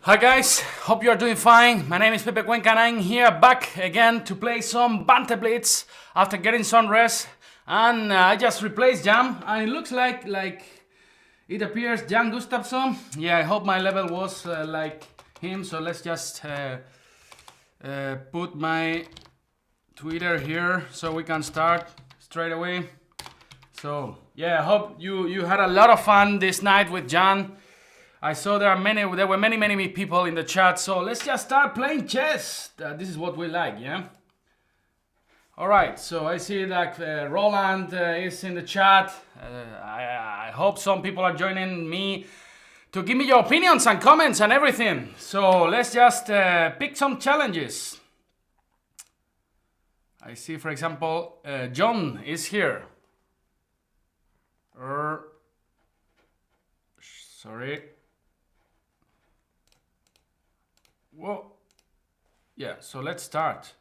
Hi guys, hope you are doing fine. My name is Pepe Cuenca and I'm here back again to play some Banter Blitz after getting some rest. And I just replaced Jam and it looks like it appears Jan Gustafsson. Yeah, I hope my level was like him, so let's just put my Twitter here so we can start straight away. So yeah, I hope you had a lot of fun this night with Jan. I saw there were many people in the chat, so let's just start playing chess. This is what we like, yeah? Alright, so I see that Roland is in the chat. I hope some people are joining me to give me your opinions and comments and everything. So let's just pick some challenges. I see, for example, John is here. Sorry. Whoa. Yeah, so let's start.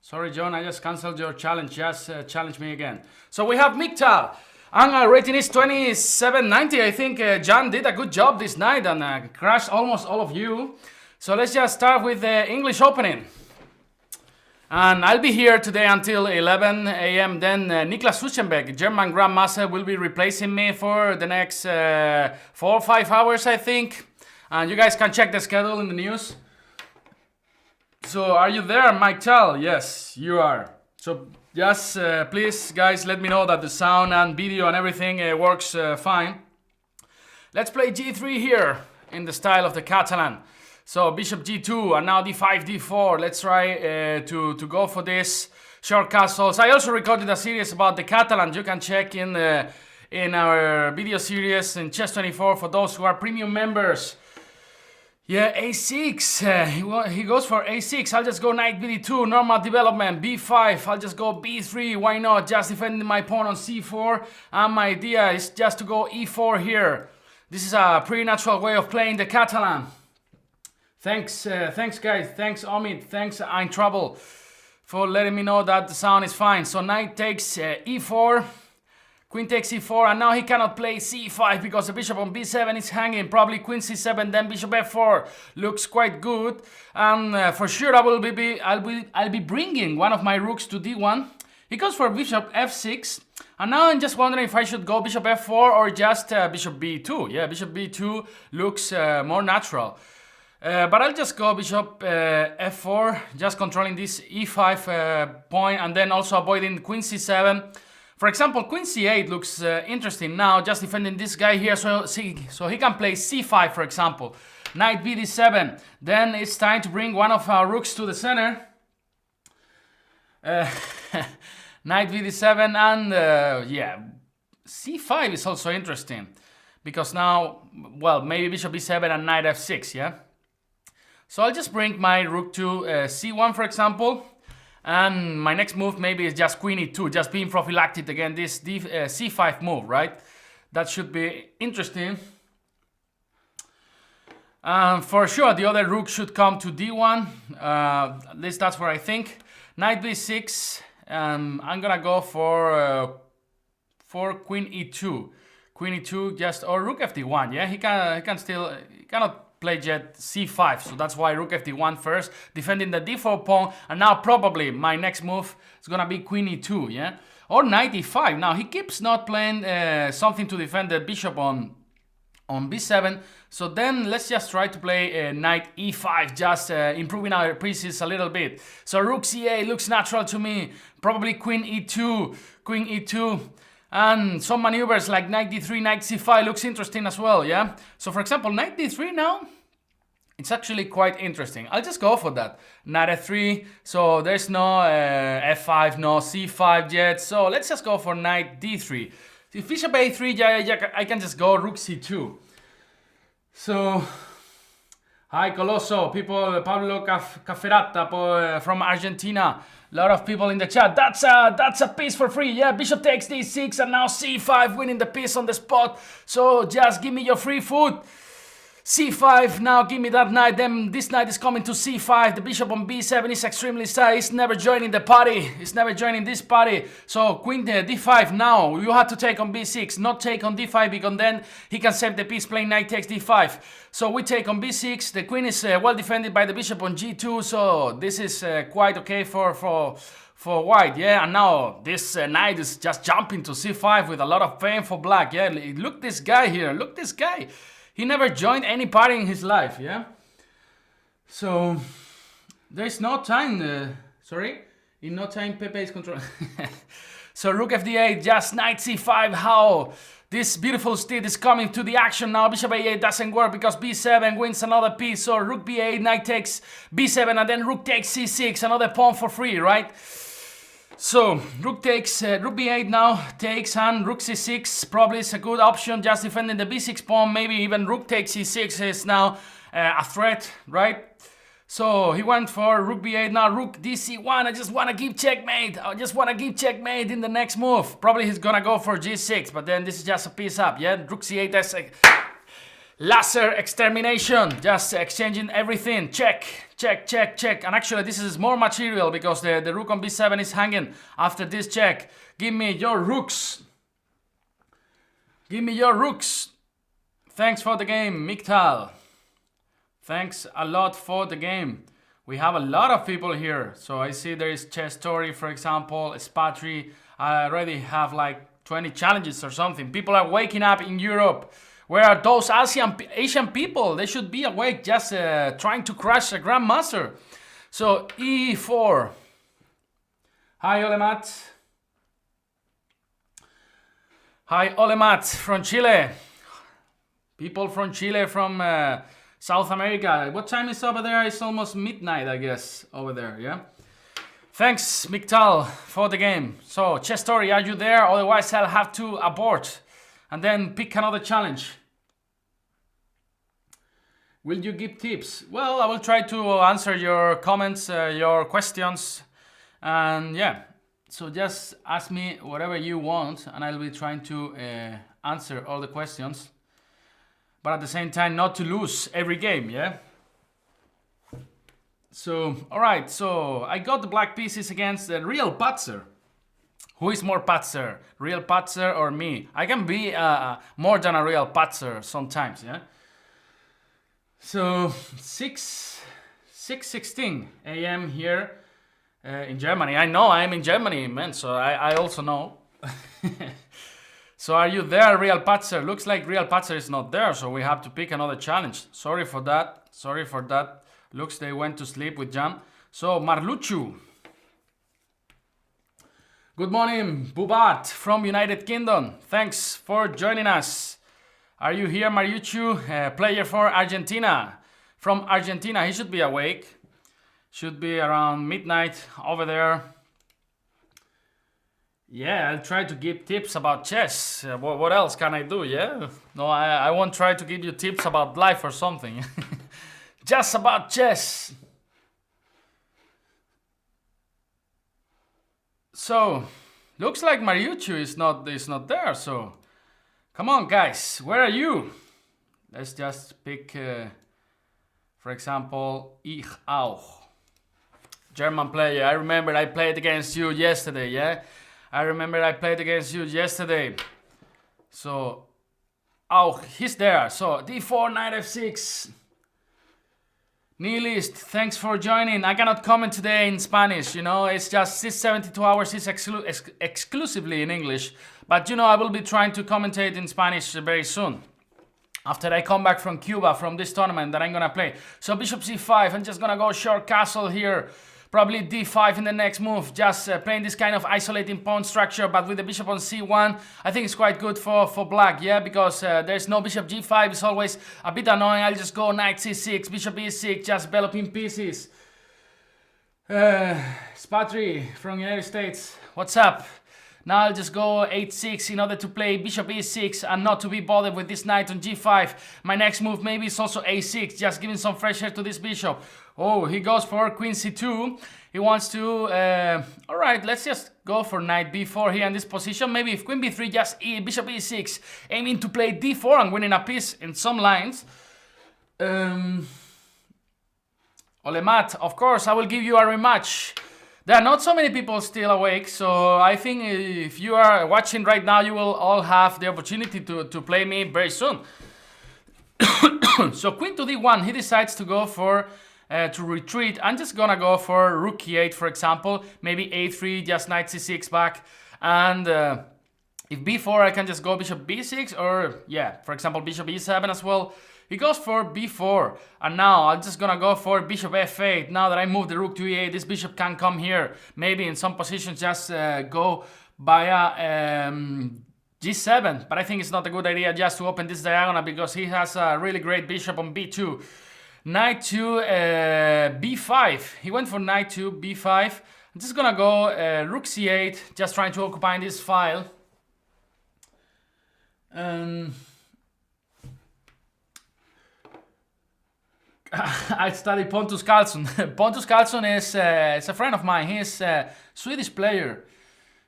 Sorry, John, I just canceled your challenge. Just challenge me again. So we have Miktal. And our rating is 2790. I think John did a good job this night and crashed almost all of you. So let's just start with the English opening. And I'll be here today until 11 a.m. Then Niklas Suchenbeck, German Grandmaster, will be replacing me for the next 4 or 5 hours, I think. And you guys can check the schedule in the news. So are you there, Mike Tal? Yes, you are. So just please, guys, let me know that the sound and video and everything works fine. Let's play G3 here in the style of the Catalan. So Bishop G2 and now D5, D4. Let's try to go for this short castles. I also recorded a series about the Catalan. You can check in our video series in Chess24 for those who are premium members. Yeah, A6, he goes for A6, I'll just go Knight BD2, normal development, B5, I'll just go B3, why not, just defending my pawn on C4, and my idea is just to go E4 here. This is a pretty natural way of playing the Catalan. Thanks guys, thanks Omid, thanks I'm Trouble for letting me know that the sound is fine. So Knight takes E4. Queen takes E4, and now he cannot play C5 because the bishop on B7 is hanging. Probably Queen C7, then Bishop F4 looks quite good. And for sure, I'll be bringing one of my rooks to D1. He goes for Bishop F6, and now I'm just wondering if I should go Bishop F4 or just Bishop B2. Yeah, Bishop B2 looks more natural. But I'll just go Bishop F4, just controlling this E5 point, and then also avoiding Queen C7. For example, Queen C8 looks interesting now, just defending this guy here, so he can play C5, for example. Knight BD7. Then it's time to bring one of our rooks to the center. Knight BD7 and, yeah, C5 is also interesting. Because now, well, maybe Bishop B7 and Knight F6, yeah? So I'll just bring my rook to C1, for example. And my next move maybe is just Queen E2, just being prophylactic against this C5 move, right? That should be interesting. For sure, the other rook should come to D1. At least that's what I think. Knight B6. I'm gonna go for Queen E2. Queen E2, just or Rook FD1. Yeah, he cannot play jet C5, so that's why Rook FD1 first, defending the D4 pawn, and now probably my next move is gonna be Queen E2, yeah? Or Knight E5. Now he keeps not playing something to defend the bishop on B7, so then let's just try to play Knight E5, just improving our pieces a little bit. So Rook C8 looks natural to me, probably Queen E2, and some maneuvers like Knight D3, Knight C5 looks interesting as well, yeah? So for example, Knight D3 now, it's actually quite interesting. I'll just go for that. Knight F3, so there's no F5, no C5 yet, so let's just go for Knight D3. If Bishop A3, yeah, I can just go Rook C2. So, hi Colosso, people, Pablo Caferata from Argentina. A lot of people in the chat. That's a piece for free. Yeah, Bishop takes D6 and now C5, winning the piece on the spot. So just give me your free food. c5, now give me that knight, then this knight is coming to c5, the bishop on b7 is extremely sad, he's never joining the party, he's never joining this party, so queen d5 now, you have to take on b6, not take on d5, because then he can save the piece playing knight takes d5, so we take on b6, the queen is well defended by the bishop on g2, so this is quite okay for white, yeah, and now this knight is just jumping to c5 with a lot of pain for black, yeah, look this guy here, look this guy. He never joined any party in his life, yeah? So, there's no time, in no time Pepe is controlling. So, rook fd8, just knight c5, how this beautiful steed is coming to the action now. Bishop a8 doesn't work because b7 wins another piece. So, rook b8, knight takes b7, and then rook takes c6, another pawn for free, right? So, rook takes, rook b8 now takes, and rook c6 probably is a good option, just defending the b6 pawn, maybe even rook takes c6 is now a threat, right? So, he went for rook b8, now rook dc1, I just want to give checkmate, in the next move. Probably he's gonna go for g6, but then this is just a piece up, yeah? Rook c8, that's a laser extermination, just exchanging everything, check. And actually this is more material because the rook on b7 is hanging after this check. Give me your rooks. Thanks for the game, Miktal. Thanks a lot for the game. We have a lot of people here. So I see there is Chess Story, for example, Spatry. I already have like 20 challenges or something. People are waking up in Europe. Where are those Asian people? They should be awake, just trying to crush a grandmaster. So, e4. Hi, Olemat. Hi, Olemat from Chile. People from Chile, from South America. What time is over there? It's almost midnight, I guess, over there, yeah? Thanks, Miktal, for the game. So, Chess Story, are you there? Otherwise, I'll have to abort and then pick another challenge. Will you give tips? Well, I will try to answer your comments, your questions, and yeah. So just ask me whatever you want, and I'll be trying to answer all the questions. But at the same time, not to lose every game, yeah? So, alright, so I got the black pieces against the real Patzer. Who is more Patzer? Real Patzer or me? I can be more than a real Patzer sometimes, yeah? So 6:16 a.m. here in Germany. I know I'm in Germany, man, so I also know. So are you there, Real Patzer? Looks like Real Patzer is not there, so we have to pick another challenge. Sorry for that. Looks they went to sleep with Jam. So Marluchu. Good morning, Bubat from United Kingdom. Thanks for joining us. Are you here, Mariuchu? Player for Argentina. From Argentina, he should be awake. Should be around midnight over there. Yeah, I'll try to give tips about chess. What else can I do, yeah? No, I won't try to give you tips about life or something. Just about chess. So, looks like Mariuchu is not there, so... Come on, guys, where are you? Let's just pick, for example, Ich auch. German player. I remember I played against you yesterday, yeah? So, auch, he's there. So, d4, knight f6. Nihilist, thanks for joining. I cannot comment today in Spanish, you know, it's just this 72 hours is exclusively in English. But, you know, I will be trying to commentate in Spanish very soon. After I come back from Cuba, from this tournament that I'm gonna play. So, bishop c5, I'm just gonna go short castle here. Probably d5 in the next move, just playing this kind of isolating pawn structure, but with the bishop on c1, I think it's quite good for black, yeah, because there's no bishop g5, it's always a bit annoying. I'll just go knight c6, bishop e6, just developing pieces. Spatry from United States, what's up? Now I'll just go 8-6 in order to play bishop e6 and not to be bothered with this knight on g5. My next move maybe is also a6, just giving some fresh air to this bishop. Oh, he goes for queen c2. He wants to... Alright, let's just go for knight b4 here in this position. Maybe if queen b3, just bishop e6, aiming to play d4 and winning a piece in some lines. Olemat, of course, I will give you a rematch. There are not so many people still awake, so I think if you are watching right now, you will all have the opportunity to play me very soon. So queen to d1, he decides to go for, to retreat. I'm just gonna go for rook e8, for example, maybe a3, just knight c6 back, and if b4, I can just go bishop b6, or yeah, for example, bishop e7 as well. He goes for b4, and now I'm just gonna go for bishop f8. Now that I move the rook to e8, this bishop can come here. Maybe in some positions just go via g7, but I think it's not a good idea just to open this diagonal because he has a really great bishop on b2. Knight to b5. He went for knight to b5. I'm just gonna go rook c8, just trying to occupy this file. I study Pontus Carlsson. Pontus Carlsson is a friend of mine. He's a Swedish player.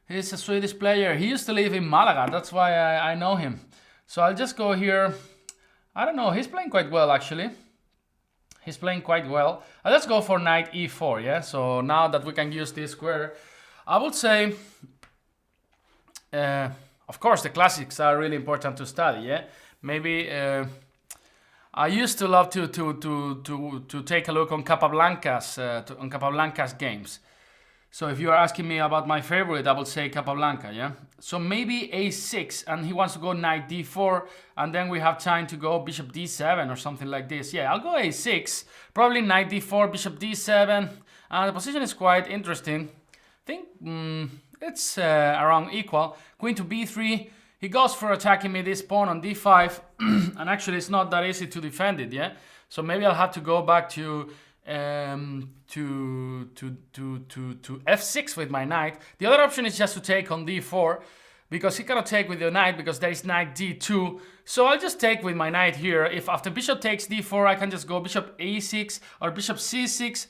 He's a Swedish player. He used to live in Malaga. That's why I know him. So I'll just go here. I don't know. He's playing quite well, actually. He's playing quite well. Let's go for knight e4, yeah? So now that we can use this square, I would say, of course, the classics are really important to study, yeah? Maybe... I used to love to take a look on Capablanca's games. So if you are asking me about my favorite, I would say Capablanca, yeah? So maybe a6, and he wants to go knight d4, and then we have time to go bishop d7 or something like this. Yeah, I'll go a6, probably knight d4, bishop d7, and the position is quite interesting. I think it's around equal. Queen to b3. He goes for attacking me this pawn on d5, and actually it's not that easy to defend it, yeah? So maybe I'll have to go back to f6 with my knight. The other option is just to take on d4, because he cannot take with the knight because there is knight d2. So I'll just take with my knight here. If after bishop takes d4, I can just go bishop a6 or bishop c6.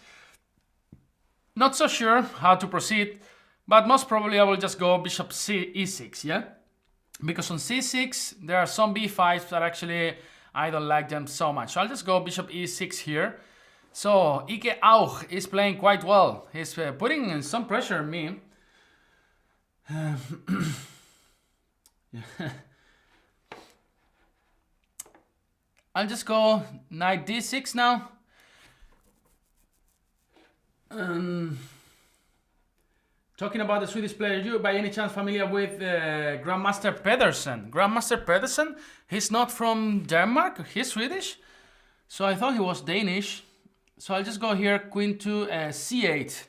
Not so sure how to proceed, but most probably I will just go bishop e6, yeah? Because on c6, there are some b5s that actually I don't like them so much. So I'll just go bishop e6 here. So Ike Auch is playing quite well. He's putting some pressure on me. I'll just go knight d6 now. Talking about the Swedish player, you by any chance familiar with Grandmaster Pedersen? Grandmaster Pedersen, he's not from Denmark, he's Swedish. So I thought he was Danish. So I'll just go here, queen to c8.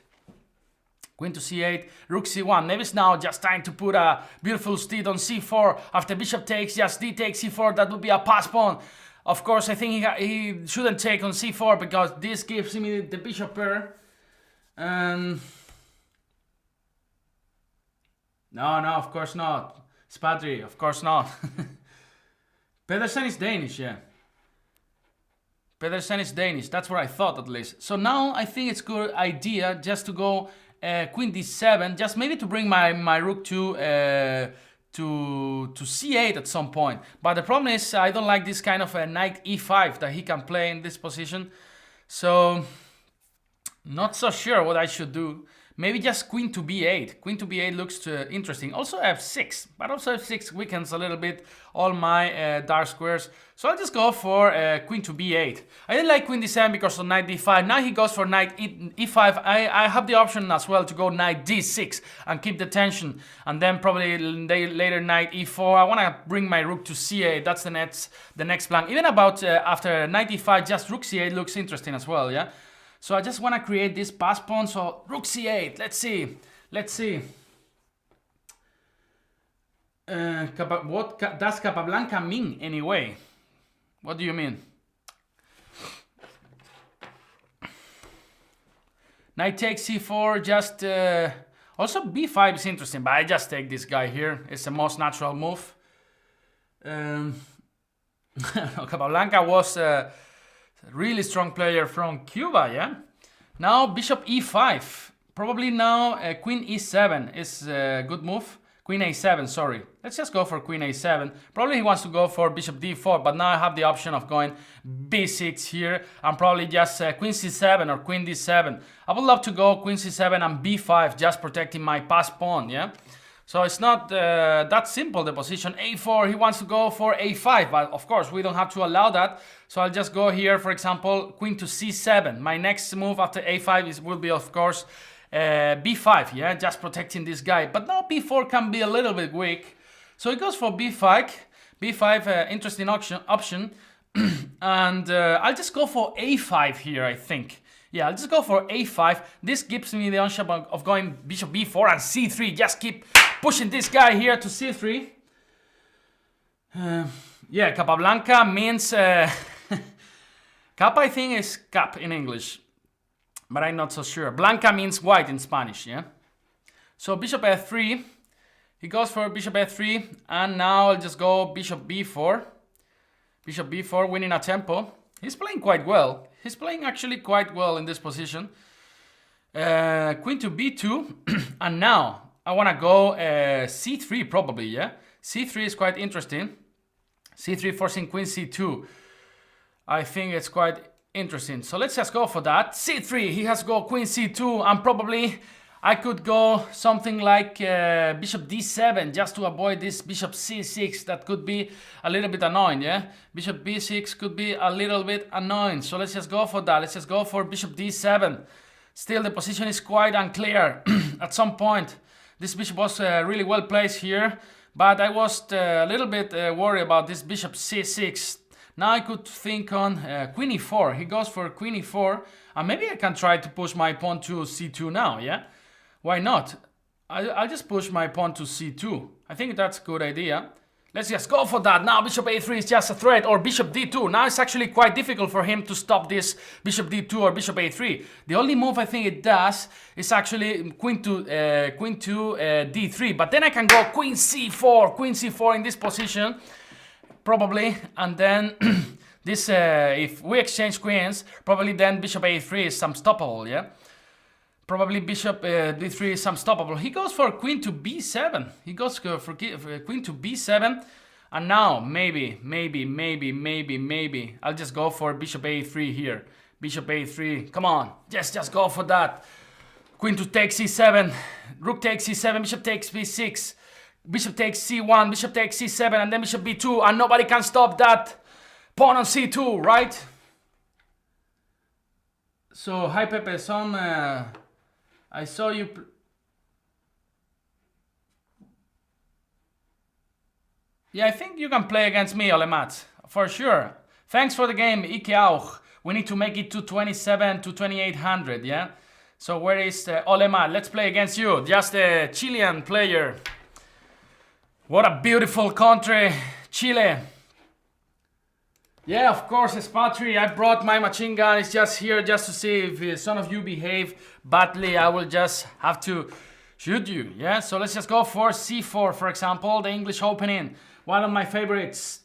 Queen to c8, rook c1. Maybe it's now just time to put a beautiful steed on c4. After bishop takes, just d takes c4, that would be a pass pawn. Of course, I think he shouldn't take on c4 because this gives me the bishop pair. No, of course not. Spadri, of course not. Pedersen is Danish, yeah. Pedersen is Danish, that's what I thought at least. So now I think it's a good idea just to go queen d7, just maybe to bring my rook to c8 at some point. But the problem is I don't like this kind of a knight e5 that he can play in this position. So, not so sure what I should do. Maybe just queen to b8. Queen to b8 looks interesting. Also f6, but also f6 weakens a little bit all my dark squares. So I'll just go for queen to b8. I didn't like queen d7 because of knight d5. Now he goes for knight e5. I have the option as well to go knight d6 and keep the tension. And then probably later knight e4. I want to bring my rook to c8. That's the next plan. Even about after knight e5, just rook c8 looks interesting as well, yeah? So I just want to create this pass pawn. So rook c8. Let's see. What does Capablanca mean anyway? What do you mean? Knight takes c4. Just also b5 is interesting, but I just take this guy here. It's the most natural move. Capablanca was really strong player from Cuba, yeah? Now bishop e5. Probably now queen e7 is a good move. Queen a7, sorry. Let's just go for queen a7. Probably he wants to go for bishop d4, but now I have the option of going b6 here, and probably just queen c7 or queen d7. I would love to go queen c7 and b5, just protecting my passed pawn, yeah? So it's not that simple, the position. a4, he wants to go for a5, but of course we don't have to allow that. So I'll just go here, for example, queen to c7. My next move after a5 will be, of course, b5, yeah, just protecting this guy. But now b4 can be a little bit weak. So he goes for b5. b5, interesting option. And I'll just go for a5 here, I think. Yeah, I'll just go for a5. This gives me the option of going bishop b4 and c3. Just keep pushing this guy here to c3. Yeah, Capablanca means... Cap, I think, is cap in English. But I'm not so sure. Blanca means white in Spanish, yeah? So bishop f3. He goes for bishop f3. And now I'll just go bishop b4. Bishop b4, winning a tempo. He's playing quite well. He's playing actually quite well in this position. Queen to b2. And now I want to go c3 probably, yeah? c3 is quite interesting. c3 forcing queen c2. I think it's quite interesting. So let's just go for that. c3, he has to go queen c2, and probably I could go something like bishop d7 just to avoid this bishop c6. That could be a little bit annoying, yeah? Bishop b6 could be a little bit annoying. So let's just go for that. Let's just go for bishop d7. Still, the position is quite unclear. At some point, this bishop was really well placed here, but I was a little bit worried about this bishop c6. Now I could think on queen e4. He goes for queen e4, and maybe I can try to push my pawn to c2 now, yeah? Why not? I'll just push my pawn to c2. I think that's a good idea. Let's just go for that. Now bishop a3 is just a threat, or bishop d2. Now it's actually quite difficult for him to stop this bishop d2 or bishop a3. The only move I think it does is actually queen to d3. But then I can go queen c4 in this position. Probably, and then this if we exchange queens, probably then bishop a3 is unstoppable, yeah? Probably bishop d3 is unstoppable. He goes for queen to b7. He goes for queen to b7, and now maybe I'll just go for bishop a3 here. Bishop a3, come on, just go for that. Queen to take c7, rook takes c7, bishop takes b6. Bishop takes c1, bishop takes c7, and then bishop b2, and nobody can stop that pawn on c2, right? So, hi Pepe, I saw you... Yeah, I think you can play against me, Olemat, for sure. Thanks for the game, Ike auch. We need to make it to 27 to 2800, yeah? So where is Olemat? Let's play against you, just a Chilean player. What a beautiful country, Chile. Yeah, of course, Espatri. I brought my machine gun. It's just here just to see if some of you behave badly. I will just have to shoot you. Yeah, so let's just go for c4, for example, the English opening. One of my favorites.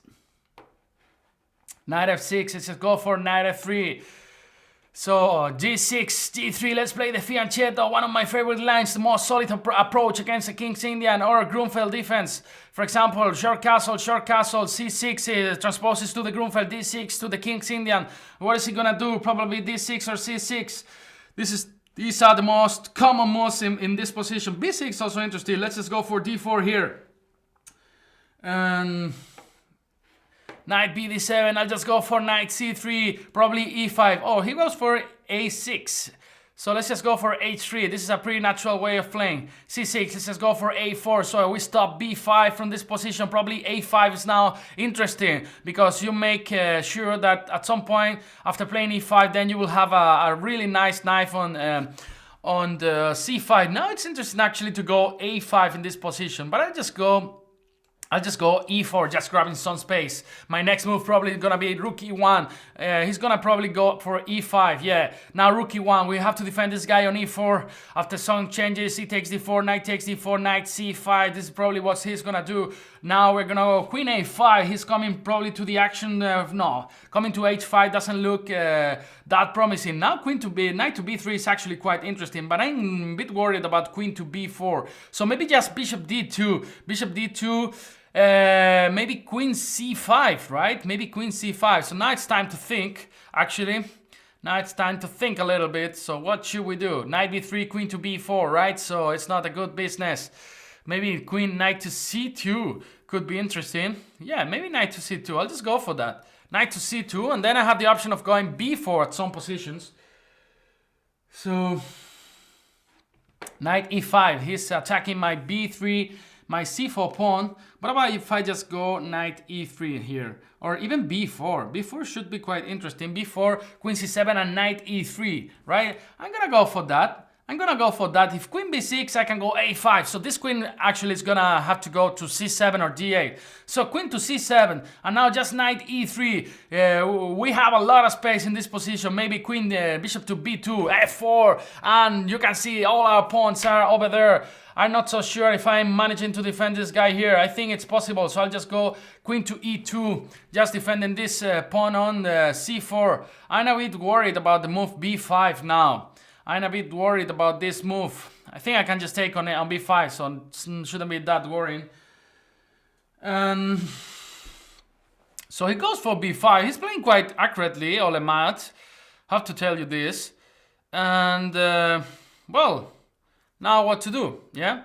Knight f6. Let's just go for knight f3. So g6, g3, let's play the fianchetto, one of my favorite lines, the most solid approach against the King's Indian or Grunfeld defense. For example, short castle, c6 transposes to the Grunfeld, d6 to the King's Indian. What is he gonna do? Probably d6 or c6. These are the most common moves in this position. b6 is also interesting. Let's just go for d4 here. Knight bd7, I'll just go for knight c3, probably e5. Oh, he goes for a6. So let's just go for h3. This is a pretty natural way of playing. c6, let's just go for a4. So we stop b5 from this position. Probably a5 is now interesting because you make sure that at some point after playing e5, then you will have a really nice knife on the c5. Now it's interesting actually to go a5 in this position, but I'll just go I'll just go e4, just grabbing some space. My next move probably gonna be rook e1. He's gonna probably go for e5, yeah. Now rook e1, we have to defend this guy on e4. After some changes, he takes d4, knight takes d4, knight c5. This is probably what he's gonna do. Now we're gonna go queen a5. He's coming probably to the action, no. Coming to h5 doesn't look that promising. Now knight to b3 is actually quite interesting, but I'm a bit worried about queen to b4. So maybe just bishop d2, maybe queen c5, right? Maybe queen c5. So now it's time to think, actually. Now it's time to think a little bit. So what should we do? Knight b3, queen to b4, right? So it's not a good business. Maybe knight to c2 could be interesting. Yeah, maybe knight to c2. I'll just go for that. Knight to c2, and then I have the option of going b4 at some positions. So knight e5. He's attacking my b3, my c4 pawn. What about if I just go knight e3 here? Or even b4. b4 should be quite interesting. b4, queen c7 and knight e3, right? I'm gonna go for that. If queen b6, I can go a5. So this queen actually is gonna have to go to c7 or d8. So queen to c7, and now just knight e3. We have a lot of space in this position. Maybe queen, bishop to b2, f4, and you can see all our pawns are over there. I'm not so sure if I'm managing to defend this guy here. I think it's possible, so I'll just go queen to e2, just defending this pawn on the c4. I'm a bit worried about the move b5 now. I'm a bit worried about this move. I think I can just take on b5, so it shouldn't be that worrying. So he goes for b5. He's playing quite accurately, Ole Matt. Have to tell you this. And, well, now what to do, yeah?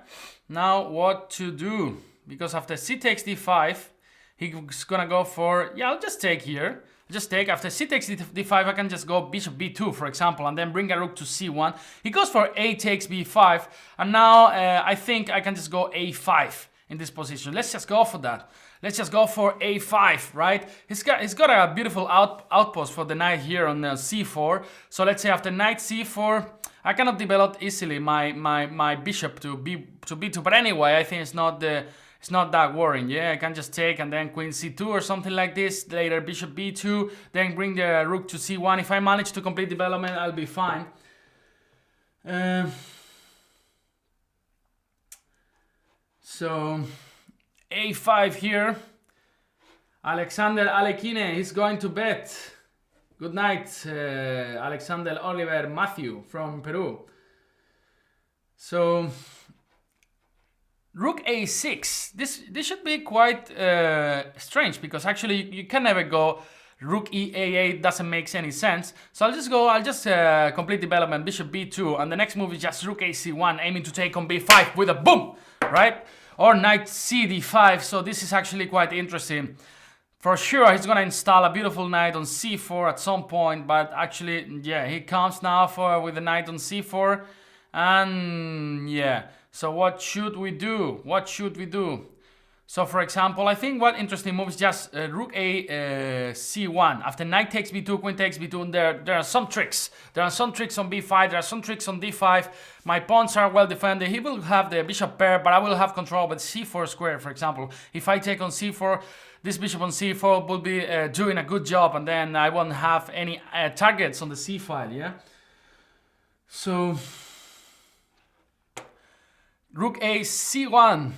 Now what to do? Because after c takes d5, he's gonna go for, yeah, I'll just take here. Just take, after c takes d5, I can just go bishop b2, for example, and then bring a rook to c1. He goes for a takes b5, and now I think I can just go a5 in this position. Let's just go for that. Let's just go for a5, right? He's got a beautiful outpost for the knight here on c4. So let's say after knight c4, I cannot develop easily my bishop to b2. But anyway, I think it's not that worrying, yeah? I can just take and then queen c2 or something like this. Later bishop b2, then bring the rook to c1. If I manage to complete development, I'll be fine. So a5 here. Alexander Alekine is going to bed. Good night, Alexander Oliver Matthew from Peru. So rook a6. This should be quite strange, because actually you can never go rook e8. Doesn't make any sense. So I'll just complete development bishop b2, and the next move is just rook ac1, aiming to take on b5 with a boom, right? Or knight c d5. So this is actually quite interesting. For sure, he's gonna install a beautiful knight on c4 at some point, but actually, yeah, he comes now with the knight on c4, and yeah. So what should we do? So for example, I think what interesting move is just rook c1. After knight takes b2, queen takes b2, and there are some tricks. There are some tricks on b5, there are some tricks on d5. My pawns are well defended. He will have the bishop pair, but I will have control with c4 square, for example. If I take on c4, this bishop on c4 will be doing a good job, and then I won't have any targets on the c file, yeah? So rook a c1.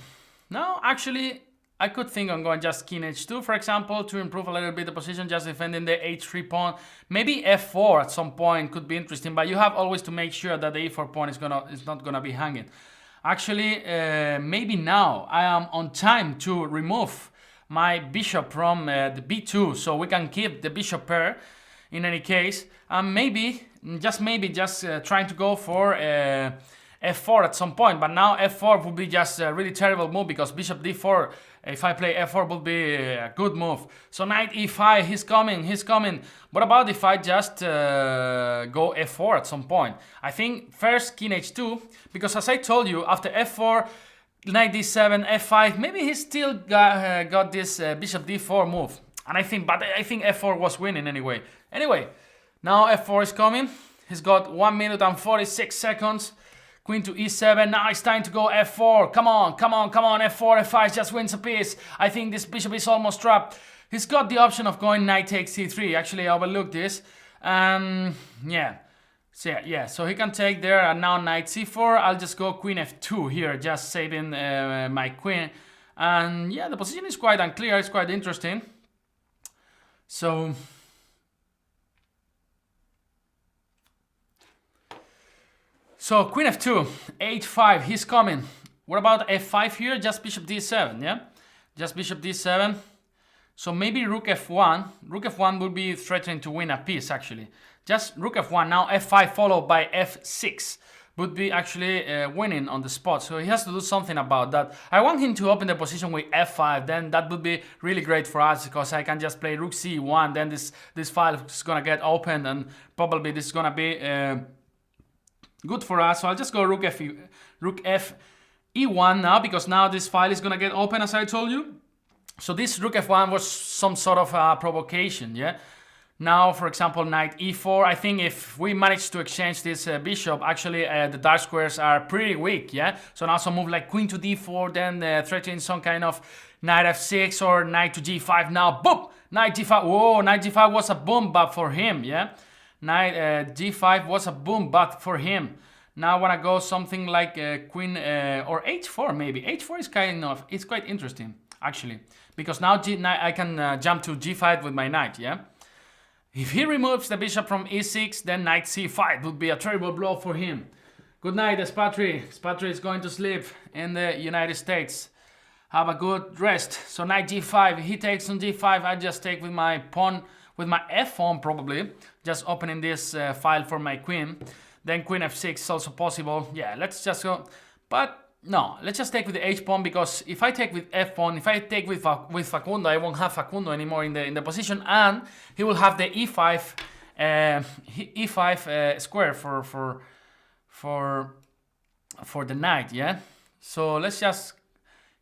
Now, actually, I could think on going just king h2, for example, to improve a little bit the position, just defending the h3 pawn. Maybe f4 at some point could be interesting, but you have always to make sure that the e4 pawn is not gonna be hanging. Actually, maybe now I am on time to remove my bishop from the b2, so we can keep the bishop pair in any case. And maybe, just trying to go for f4 at some point, but now f4 would be just a really terrible move, because bishop d4, if I play f4, would be a good move. So knight e5, he's coming. What about if I just go f4 at some point? I think first king h2, because as I told you, after f4, knight d7, f5, maybe he still got this bishop d4 move. And I think f4 was winning anyway. Anyway, now f4 is coming. He's got 1 minute and 46 seconds. Queen to e7. Now it's time to go f4. Come on, come on, come on. f4, f5 just wins a piece. I think this bishop is almost trapped. He's got the option of going knight takes c3. Actually, I overlooked this. Yeah. So he can take there, and now knight c4. I'll just go queen f2 here, just saving my queen. And yeah, the position is quite unclear. It's quite interesting. So queen f2, h5, he's coming. What about f5 here? Just bishop d7, yeah? Just bishop d7. So maybe rook f1. Rook f1 would be threatening to win a piece, actually. Just rook f1, now f5 followed by f6 would be actually winning on the spot. So he has to do something about that. I want him to open the position with f5. Then that would be really great for us, because I can just play rook c1. Then this file is going to get opened, and probably this is going to be good for us. So I'll just go rook f e1 now, because now this file is going to get open, as I told you. So this rook f1 was some sort of provocation, yeah? Now, for example, knight e4. I think if we manage to exchange this bishop, actually the dark squares are pretty weak, yeah? So now some move like queen to d4, then threatening some kind of knight f6 or knight to g5. Now, boom! Knight g5. Whoa, knight g5 was a boom but for him, yeah? Knight g5 was a boom but for him. Now I want to go something like queen or h4 maybe. h4 is kind of, it's quite interesting, actually. Because now I can jump to g5 with my knight, yeah? If he removes the bishop from e6, then knight c5 would be a terrible blow for him. Good night, Espatri. Espatri is going to sleep in the United States. Have a good rest. So knight g5, he takes on g5, I just take with my pawn, with my f pawn probably. Just opening this file for my queen. Then queen f6 is also possible. Yeah, let's just go. But no, let's just take with the h-pawn, because if I take with f-pawn, if I take with Facundo, I won't have Facundo anymore in the position, and he will have the e5 square for the knight, yeah? So let's just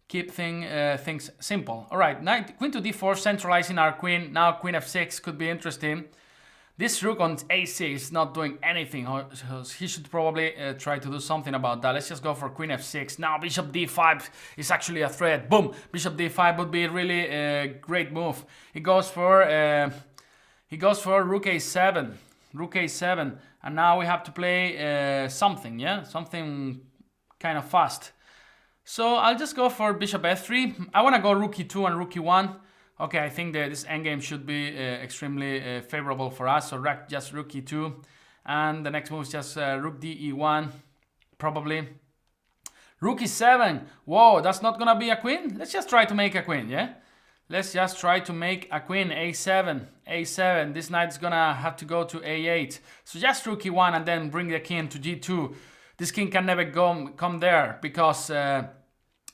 keep things simple. All right, knight, queen to d4, centralizing our queen. Now queen f6 could be interesting. This rook on a6 is not doing anything, so he should probably try to do something about that. Let's just go for queen f6. Now bishop d5 is actually a threat. Boom! Bishop d5 would be a really great move. He goes for rook a7. Rook a7. And now we have to play something, yeah? Something kind of fast. So I'll just go for bishop f3. I want to go rook e2 and rook e1. Okay, I think that this endgame should be extremely favorable for us. So just rook e2, and the next move is just rook d e1, probably. Rook e7. Whoa, that's not gonna be a queen. Let's just try to make a queen, yeah. Let's just try to make a queen. a7, a7. This knight is gonna have to go to a8. So just rook e1 and then bring the king to g2. This king can never come there, because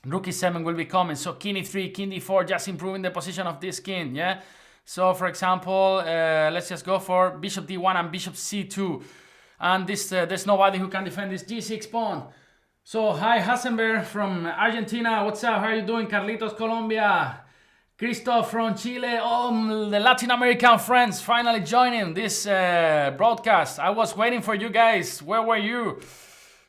rook e7 will be coming. So king e3, king d4, just improving the position of this king, yeah? So for example, let's just go for bishop d1 and bishop c2. And this there's nobody who can defend this g6 pawn. So hi Hasenberg from Argentina, what's up, how are you doing? Carlitos, Colombia. Christoph from Chile. Oh, the Latin American friends finally joining this broadcast. I was waiting for you guys. Where were you?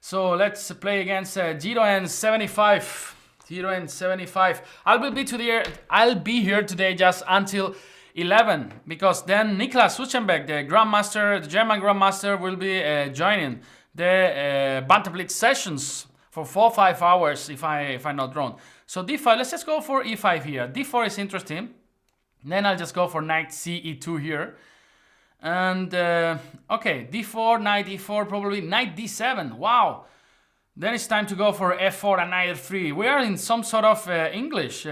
So let's play against Giro and 75. Giro and 75. I'll be here today just until 11, because then Niklas Suchenbeck, the grandmaster, the German grandmaster, will be joining the Banter Blitz sessions for 4 or 5 hours, if I'm not wrong. So d5, let's just go for e5 here. d4 is interesting. Then I'll just go for knight ce2 here. And okay, d4, knight e4, probably knight d7. Wow. Then it's time to go for f4 and knight f3. We are in some sort of English,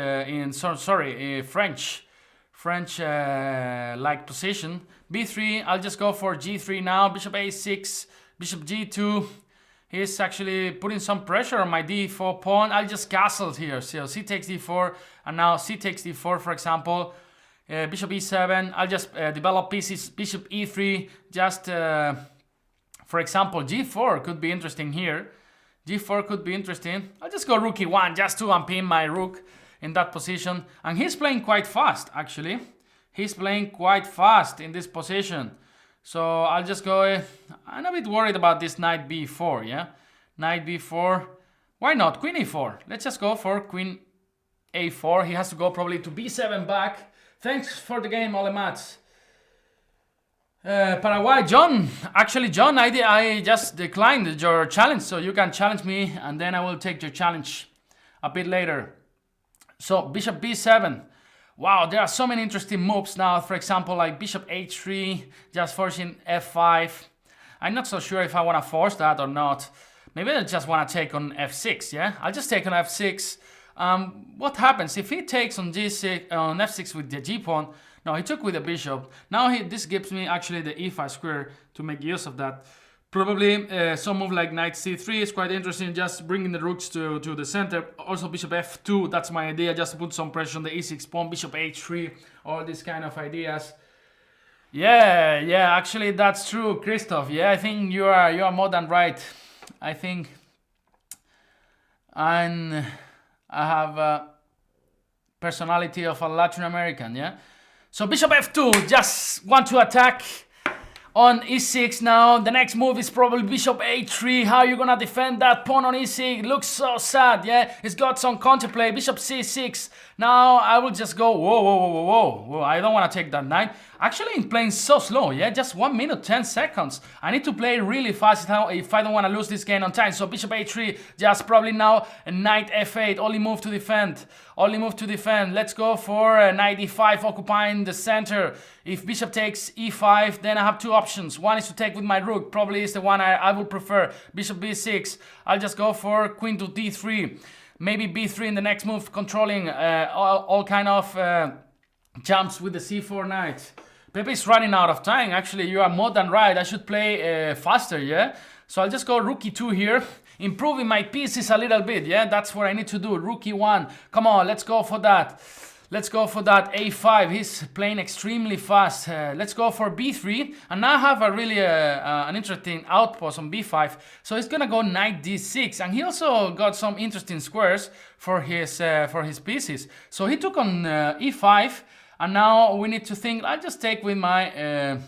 French like position. b3, I'll just go for g3 now. Bishop a6, bishop g2. He's actually putting some pressure on my d4 pawn. I'll just castle here. So c takes d4, and now c takes d4, for example. Bishop e7. I'll just develop pieces. Bishop e3. Just, for example, g4 could be interesting here. g4 could be interesting. I'll just go rook e1 just to unpin my rook in that position. And he's playing quite fast, actually. He's playing quite fast in this position. So I'll just go, I'm a bit worried about this knight b4, yeah? Knight b4. Why not? Queen a4. Let's just go for queen a4. He has to go probably to b7 back. Thanks for the game, Olemats. Paraguay, John. Actually, John, I just declined your challenge, so you can challenge me, and then I will take your challenge a bit later. So bishop b7. Wow, there are so many interesting moves now. For example, like bishop h3, just forcing f5. I'm not so sure if I want to force that or not. Maybe I just want to take on f6, yeah? I'll just take on f6. What happens if he takes on g6, on f6 with the g-pawn? No, he took with the bishop. Now this gives me actually the e5 square to make use of that. Probably some move like knight c3 is quite interesting, just bringing the rooks to the center. Also bishop f2, that's my idea, just to put some pressure on the e6 pawn, bishop h3, all these kind of ideas. Yeah, actually that's true, Christoph. Yeah, I think you are more than right. I think I have a personality of a Latin American, yeah? So bishop f2, just want to attack on e6 now. The next move is probably bishop a3. How are you gonna defend that pawn on e6? Looks so sad, yeah? It's got some counterplay. Bishop c6. Now I will just go, whoa. I don't want to take that knight. Actually, I'm playing so slow, yeah? Just 1 minute, 10 seconds. I need to play really fast if I don't want to lose this game on time. So bishop a3, just probably now knight f8. Only move to defend. Let's go for knight e5, occupying the center. If bishop takes e5, then I have two options. One is to take with my rook. Probably is the one I would prefer. Bishop b6. I'll just go for queen to d3. Maybe b3 in the next move, controlling all kind of jumps with the c4 knight. Pepe is running out of time. Actually, you are more than right. I should play faster, yeah? So I'll just go rook e2 here. Improving my pieces a little bit, yeah? That's what I need to do. Rook e1. Come on, let's go for that. a5. He's playing extremely fast. Let's go for b3. And now I have a really an interesting outpost on b5. So he's gonna go knight d6. And he also got some interesting squares for his pieces. So he took on e5. And now we need to think, I'll just take with my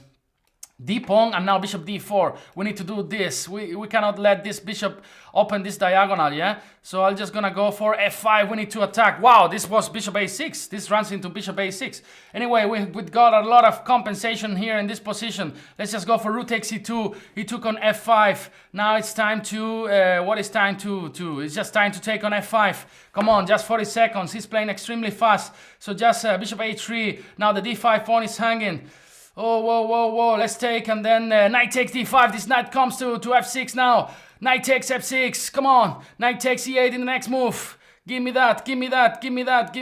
d-pawn, and now bishop d4. We need to do this. We cannot let this bishop open this diagonal, yeah? So I'm just gonna go for f5. We need to attack. Wow, this was bishop a6. This runs into bishop a6. Anyway, we got a lot of compensation here in this position. Let's just go for rook takes e2. He took on f5. Now it's time to, what is time to? It's just time to take on f5. Come on, just 40 seconds. He's playing extremely fast. So just bishop a3. Now the d5 pawn is hanging. Oh, whoa, let's take, and then knight takes d5, this knight comes to f6 now. Knight takes f6, come on. Knight takes e8 in the next move. Give me that, give me that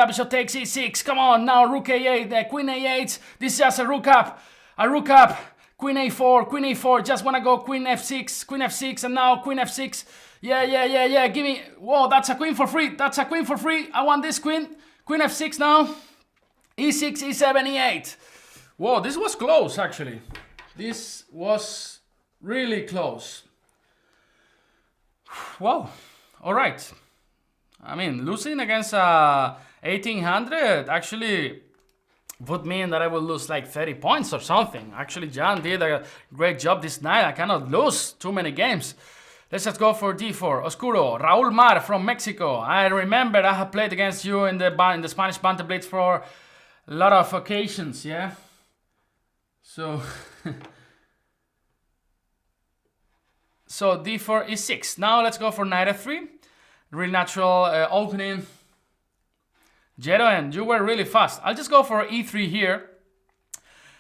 bishop takes e6, come on. Now rook a8, queen a8, this is just a rook up. Queen a4, just wanna go queen f6, and now queen f6. Yeah, give me, whoa, that's a queen for free, I want this queen f6 now. e6, e7, e8. Whoa, this was close, actually. This was really close. Wow. All right. I mean, losing against 1800 actually would mean that I will lose like 30 points or something. Actually, John did a great job this night. I cannot lose too many games. Let's just go for d4. Oscuro, Raul Mar from Mexico. I remember I have played against you in the Spanish Banter Blitz for a lot of occasions, yeah? So, so d4 e6. Now let's go for knight f3. Real natural opening. Jeroen, you were really fast. I'll just go for e3 here.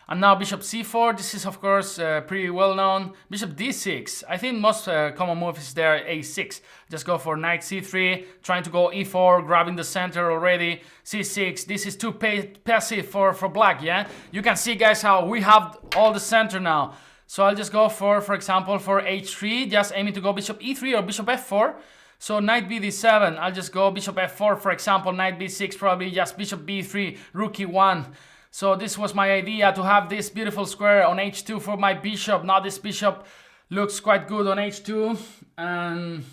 And now bishop c4. This is, of course, pretty well known. Bishop d6. I think most common move is there a6. Just go for knight c3. Trying to go e4, grabbing the center already. c6. This is too passive for black, yeah? You can see, guys, how we have all the center now. So I'll just go for example, for h3. Just aiming to go bishop e3 or bishop f4. So knight bd7. I'll just go bishop f4, for example. Knight b6, probably just bishop b3, rook e1. So this was my idea, to have this beautiful square on h2 for my bishop. Now this bishop looks quite good on h2. And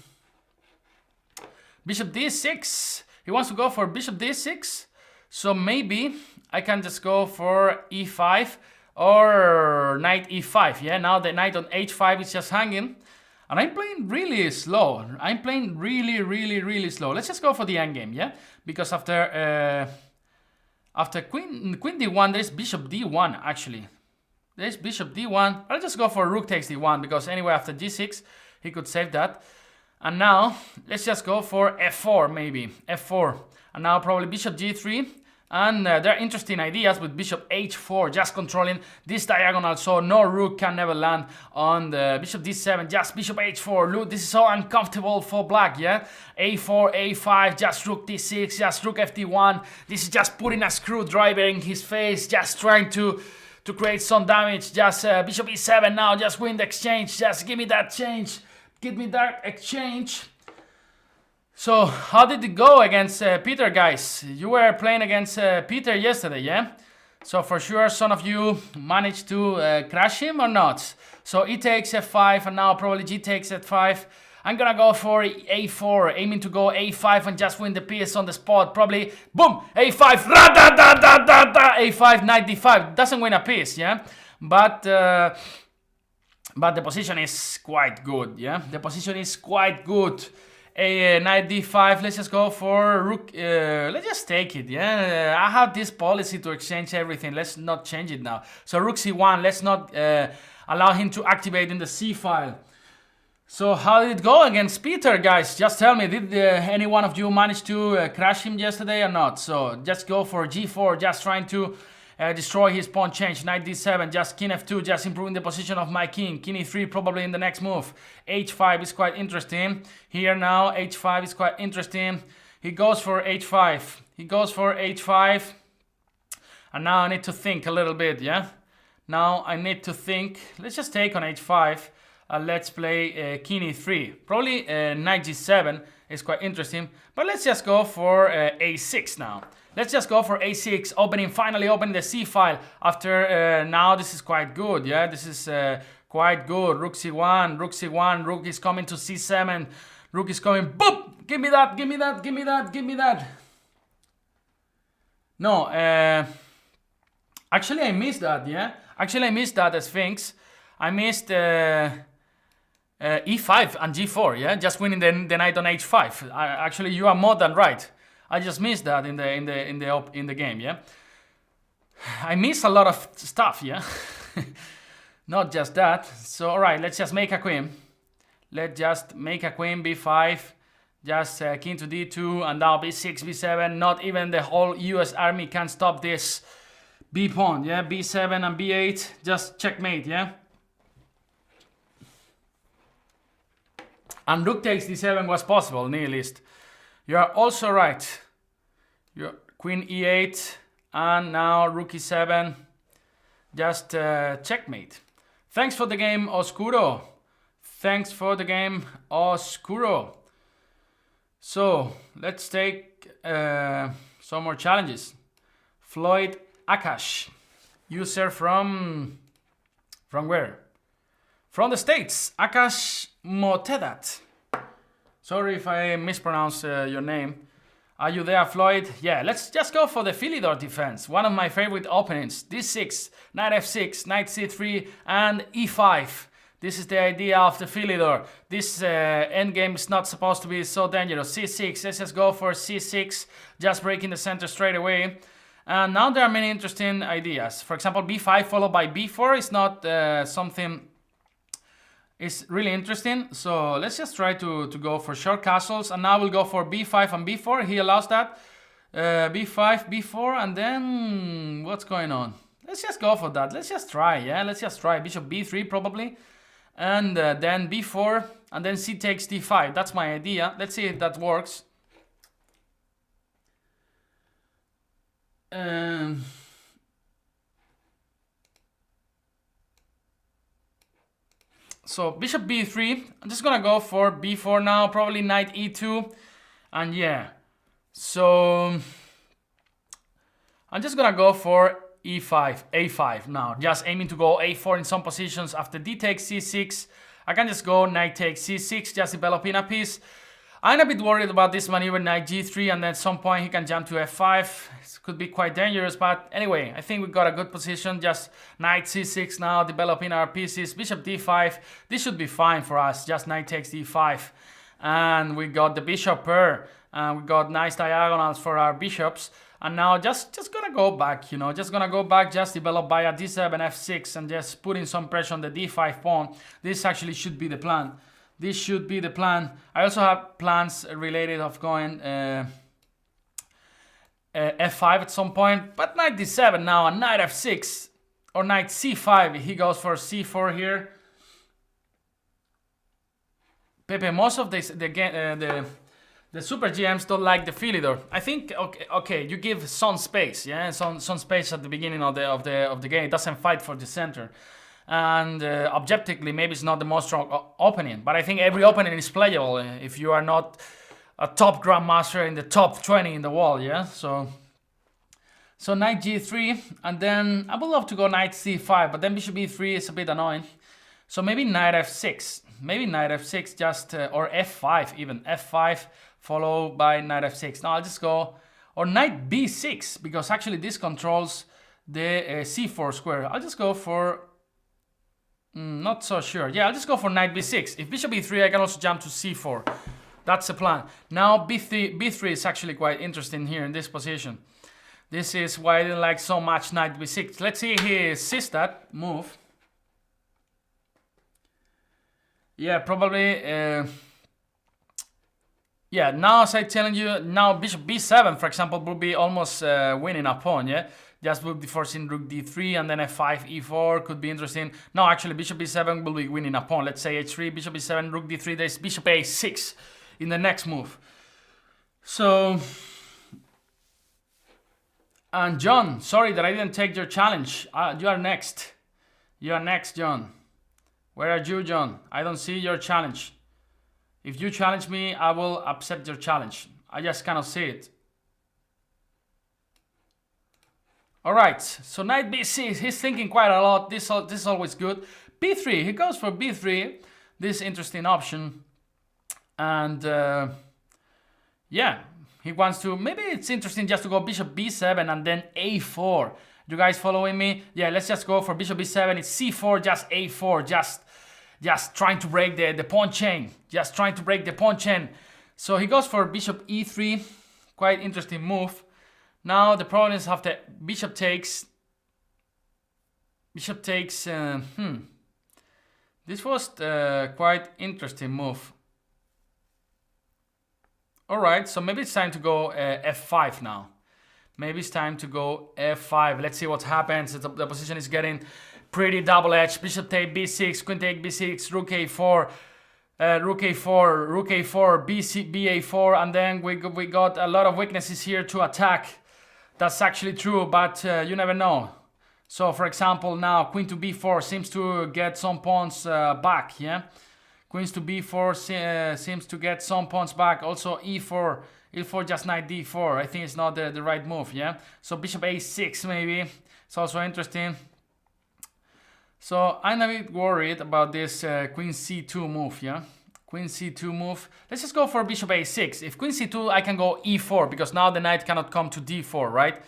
bishop d6. He wants to go for bishop d6. So maybe I can just go for e5 or knight e5. Yeah, now the knight on h5 is just hanging. And I'm playing really slow. I'm playing really slow. Let's just go for the endgame, yeah? Because after queen d1, there's bishop d1, actually. There's bishop d1. I'll just go for rook takes d1, because anyway, after g6, he could save that. And now, let's just go for f4, maybe. f4. And now probably bishop g3. And there are interesting ideas with bishop h4, just controlling this diagonal, so no rook can never land on the bishop d7, just bishop h4. Look, this is so uncomfortable for black, yeah? a4, a5, just rook d6, just rook fd1. This is just putting a screwdriver in his face, just trying to create some damage. Just bishop e7 now, just win the exchange, just give me that change, give me that exchange. So, how did it go against Peter, guys? You were playing against Peter yesterday, yeah? So, for sure, some of you managed to crash him or not. So, e takes f5, and now probably g takes f5. I'm gonna go for a4, aiming to go a5 and just win the piece on the spot. Probably, boom, a5, a5, knight d5. Doesn't win a piece, yeah? But the position is quite good, yeah? The position is quite good. Knight d5, let's just go for rook, let's just take it, yeah? I have this policy to exchange everything, let's not change it now. So rook c1, let's not allow him to activate in the c file. So how did it go against Peter, guys? Just tell me, did any one of you manage to crash him yesterday or not? So just go for g4, just trying to destroy his pawn change. Knight d7, just king f2, just improving the position of my king. King e3 probably in the next move. h5 is quite interesting. Here now, h5 is quite interesting. He goes for h5. He goes for h5. And now I need to think a little bit, yeah? Now I need to think. Let's just take on h5. Let's play king e3. Probably knight g7 is quite interesting. But let's just go for a6 now. Let's just go for a6, finally opening the c file. After now, this is quite good, yeah? This is quite good. Rook c1, rook c1, rook is coming to c7. Rook is coming, boop! Give me that, give me that, give me that, give me that. No, actually I missed that, yeah? Actually I missed that as Sphinx. I missed e5 and g4, yeah? Just winning the knight on h5. Actually, you are more than right. I just missed that in the game, yeah. I missed a lot of stuff, yeah. Not just that. So all right, let's just make a queen. Let's just make a queen b5. Just king to d2 and now b6, b7. Not even the whole U.S. army can stop this b pawn, yeah. b7 and b8. Just checkmate, yeah. And rook takes d7 was possible, nihilist. You are also right. Your queen e8 and now rook e7. Just checkmate. Thanks for the game, Oscuro. Thanks for the game, Oscuro. So let's take some more challenges. Floyd Akash, user from where? From the States. Akash Motedat. Sorry if I mispronounce your name. Are you there, Floyd? Yeah, let's just go for the Philidor defense. One of my favorite openings. d6, knight f6, knight c3, and e5. This is the idea of the Philidor. This endgame is not supposed to be so dangerous. c6, let's just go for c6, just breaking the center straight away. And now there are many interesting ideas. For example, b5 followed by b4 is not something... It's really interesting, so let's just try to go for short castles, and now we'll go for b5 and b4. He allows that. b5, b4, and then what's going on? Let's just go for that. Let's just try, yeah? Let's just try. Bishop b3 probably, and then b4, and then c takes d5. That's my idea. Let's see if that works. So bishop b3, I'm just gonna go for b4 now, probably knight e2, and yeah. So I'm just gonna go for e5, a5 now, just aiming to go a4 in some positions. After d takes c6, I can just go knight takes c6, just developing a piece. I'm a bit worried about this maneuver, knight g3, and then at some point he can jump to f5. It could be quite dangerous, but anyway, I think we got a good position. Just knight c6 now, developing our pieces. Bishop d5, this should be fine for us. Just knight takes d5. And we got the bishop pair, and we got nice diagonals for our bishops. And now just gonna go back, you know, just gonna go back, just develop by a d7, f6, and just putting some pressure on the d5 pawn. This actually should be the plan. This should be the plan. I also have plans related of going f5 at some point, but knight d7 now, and knight f6, or knight c5. He goes for c4 here. Pepe, most of the super GMs don't like the Philidor. I think okay, you give some space, yeah, some space at the beginning of the game. It doesn't fight for the center, and objectively maybe it's not the most strong opening. But I think every opening is playable if you are not a top grandmaster in the top 20 in the world, yeah. So knight g3, and then I would love to go knight c5, but then bishop e3 is a bit annoying. So maybe knight f6. Maybe knight f6 just, or f5 even, f5 followed by knight f6. Now I'll just go, or knight b6, because actually this controls the c4 square. I'll just go for, not so sure. Yeah, I'll just go for knight b6. If bishop e3, I can also jump to c4. That's the plan. Now b3 is actually quite interesting here in this position. This is why I didn't like so much knight b6. Let's see, he sees that move. Yeah, probably, yeah, now as I'm telling you, now bishop b7, for example, would be almost winning a pawn, yeah? Just would be forcing rook d3, and then f5, e4 could be interesting. No, actually, bishop b7 will be winning a pawn. Let's say h3, bishop b7, rook d3, there's bishop a6 in the next move. So, and John, sorry that I didn't take your challenge. You are next. You are next, John. Where are you, John? I don't see your challenge. If you challenge me, I will accept your challenge. I just cannot see it. Alright, so knight b6, he's thinking quite a lot. This is always good. b3, he goes for b3. This interesting option. And yeah, he wants to, maybe it's interesting just to go bishop b7 and then a4. You guys following me? Yeah, let's just go for bishop b7. It's c4, just a4, just trying to break the pawn chain. Just trying to break the pawn chain. So he goes for bishop e3. Quite interesting move. Now the problem is after bishop takes. Bishop takes. This was quite interesting move. All right, so maybe it's time to go f5 now. Maybe it's time to go f5. Let's see what happens. The position is getting pretty double-edged. Bishop take b6, queen take b6, rook a4, rook a4, rook a4, ba4, and then we got a lot of weaknesses here to attack. That's actually true, but you never know. So, for example, now queen to b4 seems to get some pawns back, yeah? Queens to b4 seems to get some pawns back. Also e4. E4 just knight d4. I think it's not the right move, yeah? So bishop a6 maybe. It's also interesting. So I'm a bit worried about this queen c2 move, yeah? Queen c2 move. Let's just go for bishop a6. If queen c2, I can go e4 because now the knight cannot come to d4, right?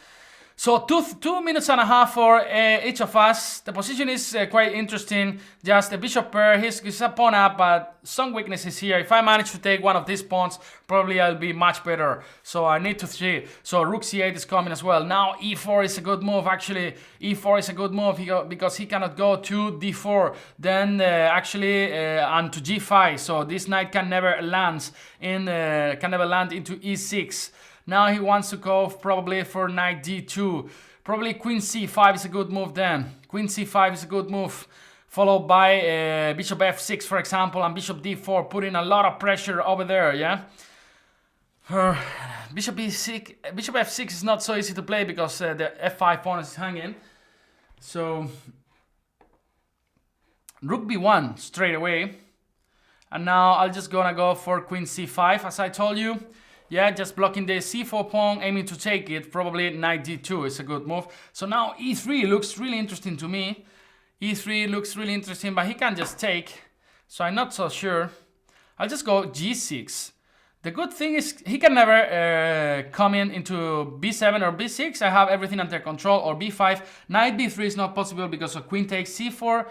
So 2 minutes and a half for each of us. The position is quite interesting. Just a bishop pair. He's a pawn up, but some weaknesses here. If I manage to take one of these pawns, probably I'll be much better. So I need to see. So rook c8 is coming as well. Now e4 is a good move. Actually, e4 is a good move because he cannot go to d4. Then and to g5. So this knight can never land into e6. Now he wants to go probably for knight d2. Probably queen c5 is a good move then. Queen c5 is a good move. Followed by bishop f6, for example, and bishop d4, putting a lot of pressure over there, yeah? Bishop f6 is not so easy to play because the f5 pawn is hanging. So, rook b1 straight away. And now I'm just gonna go for queen c5, as I told you. Yeah, just blocking the c4 pawn, aiming to take it. Probably knight d2 is a good move. So now e3 looks really interesting to me. E3 looks really interesting, but he can just take. So I'm not so sure. I'll just go g6. The good thing is he can never come into b7 or b6. I have everything under control, or b5. Knight b3 is not possible because of queen takes c4.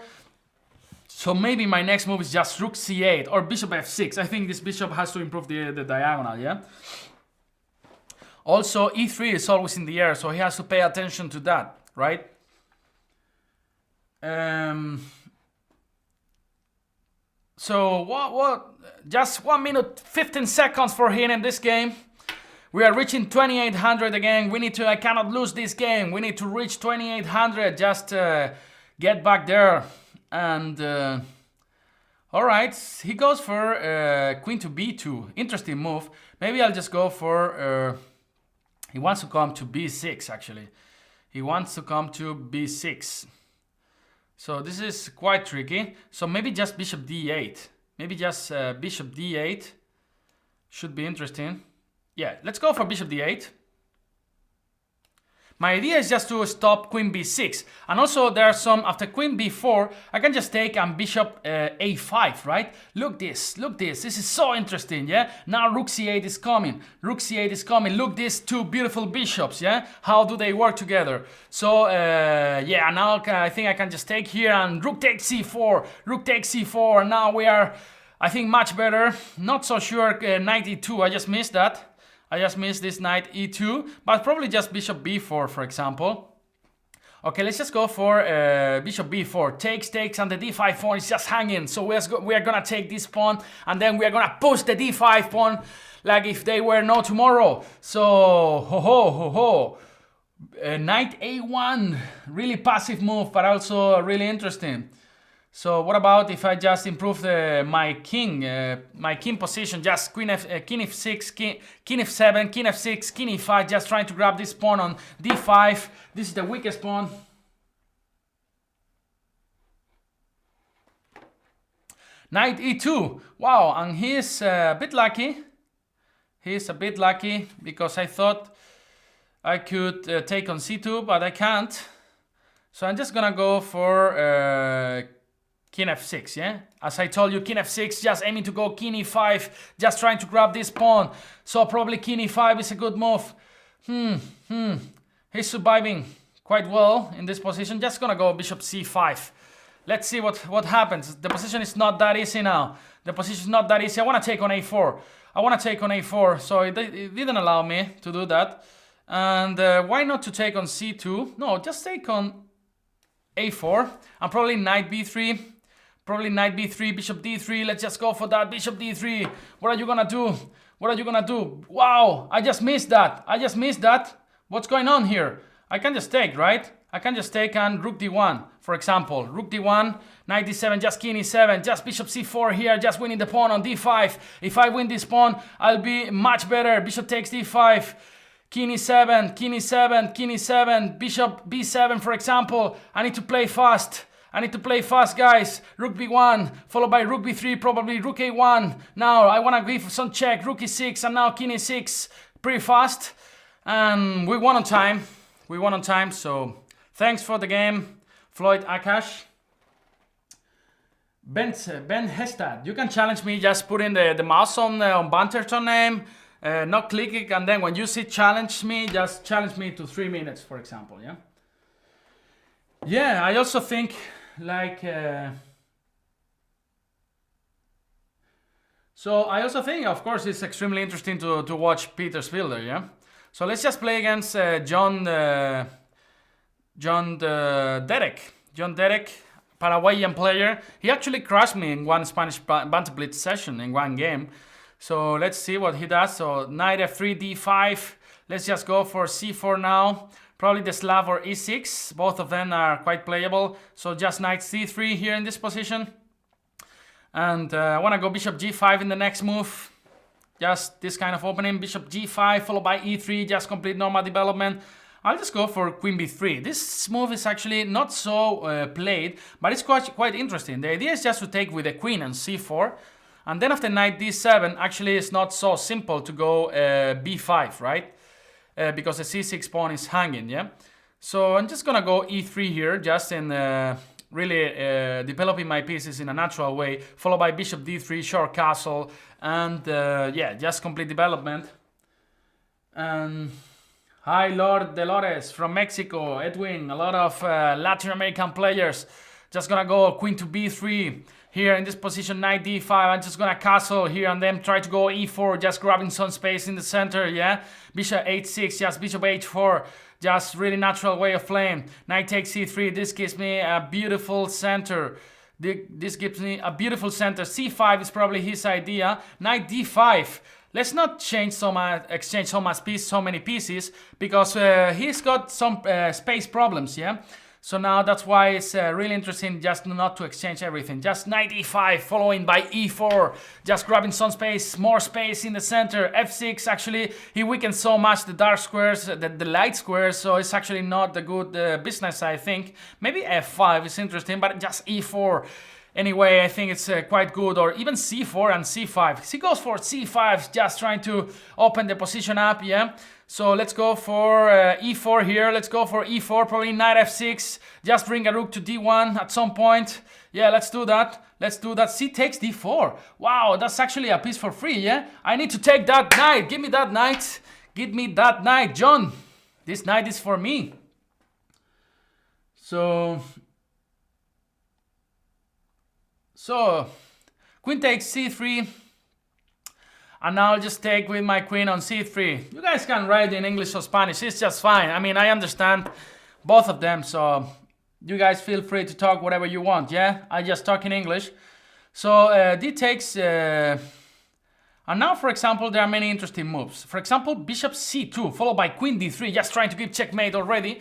So maybe my next move is just rook c8 or bishop f6. I think this bishop has to improve the diagonal, yeah? Also, e3 is always in the air, so he has to pay attention to that, right? So what? Just 1 minute 15 seconds for him in this game. We are reaching 2800 again. I cannot lose this game. We need to reach 2800. Just get back there. And all right, he goes for queen to b2. Interesting move. Maybe I'll just go for. He wants to come to b6 actually. He wants to come to b6. So this is quite tricky. So maybe just bishop d8. Maybe just bishop d8 should be interesting. Yeah, let's go for bishop d8. My idea is just to stop queen b6. And also there are some, after queen b4, I can just take and bishop a5, right? Look this, this is so interesting, yeah? Now rook c8 is coming, Look, these two beautiful bishops, yeah? How do they work together? So, yeah, now I think I can just take here and rook takes c4, Now we are, I think, much better. Not so sure, knight e2, I just missed that. I just missed this knight e2, but probably just bishop b4, for example. Okay, let's just go for bishop b4. Takes, and the d5 pawn is just hanging. So we are gonna take this pawn, and then we are gonna push the d5 pawn like if they were no tomorrow. So, knight a1. Really passive move, but also really interesting. So what about if I just improve my king position, just queen f6, king f7, king f6, king e5, just trying to grab this pawn on d5. This is the weakest pawn. Knight e2. Wow, and he's a bit lucky. He's a bit lucky because I thought I could take on c2, but I can't. So I'm just gonna go for king f6, yeah? As I told you, king f6, just aiming to go king e5, just trying to grab this pawn. So probably king e5 is a good move. He's surviving quite well in this position. Just gonna go bishop c5. Let's see what happens. The position is not that easy now. The position is not that easy. I want to take on a4. So it didn't allow me to do that. And why not to take on c2? No, just take on a4. And probably knight b3. Bishop d3. Let's just go for that. Bishop d3. What are you gonna do? Wow, I just missed that. What's going on here? I can just take, right? I can just take and rook d1, for example. Rook d1, knight d7, just king e7, just bishop c4 here, just winning the pawn on d5. If I win this pawn, I'll be much better. Bishop takes d5. King e7, bishop b7, for example. I need to play fast, guys. Rook b1, followed by rook b3, probably rook a1. Now I want to give some check, rook e6, and now king e6, pretty fast. And we won on time. So thanks for the game, Floyd Akash. Ben Hestad, you can challenge me, just put in the mouse on Banterthon name. Not click it, and then when you see challenge me, just challenge me to 3 minutes, for example, yeah? Yeah, I also think, like... of course, it's extremely interesting to watch Peter's Fielder, yeah? So let's just play against John Derek, Paraguayan player. He actually crushed me in one Spanish Banter Blitz session in one game. So let's see what he does. So knight f3, d5. Let's just go for c4 now. Probably the Slav or e6. Both of them are quite playable. So just knight c3 here in this position. And I want to go bishop g5 in the next move. Just this kind of opening. Bishop g5 followed by e3. Just complete normal development. I'll just go for queen b3. This move is actually not so played, but it's quite interesting. The idea is just to take with the queen and c4. And then after knight d7, actually it's not so simple to go b5, right? Because the c6 pawn is hanging, yeah? So I'm just gonna go e3 here, just in really developing my pieces in a natural way, followed by bishop d3, short castle, and yeah, just complete development. And hi Lord Dolores from Mexico, Edwin, a lot of Latin American players. Just gonna go queen to b3 here in this position, knight d5. I'm just gonna castle here and then try to go e4, just grabbing some space in the center, yeah. Bishop h6, just bishop h4, just really natural way of playing. Knight takes c3, this gives me a beautiful center. This gives me a beautiful center. c5 is probably his idea. Knight d5. Let's not exchange so many pieces, because he's got some space problems, yeah? So now that's why it's really interesting just not to exchange everything. Just knight e5 following by e4, just grabbing some space, more space in the center. f6, actually, he weakens so much the dark squares, the light squares, so it's actually not a good business, I think. Maybe f5 is interesting, but just e4. Anyway, I think it's quite good, or even c4 and c5. He goes for c5, just trying to open the position up, yeah? So let's go for e4 here. Let's go for e4, probably knight f6. Just bring a rook to d1 at some point. Yeah, let's do that. Let's do that. C takes d4. Wow, that's actually a piece for free, yeah? I need to take that knight. Give me that knight. Give me that knight, John. This knight is for me. So queen takes c3, and now I'll just take with my queen on c3. You guys can write in English or Spanish, it's just fine. I mean, I understand both of them, so you guys feel free to talk whatever you want, yeah? I just talk in English. So d takes, and now, for example, there are many interesting moves. For example, bishop c2, followed by queen d3, just trying to give checkmate already.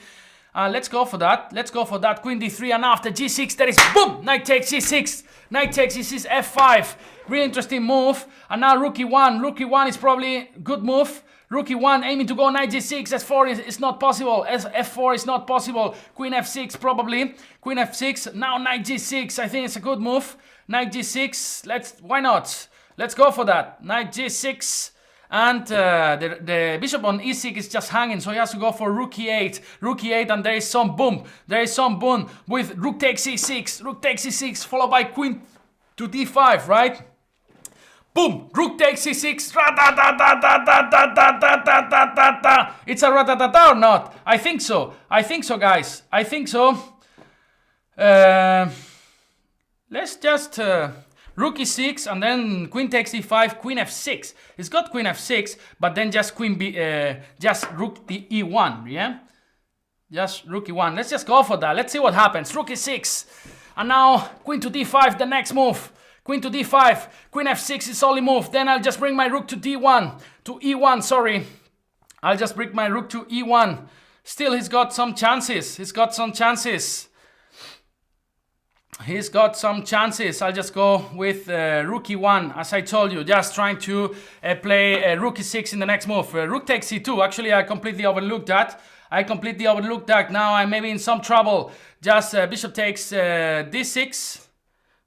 Let's go for that. Let's go for that. Queen d3, and after g6, there is boom! Knight takes c6. Knight takes c6, f5. Really interesting move. And now rook e1. Rook e1 is probably good move. Rook e1 aiming to go knight g6. s4 is not possible. f4 is not possible. Queen f6 probably. Queen f6. Now knight g6. I think it's a good move. Knight g6. Why not? Let's go for that. Knight g6. And the bishop on e6 is just hanging, so he has to go for rook e8. Rook e8, and there is some boom. There is some boom with rook takes e6. Rook takes e6, followed by queen to d5, right? Boom! Rook takes e6. It's a ratatata or not? I think so. I think so, guys. I think so. Let's just... rook e6, and then queen takes e5, queen f6. It's got queen f6, but then just just rook e1, yeah? Just rook e1. Let's just go for that. Let's see what happens. Rook e6. And now queen to d5, the next move. Queen to d5, queen f6 is only move. Then I'll just bring my rook to d1, to e1, sorry. I'll just bring my rook to e1. Still, he's got some chances. He's got some chances. He's got some chances. I'll just go with rook e1, as I told you, just trying to play rook e6 in the next move. Rook takes c2. Actually, I completely overlooked that. Now I'm maybe in some trouble. Just bishop takes d6.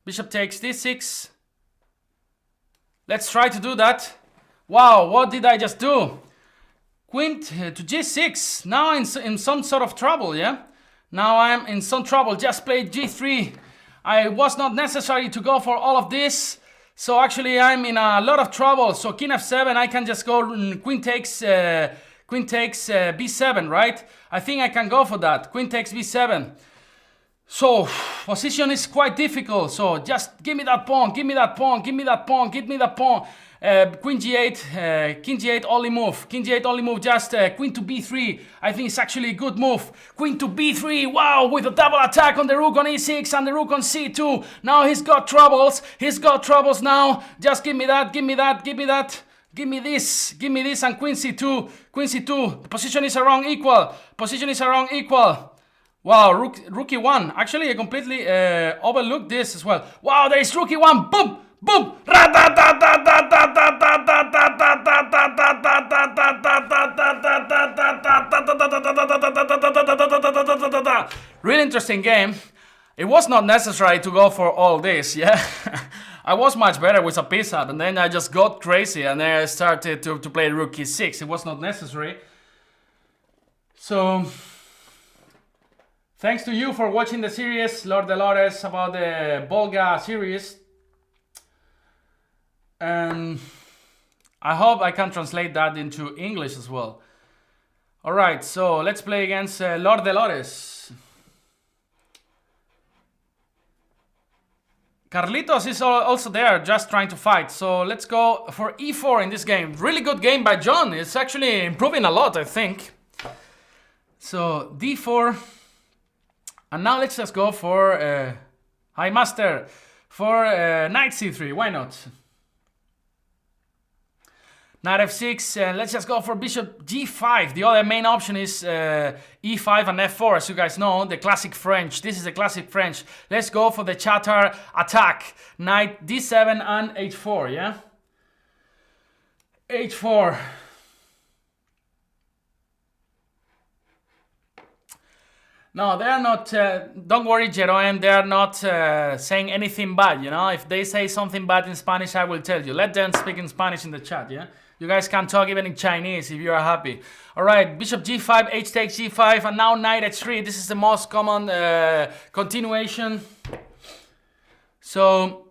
Bishop takes d6. Let's try to do that. Wow, what did I just do? Queen to g6. Now I'm in some sort of trouble, yeah? Now I'm in some trouble. Just played g3. I was not necessary to go for all of this. So actually I'm in a lot of trouble. So king f7, I can just go queen takes b7, right? I think I can go for that. Queen takes b7. So position is quite difficult. So just give me that pawn, give me that pawn, give me that pawn, give me that pawn. Queen g8, king g8 only move. King g8 only move, just queen to b3. I think it's actually a good move. Queen to b3, wow, with a double attack on the rook on e6 and the rook on c2. Now he's got troubles. He's got troubles now. Just give me that, give me that, give me that. Give me this, and queen c2. Queen c2. The position is around equal. Position is around equal. Wow, rook e1. Actually, I completely overlooked this as well. Wow, there is rook e1. Boom! Boom! Really interesting game. It was not necessary to go for all this, yeah? I was much better with a piece up, and then I just got crazy, and then I started to play rook e6. It was not necessary. So Thanks to you for watching the series, Lord Dolores, about the Volga series. And I hope I can translate that into English as well. Alright, so let's play against Lord Dolores. Carlitos is also there, just trying to fight. So let's go for e4 in this game. Really good game by John. It's actually improving a lot, I think. So d4. And now let's just go for Hi Master, for knight c3, why not? Knight f6, let's just go for bishop g5. The other main option is e5 and f4, as you guys know, the classic French. This is the classic French. Let's go for the chatter attack. Knight d7 and h4, yeah? h4. No, they are not, don't worry, Jeroen, they are not saying anything bad, you know? If they say something bad in Spanish, I will tell you. Let them speak in Spanish in the chat, yeah? You guys can talk even in Chinese if you are happy. Alright, bishop g5, h takes g5, and now knight h3. This is the most common continuation. So,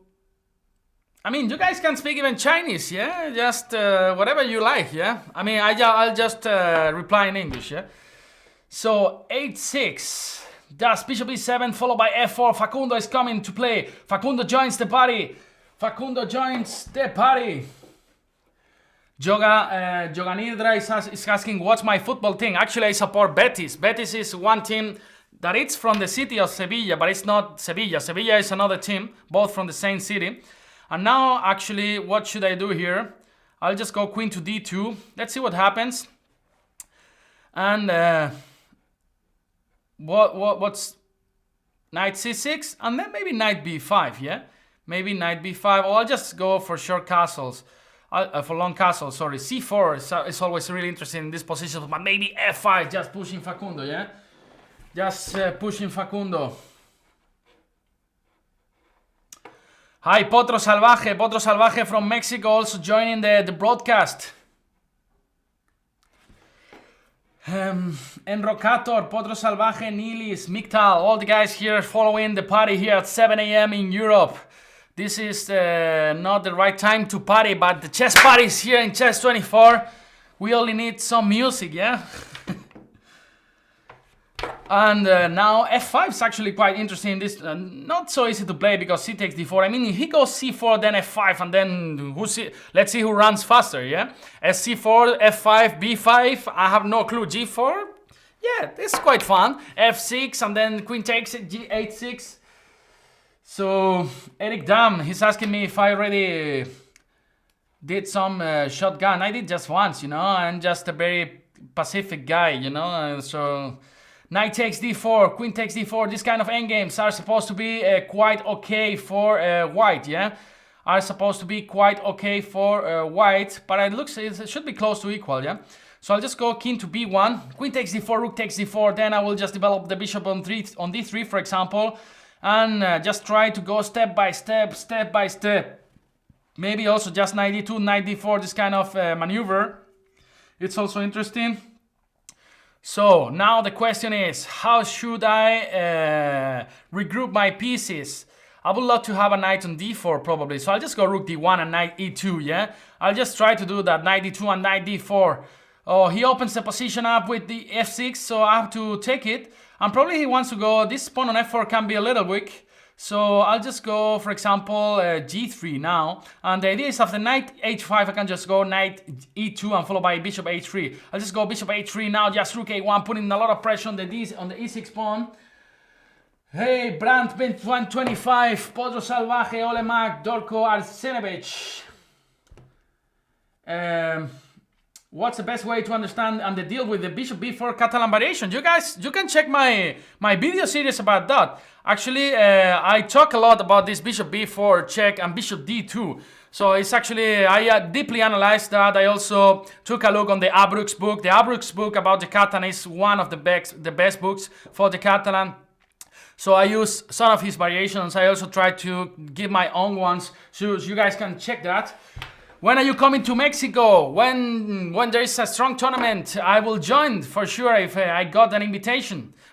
I mean, you guys can speak even Chinese, yeah? Just whatever you like, yeah? I mean, I'll just reply in English, yeah? So, h6, that's bishop e7 followed by f4. Facundo is coming to play. Facundo joins the party. Facundo joins the party. Joganidra is asking, what's my football team? Actually, I support Betis. Betis is one team that it's from the city of Sevilla, but it's not Sevilla. Sevilla is another team, both from the same city. And now, actually, what should I do here? I'll just go queen to d2. Let's see what happens. And what's knight c6 and then maybe knight b5, yeah? Maybe knight b5, or I'll just go for short castles, for long castles, sorry. c4 is always really interesting in this position, but maybe f5, just pushing Facundo, yeah? Just pushing Facundo. Hi, Potro Salvaje from Mexico, also joining the broadcast. Enrocator, Potro Salvaje, Nilis, Miktal, all the guys here following the party here at 7 AM in Europe. This is not the right time to party, but the chess parties here in Chess 24. We only need some music, yeah? And now f5 is actually quite interesting. This not so easy to play because c takes d4. I mean, if he goes c4, then f5, and then let's see who runs faster, yeah? sc4, f5, b5, I have no clue. g4, yeah, this is quite fun. f6, and then queen takes it, g8-6. So, Eric Dam, he's asking me if I already did some shotgun. I did just once, you know? I'm just a very pacific guy, you know? So... Knight takes d4, queen takes d4, these kind of endgames are supposed to be quite okay for white, yeah? Are supposed to be quite okay for white, but it should be close to equal, yeah? So I'll just go king to b1, queen takes d4, rook takes d4, then I will just develop the bishop on d3, for example, and just try to go step by step. Maybe also just knight d2, knight d4, this kind of maneuver. It's also interesting. So now the question is, how should I regroup my pieces? I would love to have a knight on d4 probably, so I'll just go rook d1 and knight e2, yeah? I'll just try to do that, knight d2 and knight d4. Oh, he opens the position up with the f6, so I have to take it. And probably he wants to go, this pawn on f4 can be a little weak. So I'll just go, for example, g3 now. And the idea is after knight h5, I can just go knight e2 and followed by bishop h3. I'll just go bishop h3 now, just rook a1, putting a lot of pressure on the e6 pawn. Hey, Brandt 125, Potro Salvaje, Olemak, Dorko Arsenevich. What's the best way to understand and the deal with the bishop b4 Catalan variation? You guys, you can check my video series about that. Actually, I talk a lot about this bishop b4 check and bishop d2. So it's actually, I deeply analyzed that. I also took a look on the Abrux book. The Abrux book about the Catalan is one of the best books for the Catalan. So I use some of his variations. I also try to give my own ones, so you guys can check that. When are you coming to Mexico? When there is a strong tournament, I will join for sure if I got an invitation.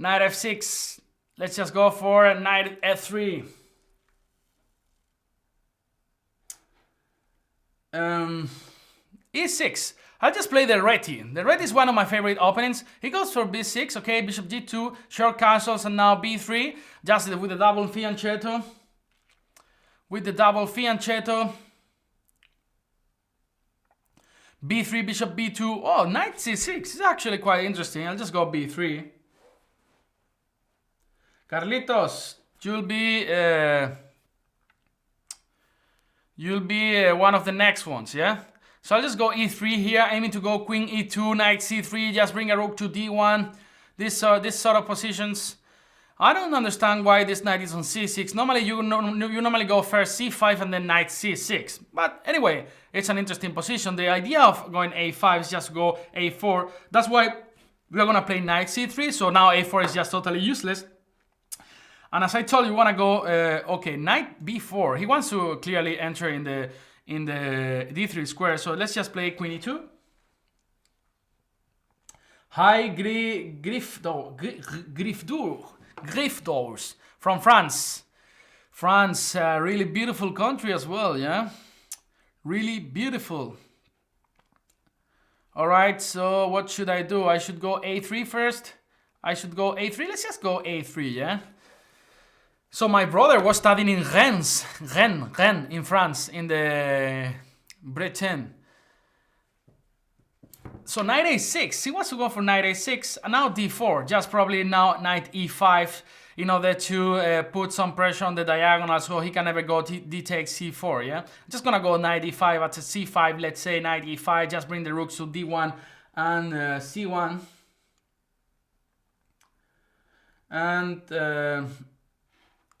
Knight f6. Let's just go for knight f3. E6. I'll just play the Reti. The Reti is one of my favorite openings. He goes for b6, okay, bishop g2, short castles, and now b3, just with the double fianchetto. With the double fianchetto. b3, bishop b2. Oh, knight c6 is actually quite interesting. I'll just go b3. Carlitos, you'll be one of the next ones, yeah? So I'll just go e3 here, aiming to go queen e2, knight c3, just bring a rook to d1. This sort of positions. I don't understand why this knight is on c6. Normally you normally go first c5 and then knight c6. But anyway, it's an interesting position. The idea of going a5 is just go a4. That's why we're gonna play knight c3. So now a4 is just totally useless. And as I told you, wanna go okay, knight b4. He wants to clearly enter in the d3 square, so let's just play queen e2. Hi, Griffdours from France. France, really beautiful country as well, yeah? Really beautiful. All right, so what should I do? I should go a3 first. I should go a3. Let's just go a3, yeah? So my brother was studying in Rennes, in France, in the Bretagne. So knight a6, he wants to go for knight a6, and now d4, just probably now knight e5, in order to put some pressure on the diagonal so he can never go d takes c4, yeah? I'm just gonna go knight e5 at c5, let's say knight e5, just bring the rooks to d1 and c1. And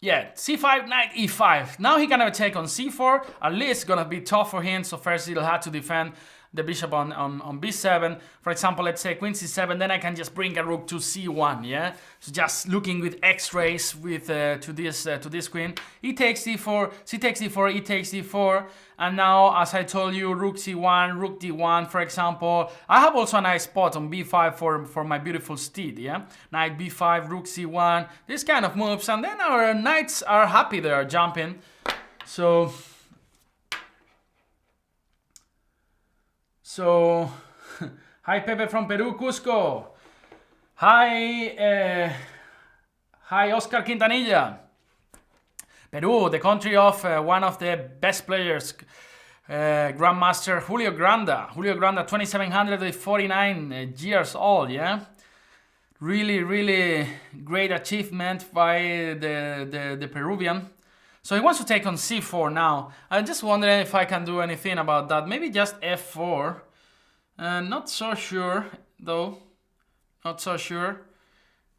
yeah, c5, knight e5. Now he can have a take on c4. At least it's gonna be tough for him. So first he'll have to defend the bishop on b7. For example, let's say queen c7. Then I can just bring a rook to c1. Yeah. So just looking with X-rays with to this queen. He takes d4. She takes d4. He takes d4. And now, as I told you, rook c1, rook d1. For example, I have also a nice spot on b5 for my beautiful steed. Yeah. Knight b5, rook c1. This kind of moves, and then our knights are happy. They are jumping. So hi Pepe from Peru, Cusco. Hi Oscar Quintanilla. Peru, the country of one of the best players, Grandmaster Julio Granda. Julio Granda, 2749 years old, yeah? Really, really great achievement by the Peruvian. So he wants to take on c4 now. I'm just wondering if I can do anything about that. Maybe just f4. Not so sure, though. Not so sure.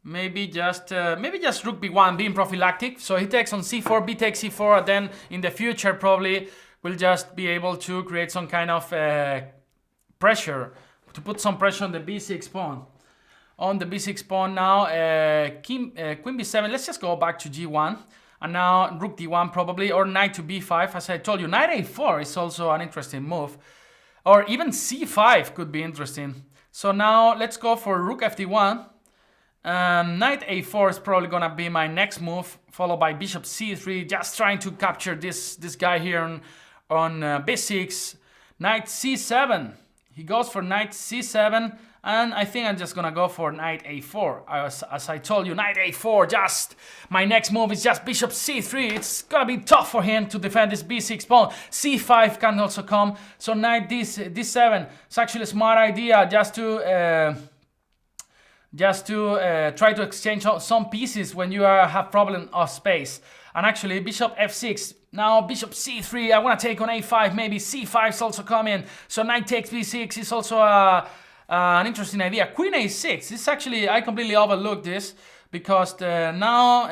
Maybe just rook b1, being prophylactic. So he takes on c4, b takes c4, and then in the future probably we'll just be able to create some kind of pressure, to put some pressure on the b6 pawn. On the b6 pawn now, queen b7. Let's just go back to g1. And now rook d1 probably, or knight to b5. As I told you, knight a4 is also an interesting move. Or even c5 could be interesting. So now let's go for rook fd1. Knight a4 is probably gonna be my next move, followed by bishop c3, just trying to capture this guy here on b6. Knight c7. He goes for knight c7. And I think I'm just gonna go for knight a4. As I told you, knight a4, just my next move is just bishop c3. It's gonna be tough for him to defend this b6 pawn. c5 can also come. So knight d7. It's actually a smart idea just to try to exchange some pieces when you have problem of space. And actually bishop f6. Now bishop c3. I wanna take on a5. Maybe c5 is also coming. So knight takes b6 is also an interesting idea. Queen a6. This is actually, I completely overlooked this because now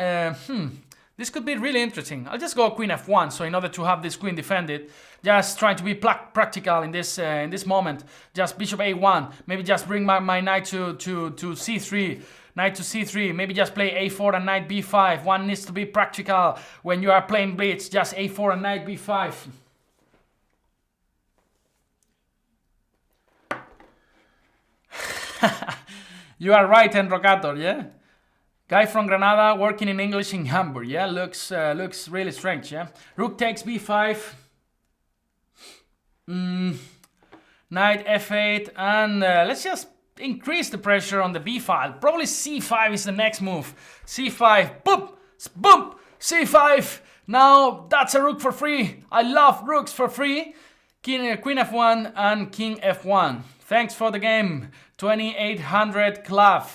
this could be really interesting. I'll just go queen f1. So in order to have this queen defended, just trying to be practical in this moment. Just bishop a1. Maybe just bring my knight to c3. Knight to c3. Maybe just play a4 and knight b5. One needs to be practical when you are playing Blitz. Just a4 and knight b5. You are right, Enrocator, yeah? Guy from Granada working in English in Hamburg. Yeah, looks really strange. Yeah, rook takes b5. Knight f8, and let's just increase the pressure on the b file. Probably c5 is the next move. c5, boop, boop, c5. Now that's a rook for free. I love rooks for free. Queen f1 and king f1. Thanks for the game. 2800 club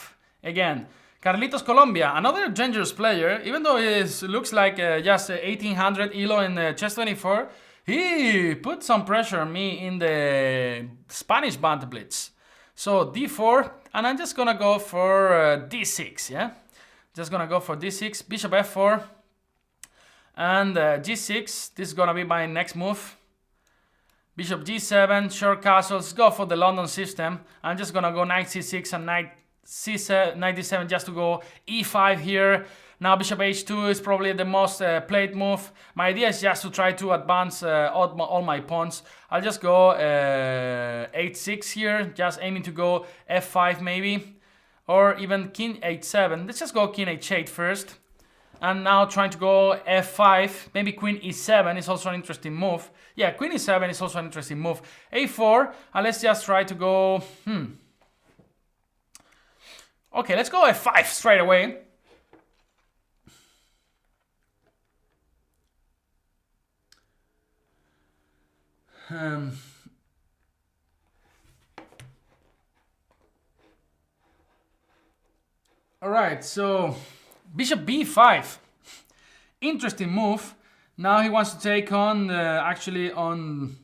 again. Carlitos Colombia, another dangerous player. Even though he looks like just 1800 elo in chess 24, he put some pressure on me in the Spanish Banter Blitz. So d4, and I'm just gonna go for d6. Yeah, just gonna go for d6, bishop f4, and g6. This is gonna be my next move. Bishop g7, short castles, go for the London system. I'm just gonna go knight c6 and knight d7 just to go e5 here. Now bishop h2 is probably the most played move. My idea is just to try to advance all my pawns. I'll just go h6 here, just aiming to go f5 maybe. Or even king h7. Let's just go king h8 first. And now trying to go f5, maybe queen e7 is also an interesting move. Yeah, queen e7 is also an interesting move. a4, and let's just try to go, Okay, let's go f5 straight away. Alright, so bishop b5. Interesting move. Now he wants to take on actually on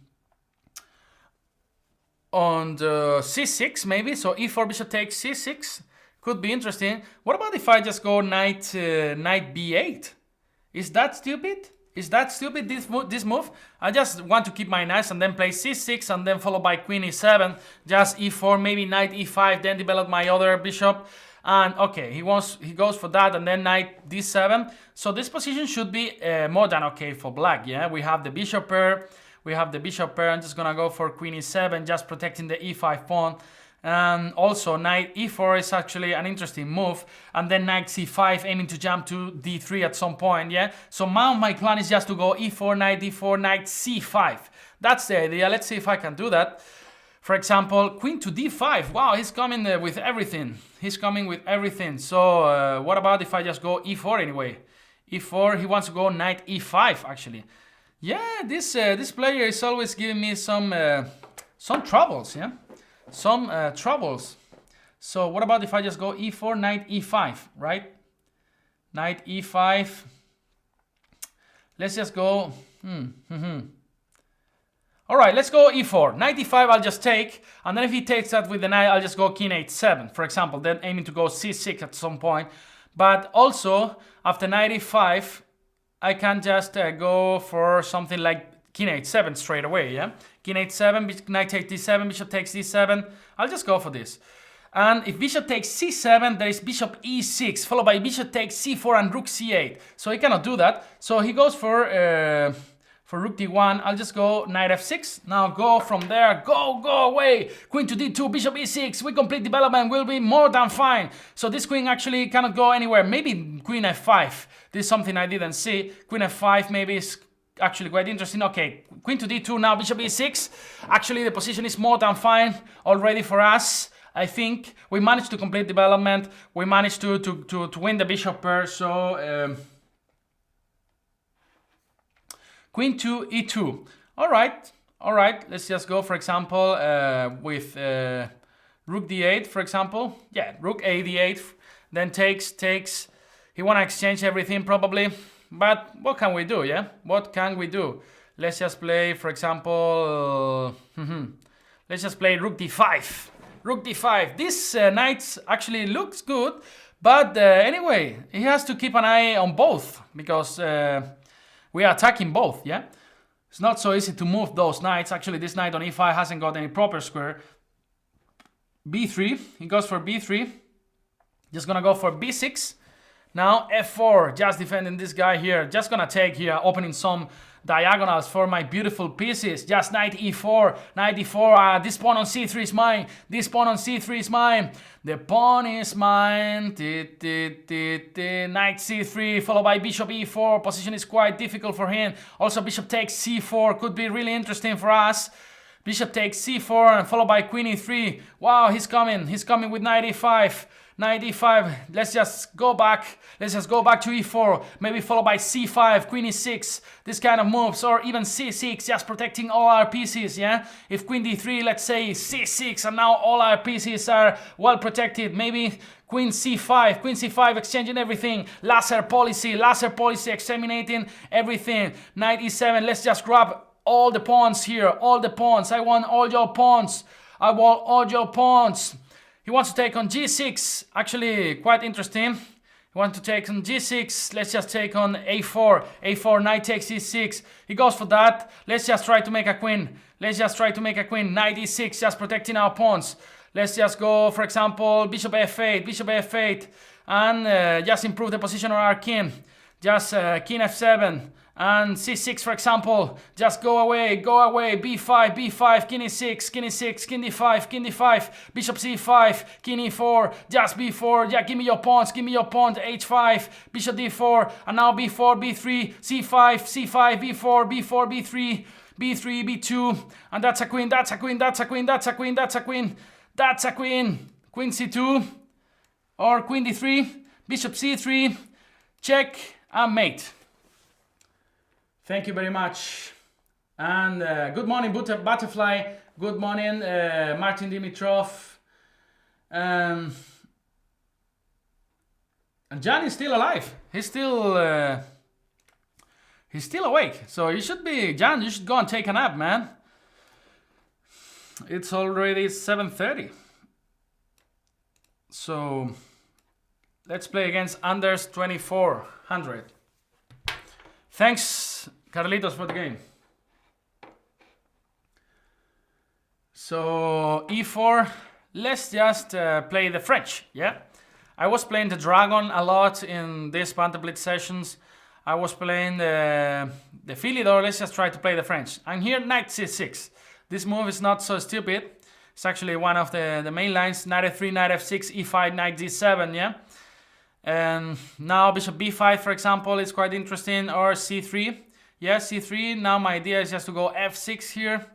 the c6 maybe. So e4 bishop takes c6 could be interesting. What about if I just go knight b8? Is that stupid? Is that stupid, this move? I just want to keep my knights and then play c6 and then followed by queen e7, just e4, maybe knight e5, then develop my other bishop. And okay, he goes for that, and then knight d7. So this position should be more than okay for black. Yeah, we have the bishop pair. I'm just gonna go for queen e7, just protecting the e5 pawn. And also knight e4 is actually an interesting move, and then knight c5, aiming to jump to d3 at some point. Yeah, so now my plan is just to go e4, knight d4, knight c5. That's the idea. Let's see if I can do that. For example, queen to d5. Wow, he's coming with everything. So what about if I just go e4 anyway? e4, he wants to go knight e5 actually. Yeah, this player is always giving me some troubles. Yeah, some troubles. So what about if I just go e4, knight e5, right? Knight e5. Let's just go. All right, let's go e4. Knight e5 I'll just take, and then if he takes that with the knight, I'll just go king h7, for example, then aiming to go c6 at some point. But also, after knight e5, I can just go for something like king h7 straight away, yeah? King h7, knight takes d7, bishop takes d7. I'll just go for this. And if bishop takes c7, there is bishop e6, followed by bishop takes c4 and rook c8. So he cannot do that. So he goes for rook d1, I'll just go knight f6. Now go from there, go away. Queen to d2, bishop e6. We complete development will be more than fine. So this queen actually cannot go anywhere. Maybe queen f5. This is something I didn't see. Queen f5 maybe is actually quite interesting. Okay, queen to d2, now bishop e6. Actually, the position is more than fine already for us. I think we managed to complete development. We managed to win the bishop pair. So queen to e2. All right. Let's just go, for example, with rook d8, for example. Yeah, rook a d8, then takes. He wanna exchange everything probably, but what can we do? Yeah, what can we do? Let's just play, for example, let's just play rook d5. Rook d5. This knight actually looks good, but anyway, he has to keep an eye on both because we are attacking both, yeah? It's not so easy to move those knights. Actually, this knight on e5 hasn't got any proper square. b3, he goes for b3. Just gonna go for b6. Now f4, just defending this guy here. Just gonna take here, opening some diagonals for my beautiful pieces. Just knight e4, knight e4. This pawn on c3 is mine. This pawn on c3 is mine. The pawn is mine. Knight c3 followed by bishop e4. Position is quite difficult for him. Also bishop takes c4 could be really interesting for us. Bishop takes c4 and followed by queen e3. Wow, he's coming. He's coming with knight e5. Knight e5. Let's just go back. Let's just go back to e4. Maybe followed by c5, queen e6. This kind of moves, or even c6, just protecting all our pieces. Yeah. If queen d3, let's say c6, and now all our pieces are well protected. Maybe queen c5, exchanging everything. Laser policy, exterminating everything. Knight e7. Let's just grab all the pawns here, all the pawns. I want all your pawns. I want all your pawns. He wants to take on g6. Actually, quite interesting. He wants to take on g6. Let's just take on a4. a4, knight takes e6. He goes for that. Let's just try to make a queen. Let's just try to make a queen. Knight e6, just protecting our pawns. Let's just go, for example, bishop f8, and just improve the position of our king. Just king f7. And c6, for example, just go away, b5, king e6, king d5, bishop c5, king e4, just b4, yeah, give me your pawns, h5, bishop d4, and now b4, b3, c5, b4, b3, b2, and that's a queen, queen c2, or queen d3, bishop c3, check, and mate. Thank you very much. And good morning, Butterfly. Good morning, Martin Dimitrov. And Jan is still alive. He's still awake. So you should be, Jan, you should go and take a nap, man. It's already 7:30. So let's play against Anders 2400. Thanks, Carlitos, for the game. So e4, let's just play the French, yeah? I was playing the dragon a lot in these Banter Blitz sessions. I was playing the Philidor. Let's just try to play the French. And here, knight c6. This move is not so stupid. It's actually one of the main lines. Knight f3, knight f6, e5, knight d7, yeah? And now bishop b5, for example, is quite interesting, or c3. Yeah, c3. Now my idea is just to go f6 here,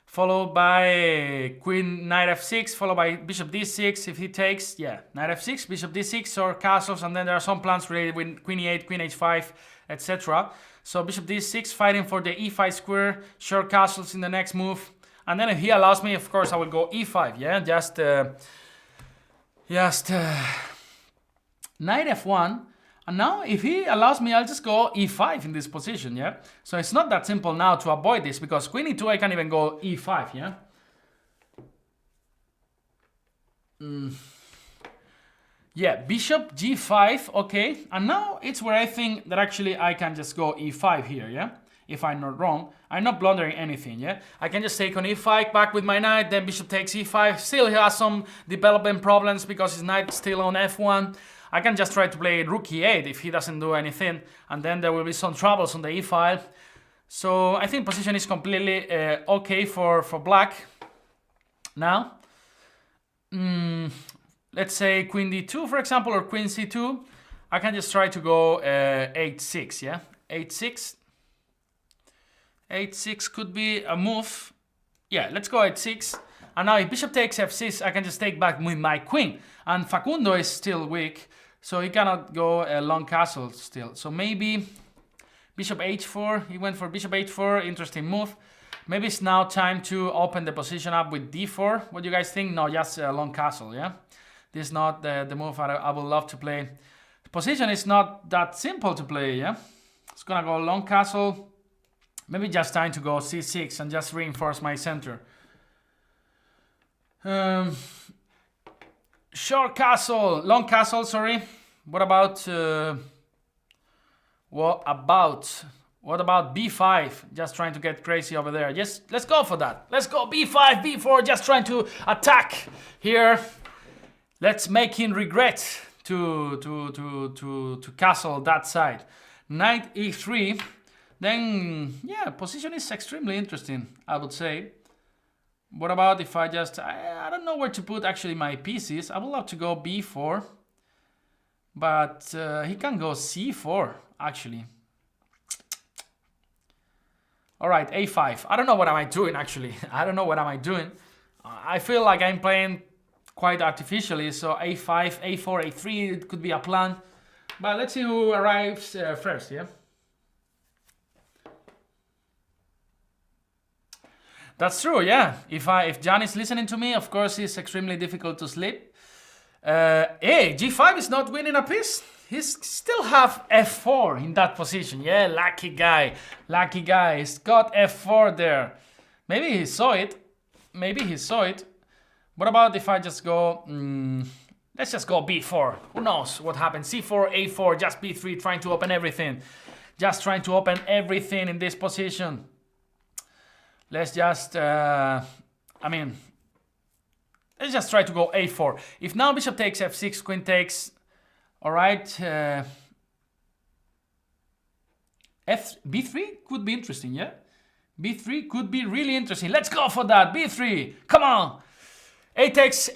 followed by queen, knight f6, followed by bishop d6 if he takes. Yeah, knight f6, bishop d6, or castles, and then there are some plans related with queen e8, queen h5, etc. So bishop d6, fighting for the e5 square, short castles in the next move. And then if he allows me, of course, I will go e5, yeah? Just knight f1, and now if he allows me, I'll just go e5 in this position, yeah? So it's not that simple now to avoid this, because queen e2, I can even go e5, yeah? Yeah, bishop g5, okay. And now it's where I think that actually I can just go e5 here, yeah? If I'm not wrong. I'm not blundering anything, yeah? I can just take on e5, back with my knight, then bishop takes e5. Still he has some development problems because his knight is still on f1. I can just try to play rook e8 if he doesn't do anything, and then there will be some troubles on the e file. So I think position is completely okay for black. Now, let's say queen d2, for example, or queen c2. I can just try to go 8-6, yeah? 8-6. 8-6 could be a move. Yeah, let's go 8-6. And now if bishop takes f6, I can just take back with my queen. And Facundo is still weak, so he cannot go a long castle still. So maybe bishop h4. He went for bishop h4. Interesting move. Maybe it's now time to open the position up with d4. What do you guys think? No, just a long castle, yeah? This is not the move I would love to play. The position is not that simple to play, yeah? It's gonna go long castle. Maybe just time to go c6 and just reinforce my center. Short castle, long castle, sorry. What about b5? Just trying to get crazy over there. Yes, let's go for that. Let's go b5, b4, just trying to attack here. Let's make him regret to castle that side. Knight e3. then yeah, position is extremely interesting, I would say. What about if I just, I don't know where to put actually my pieces. I would love to go b4, but he can go c4 actually. All right, a5. I don't know what am I doing actually. I don't know what am I doing. I feel like I'm playing quite artificially, so a5, a4, a3, it could be a plan. But let's see who arrives first, yeah? That's true, yeah. If Jan is listening to me, of course it's extremely difficult to sleep. Hey, g5 is not winning a piece. He's still have f4 in that position. Yeah, lucky guy. Lucky guy. He's got f4 there. Maybe he saw it. Maybe he saw it. What about if I just go... let's just go b4. Who knows what happens? c4, a4, just b3, trying to open everything. Just trying to open everything in this position. Let's just... let's just try to go a4. If now bishop takes f6, queen takes... Alright. b3 could be interesting, yeah? b3 could be really interesting. Let's go for that. b3. Come on. A takes,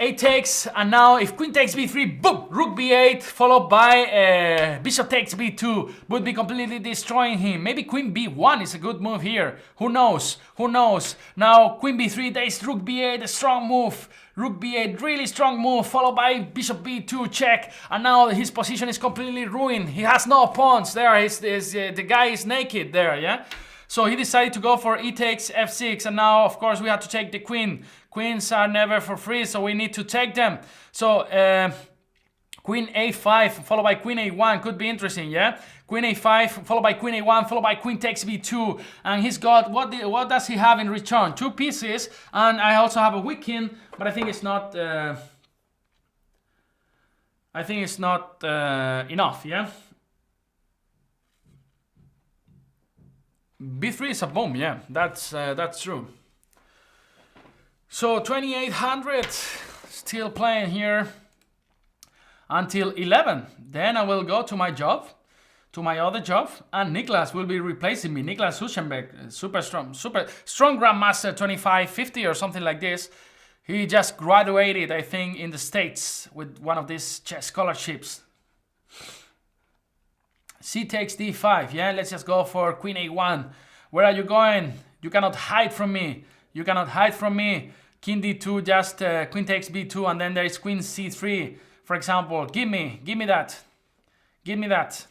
and now if queen takes b3, boom, rook b8, followed by bishop takes b2, would be completely destroying him. Maybe queen b1 is a good move here. Who knows? Who knows? Now queen b3, there's rook b8, a strong move. Rook b8, really strong move, followed by bishop b2, check. And now his position is completely ruined. He has no pawns there. The guy is naked there, yeah? So he decided to go for e takes f6, and now of course we have to take the queen. Queens are never for free, so we need to take them. So queen a5 followed by queen a1 could be interesting, yeah? Queen a5 followed by queen a1 followed by queen takes b2, and he's got what does he have in return? 2 pieces, and I also have a weak king, but I think it's not enough, yeah? b3 is a bomb, yeah, that's true. So 2800, still playing here until 11. Then I will go to my job, to my other job, and Niklas will be replacing me. Niklas Huschenbeck, super strong grandmaster, 2550 or something like this. He just graduated, I think, in the States with one of these chess scholarships. C takes d5, yeah, let's just go for queen a1. Where are you going? You cannot hide from me. You cannot hide from me. King d2, just queen takes b2, and then there is queen c3, for example. Give me that. Give me that.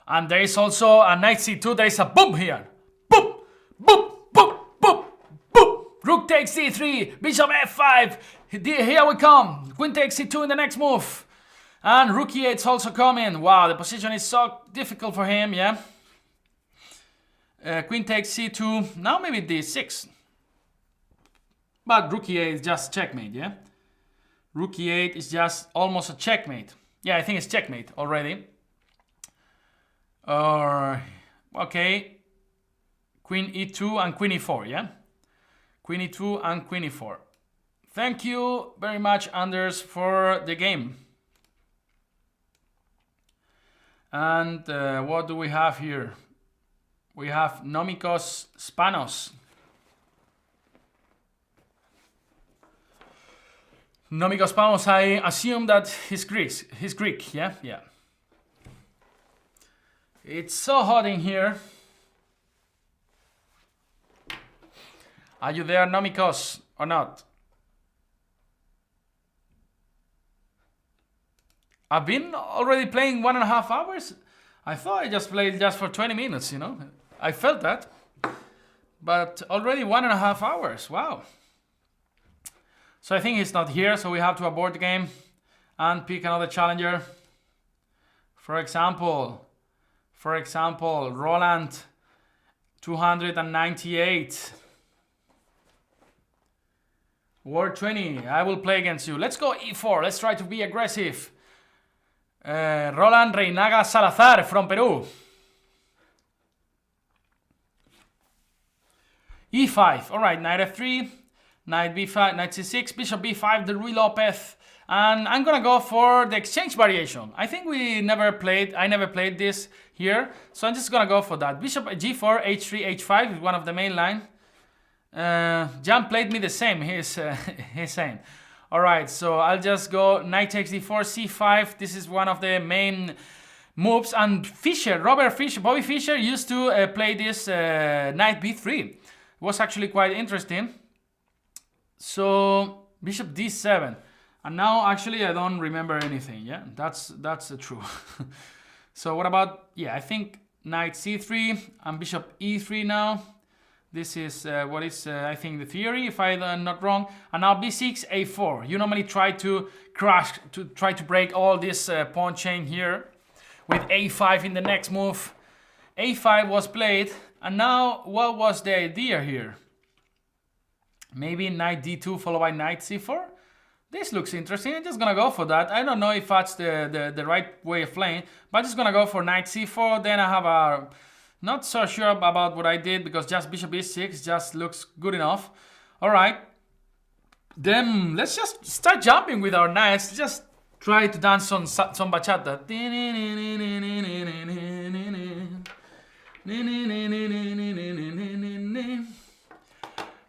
And there is also a knight c2. There is a boom here. Boom, boom, boom, boom, boom. Rook takes c3, bishop f5. Here we come. Queen takes c2 in the next move. And rook e8 is also coming. Wow, the position is so difficult for him, yeah? Queen takes c2, now maybe d6. But rook e8 is just checkmate, yeah? Rook e8 is just almost a checkmate. Yeah, I think it's checkmate already. Okay. Queen e2 and queen e4, yeah? Queen e2 and queen e4. Thank you very much, Anders, for the game. And what do we have here? We have Nomikos Spanos. Nomikos Spanos, I assume that he's Greek, yeah? Yeah. It's so hot in here. Are you there, Nomikos, or not? I've been already playing 1.5 hours. I thought I just played just for 20 minutes, you know. I felt that. But already 1.5 hours. Wow. So I think he's not here, so we have to abort the game and pick another challenger. For example, Roland 298. War 20. I will play against you. Let's go e4. Let's try to be aggressive. Roland Reinaga Salazar from Peru. e5. Alright, knight f3, knight b5, knight c6, bishop b5, the Rui Lopez. And I'm gonna go for the exchange variation. I think I never played this. here. So I'm just gonna go for that. Bishop g4, h3, h5 is one of the main line. Jan played me the same. He's saying. All right, so I'll just go knight takes d4, c5. This is one of the main moves. And Bobby Fischer used to play this knight b3. It was actually quite interesting. So bishop d7, and now actually I don't remember anything. Yeah, that's true. So what about, yeah, I think knight c3 and bishop e3 now. This is what is I think the theory, if I'm not wrong. And now b6, a4. You normally try to try to break all this pawn chain here with a5 in the next move. a5 was played, and now what was the idea here? Maybe knight d2 followed by knight c4. This looks interesting. I'm just gonna go for that. I don't know if that's the right way of playing, but I'm just gonna go for knight c4. Then I have a not so sure about what I did, because just bishop e6 just looks good enough. All right. Then let's just start jumping with our knights. Just try to dance some bachata.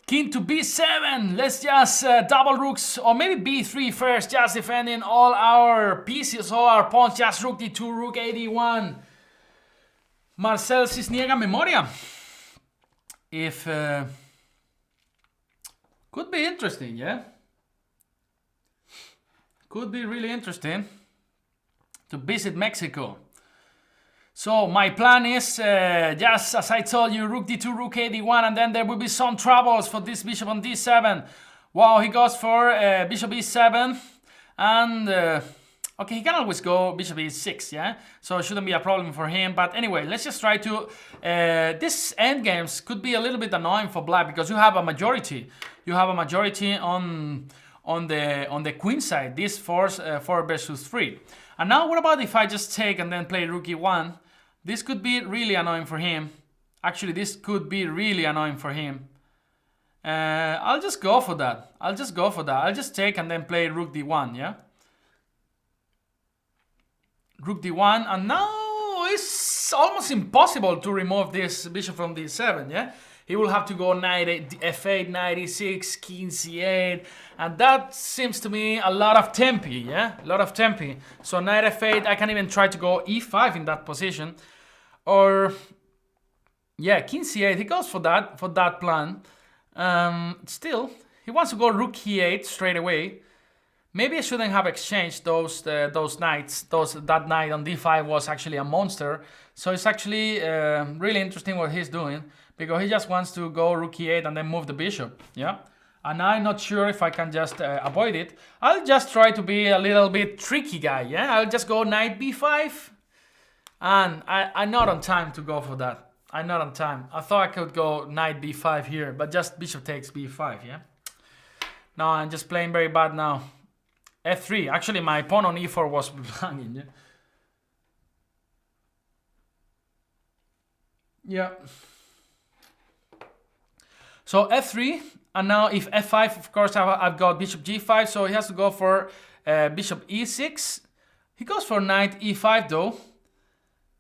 King to b7, let's just double rooks, or maybe b3 first, just defending all our pieces, all our pawns, just rook d2, rook a1. Marcel Cisniega Memoria. If, could be interesting, yeah? Could be really interesting to visit Mexico. So my plan is, just as I told you, rook d2, rook a1, and then there will be some troubles for this bishop on d7. Wow, he goes for bishop e7, and okay, he can always go bishop e6, yeah? So it shouldn't be a problem for him. But anyway, let's just try to... this endgames could be a little bit annoying for black, because you have a majority. You have a majority on the queen side, this 4 versus 3. And now what about if I just take and then play rook e1? This could be really annoying for him. Actually, this could be really annoying for him. I'll just go for that. I'll just take and then play rook d1, yeah? Rook d1, and now it's almost impossible to remove this bishop from d7, yeah? He will have to go knight f8, knight e6, king c8, and that seems to me a lot of tempi, yeah? A lot of tempi. So knight f8, I can even try to go e5 in that position. Or, yeah, king c8, he goes for that plan. Still, he wants to go rook e8 straight away. Maybe I shouldn't have exchanged those knights. That knight on d5 was actually a monster. So it's actually really interesting what he's doing, because he just wants to go rook e8 and then move the bishop, yeah? And I'm not sure if I can just avoid it. I'll just try to be a little bit tricky guy, yeah? I'll just go knight b5. And I'm not on time to go for that. I'm not on time. I thought I could go knight b5 here, but just bishop takes b5, yeah? No, I'm just playing very bad now. f3. Actually, my pawn on e4 was hanging, yeah? Yeah. So f3, and now if f5, of course, I've got bishop g5, so he has to go for bishop e6. He goes for knight e5 though,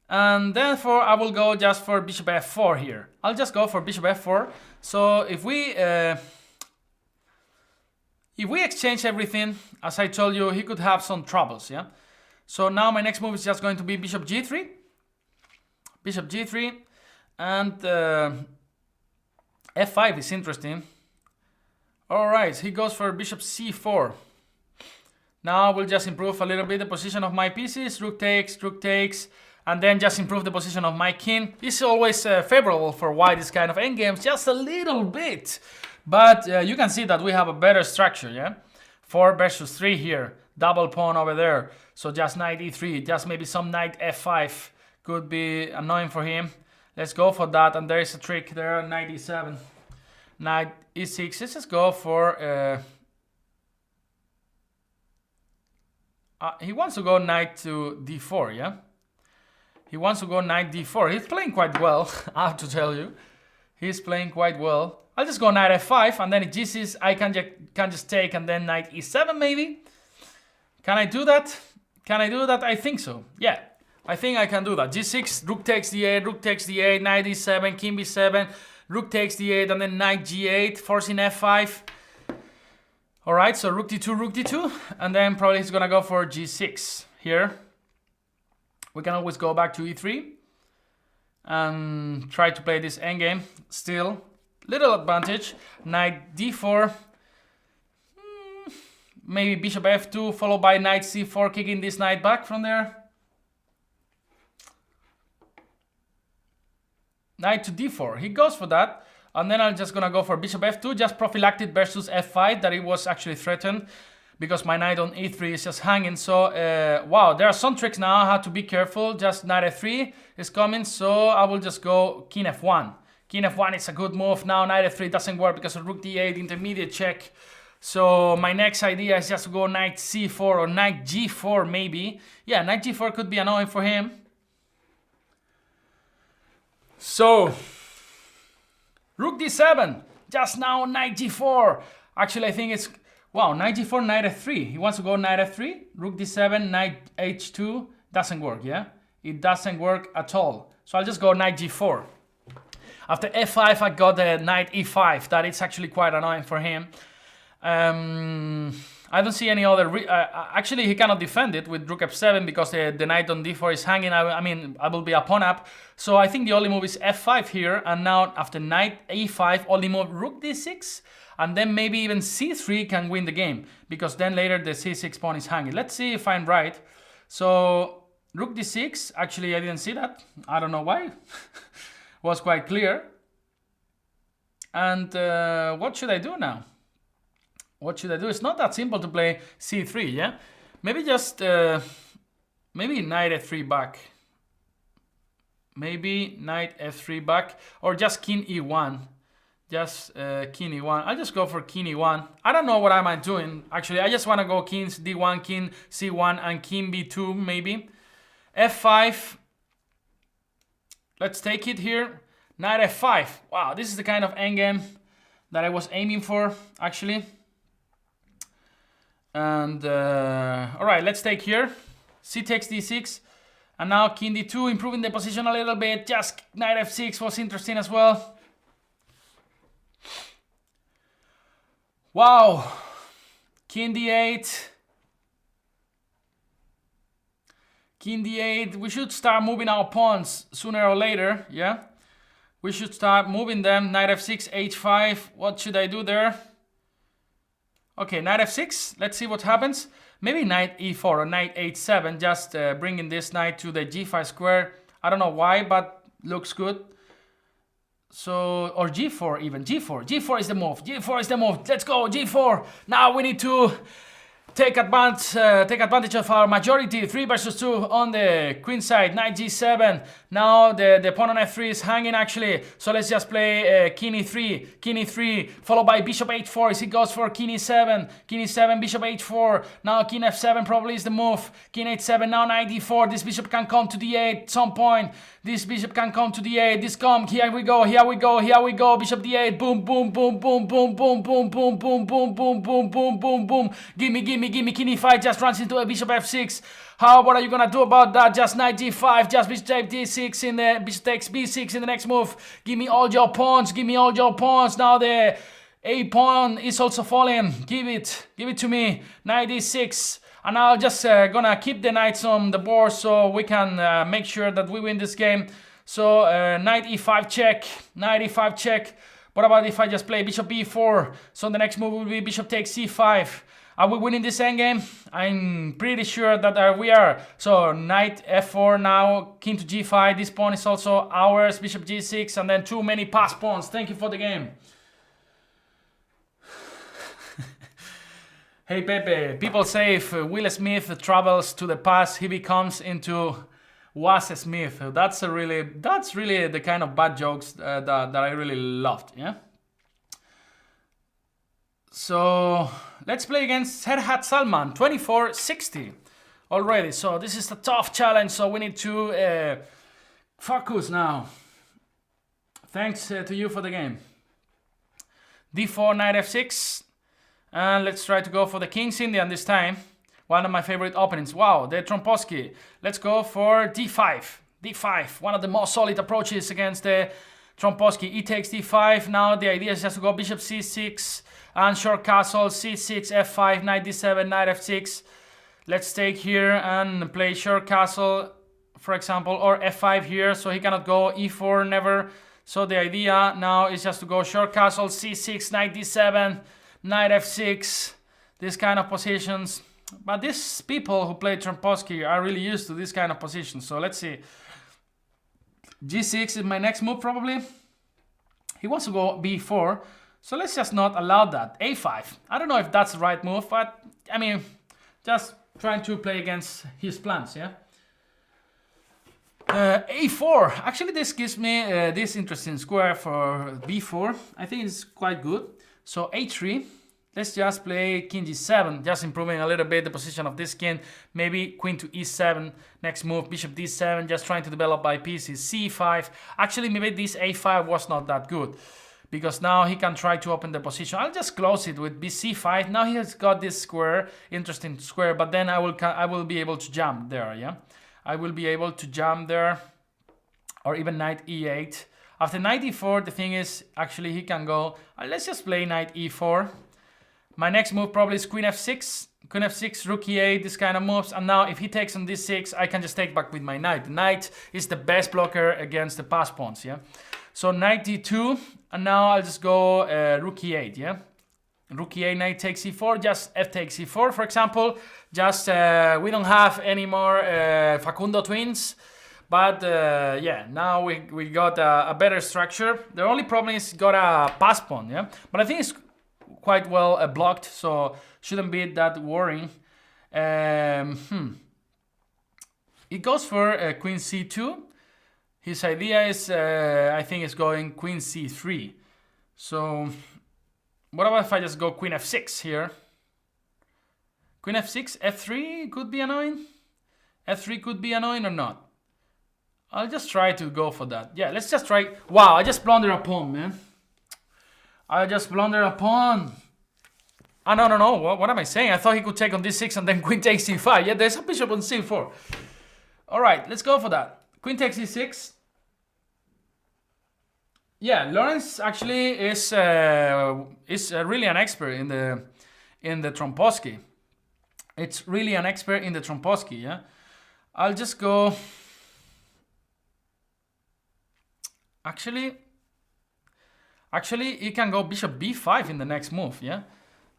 and therefore I will go just for bishop f4 here. I'll just go for bishop f4. So if we exchange everything, as I told you, he could have some troubles, yeah? So now my next move is just going to be bishop g3. Bishop g3, and f5 is interesting. Alright, he goes for bishop c4. Now we'll just improve a little bit the position of my pieces. Rook takes, and then just improve the position of my king. It's always favorable for white, this kind of endgames, just a little bit. But you can see that we have a better structure, yeah? 4 versus 3 here, double pawn over there. So just knight e3, just maybe some knight f5 could be annoying for him. Let's go for that, and there is a trick there, knight e7. Knight e6, let's just go for... he wants to go knight to d4, yeah? He wants to go knight d4. He's playing quite well, I have to tell you. He's playing quite well. I'll just go knight f5, and then if g6, I can just take, and then knight e7 maybe. Can I do that? Can I do that? I think so. Yeah. I think I can do that. G6, rook takes d8, rook takes d8, knight d7, king b7, rook takes d8, and then knight g8, forcing f5. Alright, so rook d2, and then probably he's gonna go for g6 here. We can always go back to e3 and try to play this endgame. Still, little advantage. Knight d4, maybe bishop f2, followed by knight c4, kicking this knight back from there. Knight to d4, he goes for that. And then I'm just gonna go for bishop f2, just prophylactic versus f5, that it was actually threatened because my knight on e3 is just hanging. So, wow, there are some tricks now. I have to be careful. Just knight f3 is coming, so I will just go king f1. King f1 is a good move. Now knight f3 doesn't work because of rook d8, intermediate check. So my next idea is just to go knight c4 or knight g4 maybe. Yeah, knight g4 could be annoying for him. So, rook d7, just now knight g4. Actually, I think it's, wow, knight g4, knight f3. He wants to go knight f3, rook d7, knight h2. Doesn't work, yeah? It doesn't work at all. So I'll just go knight g4. After f5, I got the knight e5. That is actually quite annoying for him. I don't see any other... actually, he cannot defend it with rook f7 because the knight on d4 is hanging. I mean, I will be a pawn up. So I think the only move is f5 here. And now, after knight e5, only move rook d6. And then maybe even c3 can win the game. Because then later the c6 pawn is hanging. Let's see if I'm right. So, rook d6. Actually, I didn't see that. I don't know why. Was quite clear. And what should I do now? What should I do? It's not that simple to play c3, yeah? Maybe just, maybe knight f3 back. Maybe knight f3 back, or just king e1. Just king e1. I'll just go for king e1. I don't know what am I doing, actually. I just want to go kings d1, king c1, and king b2, maybe. f5. Let's take it here. Knight f5. Wow, this is the kind of endgame that I was aiming for, actually. And, alright, let's take here. C takes d6. And now king d2, improving the position a little bit. Just knight f6 was interesting as well. Wow. King d8. King d8. We should start moving our pawns sooner or later, yeah? We should start moving them. Knight f6, h5. What should I do there? Okay, knight f6. Let's see what happens. Maybe knight e4 or knight h7. Just bringing this knight to the g5 square. I don't know why, but looks good. So, or g4 even. G4 is the move. G4 is the move. Let's go, g4. Now we need to take advantage of our majority. 3 versus 2 on the queen side. Knight g7. Now the pawn on f3 is hanging actually. So let's just play king e3, followed by bishop h4. As he goes for king e7, bishop h4. Now king f7 probably is the move. King h7. Now knight d4. This bishop can come to d8 at some point. This bishop can come to d8. This come. Here we go. Bishop d8. Boom, boom, boom, boom, boom, boom, boom, boom, boom, boom, boom, boom, boom, boom, boom. Gimme. King e5 just runs into a bishop f6. What are you gonna do about that? Just knight g5. Just bishop takes d6 in the bishop takes b6 in the next move. Give me all your pawns. Now the a pawn is also falling. Give it to me. Knight d6. And I'll just gonna keep the knights on the board so we can make sure that we win this game. So knight e5 check. What about if I just play bishop e4? So the next move will be bishop takes c5. Are we winning this endgame? I'm pretty sure that we are. So knight f4 now, king to g5. This pawn is also ours. Bishop g6, and then too many pass pawns. Thank you for the game. Hey Pepe, people say if Will Smith travels to the past, he becomes into Was Smith. That's really the kind of bad jokes that I really loved. Yeah. So let's play against Serhat Salman, 24-60 already. So this is a tough challenge, so we need to focus now. Thanks to you for the game. d4, knight f6. And let's try to go for the King's Indian this time. One of my favorite openings. Wow, the Trompowsky. Let's go for d5. d5, one of the most solid approaches against the Trompowsky. E takes d5. Now the idea is just to go bishop c6 and short castle, c6, f5, knight d7, knight f6. Let's take here and play short castle, for example, or f5 here, so he cannot go e4, never. So the idea now is just to go short castle, c6, knight d7, knight f6, this kind of positions. But these people who play Trompowsky are really used to this kind of positions. So let's see. g6 is my next move probably. He wants to go b4, so let's just not allow that. a5. I don't know if that's the right move, but I mean, just trying to play against his plans, yeah? a4. Actually, this gives me this interesting square for b4. I think it's quite good. So a3. Let's just play king g7, just improving a little bit the position of this king. Maybe queen to e7. Next move, bishop d7, just trying to develop by pieces. c5. Actually, maybe this a5 was not that good, because now he can try to open the position. I'll just close it with bc5. Now he has got this square, interesting square, but then I will be able to jump there, yeah? I will be able to jump there, or even knight e8. After knight e4, the thing is, actually he can go, let's just play knight e4. My next move probably is queen f6, rook e8, this kind of moves. And now if he takes on d6, I can just take back with my knight. The knight is the best blocker against the pass pawns, yeah? So knight d2, and now I'll just go rook e8, yeah? Rook e8, knight takes e4, just f takes e4, for example. Just, we don't have any more Facundo twins. But yeah, now we got a better structure. The only problem is got a pass pawn, yeah? But I think it's quite well blocked, so shouldn't be that worrying. It goes for queen c2. His idea is, I think, is going queen c3. So what about if I just go queen f6 here? Queen f6, f3 could be annoying. f3 could be annoying or not. I'll just try to go for that. Yeah, let's just try. Wow, I just blundered a pawn, man. I just blundered a pawn. Oh, no. What am I saying? I thought he could take on d6 and then queen takes c5. Yeah, there's a bishop on c4. All right, let's go for that. Queen takes e6. Yeah, Lawrence actually is really an expert in the Trompowsky. It's really an expert in the Trompowsky, yeah? I'll just go... Actually, he can go bishop b5 in the next move, yeah?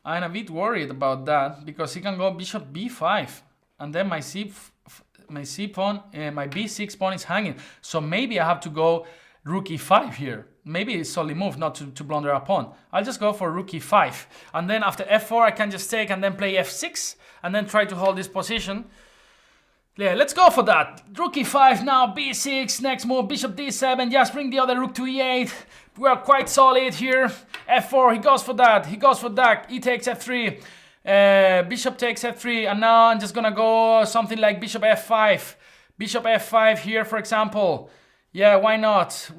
I'm a bit worried about that, because he can go bishop b5, and then my c pawn, my b6 pawn is hanging. So maybe I have to go rook e5 here. Maybe it's solely move not to blunder a pawn. I'll just go for rook e5, and then after f4 I can just take and then play f6, and then try to hold this position. Yeah, let's go for that. Rook e5 now, b6, next move, bishop d7, just bring the other rook to e8. We are quite solid here. f4, he goes for that, e takes f3, bishop takes f3, and now I'm just gonna go something like bishop f5. Bishop f5 here, for example. Yeah, why not?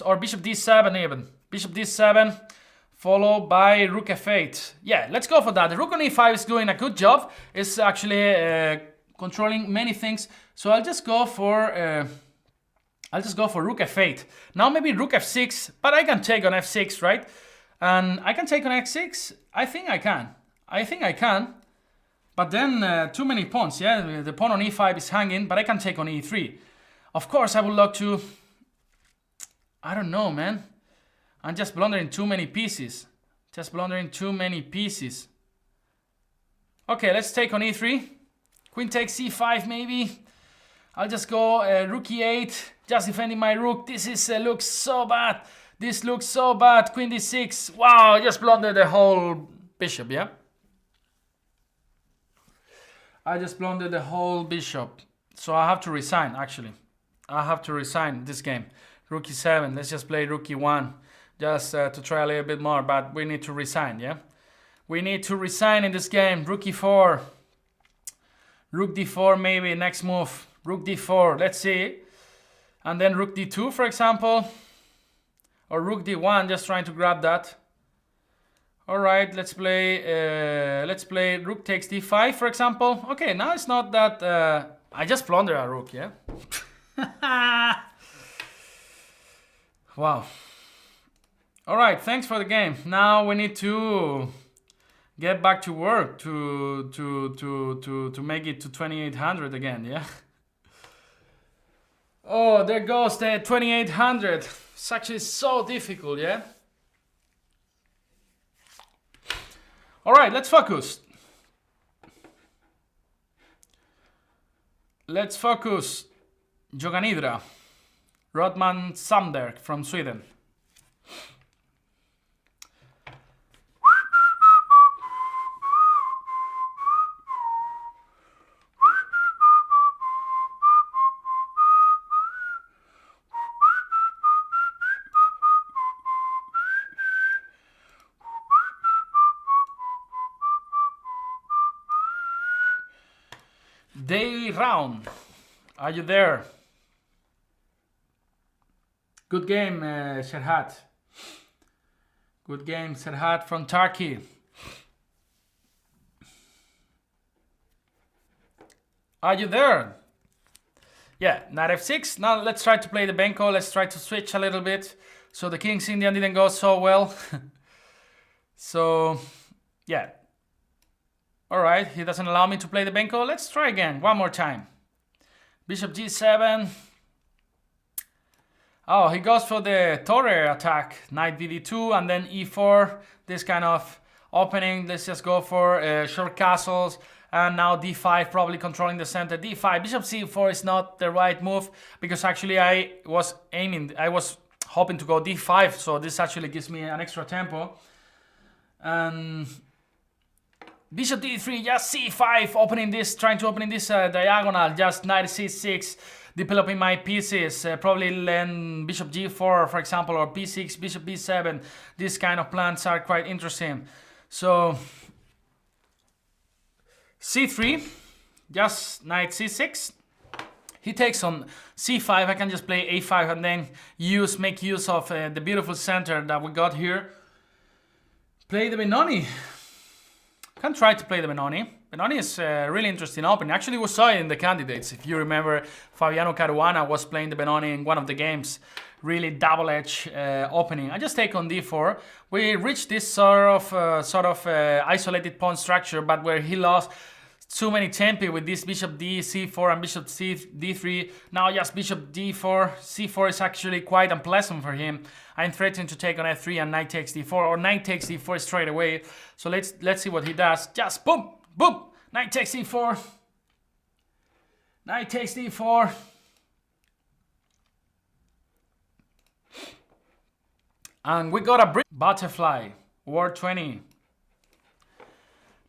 Or bishop d7 even. Bishop d7, followed by rook f8. Yeah, let's go for that. The rook on e5 is doing a good job. It's actually... controlling many things, so I'll just go for rook f8. Now maybe rook f6, but I can take on f6, right? And I can take on x6. I think I can. But then too many pawns. Yeah, the pawn on e5 is hanging, but I can take on e3. Of course, I would love to. I don't know, man. I'm just blundering too many pieces. Okay, let's take on e3. Queen takes c5 maybe. I'll just go rook e8, just defending my rook. This looks so bad. Queen d6. Wow, I just blundered the whole bishop, yeah? I just blundered the whole bishop. So I have to resign, actually. I have to resign this game. Rook e7, let's just play rook e1. Just to try a little bit more, but we need to resign, yeah? We need to resign in this game. Rook e4. Rook d4 maybe, next move. Rook d4, let's see. And then rook d2, for example. Or rook d1, just trying to grab that. All right, let's play rook takes d5, for example. Okay, now it's not that... I just plunder a rook, yeah? Wow. All right, thanks for the game. Now we need to get back to work to make it to 2800 again, yeah? Oh, there goes the 2800. It's actually so difficult, yeah? All right, let's focus. Let's focus. Joganidra. Rodman Sandberg from Sweden. Day round. Are you there? Good game, Serhat. Good game, Serhat from Turkey. Are you there? Yeah, knight f6. Now let's try to play the Benko. Let's try to switch a little bit. So the King's Indian didn't go so well. So, yeah. Alright, he doesn't allow me to play the Benko. Let's try again, one more time. Bishop g7. Oh, he goes for the Torre attack. Knight dd2 and then e4. This kind of opening. Let's just go for short castles. And now d5, probably controlling the center. d5, bishop c4 is not the right move. Because actually I was hoping to go d5. So this actually gives me an extra tempo. And... bishop d3, just c5, opening this, trying to open this diagonal, just knight c6, developing my pieces, probably then bishop g4, for example, or b6, bishop b7. These kind of plans are quite interesting. So, c3, just knight c6. He takes on c5, I can just play a5 and then make use of the beautiful center that we got here. Play the Benoni. Can try to play the Benoni. Benoni is a really interesting opening. Actually, we saw it in the candidates. If you remember, Fabiano Caruana was playing the Benoni in one of the games. Really double-edged opening. I just take on d4. We reached this sort of isolated pawn structure, but where he lost too many tempi with this bishop d, c4 and bishop c, d3. Now just bishop d4. c4 is actually quite unpleasant for him. I'm threatening to take on f3 and knight takes d4 or knight takes d4 straight away. So let's see what he does. Just boom, boom, knight takes d4. Knight takes d4. And we got a butterfly, war 20.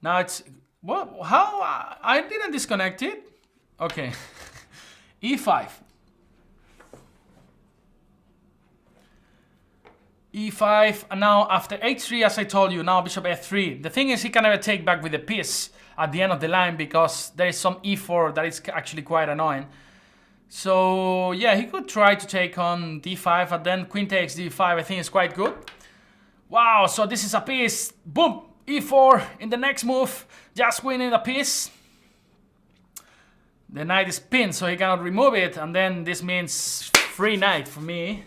Now it's... what? How? I didn't disconnect it. Okay. e5. e5. And now after h3, as I told you, now bishop f3. The thing is, he can never take back with the piece at the end of the line because there is some e4 that is actually quite annoying. So yeah, he could try to take on d5 and then queen takes d5. I think is quite good. Wow, so this is a piece. Boom. e4 in the next move, just winning a piece. The knight is pinned, so he cannot remove it, and then this means free knight for me.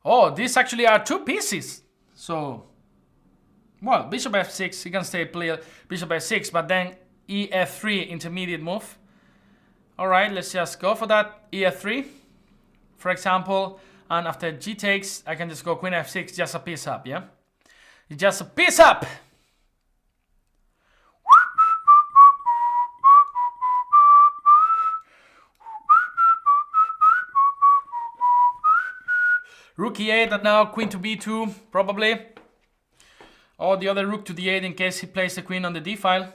Oh, these actually are two pieces. So, well, bishop f6, he can stay play bishop f6, but then ef3, intermediate move. Alright, let's just go for that ef3. For example, and after g takes, I can just go queen f6, just a piece up, yeah? It's just a piece up! Rook e8, and now queen to b2, probably. Or the other rook to d8 in case he plays the queen on the d file.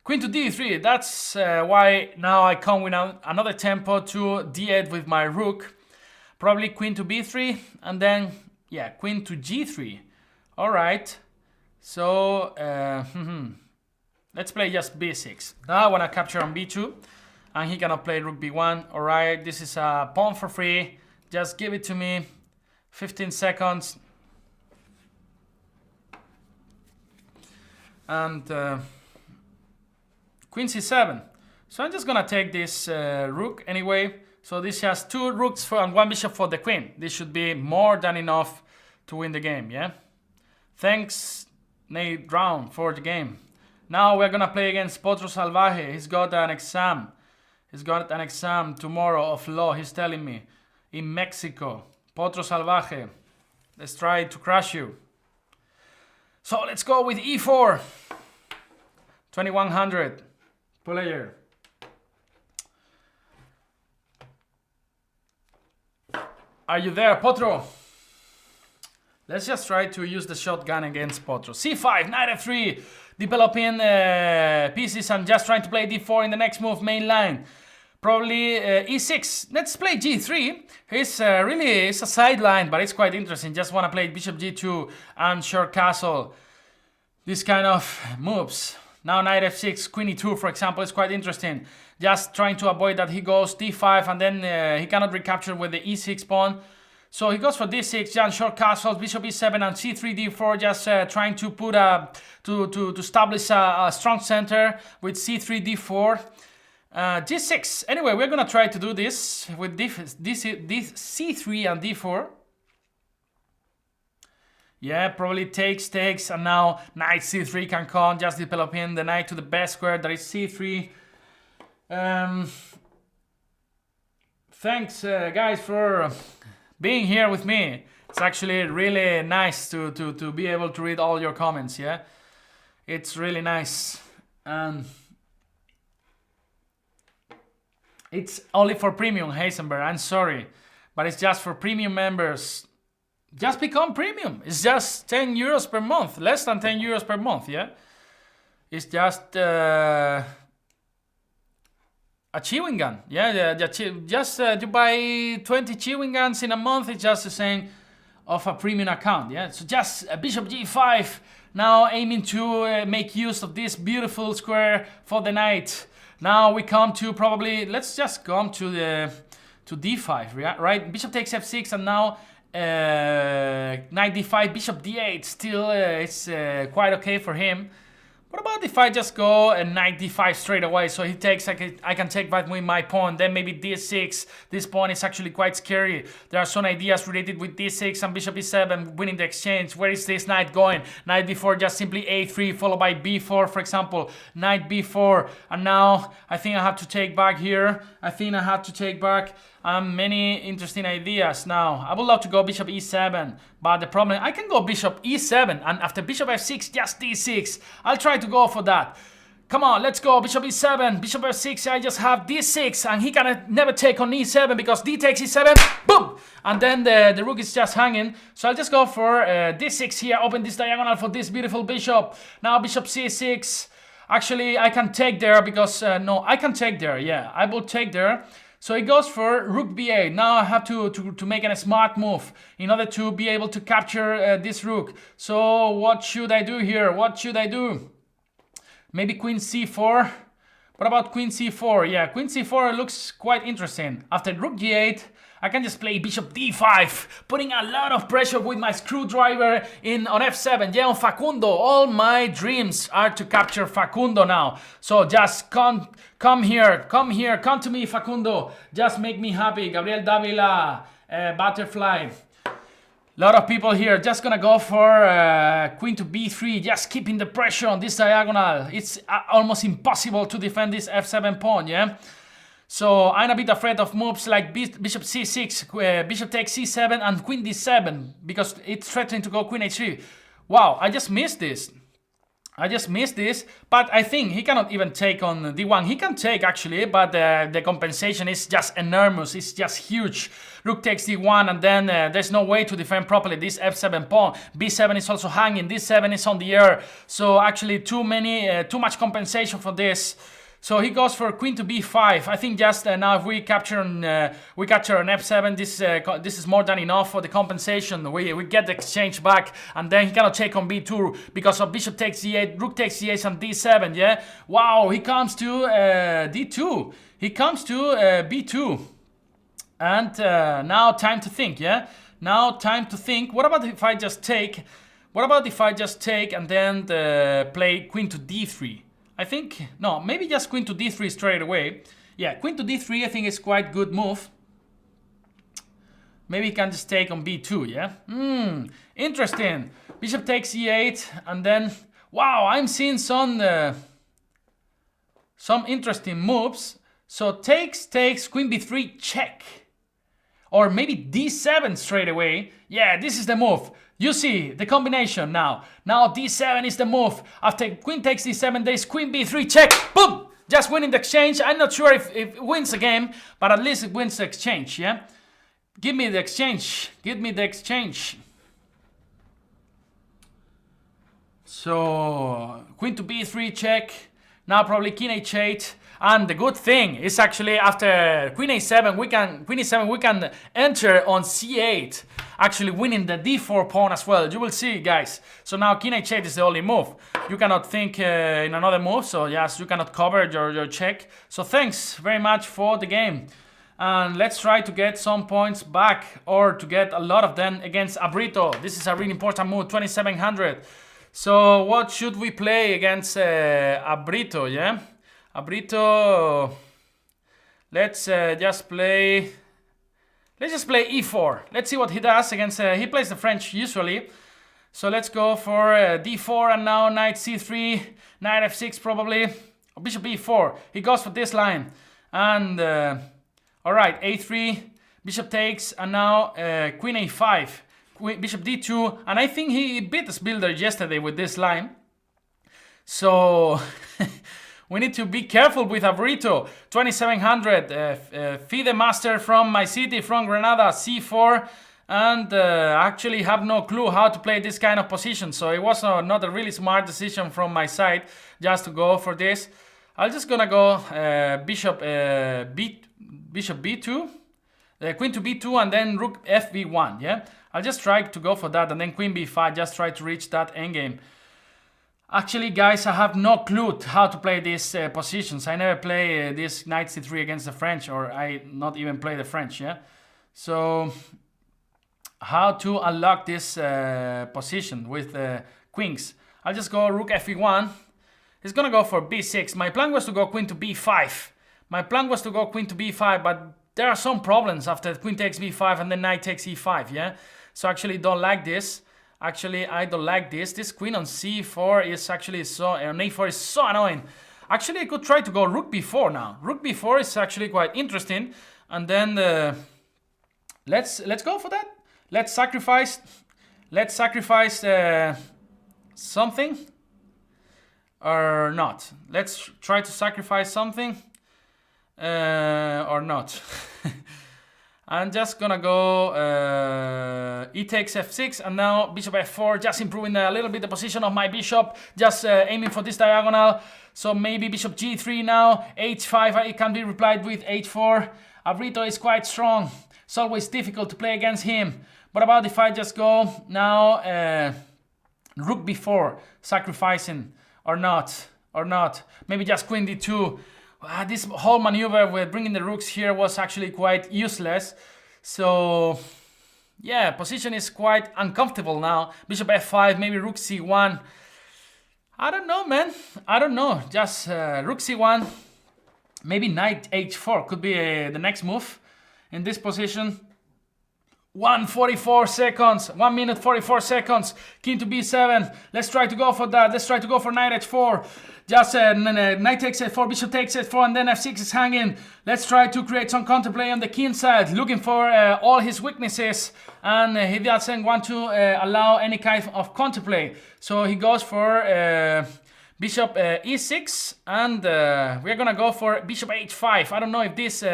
Queen to d3, that's why now I come with another tempo to d8 with my rook. Probably queen to b3, and then, yeah, queen to g3. Alright, so let's play just b6. Now I want to capture on b2, and he cannot play rook b1. Alright, this is a pawn for free. Just give it to me. 15 seconds. And queen c7. So I'm just gonna take this rook anyway. So this has 2 rooks and 1 bishop for the queen. This should be more than enough to win the game, yeah? Thanks, Nate Brown, for the game. Now we're gonna play against Potro Salvaje. He's got an exam. He's got an exam tomorrow of law, he's telling me. In Mexico. Potro Salvaje. Let's try to crush you. So let's go with e4. 2100 player. Are you there, Potro? Let's just try to use the shotgun against Potro. c5, knight f3, developing pieces and just trying to play d4 in the next move, main line. Probably e6. Let's play g3. It's really, it's a sideline, but it's quite interesting. Just want to play bishop g2 and short castle. This kind of moves. Now knight f6, queen e2, for example, is quite interesting. Just trying to avoid that he goes d5 and then he cannot recapture with the e6 pawn. So he goes for d6, just short castles, bishop e7 and c3 d4, just trying to put to establish a strong center with c3 d4. g6. Anyway, we're gonna try to do this with c3 and d4. Yeah, probably takes, and now knight c3 can come, just developing the knight to the best square, that is c3. Thanks, guys, for being here with me. It's actually really nice to be able to read all your comments, yeah? It's really nice. It's only for premium, Heisenberg, I'm sorry. But it's just for premium members. Just become premium. It's just 10 euros per month. Less than 10 euros per month, yeah? It's just a chewing gun. Yeah, just you buy 20 chewing guns in a month. It's just the same of a premium account, yeah? So just bishop g5. Now aiming to make use of this beautiful square for the knight. Now we come to probably, let's just come to the d5, right? Bishop takes f6 and now knight d5, bishop d8. Still, it's quite okay for him. What about if I just go knight d5 straight away? So he takes, I can take back with my pawn. Then maybe d6. This pawn is actually quite scary. There are some ideas related with d6 and bishop e7 winning the exchange. Where is this knight going? Knight b4, just simply a3 followed by b4, for example. Knight b4. And now I think I have to take back here. I think I have to take back. Many interesting ideas now. I would love to go bishop e7, but the problem, I can go bishop e7 and after bishop f6, just d6. I'll try to go for that. Come on, let's go. Bishop e7, bishop f6, I just have d6 and he can never take on e7 because d takes e7, boom! And then the rook is just hanging. So I'll just go for d6 here, open this diagonal for this beautiful bishop. Now bishop c6. Actually, I can take there because, no, I can take there, yeah, I will take there. So he goes for rook b8. Now I have to make a smart move in order to be able to capture this rook. So what should I do here? What should I do? Maybe queen c4. What about queen c4? Yeah, queen c4 looks quite interesting. After rook g8, I can just play bishop d5, putting a lot of pressure with my screwdriver on f7. Yeah, on Facundo. All my dreams are to capture Facundo now. So just come here, come to me, Facundo. Just make me happy. Gabriel Davila, Butterfly. Lot of people here just gonna go for queen to b3, just keeping the pressure on this diagonal. It's almost impossible to defend this f7 pawn, yeah? So I'm a bit afraid of moves like bishop c6, bishop takes c7 and queen d7 because it's threatening to go queen h3. Wow, I just missed this. But I think he cannot even take on d1. He can take actually, but the compensation is just enormous. It's just huge. Rook takes d1 and then there's no way to defend properly this f7 pawn. b7 is also hanging, d7 is on the air. So actually too much compensation for this. So he goes for queen to b5. I think just now if we capture on f7, this is more than enough for the compensation. We get the exchange back, and then he cannot take on b2 because of bishop takes d8, rook takes d8, and d7. Yeah. Wow. He comes to d2. He comes to b2, and now time to think. Yeah. Now time to think. What about if I just take? What about if I just take and then play queen to d3? I think, no, maybe just queen to d3 straight away. Yeah, queen to d3 I think is quite good move. Maybe he can just take on b2, yeah? Interesting. Bishop takes e8, and then, wow, I'm seeing some interesting moves. So takes, queen b3, check. Or maybe d7 straight away. Yeah, this is the move. You see the combination now. Now d7 is the move. After queen takes d7, there is queen b3, check. Boom! Just winning the exchange. I'm not sure if it wins the game, but at least it wins the exchange, yeah? Give me the exchange. Give me the exchange. So, queen to b3, check. Now probably king h8. And the good thing is actually after queen a7 we can enter on c8, actually winning the d4 pawn as well. You will see, guys. So now king h8 is the only move. You cannot think in another move, so yes, you cannot cover your check. So thanks very much for the game. And let's try to get some points back, or to get a lot of them against Abrito. This is a really important move, 2700. So what should we play against Abrito, yeah? Abrito, let's just play e4. Let's see what he does against, he plays the French usually. So let's go for d4, and now knight c3, knight f6 probably, or bishop e4. He goes for this line, and alright, a3, bishop takes, and now queen a5, bishop d2, and I think he beat his builder yesterday with this line. So we need to be careful with Abrito. 2700, FIDE master from my city, from Granada, c4, and actually have no clue how to play this kind of position. So it was not a really smart decision from my side just to go for this. I'm just gonna go bishop b2, queen to b2, and then rook fb1. Yeah, I'll just try to go for that, and then queen b5. Just try to reach that endgame. Actually, guys, I have no clue how to play these positions. I never play this knight c3 against the French, or I not even play the French, yeah? So, how to unlock this position with queens? I'll just go rook fe1. He's gonna go for b6. My plan was to go queen to b5. But there are some problems after queen takes b5 and then knight takes e5, yeah? So actually don't like this. Actually, I don't like this. This queen on c4 is actually so, on a4 is so annoying. Actually, I could try to go rook b4 now. Rook b4 is actually quite interesting. And then let's go for that. Let's sacrifice something or not. Let's try to sacrifice something or not. I'm just gonna go e takes f6, and now bishop f4, just improving a little bit the position of my bishop, just aiming for this diagonal. So maybe bishop g3 now, h5, it can be replied with h4. Abrito is quite strong. It's always difficult to play against him. What about if I just go now rook b4, sacrificing, or not? Maybe just queen d2. This whole maneuver with bringing the rooks here was actually quite useless. So, yeah, position is quite uncomfortable now. Bishop f5, maybe rook c1. I don't know, man. I don't know. Just rook c1. Maybe knight h4 could be the next move in this position. 1:44 seconds. 1 minute 44 seconds. King to b7. Let's try to go for that. Let's try to go for knight h4. Just knight takes f4, bishop takes f4, and then f6 is hanging. Let's try to create some counterplay on the king side, looking for all his weaknesses, and he doesn't want to allow any kind of counterplay. So he goes for bishop e6, and we're gonna go for bishop h5. I don't know if this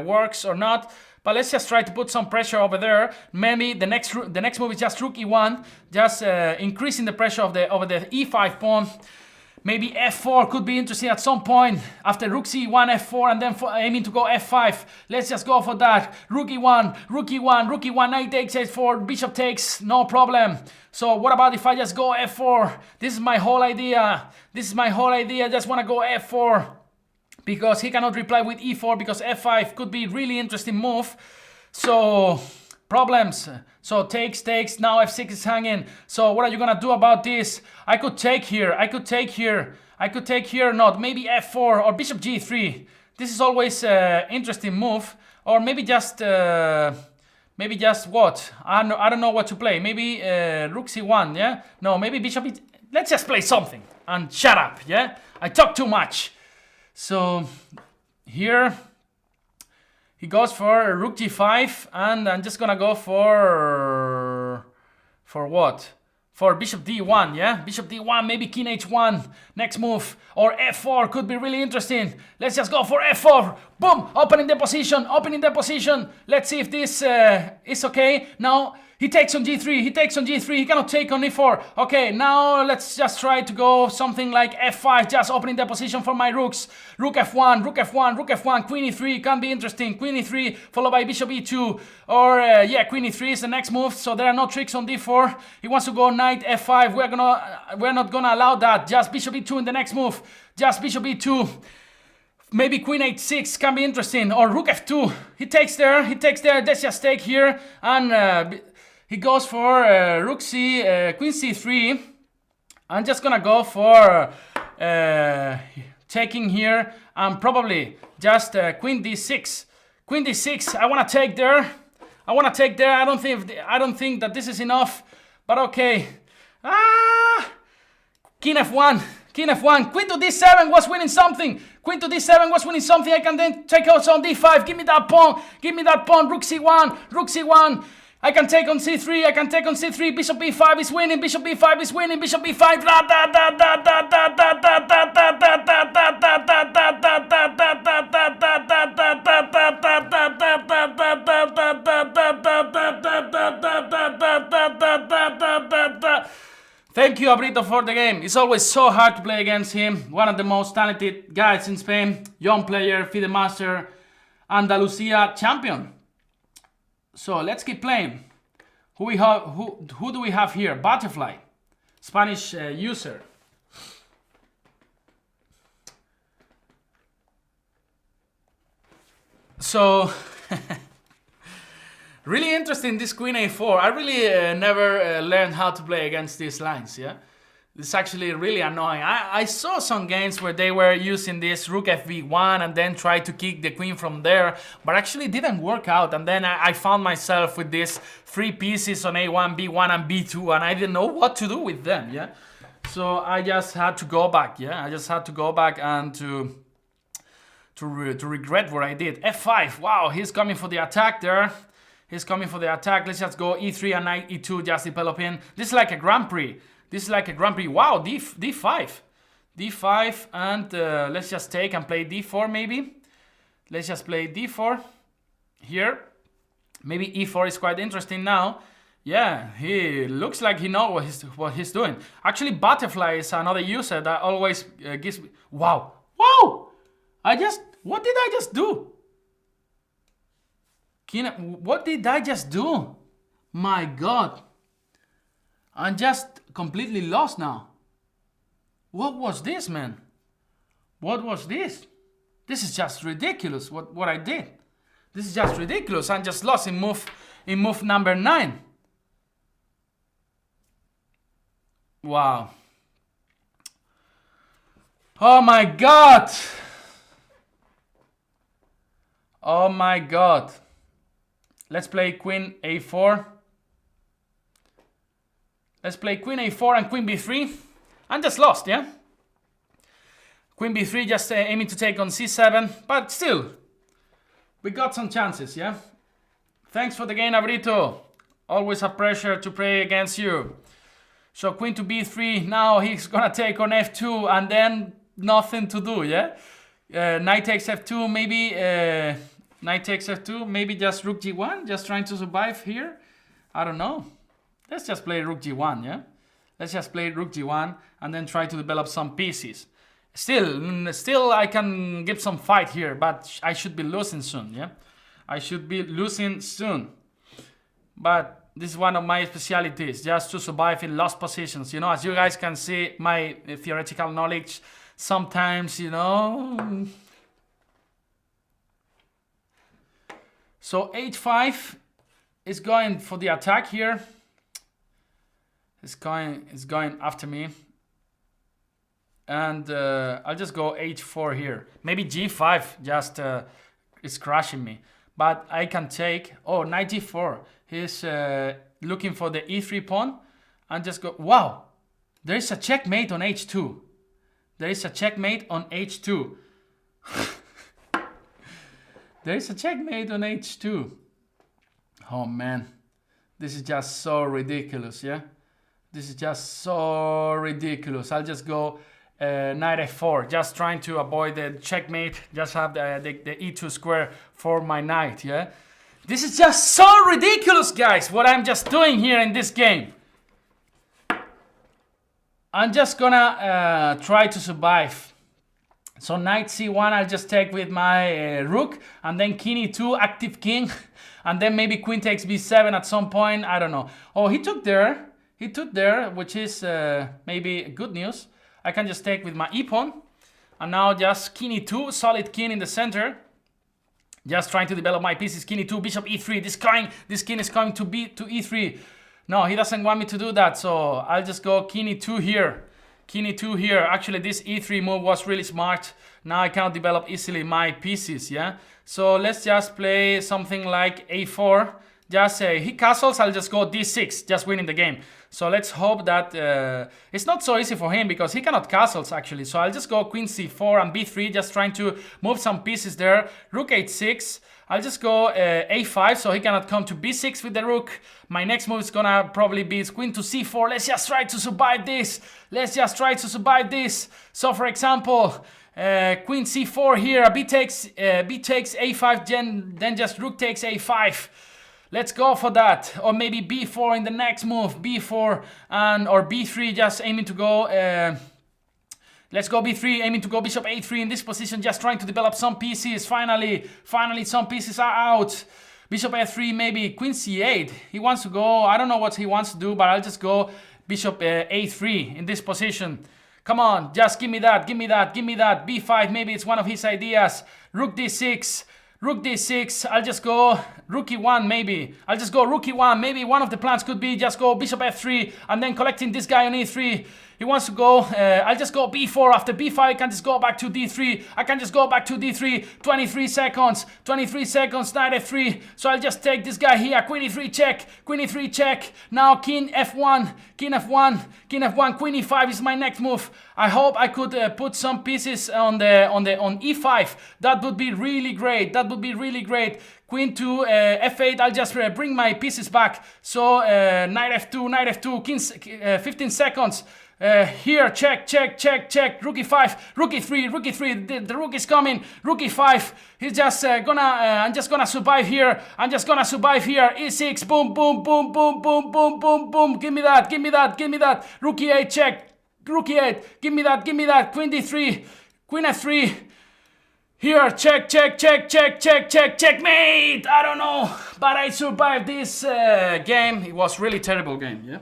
works or not, but let's just try to put some pressure over there. Maybe the next move is just rook e1, just increasing the pressure of the e5 pawn. Maybe f4 could be interesting at some point. After rook c1, f4, and then aiming to go f5. Let's just go for that. Rook e1, rook e1, rook e1, knight takes h4, bishop takes, no problem. So what about if I just go f4? This is my whole idea. This is my whole idea. I just want to go f4. Because he cannot reply with e4, because f5 could be really interesting move. So, problems. So takes, now f6 is hanging. So what are you gonna do about this? I could take here, I could take here, I could take here, not. Maybe f4 or bishop g3. This is always interesting move. Or maybe just what? I don't know what to play. Maybe rook c1, yeah? No, maybe bishop e... Let's just play something and shut up, yeah? I talk too much. So here he goes for rook g5, and I'm just gonna go for what? For bishop d1, yeah? Bishop d1, maybe king h1, next move, or f4 could be really interesting. Let's just go for f4. Boom! Opening the position, opening the position. Let's see if this is okay. Now he takes on g3, he takes on g3, he cannot take on e4. Okay, now let's just try to go something like f5, just opening the position for my rooks. Rook f1, rook f1, rook f1, queen e3, can be interesting. Queen e3, followed by bishop e2, or yeah, queen e3 is the next move, so there are no tricks on d4. He wants to go knight f5, we're not gonna allow that. Just bishop e2 in the next move, just bishop e2. Maybe queen h6 can be interesting, or rook f2. He takes there, let's just take here, and he goes for rook c, queen c3. I'm just gonna go for taking here, and probably just queen d6. Queen d6. I wanna take there. I wanna take there. I don't think that this is enough, but okay. King f1. King f1. Queen to d7 was winning something. Queen to d7 was winning something. I can then take also on d5. Give me that pawn. Give me that pawn. Rook c1. Rook c1. I can take on c3, I can take on c3, bishop b5 is winning, bishop b5 is winning, bishop b5, Thank you, Abrito, for the game. It's always so hard to play against him. One of the most talented guys in Spain, young player, FIDE Master, Andalusia champion. So let's keep playing. Who do we have here? Butterfly, Spanish user. So really interesting, this queen a4. I really never learned how to play against these lines. Yeah, it's actually really annoying. I saw some games where they were using this rook fb1 and then try to kick the queen from there, but actually didn't work out. And then I found myself with these three pieces on a1, b1, and b2, and I didn't know what to do with them. Yeah, so I just had to go back. Yeah, I just had to go back and to regret what I did. f5. Wow, he's coming for the attack there. He's coming for the attack. Let's just go e3 and knight e2, just developing. This is like a Grand Prix. This is like a Grand Prix. Wow, d5. d5, and let's just take and play d4 maybe. Let's just play d4 here. Maybe e4 is quite interesting now. Yeah, he looks like he knows what he's doing. Actually, Butterfly is another user that always gives me... Wow. Wow! What did I just do? What did I just do? My God. I'm just completely lost now. What was this, man? What was this? This is just ridiculous what I did. This is just ridiculous. I'm just lost in move number 9. Wow. Oh my God. Oh my God. Let's play queen a4. Let's play queen a4 and queen b3. I'm just lost, yeah? Queen b3 just aiming to take on c7. But still, we got some chances, yeah? Thanks for the game, Abrito. Always a pleasure to play against you. So queen to b3. Now he's gonna take on f2 and then nothing to do, yeah? Knight takes f2, maybe... Knight takes f2, maybe just rook g1, just trying to survive here. I don't know. Let's just play rook g1, yeah? Let's just play rook g1 and then try to develop some pieces. Still I can give some fight here, but I should be losing soon, yeah? I should be losing soon. But this is one of my specialties, just to survive in lost positions. You know, as you guys can see, my theoretical knowledge sometimes, you know. So h5 is going for the attack here. It's going after me. And I'll just go h4 here. Maybe g5 just is crushing me. But I can take, oh, knight g4. He's looking for the e3 pawn. And just go, wow. There is a checkmate on h2. There is a checkmate on h2. There is a checkmate on h2. Oh man. This is just so ridiculous, yeah? This is just so ridiculous. I'll just go knight f4, just trying to avoid the checkmate. Just have the e2 square for my knight, yeah? This is just so ridiculous, guys, what I'm just doing here in this game. I'm just gonna try to survive. So knight c1, I'll just take with my rook, and then king e2, active king, and then maybe queen takes b7 at some point, I don't know. Oh, he took there, which is maybe good news. I can just take with my e-pawn, and now just king e2, solid king in the center. Just trying to develop my pieces, king e2, bishop e3, this king is coming to e3. No, he doesn't want me to do that, so I'll just go king e2 here. King e2 here. Actually, this e3 move was really smart. Now I cannot develop easily my pieces, yeah? So let's just play something like a4. Just he castles, I'll just go d6, just winning the game. So let's hope that it's not so easy for him because he cannot castles actually. So I'll just go queen c4 and b3, just trying to move some pieces there. Rook h6. I'll just go a5 so he cannot come to b6 with the rook. My next move is gonna probably be queen to c4. Let's just try to survive this. Let's just try to survive this. So for example, queen c4 here, b takes a5, then just rook takes a5. Let's go for that. Or maybe b4 in the next move, b4 or b3, just aiming to go. Let's go b3, aiming to go bishop a3 in this position, just trying to develop some pieces. Finally some pieces are out. Bishop f3, maybe queen c8. He wants to go, I don't know what he wants to do, but I'll just go bishop a3 in this position. Come on, just give me that, give me that, give me that. b5, maybe it's one of his ideas. Rook d6. Rook d6, I'll just go rook e1 maybe. I'll just go rook e1, maybe one of the plans could be just go bishop f3 and then collecting this guy on e3. He wants to go, I'll just go b4, after b5 I can just go back to d3. I can just go back to d3, 23 seconds, knight f3. So I'll just take this guy here, queen e3 check, now king f1, queen e5 is my next move. I hope I could put some pieces on e5. That would be really great, Queen to f8, I'll just bring my pieces back. So knight f2, king, 15 seconds. Here, check, rook e5, rook e3, the rook is coming, rook e5, he's just I'm just gonna survive here, e6, boom, give me that, rook e8, check, rook e8, give me that, queen d3, queen f3, here, check, checkmate, I don't know, but I survived this game. It was really terrible game, yeah?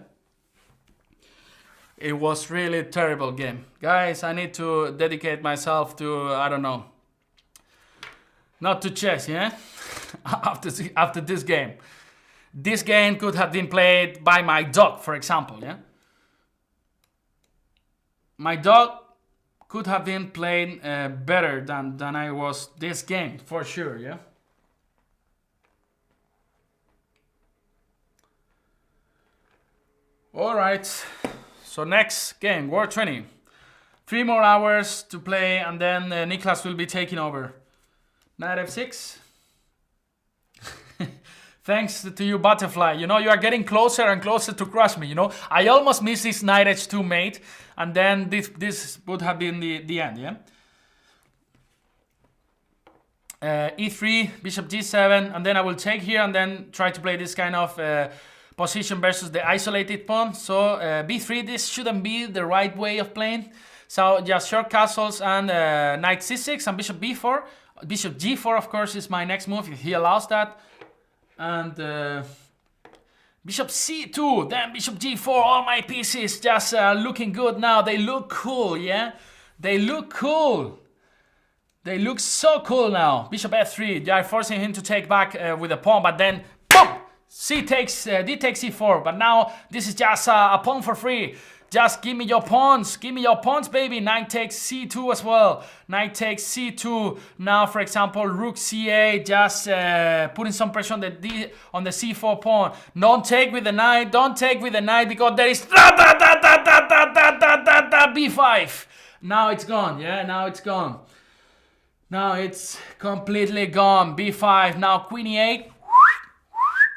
It was really terrible game. Guys, I need to dedicate myself to, I don't know, not to chess, yeah? after this game. This game could have been played by my dog, for example, yeah? My dog could have been playing better than I was this game, for sure, yeah? All right. So next game, War 20. 3 more hours to play and then Niklas will be taking over. Knight f6. Thanks to you, Butterfly. You know, you are getting closer and closer to crush me, you know. I almost missed this knight h2 mate and then this would have been the end, yeah? E3, bishop g7, and then I will take here and then try to play this kind of position versus the isolated pawn. So b3, this shouldn't be the right way of playing. So just short castles and knight c6 and bishop b4. Bishop g4, of course, is my next move if he allows that. And bishop c2, then bishop g4. All my pieces just looking good now. They look cool, yeah? They look cool. They look so cool now. Bishop f3, they are forcing him to take back with a pawn, but then, boom! D takes c4, but now this is just a pawn for free. Just give me your pawns, baby. Knight takes c2 as well. Knight takes c2. Now, for example, rook c8, just putting some pressure on the c4 pawn. Don't take with the knight, because there is b5. Now it's gone, yeah, now it's gone. Now it's completely gone. b5, now queen e8.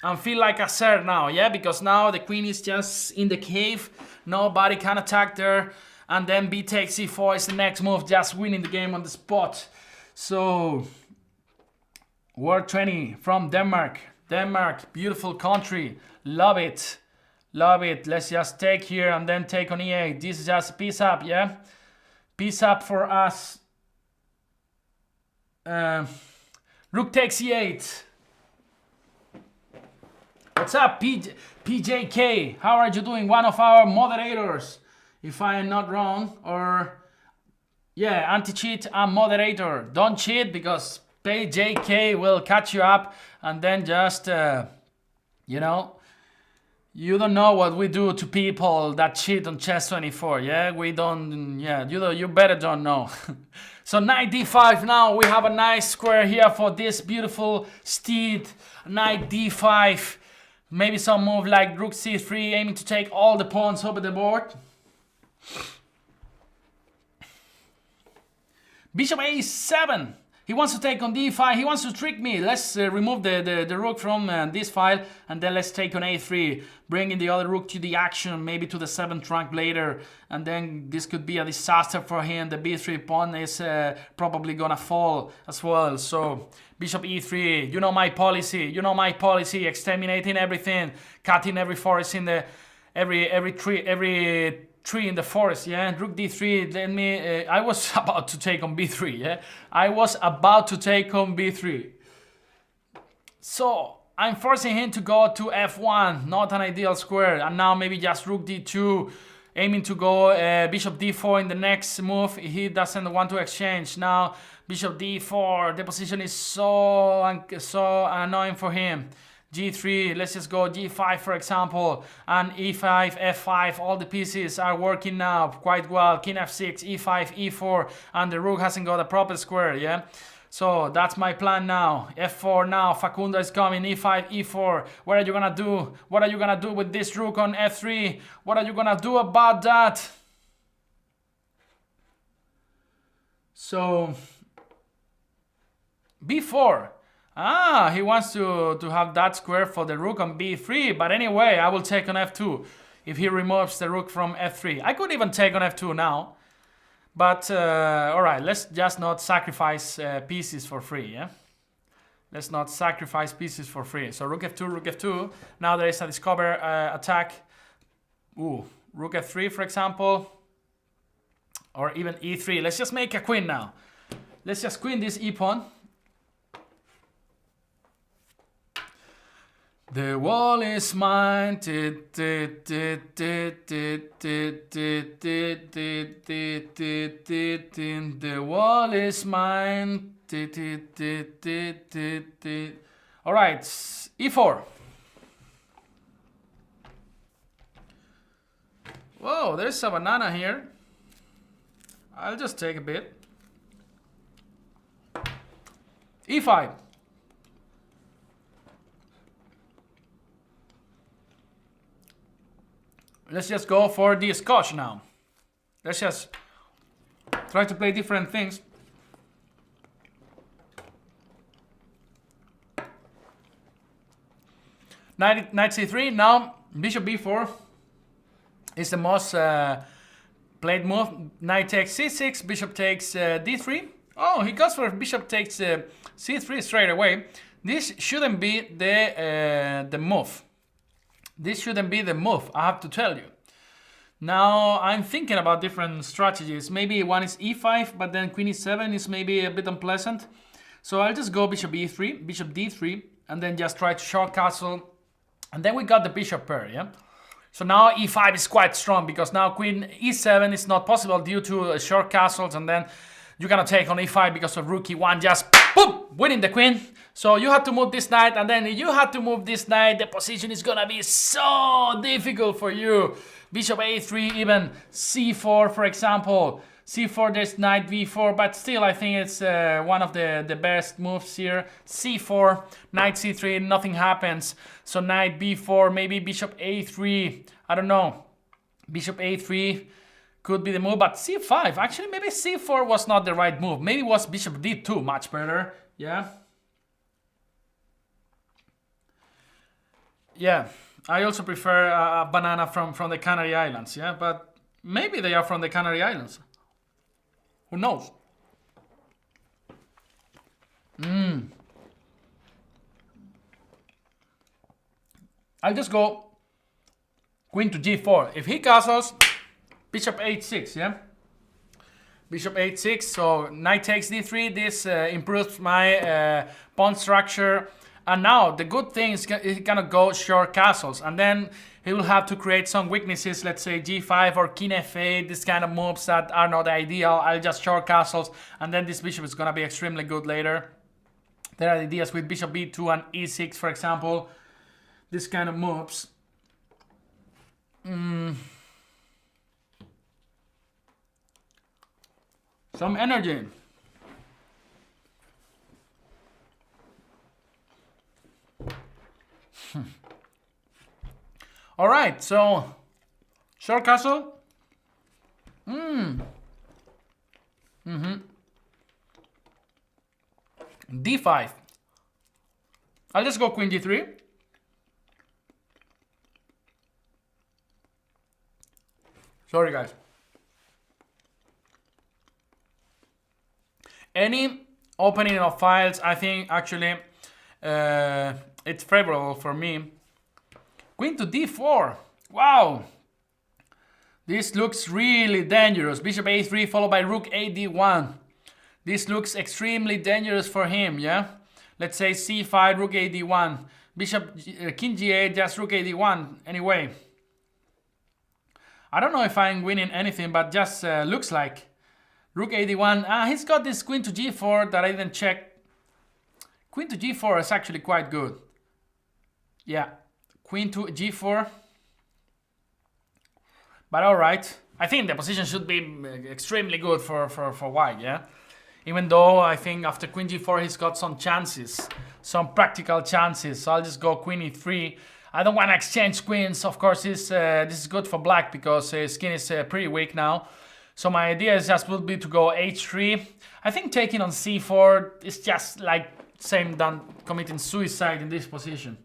And feel like a serf now, yeah, because now the queen is just in the cave. Nobody can attack there. And then b takes c4 is the next move, just winning the game on the spot. So, World 20 from Denmark. Denmark, beautiful country. Love it. Love it. Let's just take here and then take on e8. This is just piece up, yeah? Piece up for us. Rook takes e8. What's up, PJK? How are you doing? One of our moderators, if I am not wrong. Or, yeah, anti-cheat and moderator. Don't cheat because PJK will catch you up and then just, you know, you don't know what we do to people that cheat on Chess24, yeah? We don't, yeah, you better don't know. So knight d5 now, we have a nice square here for this beautiful steed. Knight d5. Maybe some move like rook c3, aiming to take all the pawns over the board. Bishop a7. He wants to take on d5. He wants to trick me. Let's remove the rook from this file. And then let's take on a3. Bringing the other rook to the action. Maybe to the 7th rank later. And then this could be a disaster for him. The b3 pawn is probably gonna fall as well. So bishop e3. You know my policy. You know my policy. Exterminating everything. Cutting every forest in the... Every tree in the forest, yeah. Rook d3, let me, I was about to take on b3, yeah. I was about to take on b3. So, I'm forcing him to go to f1, not an ideal square. And now maybe just rook d2, aiming to go bishop d4 in the next move. He doesn't want to exchange. Now, bishop d4, the position is so annoying for him. g3, let's just go g5 for example, and e5, f5, all the pieces are working now quite well. King f6, e5, e4, and the rook hasn't got a proper square, yeah? So that's my plan now. f4 now, Facundo is coming, e5, e4. What are you gonna do? What are you gonna do with this rook on f3? What are you gonna do about that? So, b4. Ah, he wants to have that square for the rook on b3. But anyway, I will take on f2 if he removes the rook from f3. I could even take on f2 now. But, alright, let's just not sacrifice pieces for free, yeah? Let's not sacrifice pieces for free. So rook f2, rook f2. Now there is a discover attack. Ooh, rook f3, for example. Or even e3. Let's just make a queen now. Let's just queen this e-pawn. The wall is mine. The wall is mine. All right, e4. Whoa, there's a banana here. I'll just take a bit. e5. Let's just go for the scotch now. Let's just try to play different things. Knight c3. Now bishop b4 is the most played move. Knight takes c6. Bishop takes d3. Oh, he goes for bishop takes c3 straight away. This shouldn't be the move. This shouldn't be the move, I have to tell you. Now I'm thinking about different strategies. Maybe one is e5, but then queen e7 is maybe a bit unpleasant. So I'll just go bishop e3, bishop d3, and then just try to short castle. And then we got the bishop pair, yeah? So now e5 is quite strong, because now queen e7 is not possible due to short castles, and then you're gonna take on e5 because of rook e1, just boom, winning the queen. So you have to move this knight, and then you have to move this knight. The position is gonna be so difficult for you. Bishop a3, even c4, for example. c4, there's knight b4, but still I think it's one of the best moves here. c4, knight c3, nothing happens. So knight b4, maybe bishop a3, I don't know. Bishop a3 could be the move, but c5, actually maybe c4 was not the right move. Maybe it was bishop d2, much better, yeah? Yeah, I also prefer a banana from the Canary Islands, yeah? But maybe they are from the Canary Islands. Who knows? I'll just go queen to g4. If he castles, bishop h6, yeah? Bishop h6, so knight takes d3. This improves my pawn structure. And now the good thing is he's gonna go short castles, and then he will have to create some weaknesses, let's say g5 or king f8, this kind of moves that are not ideal. I'll just short castles, and then this bishop is gonna be extremely good later. There are ideas with bishop b2 and e6, for example, this kind of moves. Some energy. All right, so short castle. D5. I'll just go queen g3. Sorry, guys. Any opening of files, I think actually it's favorable for me. Queen to d4. Wow. This looks really dangerous. Bishop a3 followed by rook a d1. This looks extremely dangerous for him, yeah? Let's say c5, rook a d1. Bishop, king g8, just rook a d1. Anyway. I don't know if I'm winning anything, but just looks like. Rook a d1. He's got this queen to g4 that I didn't check. Queen to g4 is actually quite good. Yeah. Queen to g4. But alright. I think the position should be extremely good for white, yeah? Even though I think after queen g4 he's got some chances. Some practical chances. So I'll just go queen e3. I don't want to exchange queens. Of course, this is good for black because his king is pretty weak now. So my idea is just would be to go h3. I think taking on c4 is just like same than committing suicide in this position.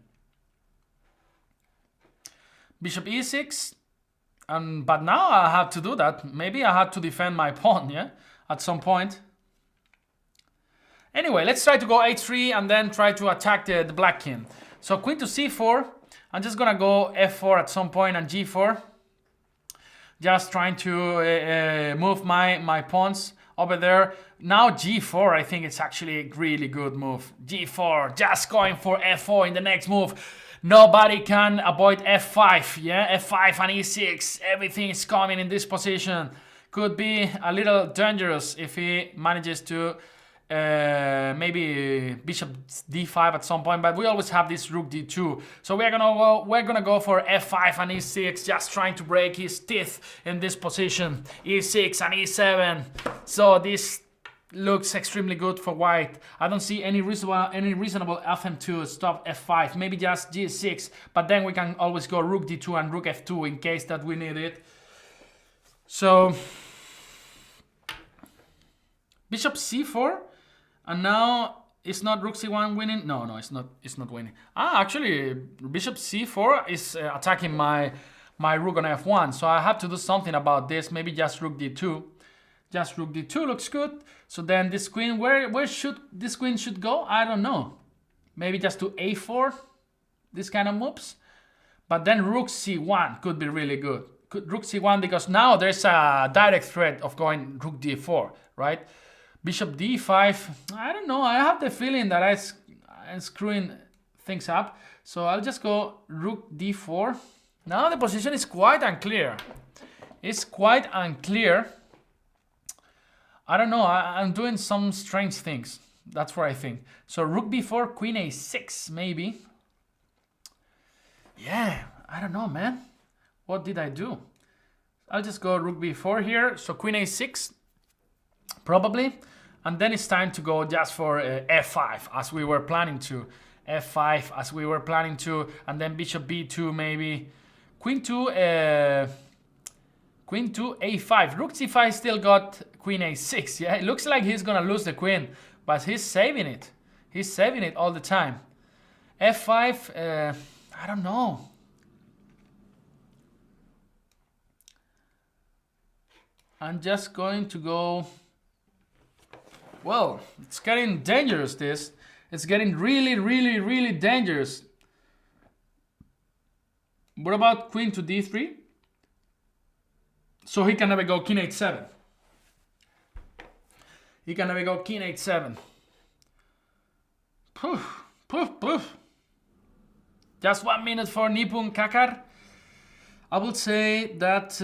Bishop e6, but now I have to do that. Maybe I had to defend my pawn, yeah, at some point. Anyway, let's try to go h3 and then try to attack the black king. So queen to c4. I'm just gonna go f4 at some point and g4. Just trying to move my pawns over there. Now g4, I think it's actually a really good move. g4, just going for f4 in the next move. Nobody can avoid f5, yeah? f5 and e6, everything is coming in this position. Could be a little dangerous if he manages to maybe bishop d5 at some point, but we always have this rook d2. So we're gonna go for f5 and e6, just trying to break his teeth in this position. e6 and e7. So this looks extremely good for white. I don't see any reasonable fm to stop f5. Maybe just g6, but then we can always go rook d2 and rook f2 in case that we need it. So bishop c4, and now it's not rook c1 winning. No, it's not winning. Actually, bishop c4 is attacking my rook on f1. So I have to do something about this. Maybe just rook d2. Just rook d2 looks good. So then this queen, where should this queen should go? I don't know. Maybe just to a4. This kind of moves. But then rook c1 could be really good. Rook c1, because now there's a direct threat of going rook d4, right? Bishop d5, I don't know. I have the feeling that I'm screwing things up. So I'll just go rook d4. Now the position is quite unclear. It's quite unclear. I don't know. I'm doing some strange things. That's what I think. So rook b4, queen a6, maybe. Yeah, I don't know, man. What did I do? I'll just go rook b4 here. So queen a6, probably. And then it's time to go just for f5, as we were planning to. f5, as we were planning to. And then bishop b2, maybe. Queen 2, a5. Rook c5 still got queen a6. Yeah, it looks like he's gonna lose the queen, but he's saving it. He's saving it all the time. f5, I don't know. I'm just going to go... Well, it's getting dangerous, this. It's getting really, really, really dangerous. What about queen to d3? So he can never go king h7. He can never go king h7. Poof, poof, poof. Just 1 minute for Nipun Kakar. I would say that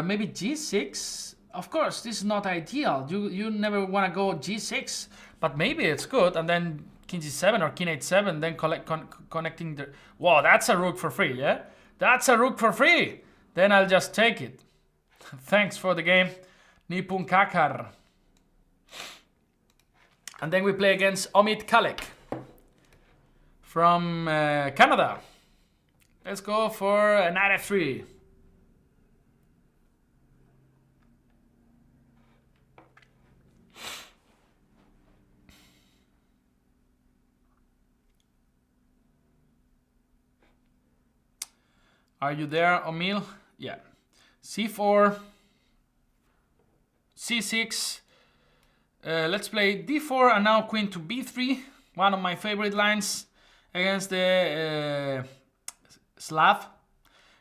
maybe g6. Of course, this is not ideal. You never want to go g6, but maybe it's good. And then king g7 or king h7, then connecting the... Wow, that's a rook for free, yeah? That's a rook for free. Then I'll just take it. Thanks for the game, Nipun Kakar. And then we play against Omid Kalek from Canada. Let's go for knight f3. Are you there, Omil? Yeah. c4, c6. Let's play d4 and now queen to b3. One of my favorite lines against the Slav.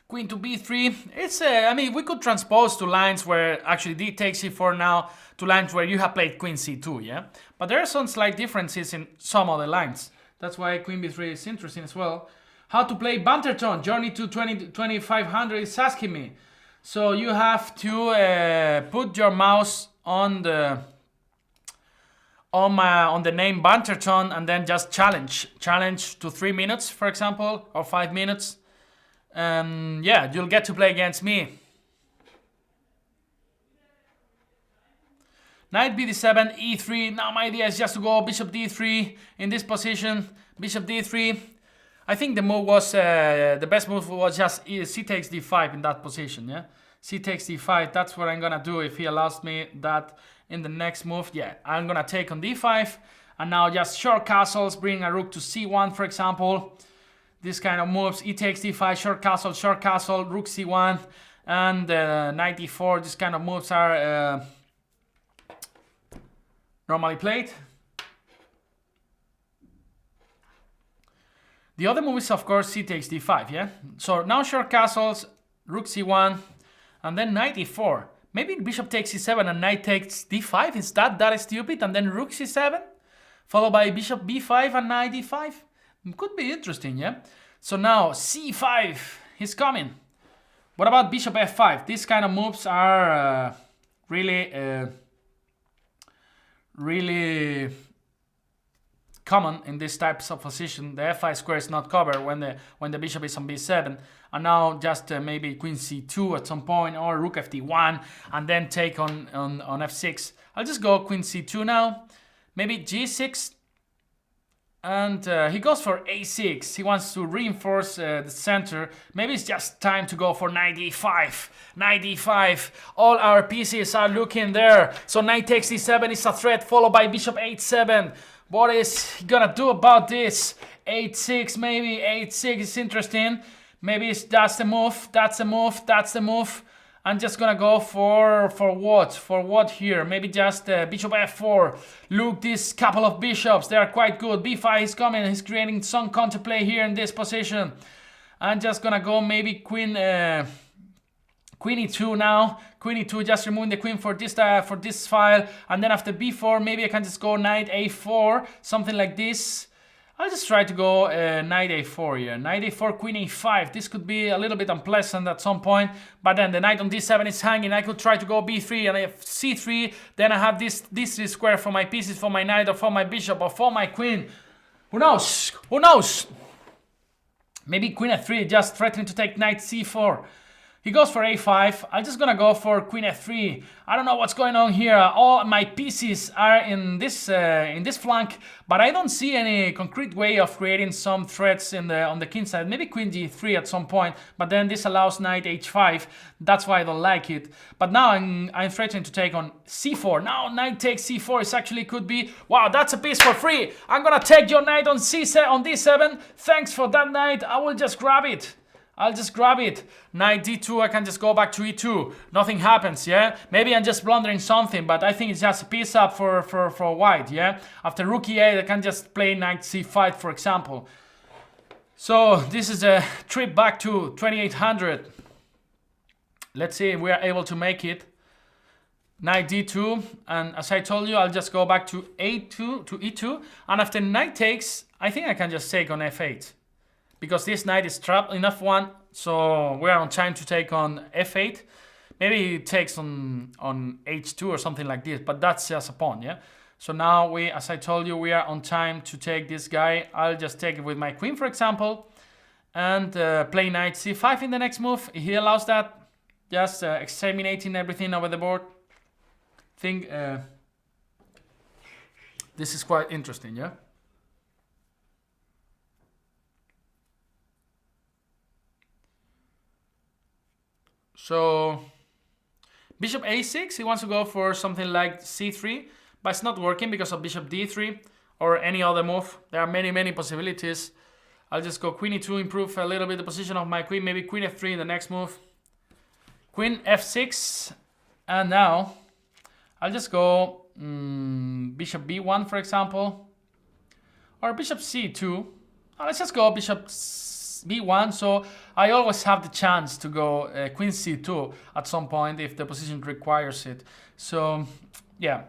Queen to b3. It's I mean, we could transpose to lines where actually d takes c4 now to lines where you have played queen c2, yeah? But there are some slight differences in some other lines. That's why queen b3 is interesting as well. How to play Banterthon, Journey to 2500 is asking me. So you have to put your mouse on the name Banterthon and then just challenge to 3 minutes, for example, or 5 minutes. Yeah, you'll get to play against me. Knight bd7, e3. Now my idea is just to go bishop d3 in this position. Bishop d3. I think the move was the best move was just c takes d5 in that position. Yeah, c takes d5. That's what I'm gonna do if he allows me that in the next move. Yeah, I'm gonna take on d5 and now just short castles, bring a rook to c1, for example. This kind of moves: e takes d5, short castle, rook c1, and knight d4. This kind of moves are normally played. The other move is, of course, c takes d5, yeah? So now short castles, rook c1, and then knight e4. Maybe bishop takes c7 and knight takes d5. Is that stupid? And then rook c7, followed by bishop b5 and knight d5. Could be interesting, yeah? So now c5, he's coming. What about bishop f5? These kind of moves are really common in these types of position. The f5 square is not covered when the bishop is on b7, and now just maybe queen c2 at some point, or rook ft1, and then take on f6. I'll just go queen c2 now, maybe g6, and he goes for a6. He wants to reinforce the center. Maybe it's just time to go for knight d5. Knight d5. All our pieces are looking there. So knight takes d7 is a threat, followed by bishop h7. What is he gonna do about this? 8-6, maybe 8-6 is interesting. Maybe that's the move. That's the move. I'm just gonna go for what? For what here? Maybe just bishop f4. Look, this couple of bishops, they are quite good. b5 is coming. He's creating some counterplay here in this position. I'm just gonna go maybe queen e2 now. Queen e2, just removing the queen for this file, and then after b4, maybe I can just go knight a4, something like this. I'll just try to go knight a4 here. Knight a4, queen a5. This could be a little bit unpleasant at some point, but then the knight on d7 is hanging. I could try to go b3 and I have c3. Then I have this square for my pieces, for my knight, or for my bishop, or for my queen. Who knows? Who knows? Maybe queen f3, just threatening to take knight c4. He goes for a5. I'm just gonna go for queen f3. I don't know what's going on here. All my pieces are in this flank, but I don't see any concrete way of creating some threats on the king side. Maybe queen g3 at some point, but then this allows knight h5. That's why I don't like it. But now I'm threatening to take on c4. Now knight takes c4 is actually could be, wow, that's a piece for free. I'm gonna take your knight on d7. Thanks for that knight. I will just grab it. I'll just grab it. Knight d2, I can just go back to e2. Nothing happens, yeah? Maybe I'm just blundering something, but I think it's just a piece up for white, yeah? After rook e8, I can just play knight c5, for example. So this is a trip back to 2800. Let's see if we are able to make it. Knight d2, and as I told you, I'll just go back to a2, to e2. And after knight takes, I think I can just take on f8. Because this knight is trapped enough one, so we are on time to take on f8. Maybe it takes on h2 or something like this, but that's just a pawn, yeah? So now we, as I told you, we are on time to take this guy. I'll just take it with my queen, for example, and play knight c5 in the next move. He allows that, just exterminating everything over the board. I think this is quite interesting, yeah? So bishop a6, he wants to go for something like c3, but it's not working because of bishop d3 or any other move. There are many possibilities. I'll just go queen e2, improve a little bit the position of my queen, maybe queen f3 in the next move. Queen f6, and now I'll just go bishop b1, for example, or bishop c2. Let's just go bishop b1, so I always have the chance to go queen c2 at some point if the position requires it. So yeah,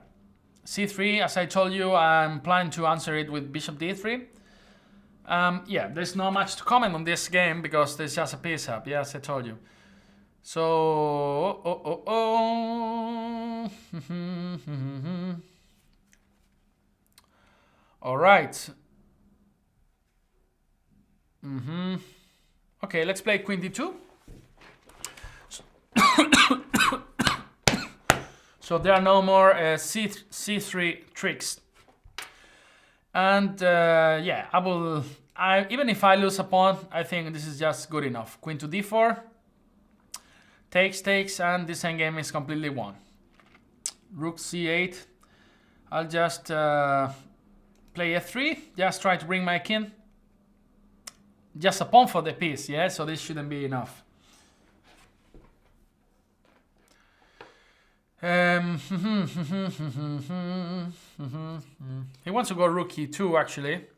c3, as I told you, I'm planning to answer it with bishop d3. Yeah, there's not much to comment on this game because there's just a piece up, yeah, as I told you. So all right. Okay, let's play queen d2. So there are no more c3 tricks. And yeah, even if I lose a pawn, I think this is just good enough. Queen to d4. Takes, and this endgame is completely won. Rook c8. I'll just play f3. Just try to bring my king. Just a pawn for the piece, yeah? So this shouldn't be enough. He wants to go rook e2, actually.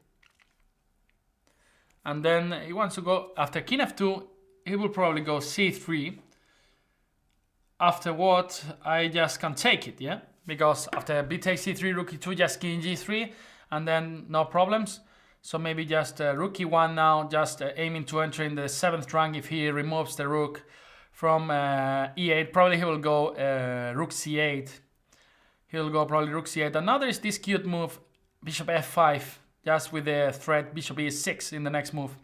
And then he wants to go, after king f2, he will probably go c3. After what, I just can take it, yeah? Because after b takes c3, rook e2, just king g3, and then no problems. So maybe just rook e1 now, just aiming to enter in the 7th rank if he removes the rook from e8. Probably he will go rook c8. He'll go probably rook c8. And now there is this cute move, bishop f5, just with the threat bishop e6 in the next move.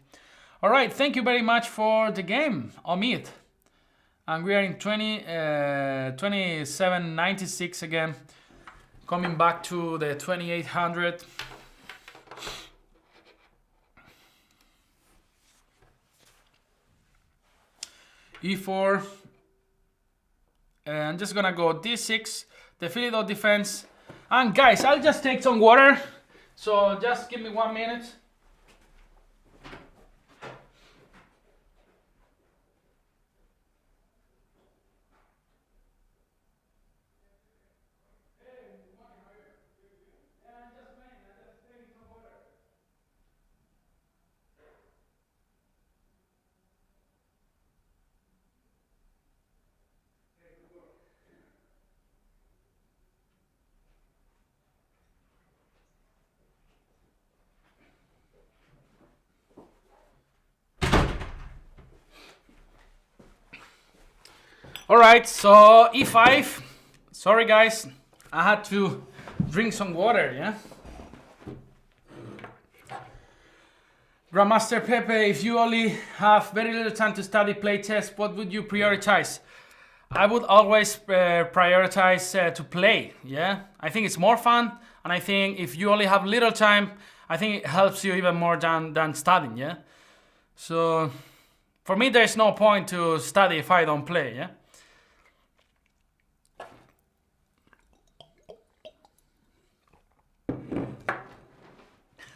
All right, thank you very much for the game, Omid. And we are in 2796 again, coming back to the 2800. e4, and I'm just gonna go d6, the Philidor defense, and guys, I'll just take some water, so just give me 1 minute. Alright, so e5. Sorry guys, I had to drink some water, yeah? Grandmaster Pepe, if you only have very little time to study playtest, what would you prioritize? I would always prioritize to play, yeah? I think it's more fun, and I think if you only have little time, I think it helps you even more than studying, yeah? So, for me, there's no point to study if I don't play, yeah?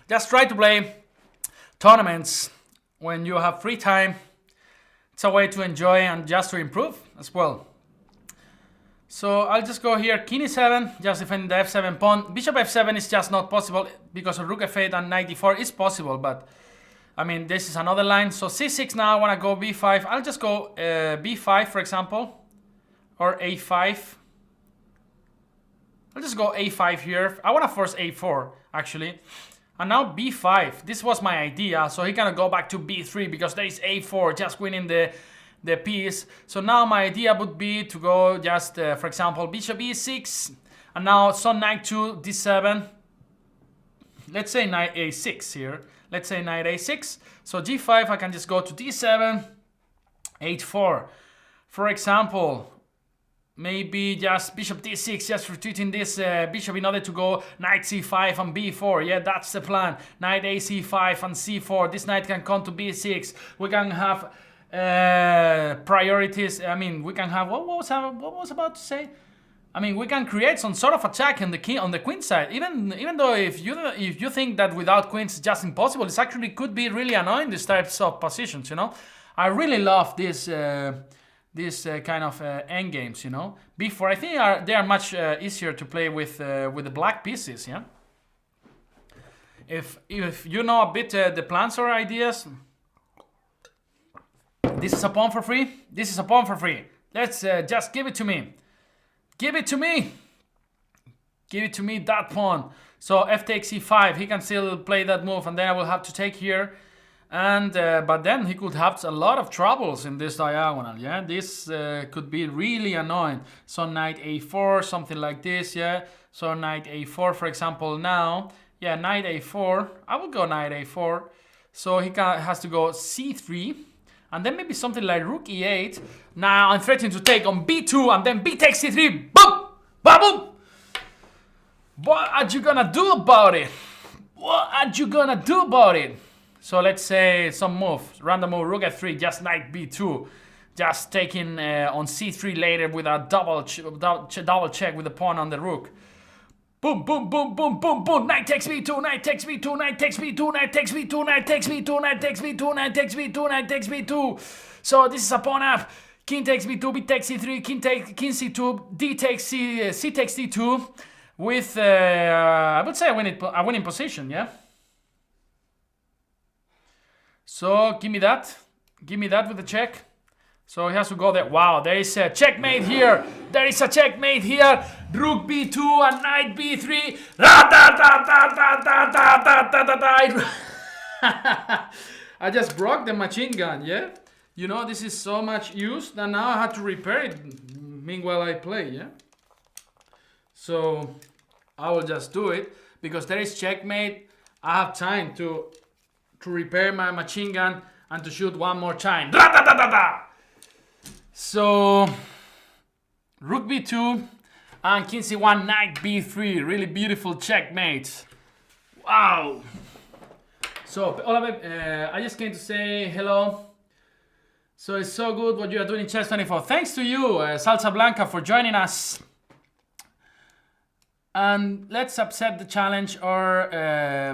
Just try to play tournaments when you have free time. It's a way to enjoy and just to improve as well. So I'll just go here, king e7, just defending the f7 pawn. Bishop f7 is just not possible because of rook f8 and knight d4 is possible, but I mean, this is another line. So c6 now, I want to go b5. I'll just go b5, for example, or a5. I'll just go a5 here. I want to force a4, actually. And now b5. This was my idea. So he can go back to b3 because there is a4, just winning the piece. So now my idea would be to go just, for example, bishop e6. And now son knight to d7. Let's say knight a6 here. Let's say knight a6. So g5, I can just go to d7, h4. For example, maybe just bishop d6, just retreating this bishop in order to go knight c5 and b4. Yeah, that's the plan. Knight a c5 and c4. This knight can come to b6. We can have priorities. I mean, we can have what was I about to say? I mean, we can create some sort of attack on the queen side. Even though if you think that without queens it's just impossible, it actually could be really annoying, these types of positions. You know, I really love this kind of end games. You know, b4. I think they are much easier to play with the black pieces. Yeah. If you know a bit the plans or ideas, this is a pawn for free. This is a pawn for free. Let's just give it to me. Give it to me! Give it to me, that pawn. So f takes e5, he can still play that move, and then I will have to take here. And but then he could have a lot of troubles in this diagonal, yeah? This could be really annoying. So knight a4, something like this, yeah? So knight a4, for example, now. Yeah, knight a4. I will go knight a4. So he has to go c3. And then maybe something like rook e8. Now I'm threatening to take on b2 and then b takes c3. Boom! Boom! Boom! What are you gonna do about it? What are you gonna do about it? So let's say some move. Random move, rook f3, just knight b2. Just taking on c3 later with a double check with the pawn on the rook. Boom, boom, boom, boom, boom, boom. Knight takes b2, knight takes b2, knight takes b2, knight takes b2, knight takes b2, knight takes b2, knight takes b2, knight takes b2. So this is a pawn up. King takes b2, b takes c3, king c2, d takes c takes d2 with I would say a winning position, yeah. So give me that with the check. So he has to go there. Wow, there is a checkmate here. There is a checkmate here. Rook b2 and knight b3. I just broke the machine gun, yeah? You know, this is so much used that now I have to repair it meanwhile I play, yeah? So I will just do it because there is checkmate. I have time to repair my machine gun and to shoot one more time. So, rook b2 and king c1, knight b3. Really beautiful checkmate. Wow. So, I just came to say hello. So, it's so good what you are doing in Chess 24. Thanks to you, Salsa Blanca, for joining us. And let's accept the challenge, or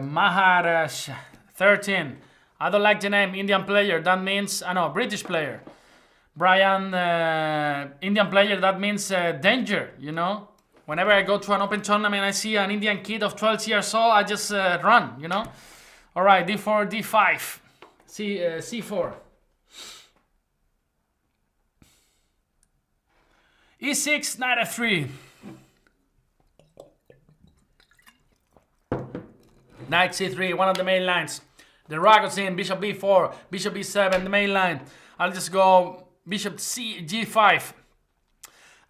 Maharaj 13. I don't like the name, Indian player. That means, I know, British player. Brian, Indian player, that means danger, you know. Whenever I go to an open tournament, I see an Indian kid of 12 years old, I just run, you know. All right, d4, d5, c4. e6, knight f3. Knight c3, one of the main lines. The Ragos in, bishop b4, bishop b7, the main line. I'll just go bishop g5.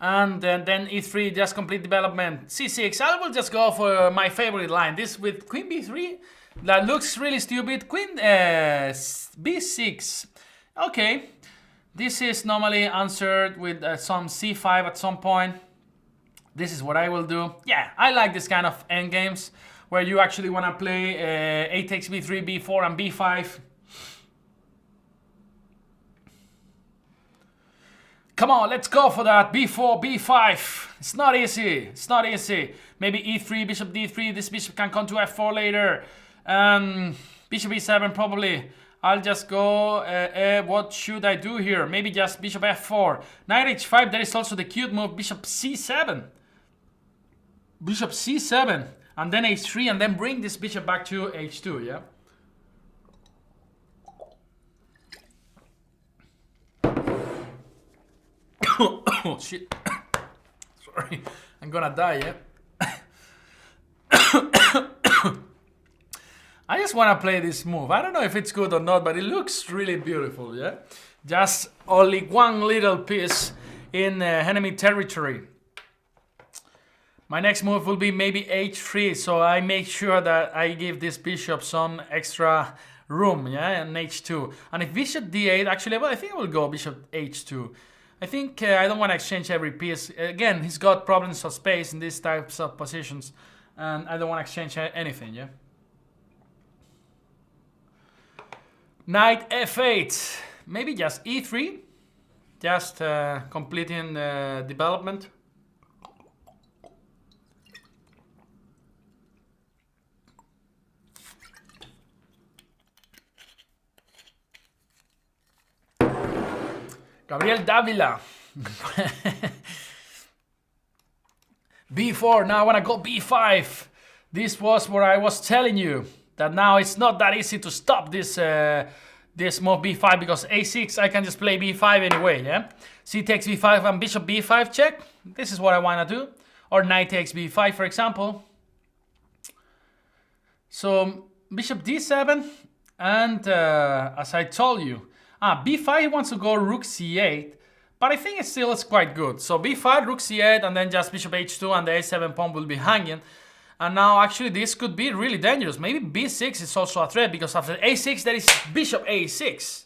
And then e3, just complete development. c6, I will just go for my favorite line. This with queen b3, that looks really stupid. Queen b6. Okay, this is normally answered with some c5 at some point. This is what I will do. Yeah, I like this kind of endgames where you actually want to play a takes b3, b4, and b5. Come on, let's go for that. b4, b5. It's not easy. It's not easy. Maybe e3, bishop d3. This bishop can come to f4 later. Bishop e7 probably. I'll just go, what should I do here? Maybe just bishop f4. Knight h5, there is also the cute move, bishop c7. Bishop c7, and then h3, and then bring this bishop back to h2, yeah? Oh, shit. Sorry, I'm gonna die, yeah? I just want to play this move. I don't know if it's good or not, but it looks really beautiful, yeah? Just only one little piece in enemy territory. My next move will be maybe h3, so I make sure that I give this bishop some extra room, yeah, and h2. And if bishop d8, actually, well, I think I will go bishop h2. I think I don't want to exchange every piece. Again, he's got problems of space in these types of positions, and I don't want to exchange anything, yeah? Knight f8, maybe just e3, just completing the development. Gabriel Davila. b4, now I want to go b5. This was where I was telling you that now it's not that easy to stop this this move b5, because a6 I can just play b5 anyway, yeah? C takes b5 and bishop b5 check. This is what I want to do. Or knight takes b5, for example. So bishop d7, and as I told you, b5 wants to go rook c8, but I think it still is quite good. So b5, rook c8, and then just bishop h2, and the a7 pawn will be hanging. And now actually this could be really dangerous. Maybe b6 is also a threat, because after a6 there is bishop a6.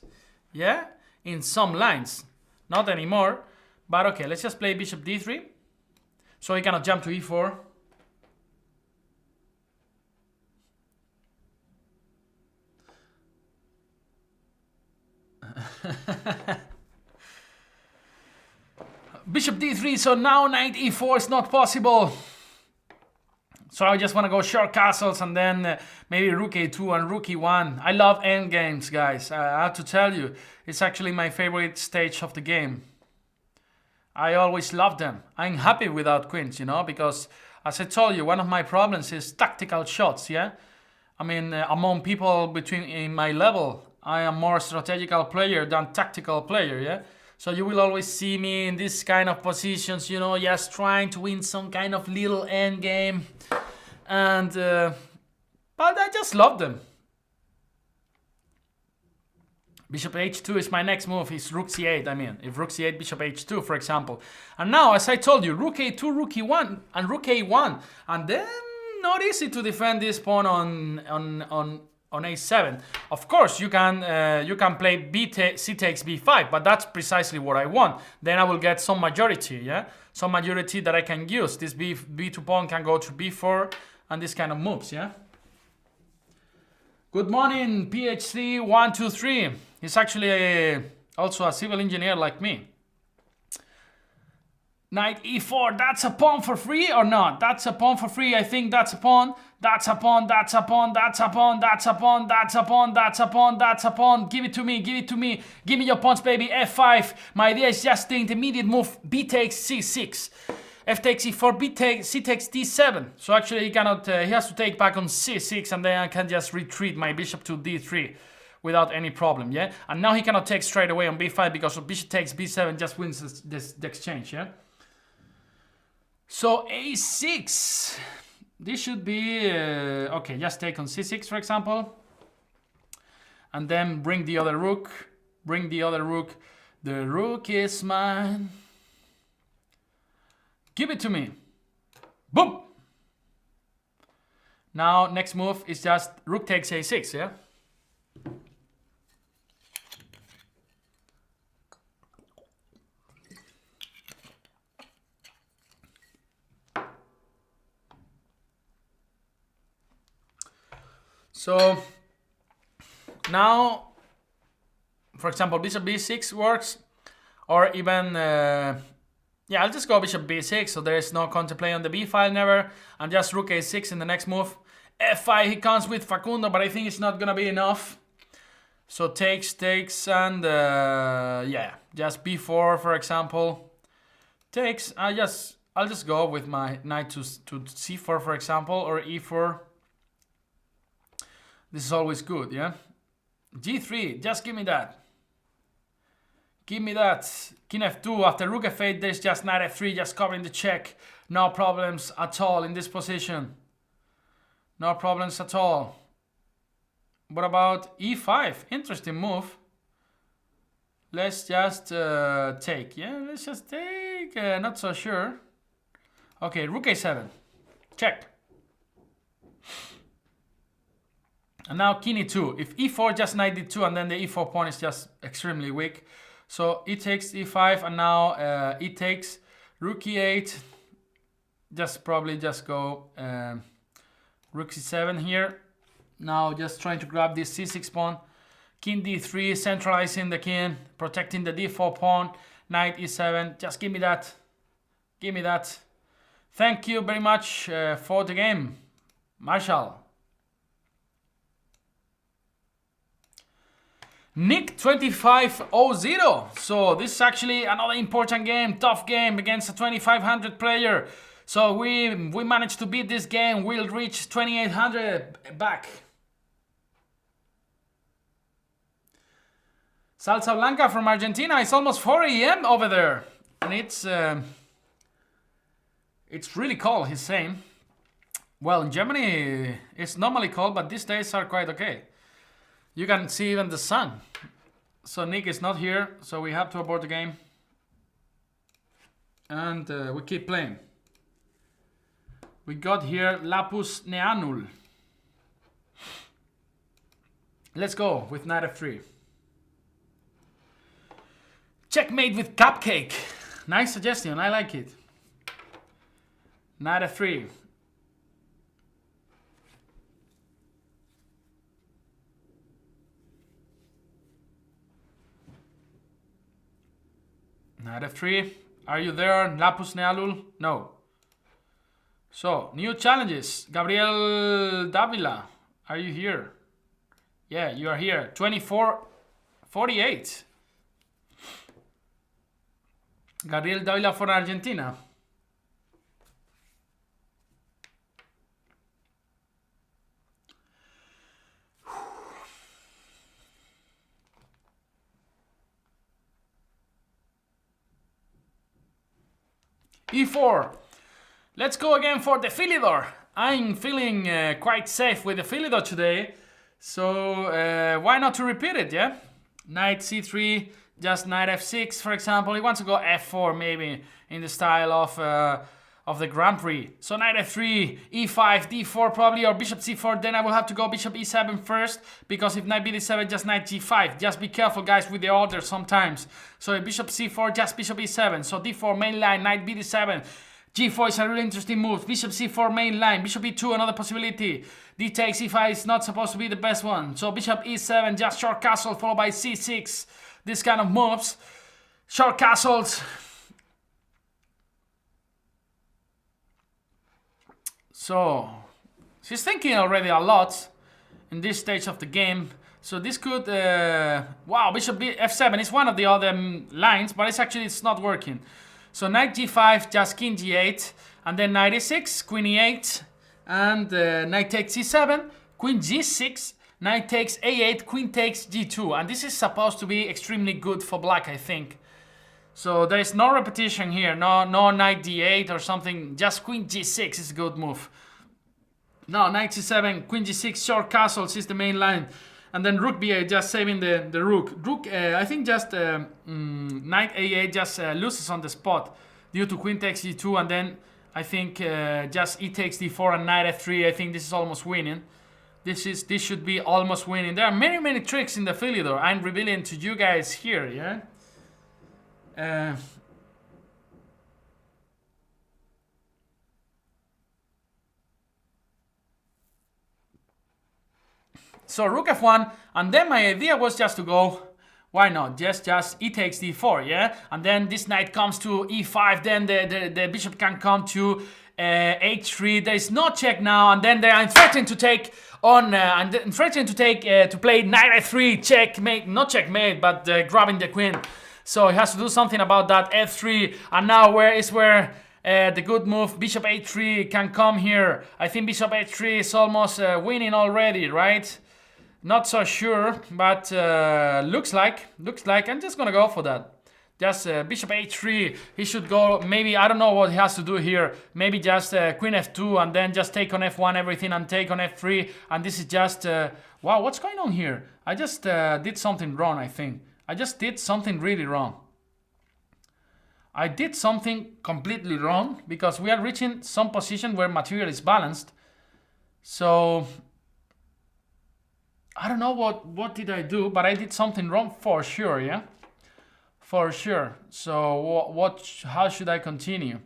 Yeah? In some lines. Not anymore. But okay, let's just play bishop d3. So he cannot jump to e4. Bishop d3, so now knight e4 is not possible. So I just want to go short castles, and then maybe rook a2 and rook e1. I love endgames, guys. I have to tell you, it's actually my favorite stage of the game. I always love them. I'm happy without queens, you know, because as I told you, one of my problems is tactical shots, yeah? I mean, among people in my level, I am more strategical player than tactical player, yeah? So you will always see me in this kind of positions, you know, just trying to win some kind of little end game. And, but I just love them. Bishop h2 is my next move, is rook c8, I mean. If rook c8, bishop h2, for example. And now, as I told you, rook a2, rook e1, and rook a1. And then, not easy to defend this pawn on a7. Of course, you can play c takes b5, but that's precisely what I want. Then I will get some majority, yeah? Some majority that I can use. This b2 pawn can go to b4, and this kind of moves, yeah? Good morning, PhD 123. He's actually also a civil engineer like me. Knight e4, that's a pawn for free or not? That's a pawn for free, I think that's a pawn. That's a pawn, that's a pawn, that's a pawn, that's a pawn, that's a pawn, that's a pawn, that's a pawn. Give it to me, give it to me. Give me your pawns, baby. f5. My idea is just the intermediate move. B takes c6. F takes e4, c takes d7. So actually he cannot, he has to take back on c6, and then I can just retreat my bishop to d3 without any problem, yeah? And now he cannot take straight away on b5, because bishop takes b7 just wins the exchange, yeah? So a6, this should be, okay, just take on c6, for example. And then bring the other rook, The rook is mine. Give it to me. Boom. Now, next move is just rook takes a6, yeah? So, now, for example, bishop b6 works, or even, yeah, I'll just go bishop b6, so there is no counterplay on the b file never, and just rook a6 in the next move. f5, he comes with Facundo, but I think it's not gonna be enough. So takes, and yeah, just b4, for example. Takes, I'll just go with my knight to c4, for example, or e4. This is always good, yeah? g3, just give me that. Give me that. King f2, after rook f8, there's just knight f3, just covering the check. No problems at all in this position. No problems at all. What about e5? Interesting move. Let's just take. Yeah, let's just take. Not so sure. Okay, rook a7. Check. And now king e2. If e4, just knight d2, and then the e4 pawn is just extremely weak. So e takes e5, and now e takes rook e8. Just probably just go rook c7 here. Now just trying to grab this c6 pawn. King d3, centralizing the king, protecting the d4 pawn. Knight e7. Just give me that. Give me that. Thank you very much for the game, Marshall. Nick 2500. So this is actually another important game, tough game against a 2500 player. So we managed to beat this game. We'll reach 2800 back. Salsa Blanca from Argentina. It's almost 4 a.m. over there, and it's really cold. He's saying. Well, in Germany it's normally cold, but these days are quite okay. You can see even the sun. So Nick is not here, so we have to abort the game. And we keep playing. We got here Lapus Neanul. Let's go with knight f3. Checkmate with cupcake. Nice suggestion, I like it. Knight f3. Knight f3. Are you there, Lapus Nealul? No. So, new challenges. Gabriel Davila, are you here? Yeah, you are here. 24:48. Gabriel Davila for Argentina. E4. Let's go again for the Philidor. I'm feeling quite safe with the Philidor today. So why not to repeat it, yeah? Knight c3, just knight f6, for example. He wants to go f4 maybe in the style of the Grand Prix. So knight f3, e5, d4 probably, or bishop c4. Then I will have to go bishop e7 first, because if knight bd7, just knight g5. Just be careful, guys, with the order sometimes. So bishop c4, just bishop e7. So d4 main line, knight bd7. G4 is a really interesting move. Bishop c4 main line. Bishop e2, another possibility. D takes e5 is not supposed to be the best one. So bishop e7, just short castle followed by c6. This kind of moves. Short castles. So she's thinking already a lot in this stage of the game. So this could... wow, bishop f7 is one of the other lines, but it's not working. So knight g5, just king g8, and then knight e6, queen e8, and knight takes e7, queen g6, knight takes a8, queen takes g2. And this is supposed to be extremely good for black, I think. So there is no repetition here, no knight d8 or something, just queen g6 is a good move. No, knight c7, queen g6, short castles is the main line. And then rook b8, just saving the rook. Rook, I think just knight a8 just loses on the spot. due to queen takes e2, and then I think just e takes d4 and knight f3. I think this is almost winning. This should be almost winning. There are many tricks in the Philidor. I'm revealing to you guys here, yeah. So rook f1, and then my idea was just to go, why not, just e takes d4, yeah? And then this knight comes to e5, then the bishop can come to h3. There is no check now, and then I'm threatening to take on, to play knight f3, checkmate, not checkmate, but grabbing the queen. So he has to do something about that f3, and now where the good move, bishop h3 can come here. I think bishop h3 is almost winning already, right? Not so sure, but looks like I'm just gonna go for that. Just bishop h3, he should go, maybe, I don't know what he has to do here. Maybe just queen f2 and then just take on f1 everything and take on f3. And this is just, wow, what's going on here? I just did something wrong, I think. I just did something really wrong. I did something completely wrong because we are reaching some position where material is balanced. So I don't know what did I do, but I did something wrong for sure, yeah? For sure. So how should I continue?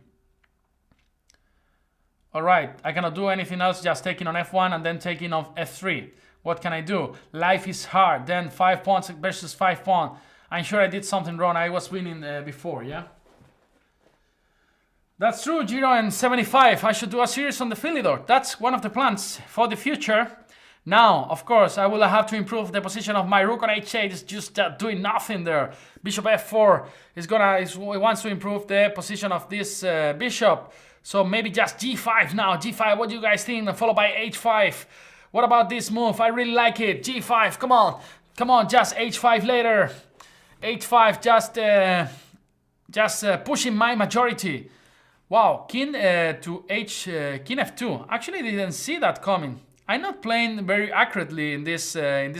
All right, I cannot do anything else, just taking on f1 and then taking on f3. What can I do? Life is hard. Then 5 pawns versus 5 pawns. I'm sure I did something wrong. I was winning before, yeah? That's true, 0-75. I should do a series on the Philidor. That's one of the plans for the future. Now, of course, I will have to improve the position of my rook on h8. It's just doing nothing there. Bishop f4 he wants to improve the position of this bishop. So maybe just g5 now. g5, what do you guys think? Followed by h5. What about this move? I really like it. g5, come on. Come on, just h5 later. h5, just pushing my majority. Wow, king to king f2. Actually, I didn't see that coming. I'm not playing very accurately in this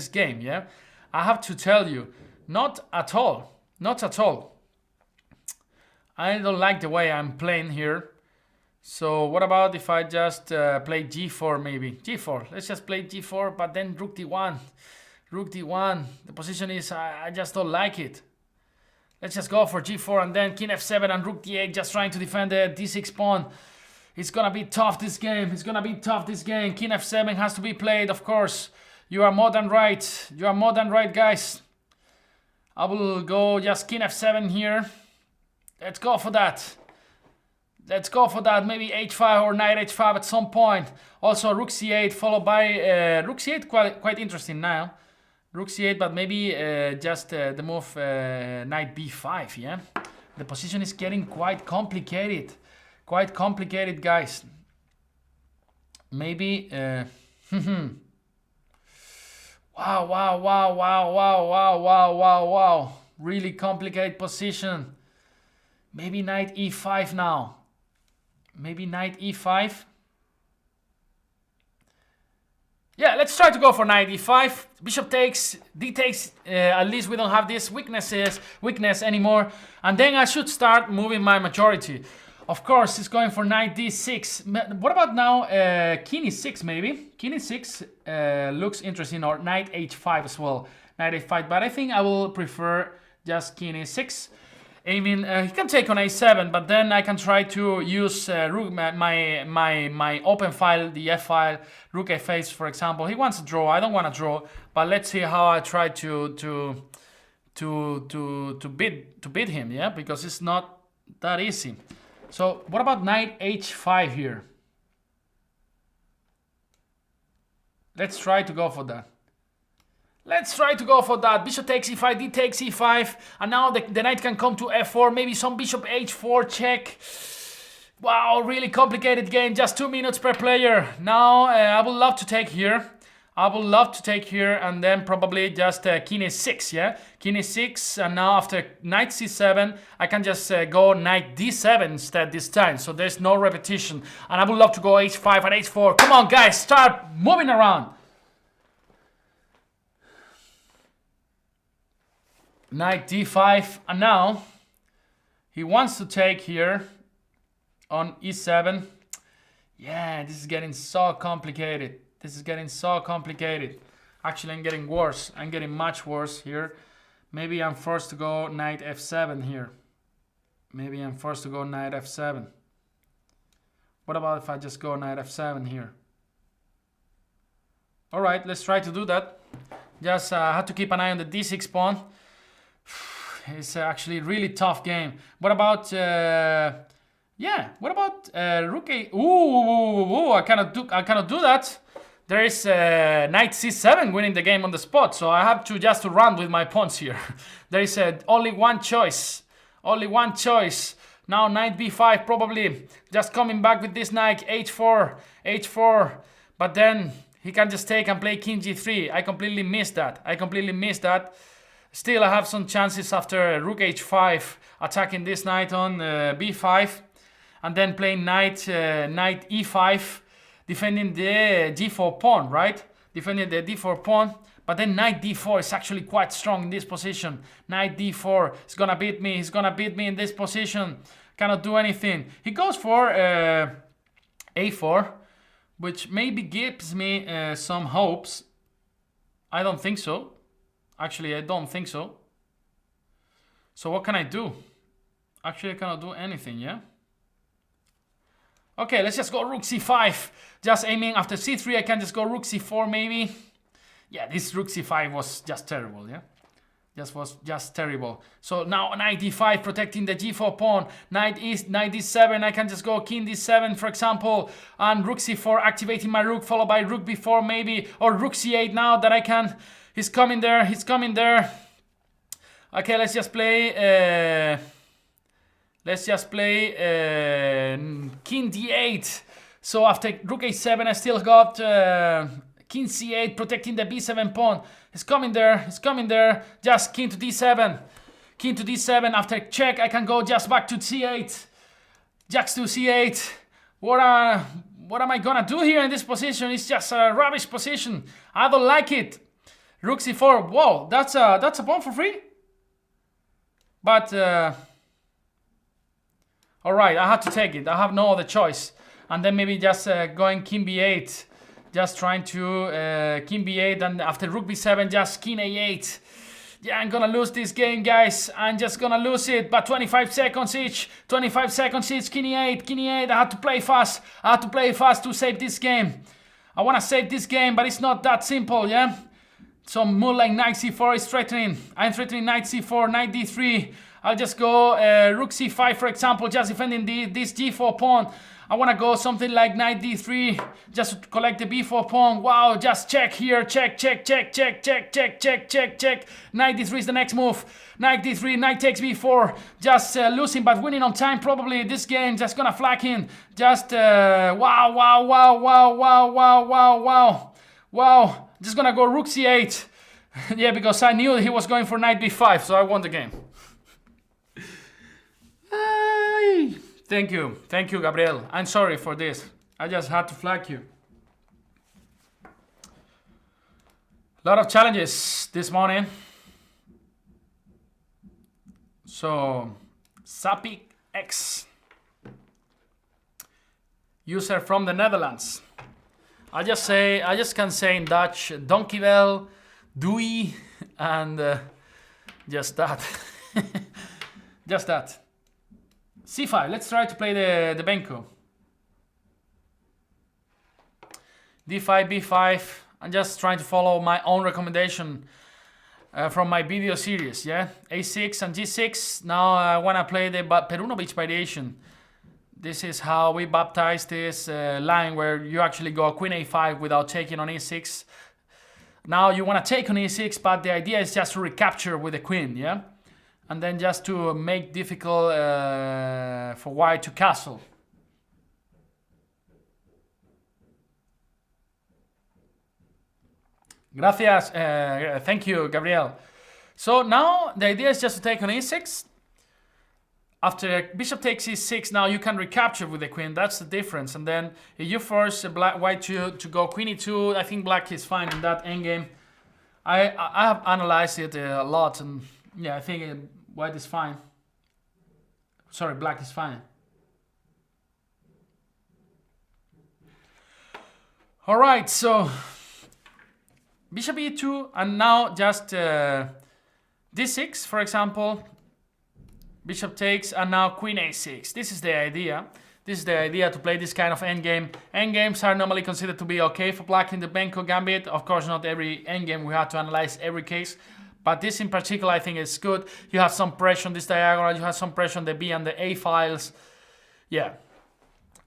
game, yeah? I have to tell you, not at all. Not at all. I don't like the way I'm playing here. So what about if I just play g4 maybe? g4, let's just play g4, but then rook d1. Rook d1, the position is, I just don't like it. Let's just go for g4 and then king f7 and rook d8, just trying to defend the d6 pawn. It's gonna be tough this game. It's gonna be tough this game. King f7 has to be played, of course. You are more than right. You are more than right, guys. I will go just king f7 here. Let's go for that. Let's go for that. Maybe h5 or knight h5 at some point. Also rook c8 followed by rook c8. Quite interesting now. Rook c8, but maybe just the move knight b5. Yeah, the position is getting quite complicated. Quite complicated, guys. Maybe wow. Really complicated position. Maybe knight e5 now. Maybe knight e5. Yeah, let's try to go for knight e5. Bishop takes, d takes. At least we don't have this weakness anymore. And then I should start moving my majority. Of course, it's going for knight d6. What about now king e6 maybe? King e6 looks interesting, or knight h5 as well. Knight h5, but I think I will prefer just king e6. I mean, he can take on a7, but then I can try to use my open file, the f file, rook f8, for example. He wants to draw. I don't want to draw, but let's see how I try to beat him. Yeah, because it's not that easy. So what about knight h5 here? Let's try to go for that. Let's try to go for that. Bishop takes e5, d takes e5, and now the knight can come to f4. Maybe some bishop h4 check. Wow, really complicated game. Just 2 minutes per player. Now I would love to take here. I would love to take here and then probably just king e6, yeah? King e6, and now after knight c7, I can just go knight d7 instead this time. So there's no repetition. And I would love to go h5 and h4. Come on, guys, start moving around. Knight d5, and now he wants to take here. on e7. Yeah, this is getting so complicated. This is getting so complicated. Actually, I'm getting worse. I'm getting much worse here. Maybe I'm forced to go knight f7 here. Maybe I'm forced to go knight f7. What about if I just go knight f7 here? Alright, let's try to do that. Just have to keep an eye on the d6 pawn. It's actually a really tough game. What about... yeah, what about rook a... Ooh, I cannot do that. There is knight c7 winning the game on the spot, so I have to just run with my pawns here. There is only one choice. Only one choice. Now knight b5 probably. Just coming back with this knight, h4, h4. But then he can just take and play king g3. I completely missed that. Still, I have some chances after rook h5, attacking this knight on b5. And then playing knight e5. Defending the d4 pawn, right? Defending the d4 pawn. But then knight d4 is actually quite strong in this position. Knight d4 is gonna beat me. He's gonna beat me in this position. Cannot do anything. He goes for a4, which maybe gives me some hopes. I don't think so. Actually, I don't think so. So what can I do? Actually, I cannot do anything, yeah? Okay, let's just go rook c5. Just aiming after c3, I can just go rook c4 maybe. Yeah, this rook c5 was just terrible, yeah? Was just terrible. So now knight d5 protecting the g4 pawn. Knight d7, I can just go king d7 for example. And rook c4 activating my rook, followed by rook b4 maybe. Or rook c8 now that I can. He's coming there. Okay, let's just play... king d8. So after rook a7, I still got king c8 protecting the b7 pawn. He's coming there. Just king to d7. King to d7. After check, I can go just back to c8. Jacks to c8. What am I gonna do here in this position? It's just a rubbish position. I don't like it. Rook c4. Whoa, that's a pawn for free. But alright, I have to take it. I have no other choice. And then maybe just going king b8. Just trying to king b8. And after rook b7, just king a8. Yeah, I'm gonna lose this game, guys. I'm just gonna lose it. But 25 seconds each. 25 seconds each. King e8. I have to play fast. To save this game. I wanna save this game, but it's not that simple, yeah? So move like knight c4 is threatening. I'm threatening knight c4, knight d3. I'll just go rook c5, for example, just defending this g4 pawn. I want to go something like knight d3, just to collect the b4 pawn. Wow, just check here, check. Knight d3 is the next move. Knight d3, knight takes b4. Just losing but winning on time probably. This game just gonna flag in. Just wow. Just gonna go rook c8. Yeah, because I knew he was going for knight b5, so I won the game. Thank you, Gabriel. I'm sorry for this. I just had to flag you. A lot of challenges this morning. So, Sapik X, user from the Netherlands. I just can say in Dutch, dankjewel, doei, and just that. Just that. C5, let's try to play the Benko. D5, B5. I'm just trying to follow my own recommendation from my video series, yeah? A6 and G6. Now I want to play the Perunovic variation. This is how we baptize this line where you actually go Queen A5 without taking on E6. Now you want to take on E6, but the idea is just to recapture with the Queen, yeah? And then just to make difficult for White to castle. Gracias. Thank you, Gabriel. So now the idea is just to take on E6. After bishop takes E6, now you can recapture with the queen. That's the difference. And then if you force White to go Queen E2, I think Black is fine in that endgame. I have analyzed it a lot, and yeah, I think White is fine. Sorry, Black is fine. All right, so bishop e2, and now just d6, for example. Bishop takes, and now queen a6. This is the idea. This is the idea to play this kind of endgame. Endgames are normally considered to be okay for black in the Benko gambit. Of course, not every endgame. We have to analyze every case. But this in particular, I think is good. You have some pressure on this diagonal. You have some pressure on the B and the A files. Yeah.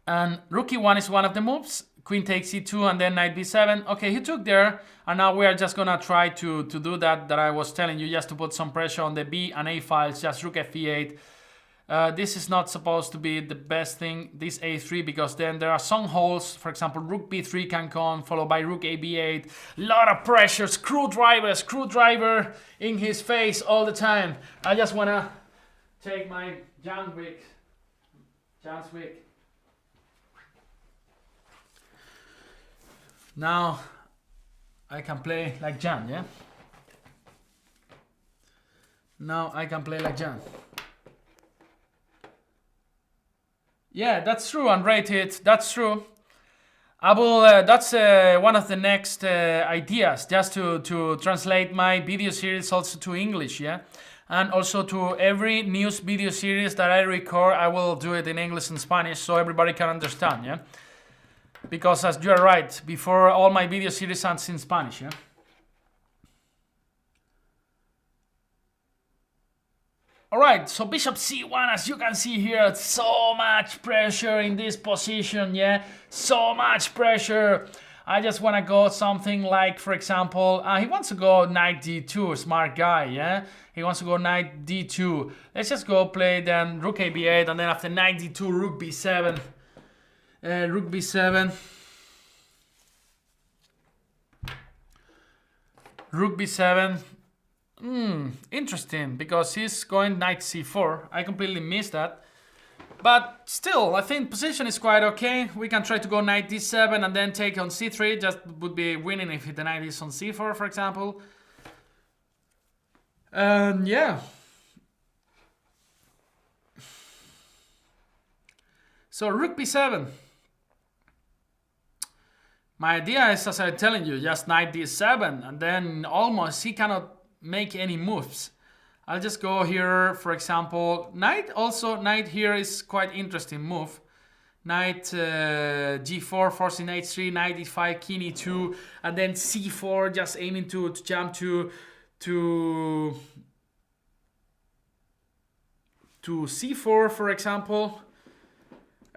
And rook e1 is one of the moves. Queen takes e2 and then knight b7. Okay, he took there. And now we are just going to try to do that I was telling you, just to put some pressure on the B and A files, just rook f8. This is not supposed to be the best thing, this a3, because then there are some holes. For example, rook b3 can come, followed by rook a b8. Lot of pressure, screwdriver in his face all the time. I just want to take my Jan's wig. Now I can play like Jan, yeah? Now I can play like Jan. Yeah, that's true, unrated. That's true. I will. That's one of the next ideas, just to translate my video series also to English, yeah, and also to every news video series that I record. I will do it in English and Spanish so everybody can understand, yeah. Because as you are right, before all my video series are in Spanish, yeah. Alright, so bishop c1, as you can see here, so much pressure in this position, yeah? So much pressure. I just want to go something like, for example, he wants to go knight d2, smart guy, yeah? He wants to go knight d2. Let's just go play then rook a b8, and then after knight d2, rook b7. Rook b7. Rook b7. Interesting, because he's going knight c4. I completely missed that. But still, I think position is quite okay. We can try to go knight d7 and then take on c3. Just would be winning if the knight is on c4, for example. Yeah. So rook b7. My idea is, as I'm telling you, just knight d7, and then almost he cannot make any moves. I'll just go here, for example, knight here is quite interesting move. Knight g4, forcing h3, knight e5, king e2, and then c4, just aiming to jump to c4, for example.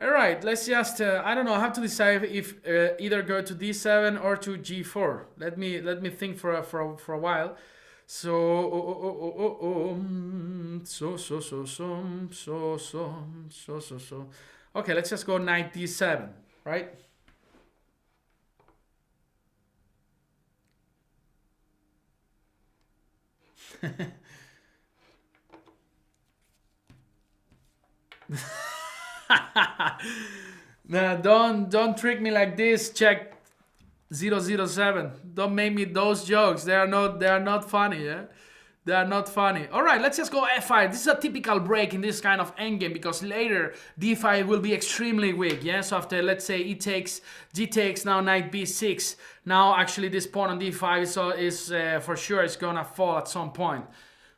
All right, let's just I don't know, I have to decide if either go to d7 or to g4. Let me think for a while. So okay, let's just go knight d7, right? Nah, don't trick me like this. Check 007. Don't make me those jokes. They are not funny, yeah? They are not funny. Alright, let's just go f5. This is a typical break in this kind of endgame, because later d5 will be extremely weak, yeah? So after, let's say, e takes, g takes, now knight b6. Now actually this pawn on d5 is for sure it's gonna fall at some point.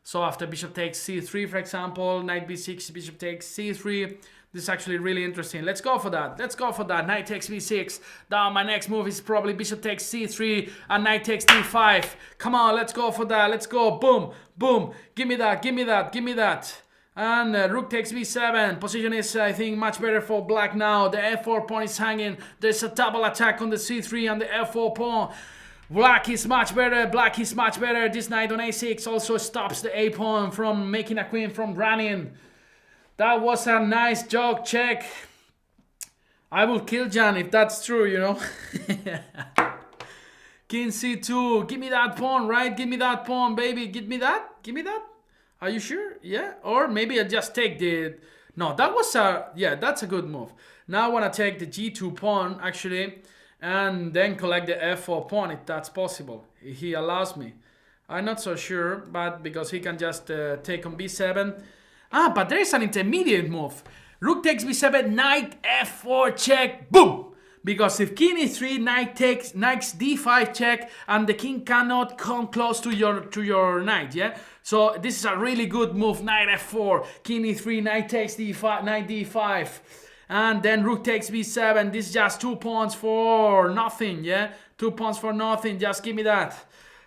So after bishop takes c3, for example, knight b6, bishop takes c3. This is actually really interesting. Let's go for that. Let's go for that. Knight takes b6. Now my next move is probably bishop takes c3 and knight takes d5. Come on, let's go for that. Let's go. Boom, boom. Give me that, give me that, give me that. And rook takes b7. Position is, I think, much better for black now. The f4 pawn is hanging. There's a double attack on the c3 and the f4 pawn. Black is much better. Black is much better. This knight on a6 also stops the a pawn from making a queen from running. That was a nice joke, check. I will kill Jan if that's true, you know. King c2. Give me that pawn, right? Give me that pawn, baby. Give me that. Give me that. Are you sure? Yeah? Or maybe I just take the... No, that was a... Yeah, that's a good move. Now I want to take the g2 pawn, actually, and then collect the f4 pawn if that's possible. He allows me. I'm not so sure, but because he can just take on b7... Ah, but there is an intermediate move. Rook takes b7, knight f4 check, boom! Because if king e3, knight d5 check, and the king cannot come close to your knight, yeah? So this is a really good move, knight f4, king e3, knight takes d5, knight d5, and then rook takes b7. This is just 2 pawns for nothing, yeah? 2 pawns for nothing, just give me that.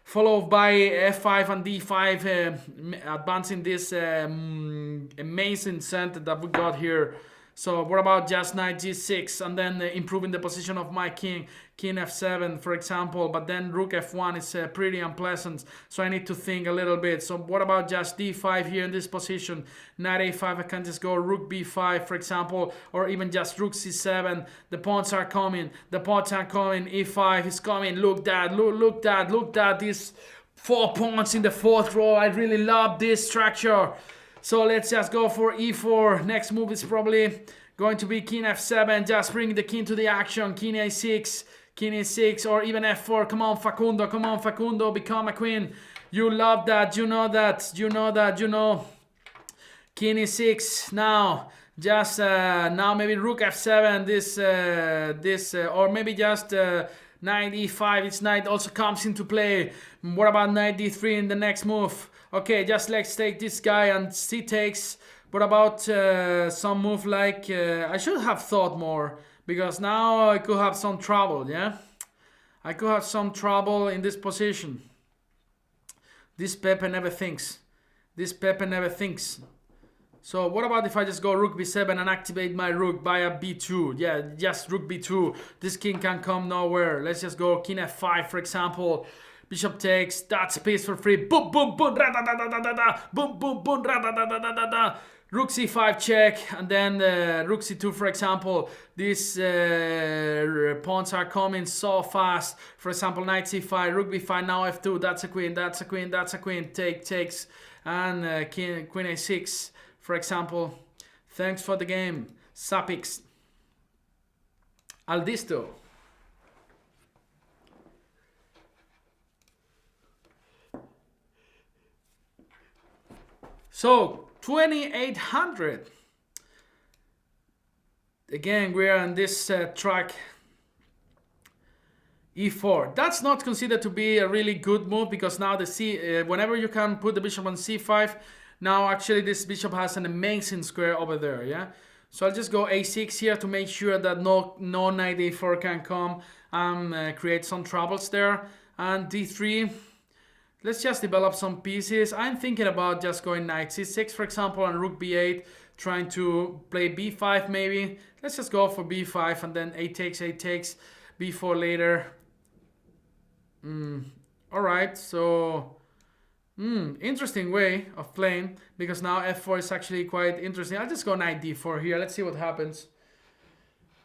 Followed by f5 and d5, advancing this amazing center that we got here. So what about just knight g6 and then improving the position of my king, king f7 for example, but then rook f1 is pretty unpleasant, so I need to think a little bit. So what about just d5 here in this position, knight a5, I can just go rook b5 for example, or even just rook c7. The pawns are coming, e5 is coming, look that, these 4 pawns in the 4th row. I really love this structure. So let's just go for e4. Next move is probably going to be king f7. Just bring the king to the action. King e6, or even f4. Come on, Facundo, become a queen. You love that, you know. King e6 now. Just now maybe rook f7. Or maybe just knight e5. Its knight also comes into play. What about knight d3 in the next move? Okay, just let's take this guy and c takes. What about some move like... I should have thought more, because now I could have some trouble, yeah? I could have some trouble in this position. This Pepe never thinks. So what about if I just go rook b7 and activate my rook via b2? Yeah, just rook b2. This king can come nowhere. Let's just go king f5, for example. Bishop takes, that's a piece for free. Boom, boom, boom, ra-da-da-da-da-da-da. Boom, boom, boom, ra-da-da-da-da-da-da. Rook c5 check, and then rook c2, for example. These pawns are coming so fast. For example, knight c5, rook b5, now f2. That's a queen. Takes, and queen a6, for example. Thanks for the game. Sapix. Aldisto. So 2800. Again, we are on this track. e4. That's not considered to be a really good move, because now the whenever you can put the bishop on c5, now actually this bishop has an amazing square over there, yeah? So I'll just go a6 here to make sure that no knight a4 can come and create some troubles there. And d3. Let's just develop some pieces. I'm thinking about just going knight c6, for example, and rook b8, trying to play b5 maybe. Let's just go for b5 and then a takes, b4 later. Alright, so interesting way of playing, because now f4 is actually quite interesting. I'll just go knight d4 here. Let's see what happens.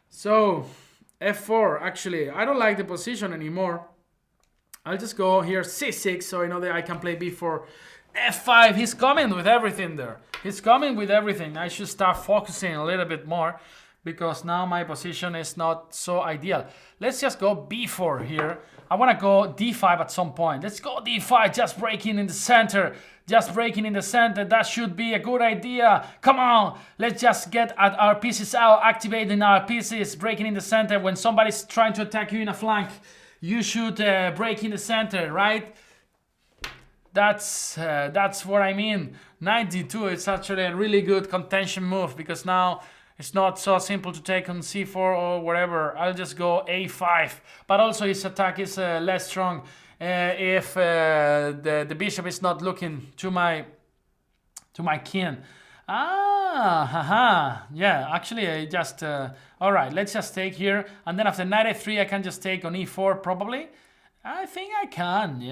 So f4, actually, I don't like the position anymore. I'll just go here c6, so I know that I can play b4. f5, he's coming with everything there. I should start focusing a little bit more, because now my position is not so ideal. Let's just go b4 here. I want to go d5 at some point. Let's go d5, just breaking in the center. That should be a good idea. Come on, let's just get at our pieces out, activating our pieces, breaking in the center. When somebody's trying to attack you in a flank, you should break in the center, right? That's what I mean. Knight d2 is actually a really good contention move, because now it's not so simple to take on c4 or whatever. I'll just go a5, but also his attack is less strong if the bishop is not looking to my king. Yeah, actually I just alright, let's just take here, and then after knight f3 I can just take on e4 probably. I think I can.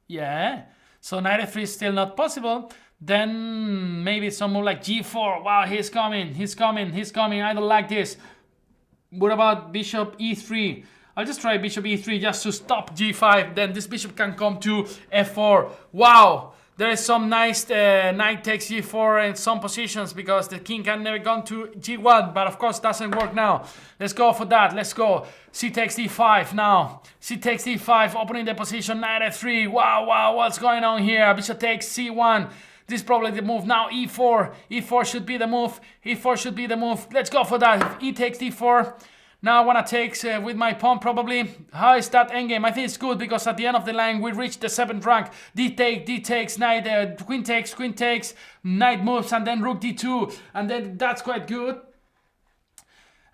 Yeah, so knight f3 is still not possible. Then maybe some move like g4. Wow, he's coming. I don't like this. What about bishop e3? I'll just try bishop e3 just to stop g5. Then this bishop can come to f4. Wow, there is some nice knight takes g4 in some positions, because the king can never go to g1, but of course doesn't work now. Let's go for that. Let's go. C takes d5 now. C takes d5, opening the position, knight f3. Wow, what's going on here? Bishop takes c1. This is probably the move now. e4. e4 should be the move. Let's go for that. If e takes d4. Now I want to take with my pawn probably. How is that endgame? I think it's good because at the end of the line we reach the 7th rank. D takes, knight, queen takes, knight moves, and then rook d2, and then that's quite good.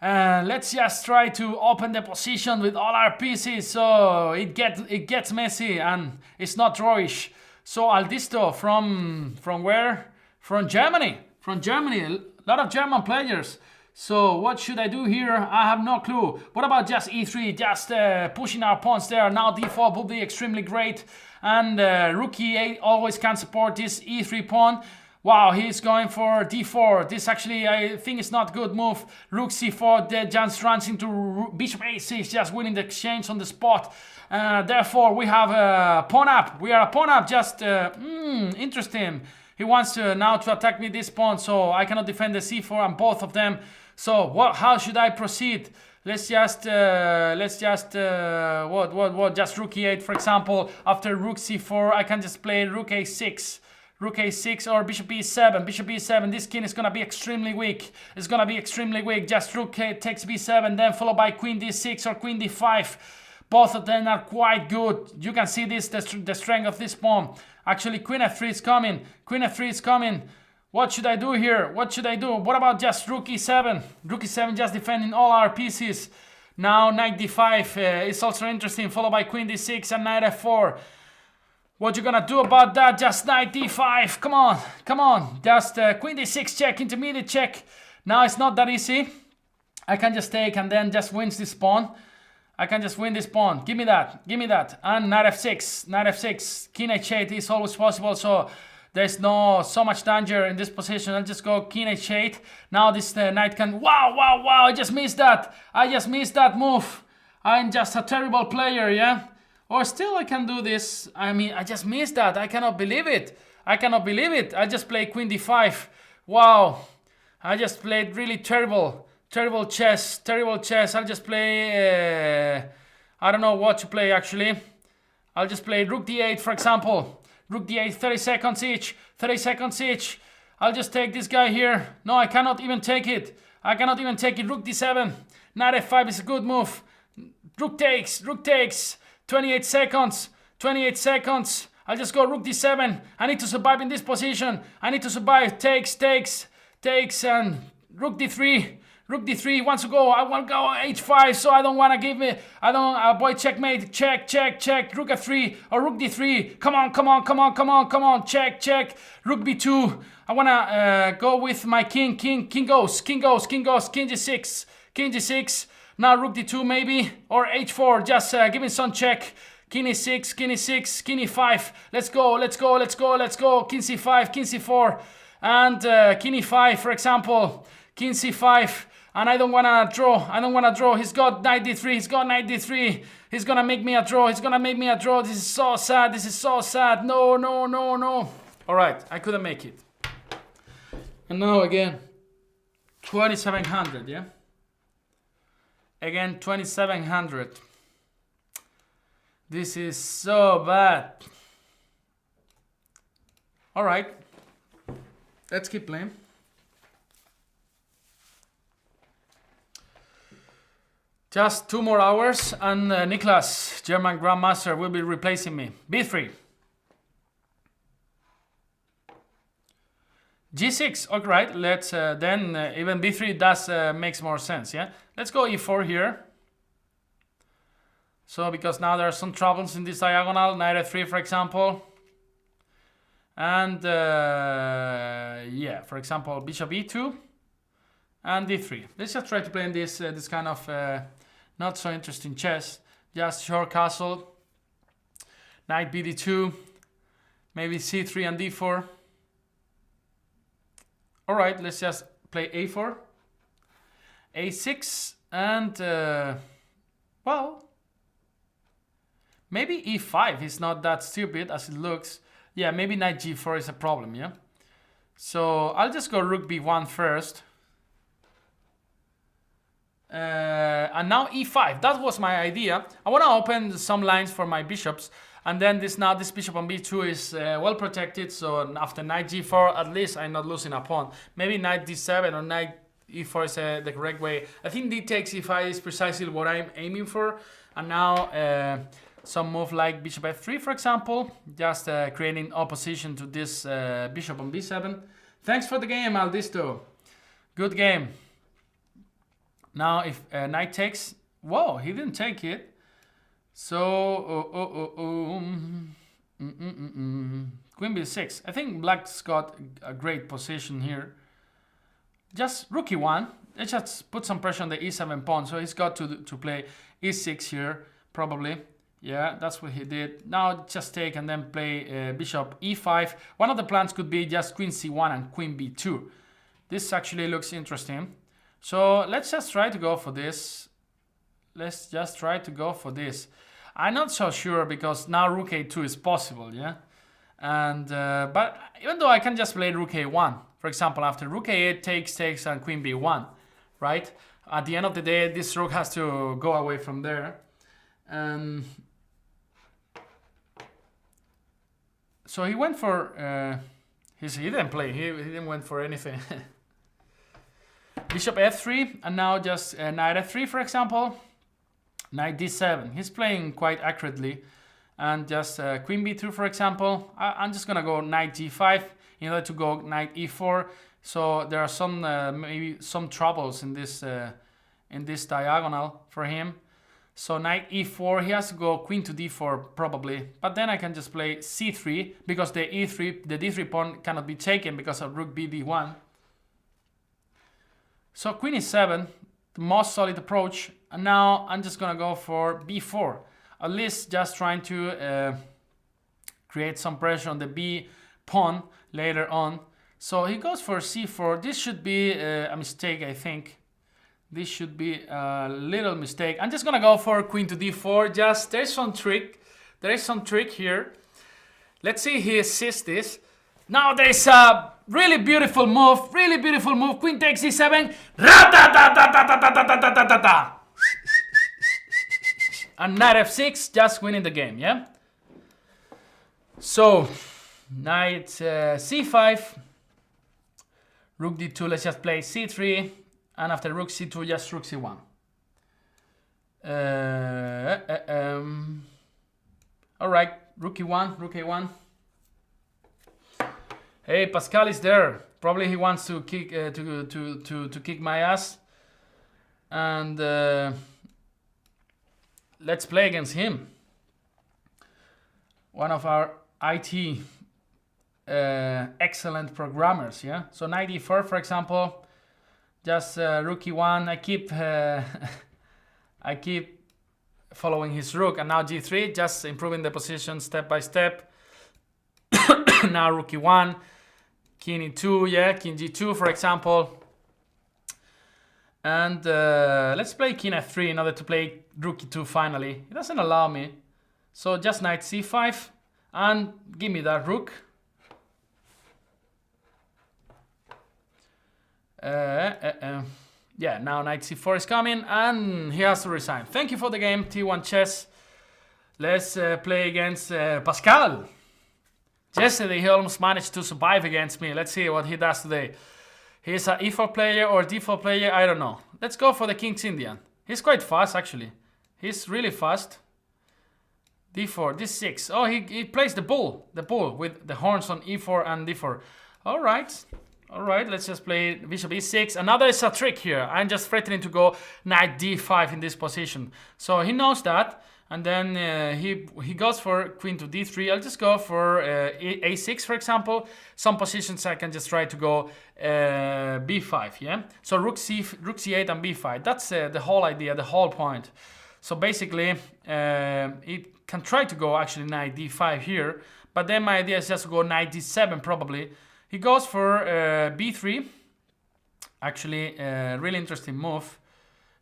Let's just try to open the position with all our pieces so it gets messy and it's not drawish. So Aldisto from where? From Germany. A lot of German players. So what should I do here? I have no clue. What about just e3? Just pushing our pawns there. Now d4 would be extremely great. And rook e8 always can support this e3 pawn. Wow, he's going for d4. This actually, I think, is not a good move. Rook c4, then just runs into bishop a6, just winning the exchange on the spot. Therefore, we have a pawn up. We are a pawn up, just interesting. He wants to now to attack me this pawn, so I cannot defend the c4 and both of them. So how should I proceed? Let's just just rook e8, for example. After rook c4, I can just play rook a6. Rook a6 or bishop e7. Bishop e7. This king is gonna be extremely weak. It's gonna be extremely weak. Just rook takes b7, then followed by queen d6 or queen d5. Both of them are quite good. You can see this, the strength of this pawn. Actually, queen f3 is coming. Queen f3 is coming. What should I do here? What should I do? What about just rook e7? Rook e7 just defending all our pieces. Now knight d5 is also interesting, followed by queen d6 and knight f4. What you gonna do about that? Just knight d5. Come on, come on. Just queen d6 check, intermediate check. Now it's not that easy. I can just take and then just wins this pawn. I can just win this pawn. Give me that. Give me that. And knight f6. Knight f6. King h8 is always possible. So there's no so much danger in this position. I'll just go king h8. Now this knight can... Wow, wow, wow. I just missed that. I just missed that move. I'm just a terrible player, yeah? Or still I can do this. I mean, I just missed that. I cannot believe it. I cannot believe it. I just played queen d5. Wow. I just played really terrible. Terrible chess, terrible chess. I'll just play, I don't know what to play actually. I'll just play rook d8 for example. Rook d8, 30 seconds each, 30 seconds each. I'll just take this guy here. No, I cannot even take it. I cannot even take it. Rook d7, knight f5 is a good move. Rook takes, 28 seconds, 28 seconds. I'll just go rook d7. I need to survive in this position. I need to survive, takes, and rook d3. Rook d3 wants to go. I want to go h5, so I don't want to give me. I don't avoid checkmate. Check. Rook f3 or rook d3. Come on. Check. Rook b2. I want to go with my king. King goes. King g6. Now rook d2 maybe or h4. Just give me some check. King e6. King e5. Let's go. King c4 and king e5 for example. King c5. And I don't want to draw. He's got knight d3. He's gonna make me a draw. This is so sad. No. Alright, I couldn't make it. And now again. 2700, yeah? Again, 2700. This is so bad. Alright. Let's keep playing. Just 2 more hours and Niklas, German Grandmaster, will be replacing me. b3. g6, alright, let's then even b3 does makes more sense, yeah? Let's go e4 here. So because now there are some troubles in this diagonal, knight f3 for example. And yeah, for example, bishop e2 and d3. Let's just try to play in this this kind of not so interesting chess. Just short castle, knight bd2, maybe c3 and d4. All right, let's just play a4, a6, and well, maybe e5 is not that stupid as it looks. Yeah, maybe knight g4 is a problem, yeah? So I'll just go rook b1 first. And now e5. That was my idea. I want to open some lines for my bishops. And then this bishop on b2 is well protected. So after knight g4, at least I'm not losing a pawn. Maybe knight d7 or knight e4 is the correct way. I think d takes e5 is precisely what I'm aiming for. And now some move like bishop f3, for example, just creating opposition to this bishop on b7. Thanks for the game, Aldisto. Good game. Now if knight takes, whoa, he didn't take it. So queen b6. I think black's got a great position here. Just rook e1. Let's just put some pressure on the e7 pawn. So he's got to play e6 here, probably. Yeah, that's what he did. Now just take and then play bishop e5. One of the plans could be just queen c1 and queen b2. This actually looks interesting. So let's just try to go for this. Let's just try to go for this. I'm not so sure because now rook a2 is possible, yeah? And but even though I can just play rook a1, for example, after rook a8 takes and queen b1, right? At the end of the day, this rook has to go away from there. So he went for he didn't play. He didn't went for anything. Bishop f3, and now just knight f3, for example. Knight d7. He's playing quite accurately. And just queen b2, for example. I'm just gonna go knight g5 in order to go knight e4. So there are some maybe some troubles in this diagonal for him. So knight e4, he has to go queen to d4 probably. But then I can just play c3 because the d3 pawn cannot be taken because of rook b d1. So queen e7, the most solid approach. And now I'm just gonna go for b4. At least just trying to create some pressure on the b pawn later on. So he goes for c4. This should be a mistake, I think. This should be a little mistake. I'm just gonna go for queen to d4. Just there's some trick. There is some trick here. Let's see if he assists this. Now there's a really beautiful move. Really beautiful move. Queen takes e7. And knight f6, just winning the game, yeah? So, knight c5, rook d2, let's just play c3, and after rook c2, just rook c1. Alright, rook e1, rook a1. Hey, Pascal is there. Probably he wants to kick to kick my ass. And let's play against him. One of our IT excellent programmers, yeah? So knight e4, for example, just rook e1. I keep following his rook, and now g3, just improving the position step by step. Now rook e1, king e2, yeah, king g2, for example. And let's play king f3 in order to play rook e2 finally. It doesn't allow me. So just knight c5 and give me that rook. Yeah, now knight c4 is coming and he has to resign. Thank you for the game, T1 Chess. Let's play against Pascal. Yesterday he almost managed to survive against me. Let's see what he does today. He's an e4 player or d4 player, I don't know. Let's go for the King's Indian. He's quite fast, actually. He's really fast. d4, d6. Oh, he plays the bull with the horns on e4 and d4. All right, let's just play bishop e6. Another is a trick here. I'm just threatening to go knight d5 in this position. So he knows that. And then he goes for queen to d3. I'll just go for a6, for example. Some positions I can just try to go b5, yeah? So rook c8 and b5. That's the whole idea, the whole point. So basically, it can try to go actually knight d5 here. But then my idea is just to go knight d7 probably. He goes for b3. Actually, really interesting move.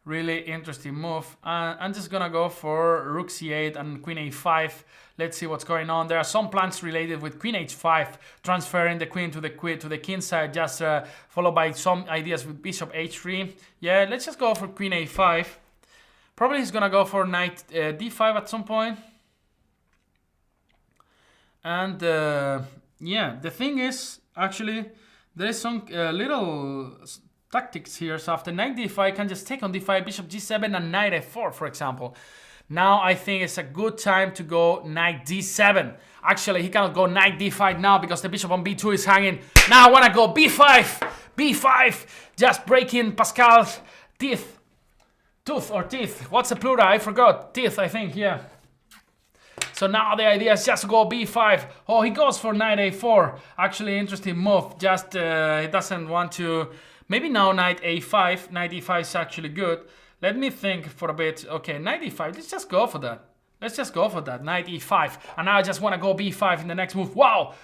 I'm just gonna go for rook c8 and queen a5. Let's see what's going on. There are some plans related with queen h5, transferring the queen to the king side, just followed by some ideas with bishop h3. Yeah, let's just go for queen a5. Probably he's gonna go for knight d5 at some point. And yeah, the thing is, actually, there is some little tactics here. So after knight d5, I can just take on d5, bishop g7, and knight f4, for example. Now I think it's a good time to go knight d7. Actually, he cannot go knight d5 now because the bishop on b2 is hanging. Now I want to go b5, b5, just breaking Pascal's teeth. Tooth or teeth. What's the plural? I forgot. Teeth, I think, yeah. So now the idea is just to go b5. Oh, he goes for knight a4. Actually, interesting move. Just he doesn't want to. Maybe now knight a5. Knight e5 is actually good. Let me think for a bit. Okay, knight e5. Let's just go for that. Let's just go for that. Knight e5. And now I just want to go b5 in the next move. Wow!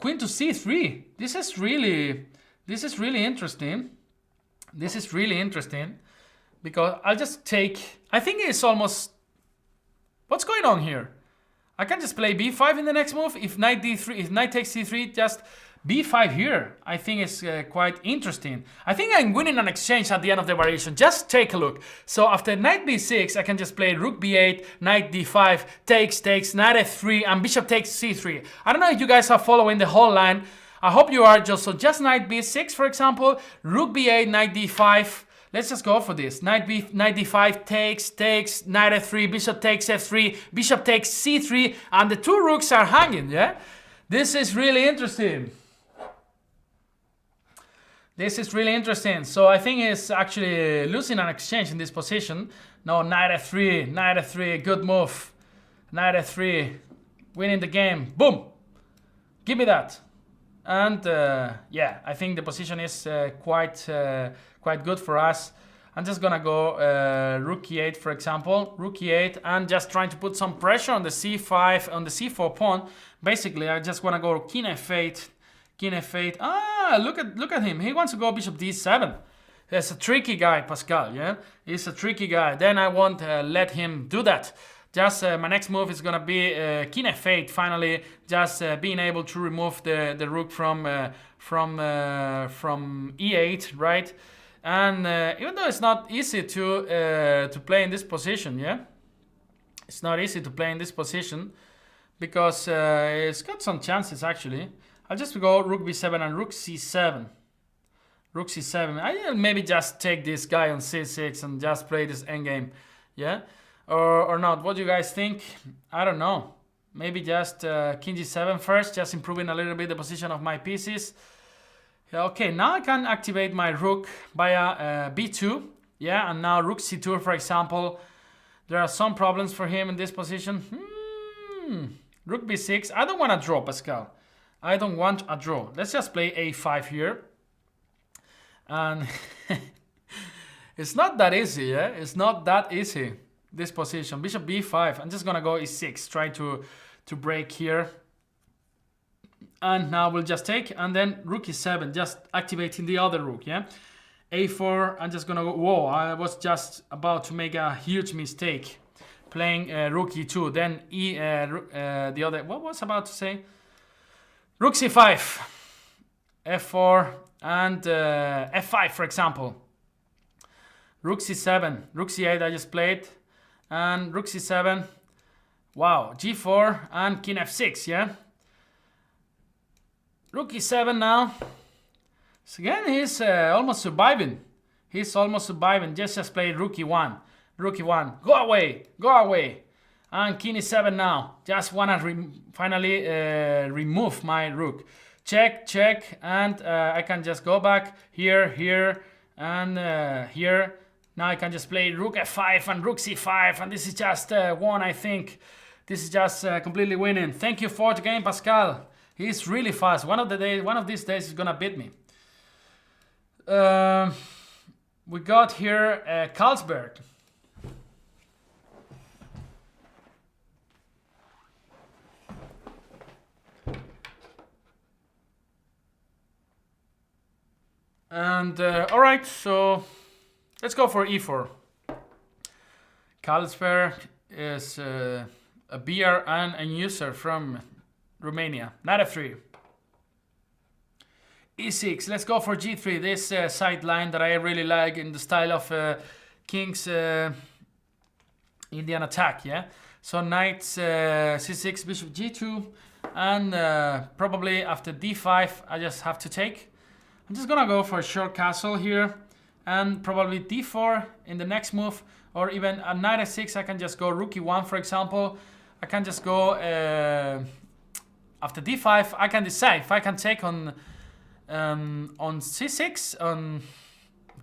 Queen to c3. This is really interesting. This is really interesting. Because I'll just take. I think it's almost. What's going on here? I can just play b5 in the next move. If knight d3, if knight takes c3, just b5 here. I think it's quite interesting. I think I'm winning an exchange at the end of the variation. Just take a look. So after knight b6, I can just play rook b8, knight d5, takes, knight f3, and bishop takes c3. I don't know if you guys are following the whole line. I hope you are. Just knight b6, for example, rook b8, knight d5. Let's just go for this. Knight d5 takes, knight f3, bishop takes f3, bishop takes c3, and the two rooks are hanging, yeah? This is really interesting. This is really interesting. So I think he's actually losing an exchange in this position. No, knight f3, good move. Knight f3, winning the game. Boom! Give me that. And yeah, I think the position is quite good for us. I'm just gonna go rook e8, for example, rook e8, and just trying to put some pressure on the c5, on the c4 pawn. Basically, I just wanna go king f8, king f8. Ah, look at him. He wants to go bishop d7. He's a tricky guy, Pascal. Yeah, he's a tricky guy. Then I won't let him do that. Just my next move is gonna be king f8. Finally, just being able to remove the rook from e8, right? And even though it's not easy to play in this position, yeah, it's not easy to play in this position because it's got some chances actually. I'll just go rook b7 and rook c7. Rook c7. I'll maybe just take this guy on c6 and just play this endgame, yeah. Or not. What do you guys think? I don't know. Maybe just king g7 first, just improving a little bit the position of my pieces. Okay, now I can activate my rook via b2. Yeah, and now rook c2, for example. There are some problems for him in this position. Rook b6. I don't want to draw, Pascal. I don't want a draw. Let's just play a5 here. And it's not that easy, yeah? It's not that easy. This position, bishop b5. I'm just gonna go e6, try to break here, and now we'll just take, and then rook e7, just activating the other rook, yeah. a4. I'm just gonna go. Whoa! I was just about to make a huge mistake, playing rook e2. Then the other. What was I about to say? Rook c5, f4, and f5, for example. Rook c7, rook c8. I just played. And rook c7, wow, g4 and king f6, yeah? Rook e7 now. So again, he's almost surviving. He's almost surviving. Just play rook e1. Rook e1, go away. And king e7 now. Just wanna finally remove my rook. Check, and I can just go back here, and here. Now I can just play rook f5 and rook c5, and this is just one, I think. This is just completely winning. Thank you for the game, Pascal. He's really fast. One of these days he's gonna beat me. We got here Carlsberg. And all right, so let's go for e4. Carlsberg is a beer and a user from Romania. Knight f3. e6. Let's go for g3. This side line that I really like in the style of King's Indian attack. Yeah. So knight c6, bishop g2, and probably after d5 I just have to take. I'm just gonna go for a short castle here. and probably d4 in the next move, or even at knight f6 I can just go rook e1, for example. I can just go after d5. I can decide if I can take on c6, on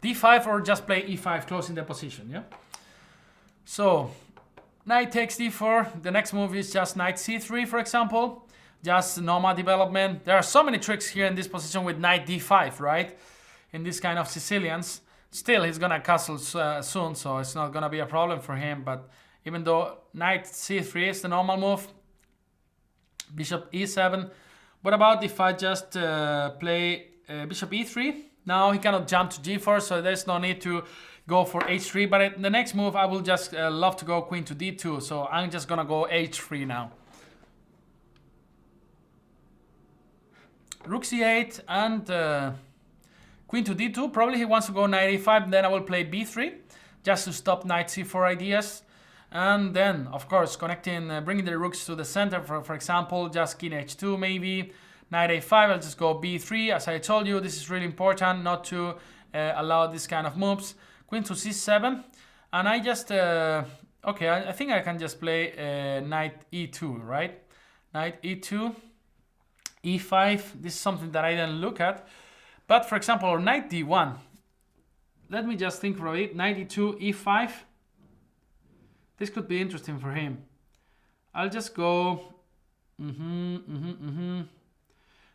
d5, or just play e5, closing the position. Yeah. So knight takes d4. The next move is just knight c3, for example. Just normal development. There are so many tricks here in this position with knight d5, right? In this kind of Sicilians. Still, he's gonna castle soon, so it's not gonna be a problem for him. But even though knight c3 is the normal move, bishop e7. What about if I just play bishop e3? Now he cannot jump to g4, so there's no need to go for h3. But in the next move, I will just love to go queen to d2. So I'm just gonna go h3 now. Rook c8 and queen to d2. Probably he wants to go knight a5. Then I will play b3 just to stop knight c4 ideas. And then, of course, connecting, bringing the rooks to the center. For example, just king h2 maybe. Knight a5. I'll just go b3. As I told you, this is really important not to allow this kind of moves. Queen to c7. And I just okay. I think I can just play knight e2, right? Knight e2. e5, this is something that I didn't look at. But for example, knight d1. Let me just think for it. Knight e2, e5. This could be interesting for him. I'll just go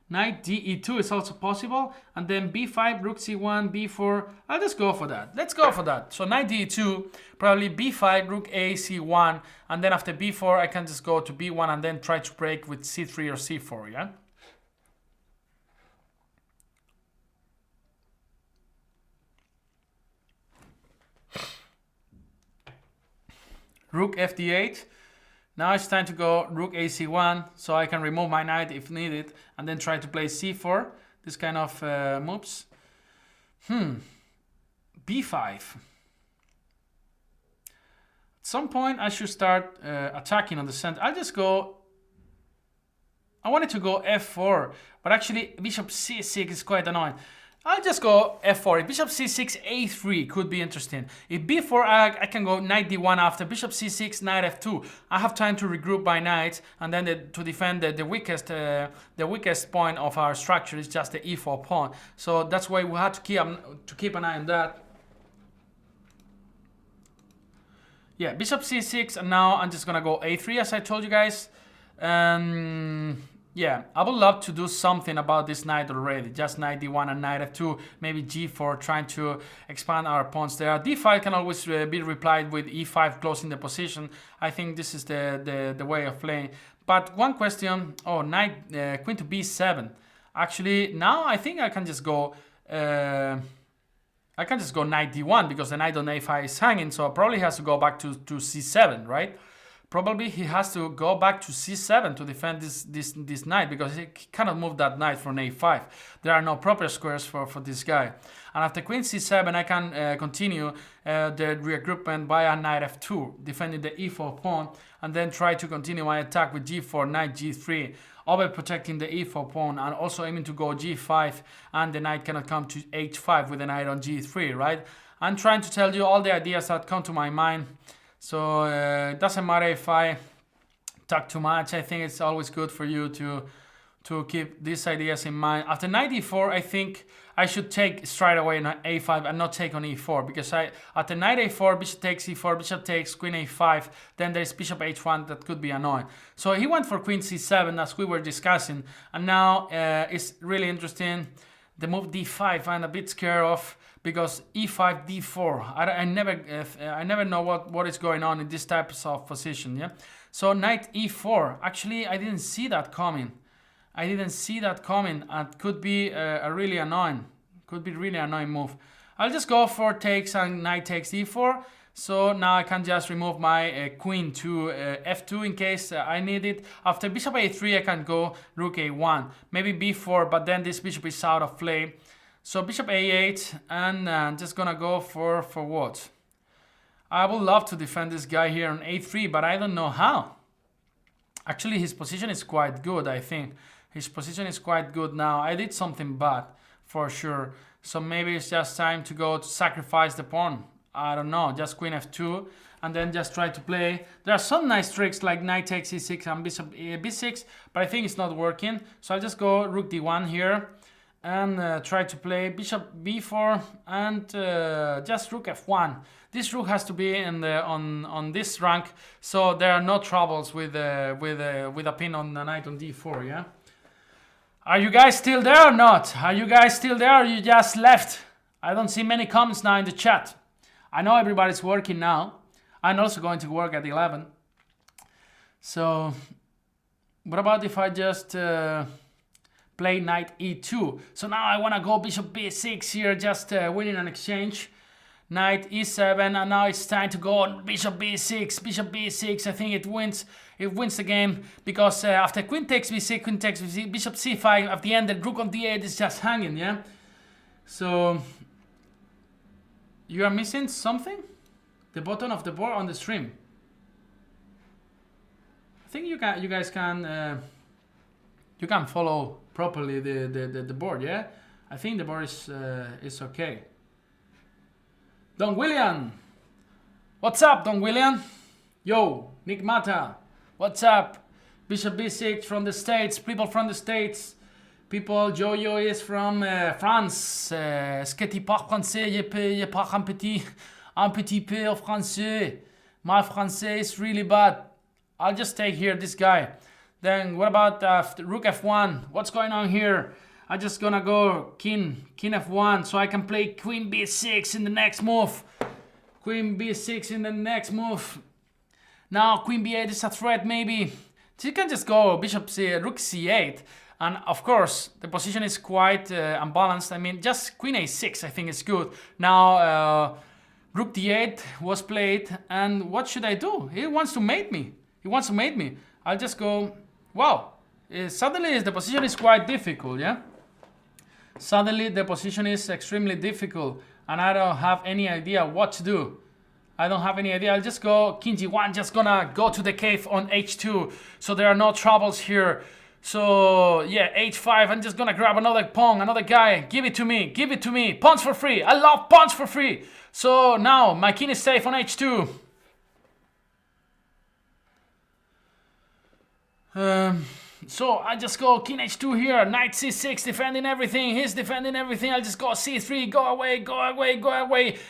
Knight de2 is also possible. And then b5, rook c1, b4. I'll just go for that. Let's go for that. So knight de2, probably b5, rook a, c1. And then after b4, I can just go to b1 and then try to break with c3 or c4, yeah? Rook fd8. Now it's time to go rook ac1, so I can remove my knight if needed, and then try to play c4. This kind of moves. b5. At some point I should start attacking on the center. I'll just go. I wanted to go f4, but actually bishop c6 is quite annoying. I'll just go f4. If bishop c6, a3 could be interesting. If b4, I can go knight d1 after. Bishop c6, knight f2. I have time to regroup my knights, and then to defend the weakest point of our structure is just the e4 pawn. So that's why we had to keep an eye on that. Yeah, bishop c6, and now I'm just gonna go a3 as I told you guys. Yeah, I would love to do something about this knight already. Just knight d1 and knight f2, maybe g4, trying to expand our pawns there. d5 can always be replied with e5, closing the position. I think this is the way of playing. But one question, knight, queen to b7. Actually, now I think I can just go knight d1 because the knight on a5 is hanging, so probably has to go back to c7, right? Probably he has to go back to c7 to defend this knight because he cannot move that knight from a5. There are no proper squares for this guy. And after queen c7, I can continue the regroupment via knight f2, defending the e4 pawn, and then try to continue my attack with g4, knight g3, overprotecting the e4 pawn, and also aiming to go g5, and the knight cannot come to h5 with the knight on g3, right? I'm trying to tell you all the ideas that come to my mind. So it doesn't matter if I talk too much. I think it's always good for you to keep these ideas in mind. After knight e4, I think I should take straight away on a5 and not take on e4, because after knight a4, bishop takes e4, bishop takes queen a5, then there's bishop h1 that could be annoying. So he went for queen c7 as we were discussing, and now it's really interesting. The move d5 I'm a bit scared of, because e5, d4. I never know what is going on in this type of position. Yeah. So knight e4. Actually, I didn't see that coming. And could be a really annoying. Could be really annoying move. I'll just go for takes and knight takes e4. So now I can just remove my queen to f2 in case I need it. After bishop a3, I can go rook a1. Maybe b4, but then this bishop is out of play. So bishop a8, and I'm just gonna go for what? I would love to defend this guy here on a3, but I don't know how. Actually, his position is quite good, I think. His position is quite good now. I did something bad, for sure. So maybe it's just time to go to sacrifice the pawn. I don't know, just queen f2 and then just try to play. There are some nice tricks like knight takes e6 and bishop b6, but I think it's not working. So I'll just go rook d1 here and try to play bishop b4 and just rook f1. This rook has to be in the on this rank, so there are no troubles with a pin on the knight on d4. Yeah. Are you guys still there or not? Are you guys still there or you just left? I don't see many comments now in the chat. I know everybody's working now. I'm also going to work at 11. So, what about if I just play knight e2? So now I want to go bishop b6 here, just winning an exchange. Knight e7, and now it's time to go on bishop b6. Bishop b6, I think it wins the game, because after queen takes b6, queen takes b6, bishop c5, at the end the rook on d8 is just hanging, yeah? So, you are missing something? The bottom of the board on the stream. I think you guys can follow properly the board, yeah? I think the board is okay. Don William, what's up, Don William? Yo, Nick Mata, what's up? Bishop b6 from the States, people from the States. People, Jojo is from France. Est-ce que tu parles français? Je parle un petit peu of français. My français is really bad. I'll just take here this guy. Then what about rook f1? What's going on here? I'm just gonna go king f1 so I can play queen b6 in the next move. Queen b6 in the next move. Now queen b8 is a threat maybe. So you can just go bishop rook c8. And of course, the position is quite unbalanced. I mean, just queen a6 I think is good. Now, rook d8 was played. And what should I do? He wants to mate me. I'll just go, wow. Suddenly, the position is quite difficult, yeah? Suddenly, the position is extremely difficult. And I don't have any idea what to do. I'll just go king g1. Just gonna go to the cave on h2. So there are no troubles here. So, yeah, h5, I'm just gonna grab another pawn, another guy. Give it to me. Pawns for free. I love pawns for free. So, now, my king is safe on h2. So, I just go king h2 here. Knight c6, defending everything. He's defending everything. I'll just go c3. Go away.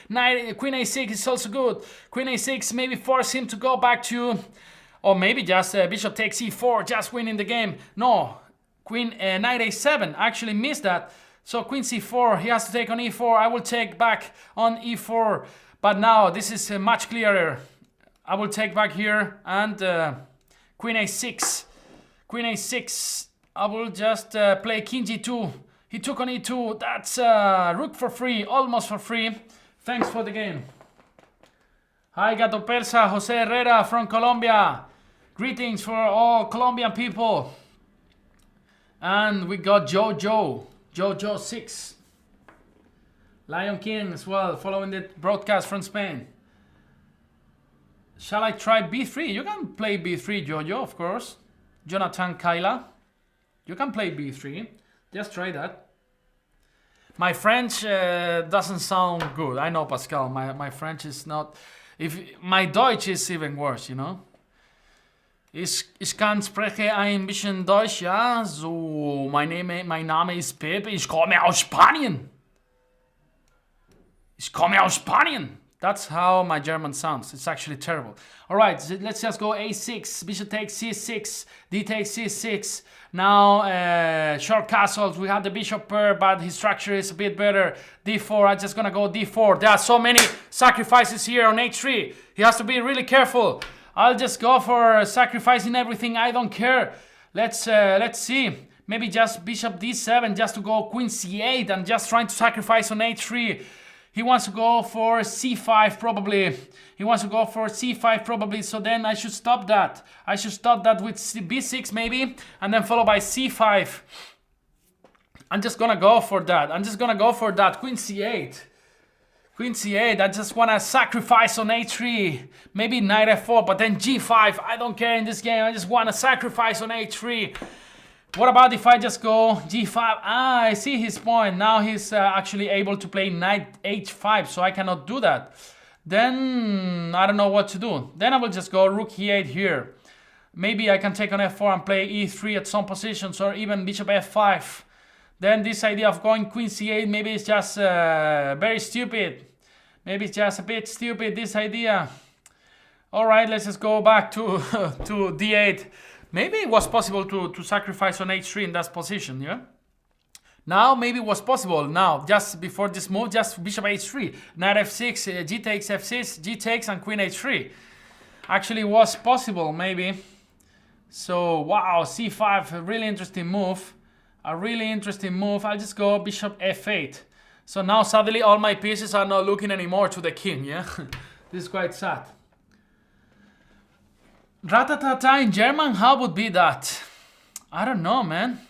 Knight, queen a6 is also good. Queen a6, maybe force him to go back to... Or maybe just bishop takes e4, just winning the game. No, knight a7, actually missed that. So queen c4, he has to take on e4. I will take back on e4. But now this is much clearer. I will take back here and queen a6. I will just play king g2. He took on e2. That's rook for free, almost for free. Thanks for the game. Hi, Gato Persa, Jose Herrera from Colombia. Greetings for all Colombian people. And we got Jojo 6. Lion King as well, following the broadcast from Spain. Shall I try b3? You can play b3, Jojo, of course. Jonathan Kaila. You can play b3. Just try that. My French doesn't sound good. I know, Pascal. My French is not... My Deutsch is even worse, you know. Ich kann sprechen ein bisschen Deutsch, ja. So, mein Name ist Pepe. Ich komme aus Spanien. That's how my German sounds. It's actually terrible. All right, so let's just go a6. Bishop takes c6. D takes c6. Now, short castles. We have the bishop pair, but his structure is a bit better. d4. I'm just gonna go d4. There are so many sacrifices here on h3. He has to be really careful. I'll just go for sacrificing everything. I don't care. Let's see. Maybe just bishop d7 just to go queen c8 and just trying to sacrifice on h3. He wants to go for c5 probably. So then I should stop that. With b6 maybe. And then followed by c5. I'm just gonna go for that. Queen c8. I just want to sacrifice on h3. Maybe knight f4, but then g5. I don't care in this game. I just want to sacrifice on h3. What about if I just go g5? Ah, I see his point. Now he's actually able to play knight h5, so I cannot do that. Then I don't know what to do. Then I will just go rook e8 here. Maybe I can take on f4 and play e3 at some positions, or even bishop f5. Then this idea of going queen c8, maybe it's just very stupid. Maybe it's just a bit stupid, this idea. Alright, let's just go back to, to d8. Maybe it was possible to sacrifice on h3 in that position, yeah? Now, maybe it was possible. Now, just before this move, just bishop h3. Knight f6, g takes f6, g takes, and queen h3. Actually was possible, maybe. So, wow, c5, a really interesting move. A really interesting move. I'll just go bishop f8. So now, suddenly, all my pieces are not looking anymore to the king, yeah? This is quite sad. Ratatata in German, how would be that? I don't know, man.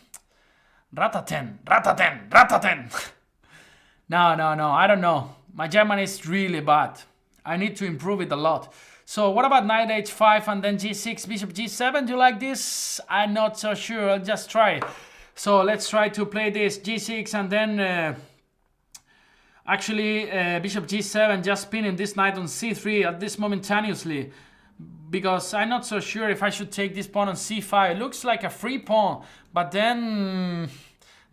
Rataten, rataten, rataten. No, I don't know. My German is really bad. I need to improve it a lot. So what about knight h5 and then g6, bishop g7? Do you like this? I'm not so sure. I'll just try it. So let's try to play this g6 and then actually bishop g7, just pinning this knight on c3 at this momentaneously. Because I'm not so sure if I should take this pawn on c5. It looks like a free pawn, but then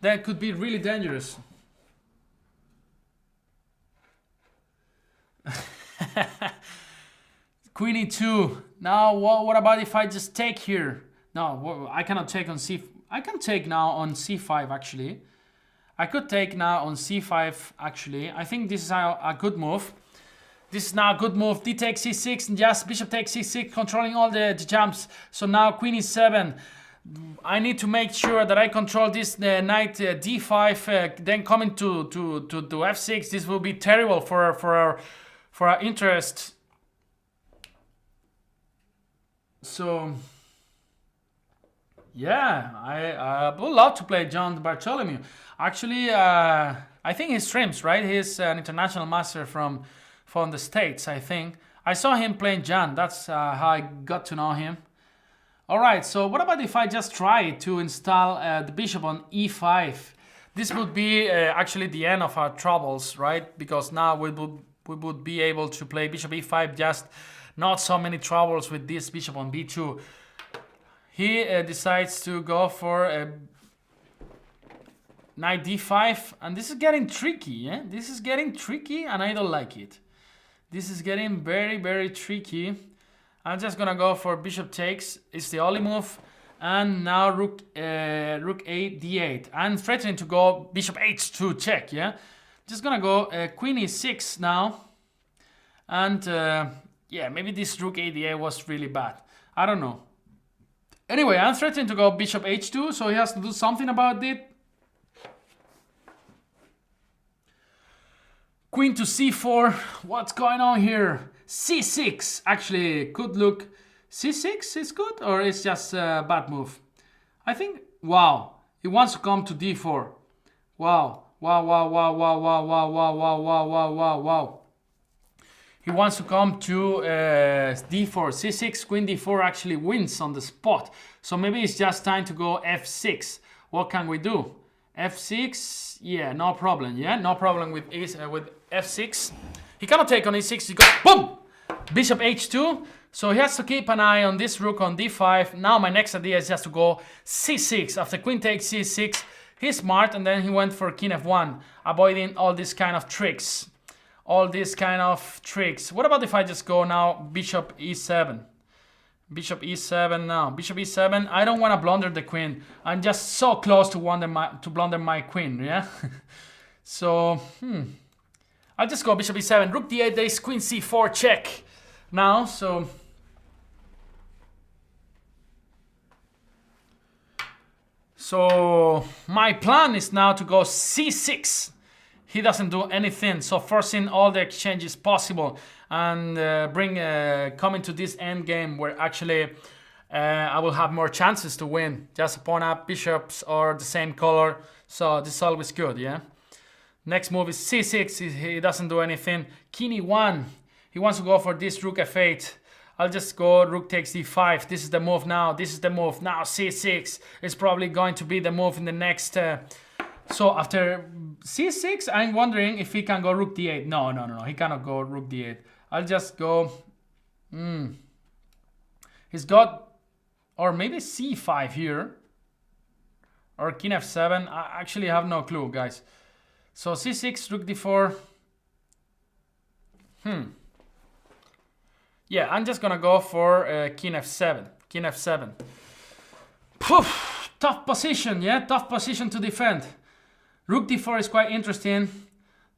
that could be really dangerous. Queen e2. Now what about if I just take here? No, I cannot take on c. I can take now on c5 actually. I could take now on c5 actually. I think this is a good move. This is now a good move. D takes c6 and just bishop takes c6, controlling all the jumps. So now queen e7. I need to make sure that I control this knight d5, then coming to f6. This will be terrible for our interest. So yeah, I would love to play John Bartholomew. Actually, I think he streams, right? He's an international master from the States, I think. I saw him playing Jan. That's how I got to know him. Alright, so what about if I just try to install the bishop on e5? This would be actually the end of our troubles, right? Because now we would be able to play bishop e5, just not so many troubles with this bishop on b2. He decides to go for knight d5, and this is getting tricky, yeah? This is getting tricky, and I don't like it. This is getting very, very tricky. I'm just gonna go for bishop takes. It's the only move. And now rook 8, d8. I'm threatening to go bishop h2 check, yeah? Just gonna go queen e6 now. And yeah, maybe this rook 8, d8 was really bad. I don't know. Anyway, I'm threatening to go bishop h2, so he has to do something about it. Queen to c4. What's going on here? c6 actually could look. c6 is good, or it's just a bad move? I think. Wow, he wants to come to d4. Wow. He wants to come to d4. c6, queen d4 actually wins on the spot. So maybe it's just time to go f6. What can we do? f6, yeah, no problem. Yeah, no problem with f6. He cannot take on e6. He goes boom, bishop h2. So he has to keep an eye on this rook on d5. Now my next idea is just to go c6. After queen takes c6, he's smart, and then he went for king f1, avoiding all these kind of tricks. What about if I just go now bishop e7? Bishop e7 now. Bishop e7. I don't want to blunder the queen. I'm just so close to blunder my queen, yeah? So, I'll just go bishop e7. Rook d8, there is queen c4 check now, So my plan is now to go c6. He doesn't do anything, so forcing all the exchanges possible and coming to this end game where actually I will have more chances to win. Just pawn up bishops or the same color, so this is always good, yeah? Next move is c6, he doesn't do anything. King e1, he wants to go for this rook f8. I'll just go rook takes d5. This is the move now. This is the move. Now c6 is probably going to be the move in the next... so after c6, I'm wondering if he can go rook d8. No. He cannot go rook d8. I'll just go... He's got... Or maybe c5 here. Or king f7. I actually have no clue, guys. So c6, rook d4. Yeah, I'm just gonna go for king f7. King f7. Poof, tough position, yeah? Tough position to defend. Rook d4 is quite interesting.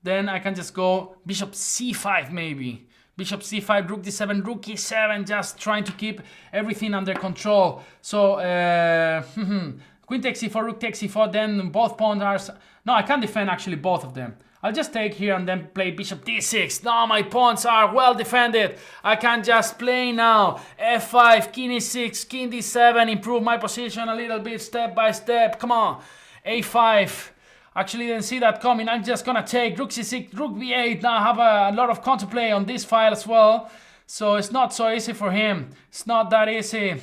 Then I can just go bishop c5 maybe. Bishop c5, rook d7, rook e7, just trying to keep everything under control. So, queen takes e4, rook takes e4, then both pawns are... No, I can't defend actually both of them. I'll just take here and then play bishop d6. Now my pawns are well defended. I can just play now. f5, king e6, king d7, improve my position a little bit step by step. Come on. a5. Actually didn't see that coming. I'm just gonna take rook c6, rook b8. Now I have a lot of counterplay on this file as well. So it's not so easy for him. It's not that easy.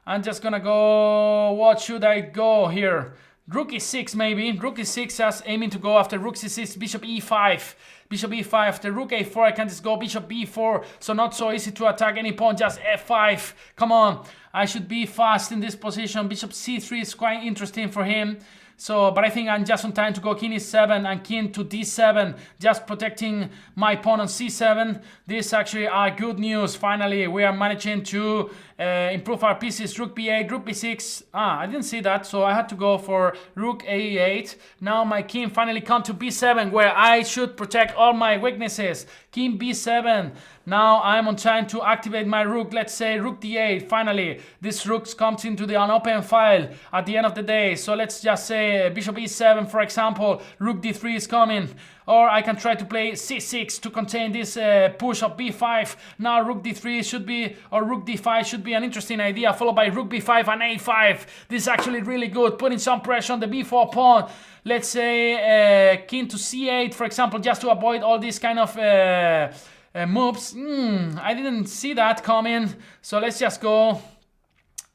I'm just gonna go... What should I go here? Rook e6 maybe. Rook e6 just aiming to go after rook c6, bishop e5. Bishop e5 after rook a4. I can just go bishop b4. So not so easy to attack any pawn. Just f5. Come on. I should be fast in this position. Bishop c3 is quite interesting for him. So, but I think I'm just on time to go king e7 and king to d7, just protecting my pawn on c7. This actually are good news. Finally, we are managing to improve our pieces. Rook b8, rook b6. I didn't see that, so I had to go for rook a8. Now my king finally come to b7, where I should protect all my weaknesses. King b7. Now I'm on time to activate my rook. Let's say rook d8. Finally, this rook comes into the unopened file at the end of the day. So let's just say bishop e7, for example. Rook d3 is coming. Or I can try to play c6 to contain this push of b5. Now rook d3 should be, or rook d5 should be an interesting idea, followed by rook b5 and a5. This is actually really good, putting some pressure on the b4 pawn. Let's say king to c8, for example, just to avoid all these kind of moves. I didn't see that coming. So let's just go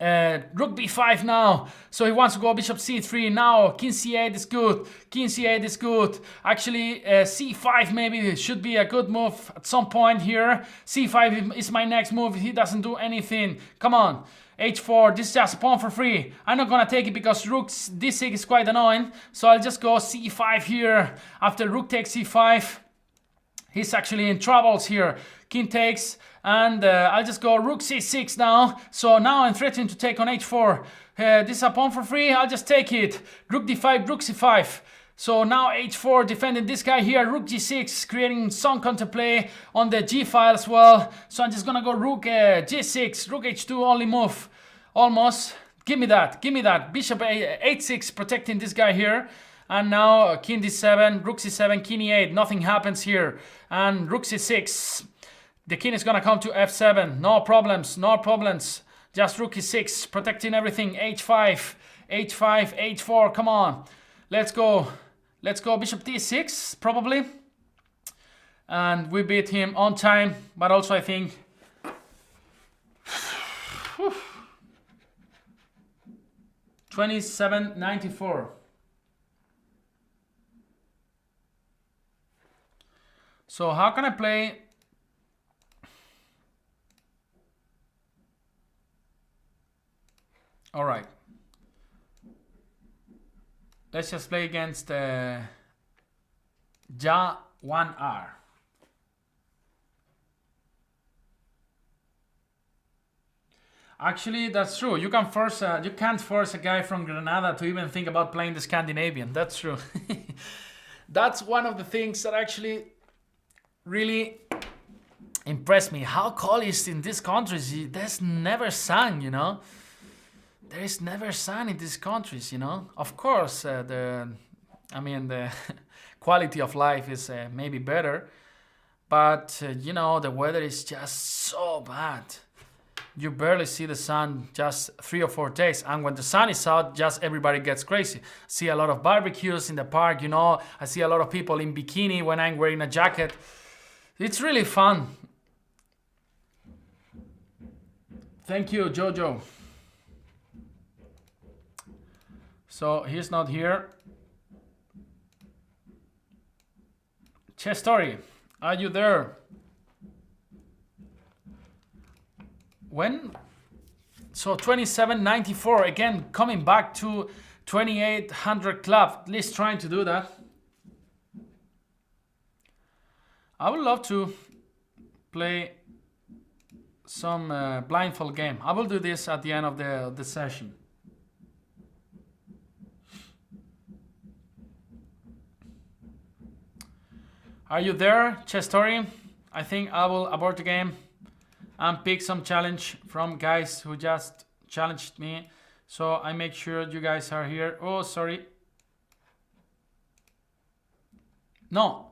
rook b5 now. So he wants to go bishop c3 now. King c8 is good. King c8 is good. Actually, c5 maybe should be a good move at some point here. c5 is my next move if he doesn't do anything. Come on. h4, this is just a pawn for free. I'm not gonna take it because rook d6 is quite annoying. So I'll just go c5 here. After rook takes c5, he's actually in troubles here. King takes, and I'll just go rook c6 now. So now I'm threatening to take on h4. This is a pawn for free. I'll just take it. Rook d5, rook c5. So now h4 defending this guy here. Rook g6, creating some counterplay on the g file as well. So I'm just gonna go rook g6, rook h2 only move. Almost. Give me that. Give me that. Bishop h6 protecting this guy here. And now king d7, rook c7, king e8. Nothing happens here. And rook c6. The king is gonna come to f7. No problems, no problems. Just rook e6, protecting everything. h5, h5, h4. Come on. Let's go. Let's go bishop d6, probably. And we beat him on time. But also I think... 27-94. So how can I play? All right. Let's just play against Ja 1R. Actually, that's true. You can't force a guy from Granada to even think about playing the Scandinavian. That's true. That's one of the things that actually really impressed me. How college in these countries, there's never sun, you know. There is never sun in these countries, you know. Of course, the quality of life is maybe better, but you know, the weather is just so bad. You barely see the sun just 3 or 4 days, and when the sun is out, just everybody gets crazy. See a lot of barbecues in the park, you know. I see a lot of people in bikini when I'm wearing a jacket. It's really fun. Thank you, Jojo. So he's not here. Chess Story, are you there? When? So 2794, again, coming back to 2800 club, at least trying to do that. I would love to play some blindfold game. I will do this at the end of the session. Are you there, Chess Story? I think I will abort the game and pick some challenge from guys who just challenged me. So I make sure you guys are here. Oh, sorry. No.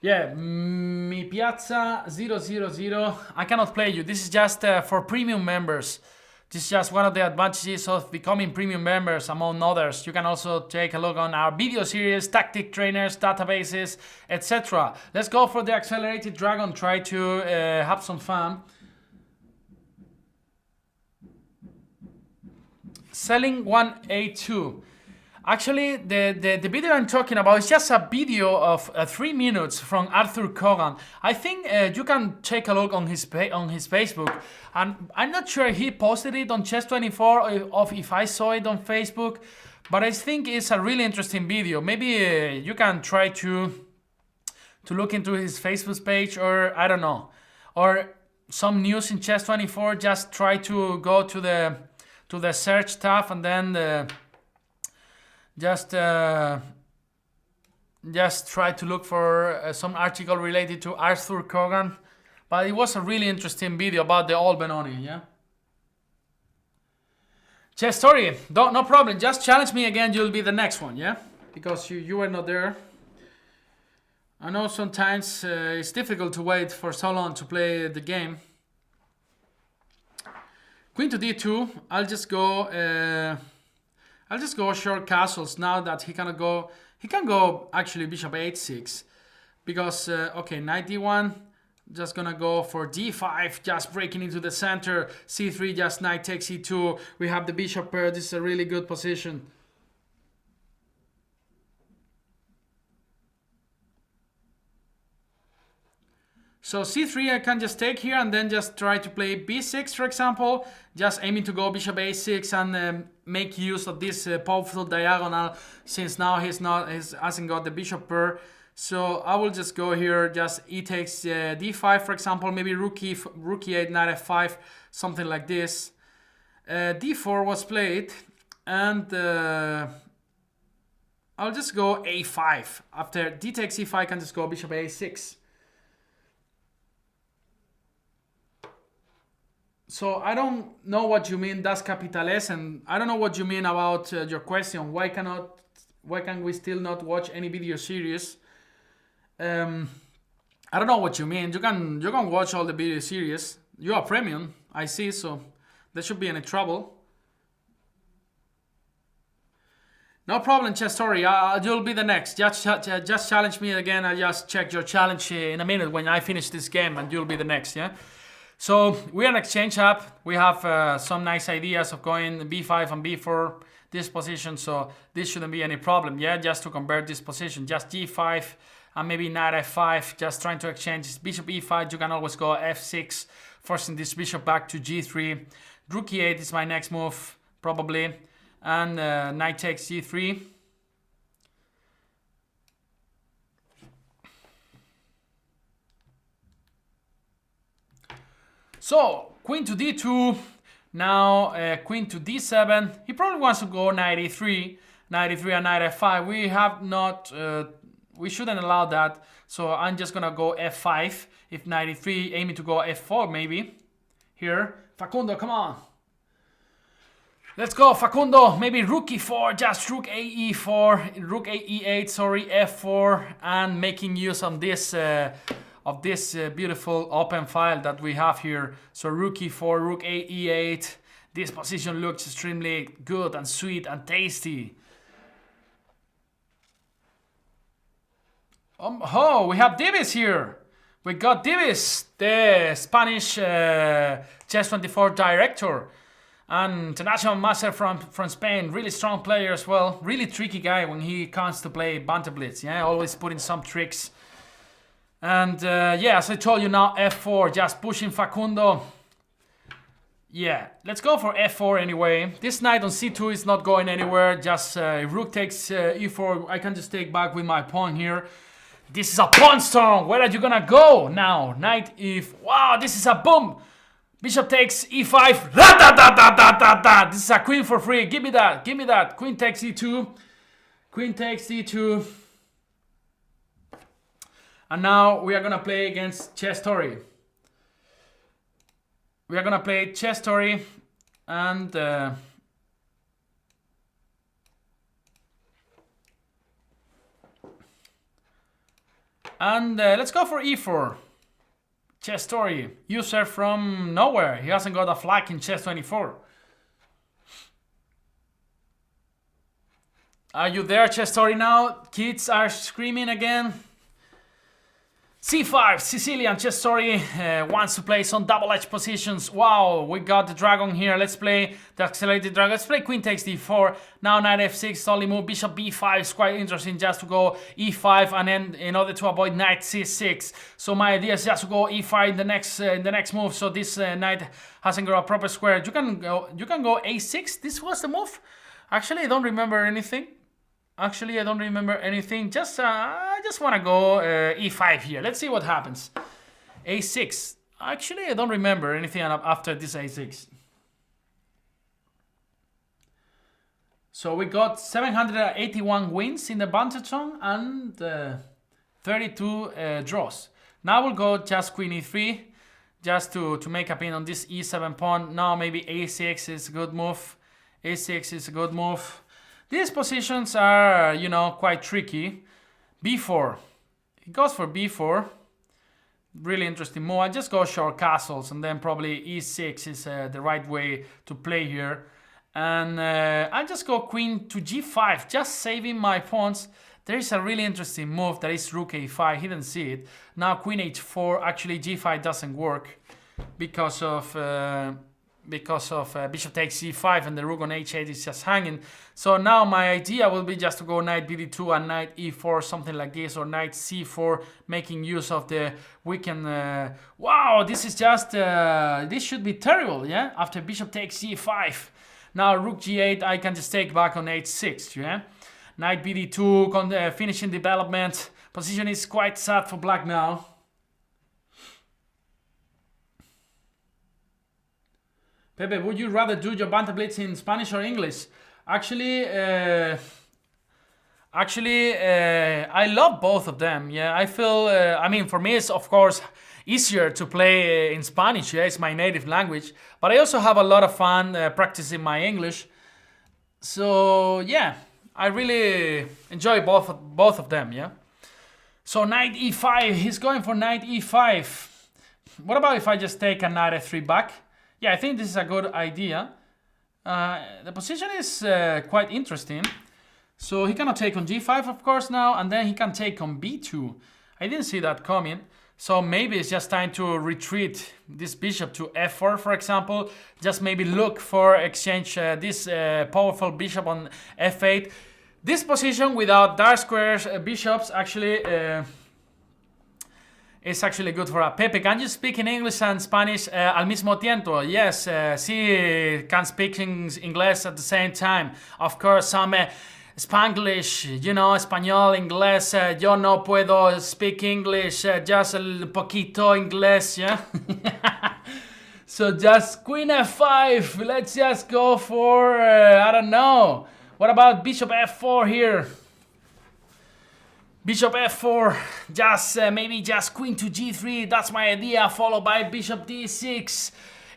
Yeah, Mi Piazza 000. I cannot play you. This is just for premium members. This is just one of the advantages of becoming premium members, among others. You can also take a look on our video series, tactic trainers, databases, etc. Let's go for the accelerated dragon. Try to have some fun. Selling 1A2. Actually, the video I'm talking about is just a video of 3 minutes from Arthur Kogan. I think you can take a look on his Facebook, and I'm not sure he posted it on Chess24 or if I saw it on Facebook, but I think it's a really interesting video. Maybe you can try to look into his Facebook page, or I don't know, or some news in Chess24. Just try to go to the search tab and then just try to look for some article related to Arthur Kogan. But it was a really interesting video about the old Benoni, yeah? Chess Story, no problem. Just challenge me again, you'll be the next one, yeah? Because you were not there. I know sometimes it's difficult to wait for so long to play the game. Queen to d2, I'll just go short castles now that he cannot go. He can go actually bishop h6 because okay, knight d1, just gonna go for d5, just breaking into the center. c3, just knight takes e2. We have the bishop pair. This is a really good position. So c3 I can just take here and then just try to play b6, for example, just aiming to go bishop a6 and make use of this powerful diagonal, since now he hasn't got the bishop pair. So I will just go here, just e takes d5, for example, maybe rook e8, knight f5, something like this. d4 was played, and I'll just go a5. After d takes e5, I can just go bishop a6. So I don't know what you mean, das capitales, and I don't know what you mean about your question. Why can we still not watch any video series? I don't know what you mean. You can watch all the video series. You are premium, I see, so there should be any trouble. No problem, Chess Story. You'll be the next. Just challenge me again. I just check your challenge in a minute when I finish this game, and you'll be the next, yeah? So we're an exchange app. We have some nice ideas of going b5 and b4 this position, so this shouldn't be any problem, yeah? Just to convert this position, just g5 and maybe knight f5, just trying to exchange this bishop e5. You can always go f6, forcing this bishop back to g3. Rook e8 is my next move, probably, and knight takes g3. So, queen to d2, now queen to d7. He probably wants to go knight e3 and knight f5. We have not, we shouldn't allow that. So I'm just gonna go f5, if knight e3, aiming to go f4 maybe. Here, Facundo, come on. Let's go, Facundo. Maybe rook e4, just rook a e4, rook a e8, sorry, f4, and making use of this beautiful open file that we have here. So rook e4, rook a e8. This position looks extremely good and sweet and tasty. Oh, we have Davis here. We got Divis, the Spanish Chess 24 director and international master from Spain. Really strong player as well. Really tricky guy when he comes to play Banter Blitz. Yeah, always putting some tricks. And yeah, as I told you now, f4, just pushing Facundo. Yeah, let's go for f4 anyway. This knight on c2 is not going anywhere. Just if rook takes e4, I can just take back with my pawn here. This is a pawn storm. Where are you gonna go now? Knight if wow, this is a boom. Bishop takes e5. This is a queen for free. Give me that. Give me that. Queen takes e2. Queen takes e2. And now we are gonna play against Chess Story. We are gonna play Chess Story and let's go for e4. Chess Story, user from nowhere. He hasn't got a flag in Chess 24. Are you there, Chess Story now? Kids are screaming again. c5, Sicilian Chess Story wants to play some double edge positions. Wow, we got the dragon here. Let's play the accelerated dragon. Let's play queen takes d4. Now knight f6, only move. Bishop b5 is quite interesting, just to go e5 and then in order to avoid knight c6. So my idea is just to go e5 in the next move. So this knight hasn't got a proper square. You can go a6. This was the move. Actually, I don't remember anything. Actually, I don't remember anything. Just I just want to go e5 here. Let's see what happens. a6. Actually, I don't remember anything after this a6. So we got 781 wins in the Banterthon and 32 draws. Now we'll go just queen e3, just to make a pin on this e7 pawn. Now maybe a6 is a good move. a6 is a good move. These positions are, you know, quite tricky. b4. He goes for b4. Really interesting move. I just go short castles and then probably e6 is the right way to play here. And I just go queen to g5, just saving my pawns. There is a really interesting move that is rook a5. He didn't see it. Now queen h4. Actually, g5 doesn't work because of bishop takes c5 and the rook on h8 is just hanging. So now my idea will be just to go knight bd2 and knight e4, something like this, or knight c4, making use of the weakened. Wow, this is just this should be terrible, yeah. After bishop takes c5, now rook g8, I can just take back on h6, yeah. Knight bd2, finishing development. Position is quite sad for black now. Pepe, would you rather do your Banter Blitz in Spanish or English? Actually, I love both of them. Yeah, I feel. I mean, for me, it's of course easier to play in Spanish. Yeah, it's my native language. But I also have a lot of fun practicing my English. So yeah, I really enjoy both of them. Yeah. So knight e5. He's going for knight e5. What about if I just take a knight f3 back? Yeah, I think this is a good idea. The position is quite interesting. So he cannot take on g5, of course, now, and then he can take on b2. I didn't see that coming. So maybe it's just time to retreat this bishop to f4, for example. Just maybe look for exchange this powerful bishop on f8. This position without dark squares bishops actually is actually good for a Pepe. Can you speak in English and Spanish al mismo tiempo? Yes, sí, can speak in English at the same time. Of course, some Spanglish, you know, español, inglés. Yo no puedo speak English, just a poquito inglés, yeah? So just queen f5. Let's just go for, I don't know. What about bishop f4 here? Bishop f4, just maybe just queen to g3, that's my idea, followed by bishop d6,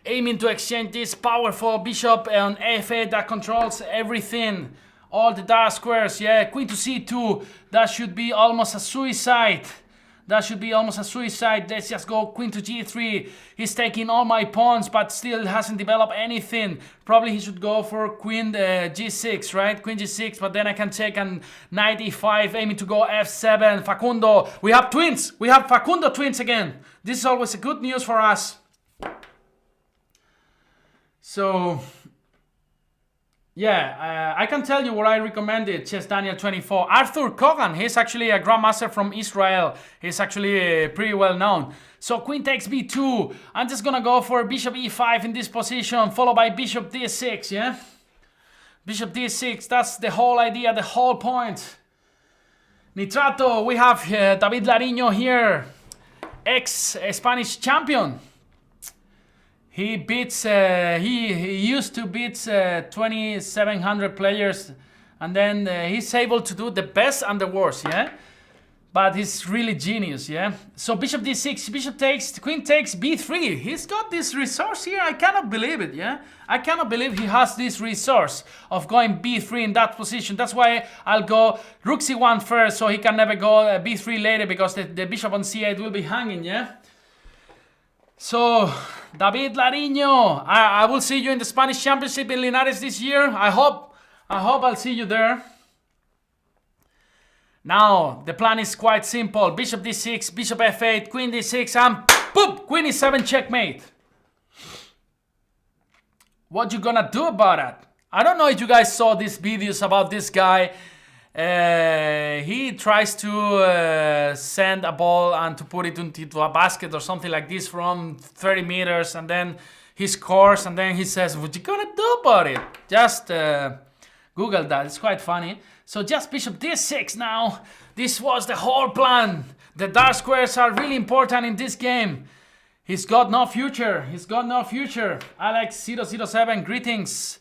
aiming to exchange this powerful bishop on f8 that controls everything, all the dark squares, yeah, queen to c2, that should be almost a suicide. That should be almost a suicide. Let's just go queen to g3. He's taking all my pawns, but still hasn't developed anything. Probably he should go for queen g6, right? Queen g6, but then I can take an knight e5, aiming to go f7. Facundo, we have twins. We have Facundo twins again. This is always a good news for us. So... yeah, I can tell you what I recommended, Chess Daniel 24. Arthur Kogan, he's actually a grandmaster from Israel. He's actually pretty well known. So queen takes b2. I'm just gonna go for bishop e5 in this position, followed by bishop d6, yeah? Bishop d6, that's the whole idea, the whole point. Nitrato, we have David Lariño here, ex-Spanish champion. He beats, he used to beat 2,700 players, and then he's able to do the best and the worst, yeah? But he's really genius, yeah? So bishop d6, bishop takes, queen takes b3. He's got this resource here, I cannot believe it, yeah? I cannot believe he has this resource of going b3 in that position. That's why I'll go rook c1 first, so he can never go b3 later, because the bishop on c8 will be hanging, yeah? So, David Lariño, I will see you in the Spanish Championship in Linares this year. I hope I'll see you there. Now, the plan is quite simple. Bishop d6, bishop f8, queen d6, and boom! Queen e7 checkmate. What you gonna do about it? I don't know if you guys saw these videos about this guy. He tries to send a ball and to put it into a basket or something like this from 30 meters, and then he scores, and then he says, what you gonna do about it? Just Google that, it's quite funny. So just bishop d6 now. This was the whole plan. The dark squares are really important in this game. He's got no future. He's got no future. Alex007, greetings.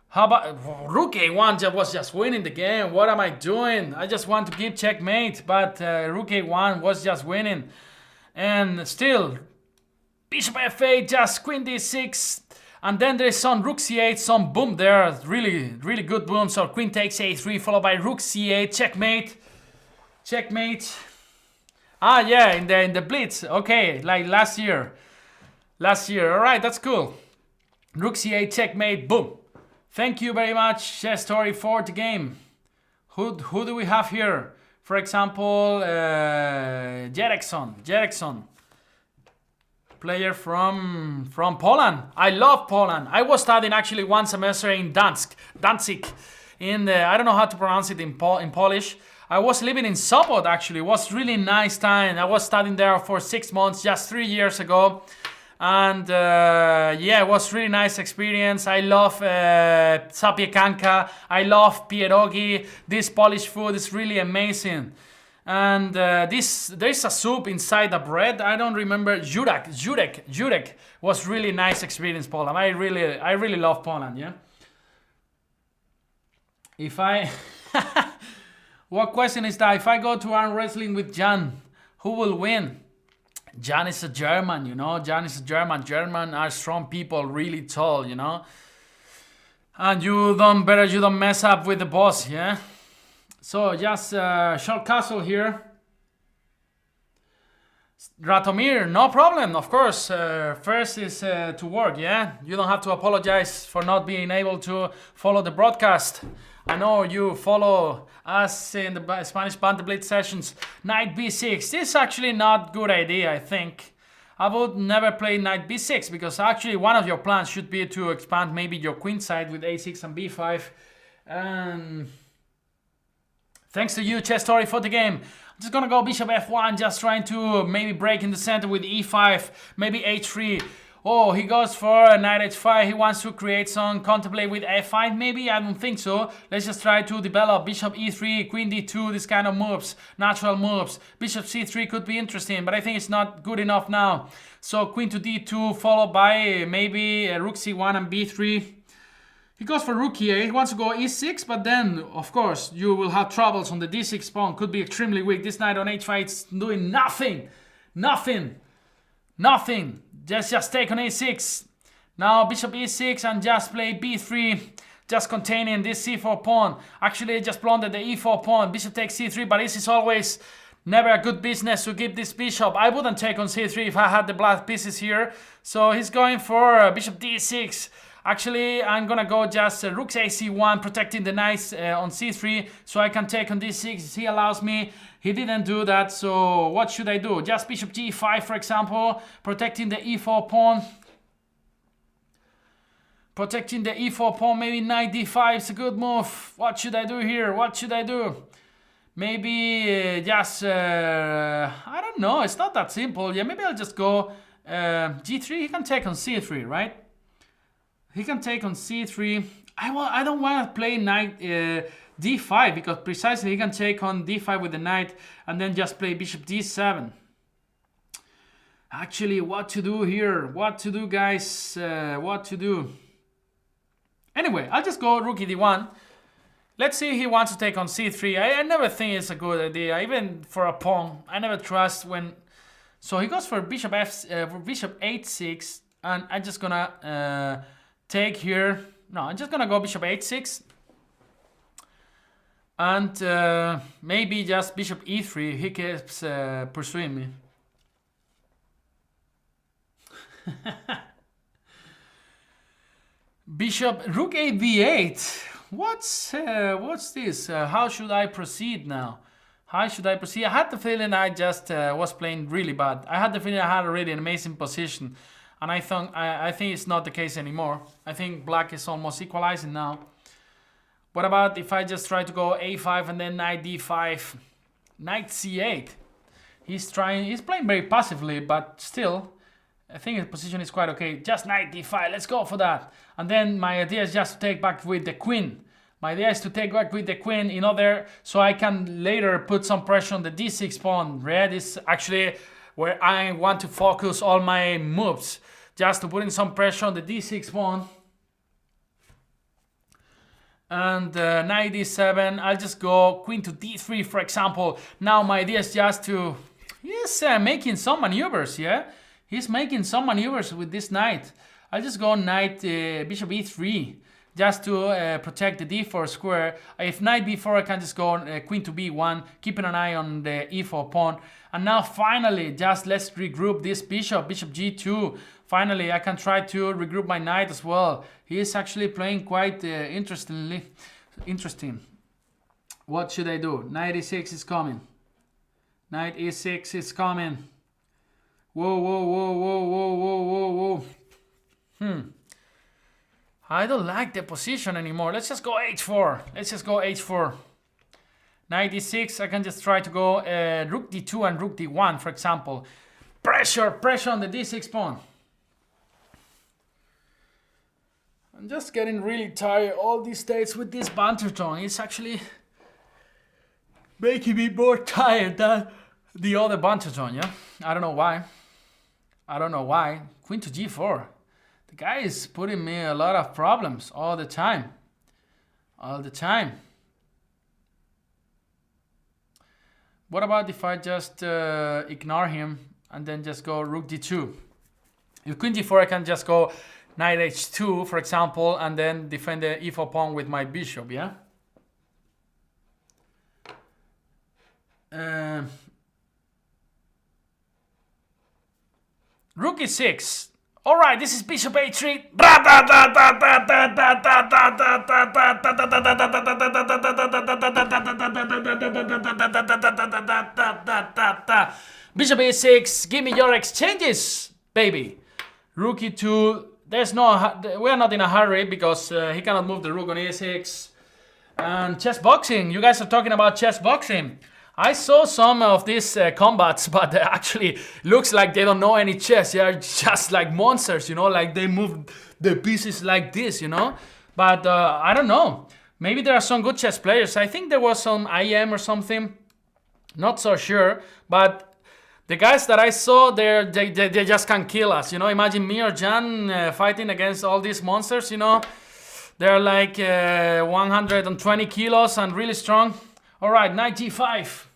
How about rook a1 was just winning the game? What am I doing? I just want to keep checkmate, but rook a1 was just winning. And still, bishop f8, just queen d6. And then there's some rook c8, some boom there. Really, really good boom. So queen takes a3, followed by rook c8, checkmate. Checkmate. Ah, yeah, in the Blitz. Okay, like last year. Last year. All right, that's cool. Rook c8, checkmate, boom. Thank you very much, Chess Story, for the game. Who do we have here? For example, Jerekson. Player from Poland. I love Poland. I was studying actually one semester in Danzig. In the, I don't know how to pronounce it in Polish. I was living in Sopot actually. It was really nice time. I was studying there for 6 months, just 3 years ago. And yeah, it was really nice experience. I love zapiekanka. I love pierogi. This Polish food is really amazing. And there's a soup inside the bread. I don't remember. Jurek was really nice experience. Poland. I really love Poland. Yeah. If I, what question is that? If I go to arm wrestling with Jan, who will win? Jan is a German, you know. Jan is a German. German are strong people, really tall, you know. And you don't mess up with the boss, yeah. So just short castle here. Ratomir, no problem, of course. First is to work, yeah. You don't have to apologize for not being able to follow the broadcast. I know you follow us in the Spanish Banter Blitz sessions. Knight b6. This is actually not a good idea, I think. I would never play knight b6 because actually one of your plans should be to expand maybe your queen side with a6 and b5. And thanks to you, Chess Story, for the game. I'm just gonna go bishop f1, just trying to maybe break in the center with e5, maybe h3. Oh, he goes for knight h5. He wants to create some contemplate with f5 maybe? I don't think so. Let's just try to develop bishop e3, queen d2, this kind of moves, natural moves. Bishop c3 could be interesting, but I think it's not good enough now. So queen to d2 followed by maybe rook c1 and b3. He goes for rook here. He wants to go e6, but then, of course, you will have troubles on the d6 pawn. Could be extremely weak. This knight on h5 is doing nothing. Nothing. Just take on a6. Now bishop e6 and just play b3. Just containing this c4 pawn. Actually, I just blundered the e4 pawn. Bishop takes c3, but this is always Never a good business to keep this bishop. I wouldn't take on c3 if I had the black pieces here. So he's going for bishop d6. Actually, I'm gonna go just rook ac1, protecting the knights on c3, so I can take on d6. He allows me. He didn't do that, so what should I do? Just bishop g5, for example, protecting the e4 pawn. Protecting the e4 pawn, maybe knight d5 is a good move. What should I do here? What should I do? Maybe just, I don't know, it's not that simple. Yeah, maybe I'll just go g3. He can take on c3, right? He can take on c3. I don't want to play knight d5 because precisely he can take on d5 with the knight and then just play bishop d7. Actually, what to do here? What to do, guys? What to do? Anyway, I'll just go rook d1. Let's see if he wants to take on c3. I never think it's a good idea, even for a pawn. I never trust when... So he goes for bishop h6, and I'm just gonna take here... No, I'm just gonna go bishop h6. And maybe just bishop e3. He keeps pursuing me. Bishop rook a b8. What's this? How should I proceed now? How should I proceed? I had the feeling I just was playing really bad. I had the feeling I had already an amazing position, and I think it's not the case anymore. I think black is almost equalizing now. What about if I just try to go a5 and then knight d5, knight c8? He's playing very passively, but still, I think his position is quite okay. Just knight d5, let's go for that. And then my idea is just to take back with the queen. My idea is to take back with the queen in order so I can later put some pressure on the d6 pawn. Red is actually where I want to focus all my moves. Just to put in some pressure on the d6 pawn. And knight d7, I'll just go queen to d3, for example. Now my idea is just to... He's making some maneuvers, yeah? He's making some maneuvers with this knight. I'll just go knight bishop e3 just to protect the d4 square. If knight b4, I can just go queen to b1, keeping an eye on the e4 pawn. And now finally, just let's regroup this bishop g2. Finally, I can try to regroup my knight as well. He is actually playing quite interesting. What should I do? Knight e6 is coming. Knight e6 is coming. Whoa, whoa, whoa, whoa, whoa, whoa, whoa, whoa. I don't like the position anymore. Let's just go h4. Let's just go h4. Knight d6, I can just try to go rook d2 and rook d1, for example. Pressure on the d6 pawn. I'm just getting really tired all these days with this Banterthon. It's actually making me more tired than the other Banterthon, yeah? I don't know why. I don't know why. Queen to g4. The guy is putting me a lot of problems all the time. All the time. What about if I just ignore him and then just go rook d2? If queen d4, I can just go knight h2, for example, and then defend the e4 pawn with my bishop, yeah? Rook e6. All right, this is bishop h3. Bishop e6. Give me your exchanges, baby. Rook e2. We are not in a hurry because he cannot move the rook on e6. And chess boxing. You guys are talking about chess boxing. I saw some of these combats, but actually looks like they don't know any chess. They are just like monsters, you know, like they move the pieces like this, you know. But I don't know. Maybe there are some good chess players. I think there was some IM or something. Not so sure. But the guys that I saw, they just can kill us, you know. Imagine me or Jan fighting against all these monsters, you know. They're like 120 kilos and really strong. All right, knight g5.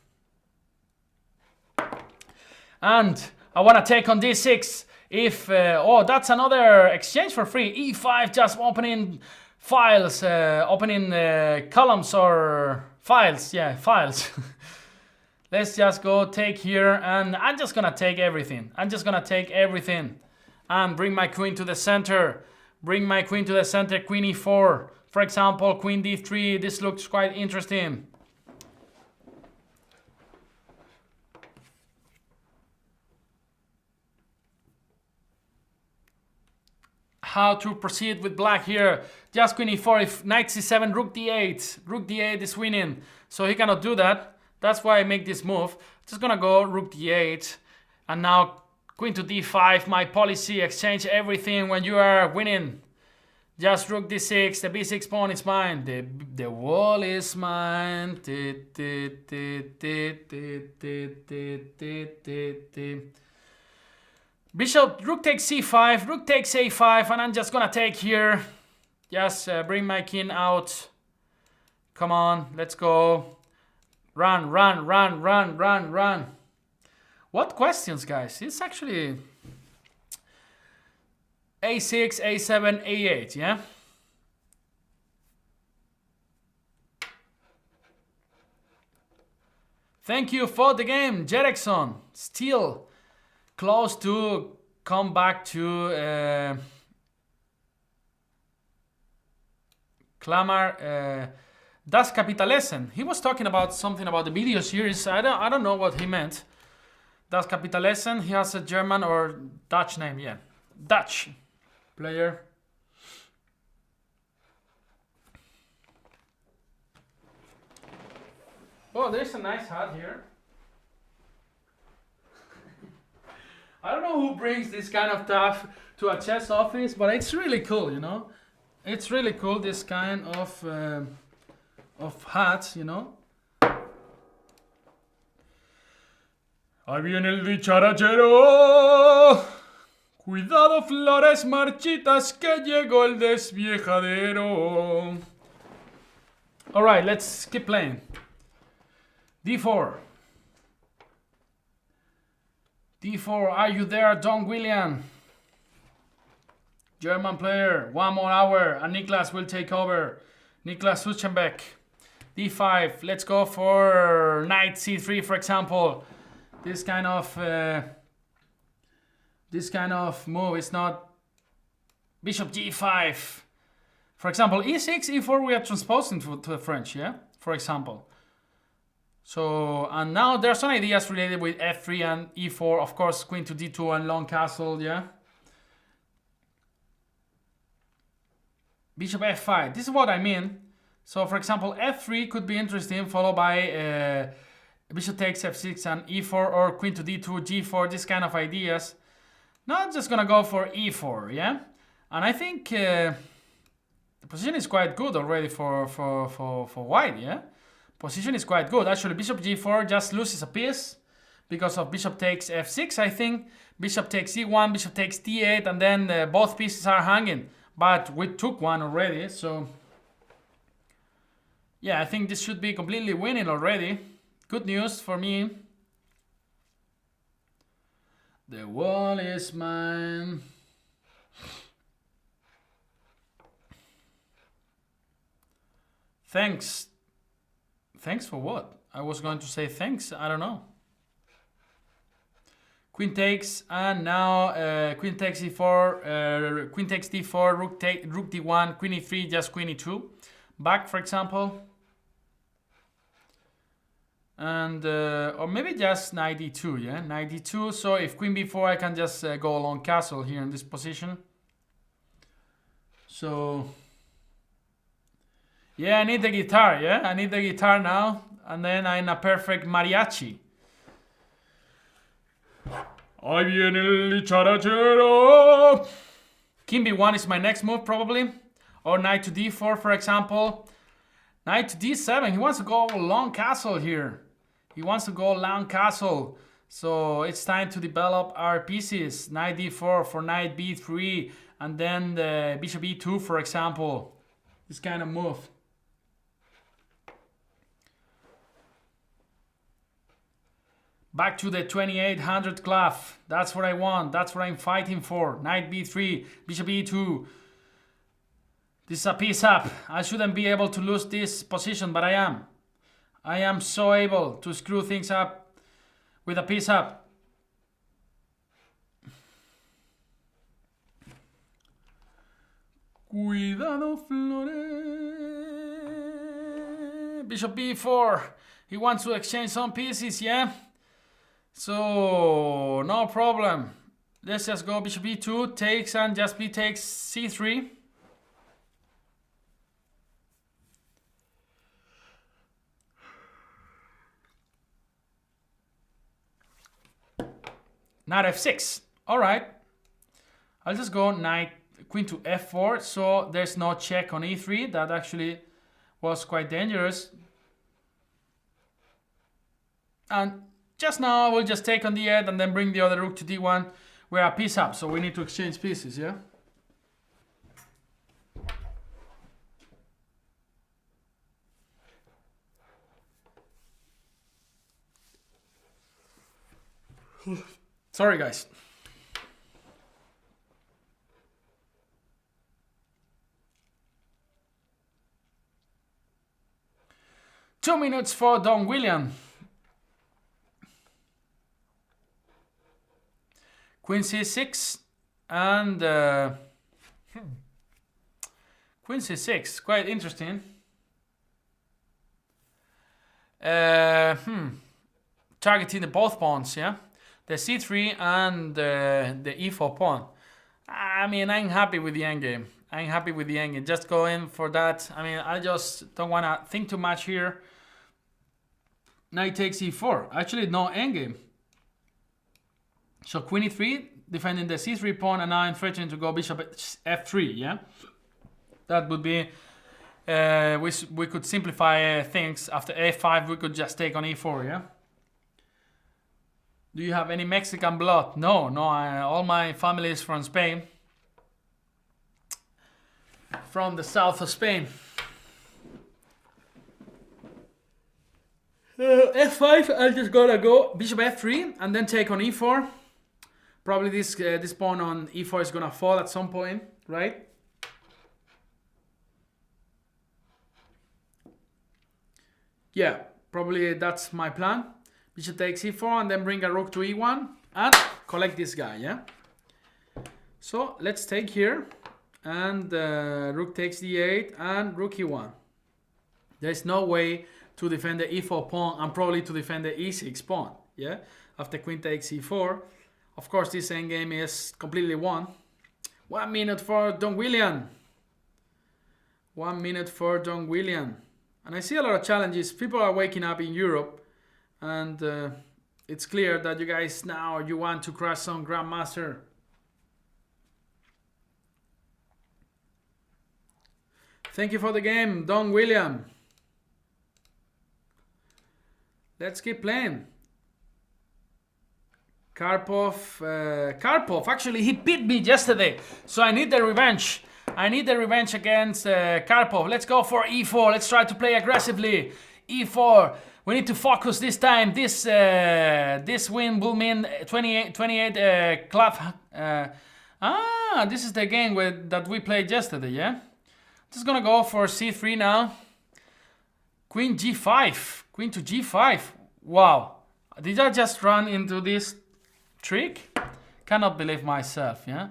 And I want to take on d6. If, oh, that's another exchange for free. e5, just opening files, opening columns or files. Yeah, files. Let's just go take here, and I'm just gonna take everything. I'm just gonna take everything and bring my queen to the center. Bring my queen to the center, queen e4. For example, queen d3. This looks quite interesting. How to proceed with black here. Just queen e4. If knight c7, rook d8. Rook d8 is winning, so he cannot do that. That's why I make this move. Just gonna go rook d8, and now queen to d5. My policy: exchange everything when you are winning. Just rook d6. The b6 pawn is mine. The wall is mine. Bishop, rook takes c5, rook takes a5, and I'm just gonna take here. Just bring my king out. Come on, let's go. Run, run, run, run, run, run. What questions, guys? It's actually a6, a7, a8, yeah? Thank you for the game, Jerickson. Still close to come back to Klamar. Das Kapitalessen. He was talking about something about the video series. I don't know what he meant. Das Kapitalessen. He has a German or Dutch name, yeah. Dutch player. Oh, there's a nice hat here. I don't know who brings this kind of stuff to a chess office, but it's really cool, you know. It's really cool, this kind of hats, you know. Ahí viene el dicharachero. Cuidado, flores marchitas, que llegó el desviejadero. All right, let's keep playing. D4. D4, are you there, Don William? German player, 1 more hour, and Niklas will take over. Niklas Suchenbeck. D5, let's go for knight c3, for example. This kind of move is not bishop g5. For example, e6, e4, we are transposing to the French, yeah? For example. So, and now there's some ideas related with f3 and e4, of course, queen to d2 and long castle, yeah? Bishop f5, this is what I mean. So, for example, f3 could be interesting, followed by bishop takes f6 and e4, or queen to d2, g4, this kind of ideas. Now I'm just gonna go for e4, yeah? And I think the position is quite good already for white, yeah? Position is quite good. Actually, bishop g4 just loses a piece because of bishop takes f6, I think. Bishop takes e1, bishop takes d8, and then both pieces are hanging. But we took one already, so... yeah, I think this should be completely winning already. Good news for me. The wall is mine. Thanks. Thanks for what? I was going to say thanks. I don't know. Queen takes, and now queen takes e4, queen takes d4, rook d1, queen e3, just queen e2. Back, for example. And or maybe just knight d2, yeah, knight d2. So if queen b4, I can just go along castle here in this position. So yeah, I need the guitar, yeah, I need the guitar now, and then I'm a perfect mariachi. Ahí viene el dicharachero. King b1 is my next move probably, or knight to d4, for example. Knight to d7. He wants to go long castle here. He wants to go long castle. So it's time to develop our pieces. Knight d4 for knight b3. And then the bishop e2, for example. This kind of move. Back to the 2800 club. That's what I want. That's what I'm fighting for. Knight b3, bishop e2. This is a piece up. I shouldn't be able to lose this position, but I am. I am so able to screw things up with a piece up. Cuidado, Flore. Bishop b4. He wants to exchange some pieces, yeah? So, no problem. Let's just go bishop b2, takes, and just b takes c3. Knight f6. All right. I'll just go knight, queen to f4. So there's no check on e3. That actually was quite dangerous. And just now, we'll just take on the head and then bring the other rook to d1. We're a piece up, so we need to exchange pieces, yeah? Sorry, guys. Two minutes for Don William. Queen c6 and Queen c6, quite interesting. Targeting the both pawns, yeah? The c3 and the e4 pawn. I mean, I'm happy with the endgame. I'm happy with the endgame. Just go in for that. I mean, I just don't want to think too much here. Knight takes e4. Actually, no endgame. So queen e3, defending the c3 pawn, and now I'm threatening to go bishop f3, yeah? That would be... we could simplify things. After a5, we could just take on e4, yeah? Do you have any Mexican blood? No, all my family is from Spain. From the south of Spain. f5, I'm just gonna go bishop f3 and then take on e4. Probably this pawn on e4 is gonna fall at some point, right? Yeah, probably that's my plan. Bishop takes e4 and then bring a rook to e1 and collect this guy, yeah? So let's take here and rook takes d8 and rook e1. There's no way to defend the e4 pawn and probably to defend the e6 pawn, yeah? After queen takes e4. Of course, this endgame is completely won. 1 minute for Don William. 1 minute for Don William. And I see a lot of challenges. People are waking up in Europe. And it's clear that you guys now, you want to crush some Grandmaster. Thank you for the game, Don William. Let's keep playing. Karpov, actually, he beat me yesterday. So I need the revenge. I need the revenge against Karpov. Let's go for e4. Let's try to play aggressively. e4. We need to focus this time. This win will mean 28 club. This is the game that we played yesterday, yeah? Just gonna go for c3 now. Queen g5. Queen to g5. Wow. Did I just run into this trick? Cannot believe myself, yeah?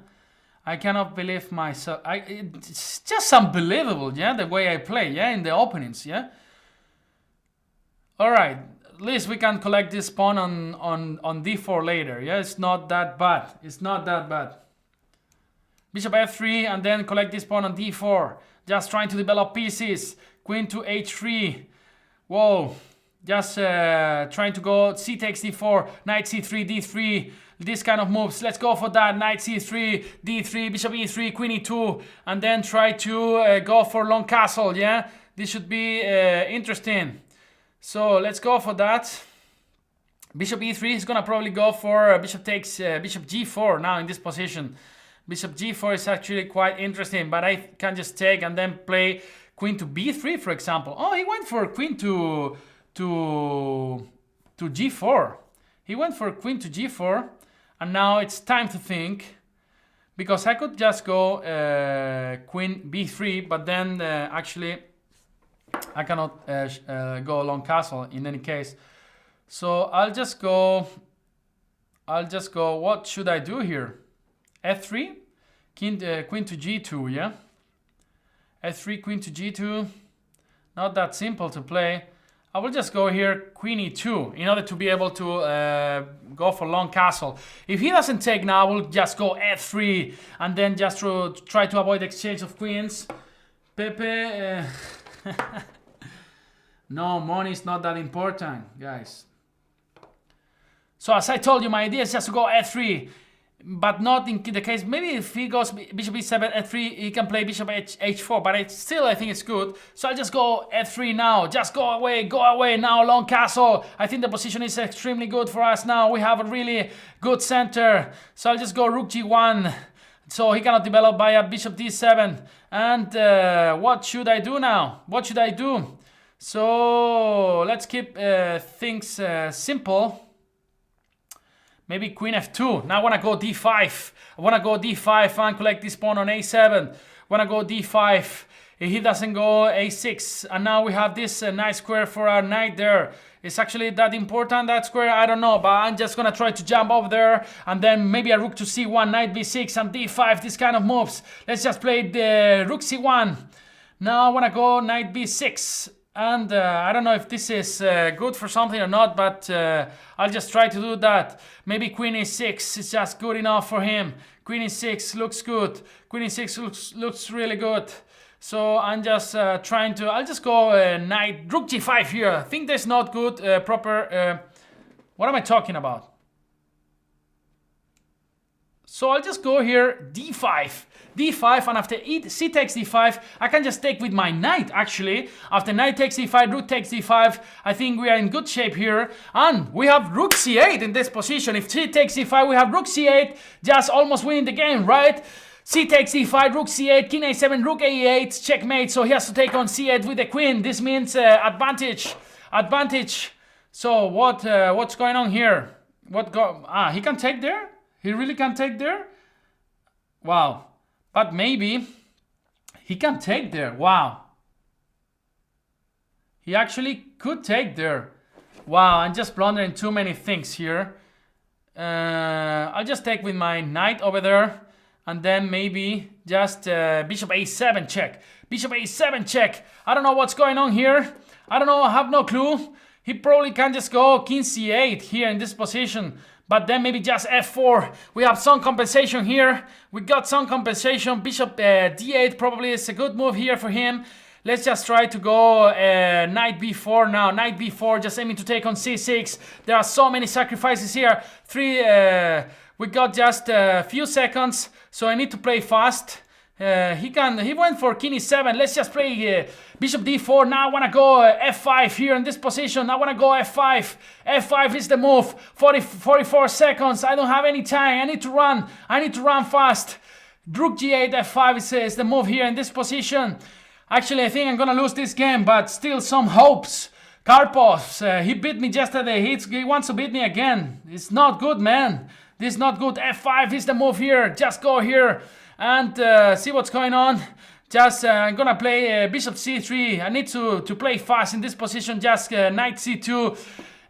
I cannot believe myself. It's just unbelievable, yeah? The way I play, yeah? In the openings, yeah? Alright, at least we can collect this pawn on d4 later. Yeah, it's not that bad. It's not that bad. Bishop f3 and then collect this pawn on d4. Just trying to develop pieces. Queen to h3. Whoa. Just trying to go c takes d4, knight c3, d3. This kind of moves. Let's go for that. Knight c3, d3, bishop e3, queen e2. And then try to go for long castle, yeah? This should be interesting. So let's go for that. Bishop e3 is gonna probably go for bishop takes bishop g4 now in this position. Bishop g4 is actually quite interesting, but I can just take and then play queen to b3, for example. Oh, he went for queen to g4. He went for queen to g4, and now it's time to think, because I could just go queen b3, but then actually I cannot go long castle in any case. So I'll just go, what should I do here? F3, queen to G2, yeah? F3, queen to G2, not that simple to play. I will just go here, queen E2, in order to be able to go for long castle. If he doesn't take now, I will just go F3, and then just try to avoid exchange of queens. Pepe, no, money is not that important, guys. So as I told you, my idea is just to go F3, but not in the case, maybe if he goes bishop E7, F3, he can play bishop H4, but still I think it's good. So I'll just go F3 now, just go away now, long castle. I think the position is extremely good for us now. We have a really good center. So I'll just go rook G1, so he cannot develop by a bishop D7. And what should I do now? What should I do? So let's keep things simple. Maybe queen F2. Now I want to go D5. I want to go D5 and collect this pawn on A7. I want to go D5. If he doesn't go A6. And now we have this nice square for our knight there. Is actually that important, that square? I don't know, but I'm just going to try to jump over there. And then maybe a rook to C1, knight B6 and D5, this kind of moves. Let's just play the rook C1. Now I want to go knight B6. And I don't know if this is good for something or not, but I'll just try to do that. Maybe queen E6 is just good enough for him. Queen E6 looks good. Queen E6 looks really good. So I'm just trying to... I'll just go knight, rook G5 here. I think that's not good, proper... what am I talking about? So I'll just go here, D5. D5, and after c takes D5, I can just take with my knight, actually. After knight takes D5, rook takes D5, I think we are in good shape here. And we have rook C8 in this position. If c takes D5, we have rook C8, just almost winning the game, right? C takes D5, rook C8, king A7, rook A8, checkmate. So he has to take on C8 with the queen. This means advantage. So what's going on here? He can take there? He really can take there? Wow. But maybe he can take there. Wow. He actually could take there. Wow, I'm just blundering too many things here. I'll just take with my knight over there. And then maybe just bishop A7 check. Bishop A7 check. I don't know what's going on here. I don't know. I have no clue. He probably can just go king C8 here in this position. But then maybe just F4. We have some compensation here. We got some compensation. Bishop D8 probably is a good move here for him. Let's just try to go knight B4 now. Knight B4, just aiming to take on C6. There are so many sacrifices here. We got just a few seconds, so I need to play fast. He went for king E7. Let's just play bishop D4. Now I want to go F5 here in this position. I want to go F5. F5 is the move. 44 seconds. I don't have any time. I need to run. I need to run fast. Rook G8, F5 is the move here in this position. Actually, I think I'm gonna lose this game, but still some hopes. Karpov, he beat me yesterday. He wants to beat me again. It's not good, man. This is not good. F5 is the move here. Just go here and see what's going on. Just I'm gonna play bishop C3. I need to play fast in this position. Just knight C2.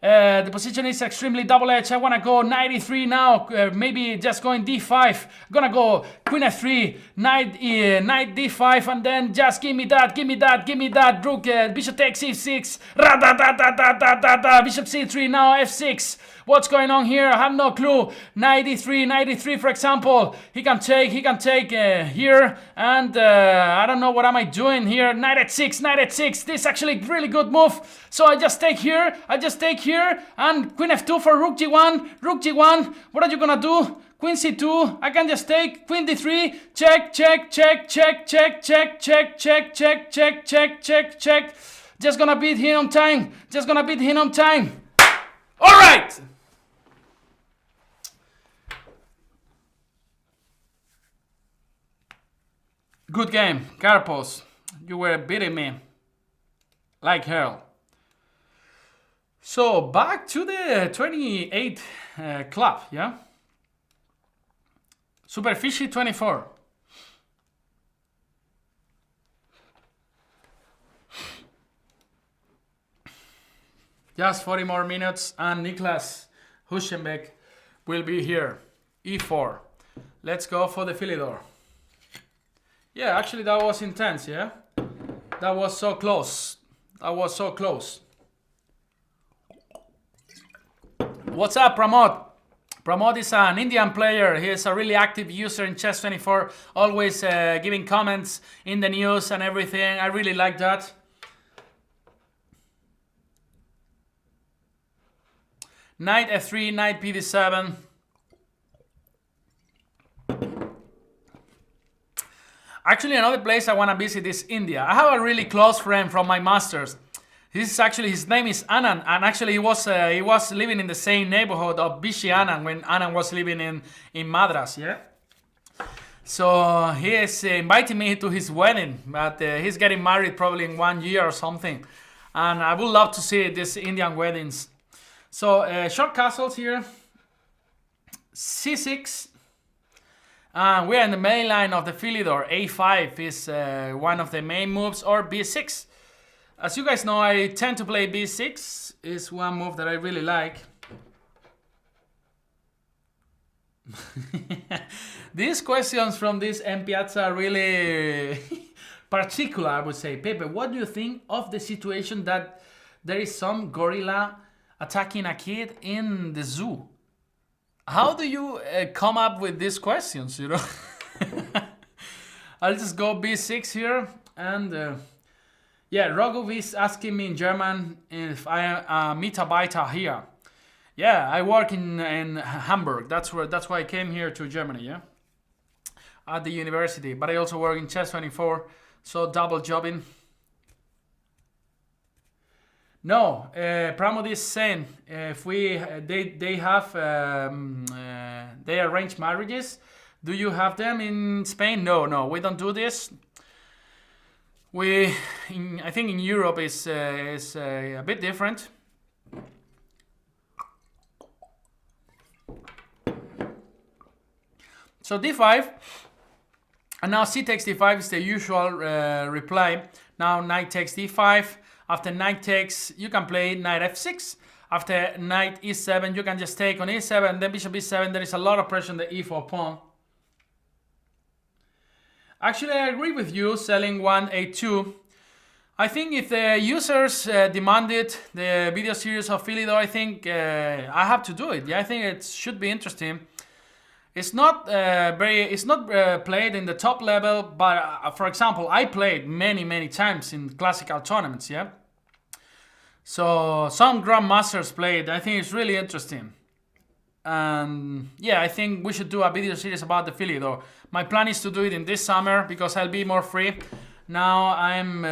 The position is extremely double-edged. I want to go knight E3 now. Maybe just going D5. I'm gonna go queen F3, knight D5, and then just give me that. Rook, bishop takes E6. Bishop C3 now F6. What's going on here? I have no clue. Knight E3, for example. He can take here, and I don't know what am I doing here. Knight H6. This is actually a really good move. So I just take here, and queen F2 for rook G1. What are you gonna do? Queen C2. I can just take queen D3. Check. Just gonna beat him on time. All right. Good game, Karpos. You were beating me like hell. So back to the 28 club, yeah? Superficie 24. Just 40 more minutes and Niklas Huschenbeck will be here. E4. Let's go for the Philidor. Yeah, actually that was intense, yeah? That was so close. That was so close. What's up, Pramod? Pramod is an Indian player. He is a really active user in Chess24, always giving comments in the news and everything. I really like that. Knight f3, knight pd7. Actually, another place I want to visit is India. I have a really close friend from my masters. His name is Anand, and actually he was living in the same neighborhood of Bishi Anand when Anand was living in Madras, yeah? So he is inviting me to his wedding, but he's getting married probably in 1 year or something. And I would love to see these Indian weddings. So short castles here. C6. We're in the main line of the Philidor. A5 is one of the main moves, or B6. As you guys know, I tend to play B6. Is one move that I really like. These questions from this Piazza are really particular, I would say. Pepe, what do you think of the situation that there is some gorilla attacking a kid in the zoo? How do you come up with these questions, you know? I'll just go B6 here. And yeah, Rogov is asking me in German if I am a Mitarbeiter here. Yeah, I work in Hamburg. That's why I came here to Germany, yeah? At the university. But I also work in Chess24, so double jobbing. No, Pramod is saying if they arrange marriages. Do you have them in Spain? No, we don't do this. I think in Europe is a bit different. So d5, and now c takes d5 is the usual reply. Now knight takes d5. After knight takes, you can play knight f6. After knight e7, you can just take on e7. Then bishop e7. There is a lot of pressure on the e4 pawn. Actually, I agree with you, selling 1a2. I think if the users demanded the video series of Philidor, I think I have to do it. Yeah, I think it should be interesting. It's not played in the top level, but for example, I played many times in classical tournaments, yeah? So some grandmasters played. I think it's really interesting. And yeah, I think we should do a video series about the Philidor. My plan is to do it in this summer because I'll be more free. Now I'm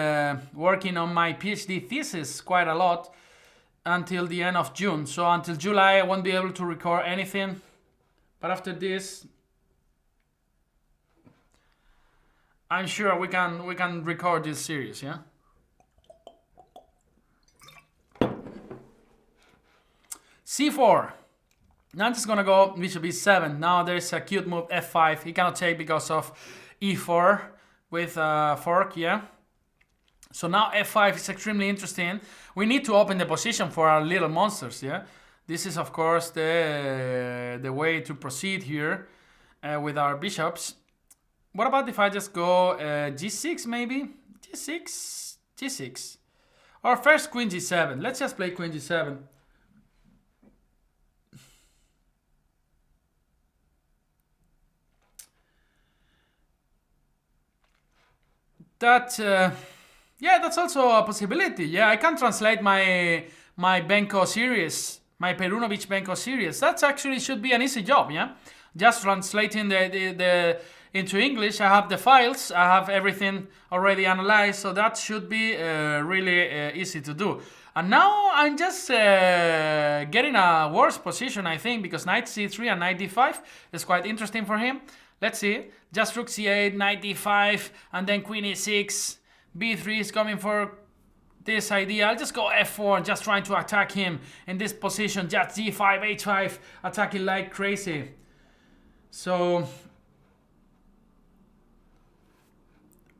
working on my PhD thesis quite a lot until the end of June. So until July I won't be able to record anything. But after this, I'm sure we can record this series, yeah? C4. Now I'm just gonna go bishop e7. Now there's a cute move f5. He cannot take because of e4 with fork, yeah? So now f5 is extremely interesting. We need to open the position for our little monsters, yeah? This is, of course, the way to proceed here with our bishops. What about if I just go g6, maybe? G6. Or first queen g7. Let's just play queen g7. Yeah, that's also a possibility. Yeah, I can translate my Benko series, my Perunovic Benko series. That actually should be an easy job, yeah? Just translating the into English. I have the files, I have everything already analyzed, so that should be really easy to do. And now I'm just getting a worse position, I think, because knight c3 and knight d5 is quite interesting for him. Let's see. Just rook c8, knight d5, and then queen e6. b3 is coming for this idea. I'll just go f4, just trying to attack him in this position. Just g5, h5, attacking like crazy. So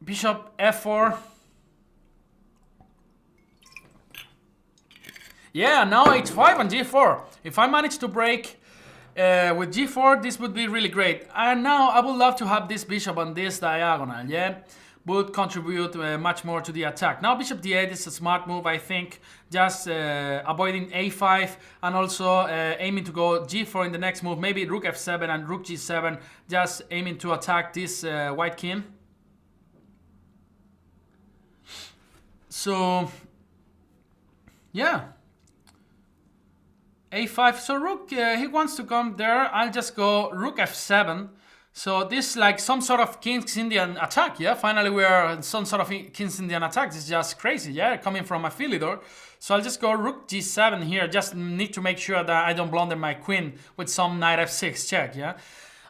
bishop f4. Yeah, now h5 and g4. If I manage to break with g4, this would be really great. And now I would love to have this bishop on this diagonal, yeah? Would contribute much more to the attack. Now bishop d8 is a smart move, I think. Just avoiding a5 and also aiming to go g4 in the next move. Maybe rook f7 and rook g7. Just aiming to attack this white king. So, yeah. a5. So rook, he wants to come there. I'll just go rook f7. So this is like some sort of King's Indian attack, yeah? Finally we are in some sort of King's Indian attack. This is just crazy, yeah? Coming from a Philidor. So I'll just go rook g7 here. Just need to make sure that I don't blunder my queen with some knight f6 check, yeah?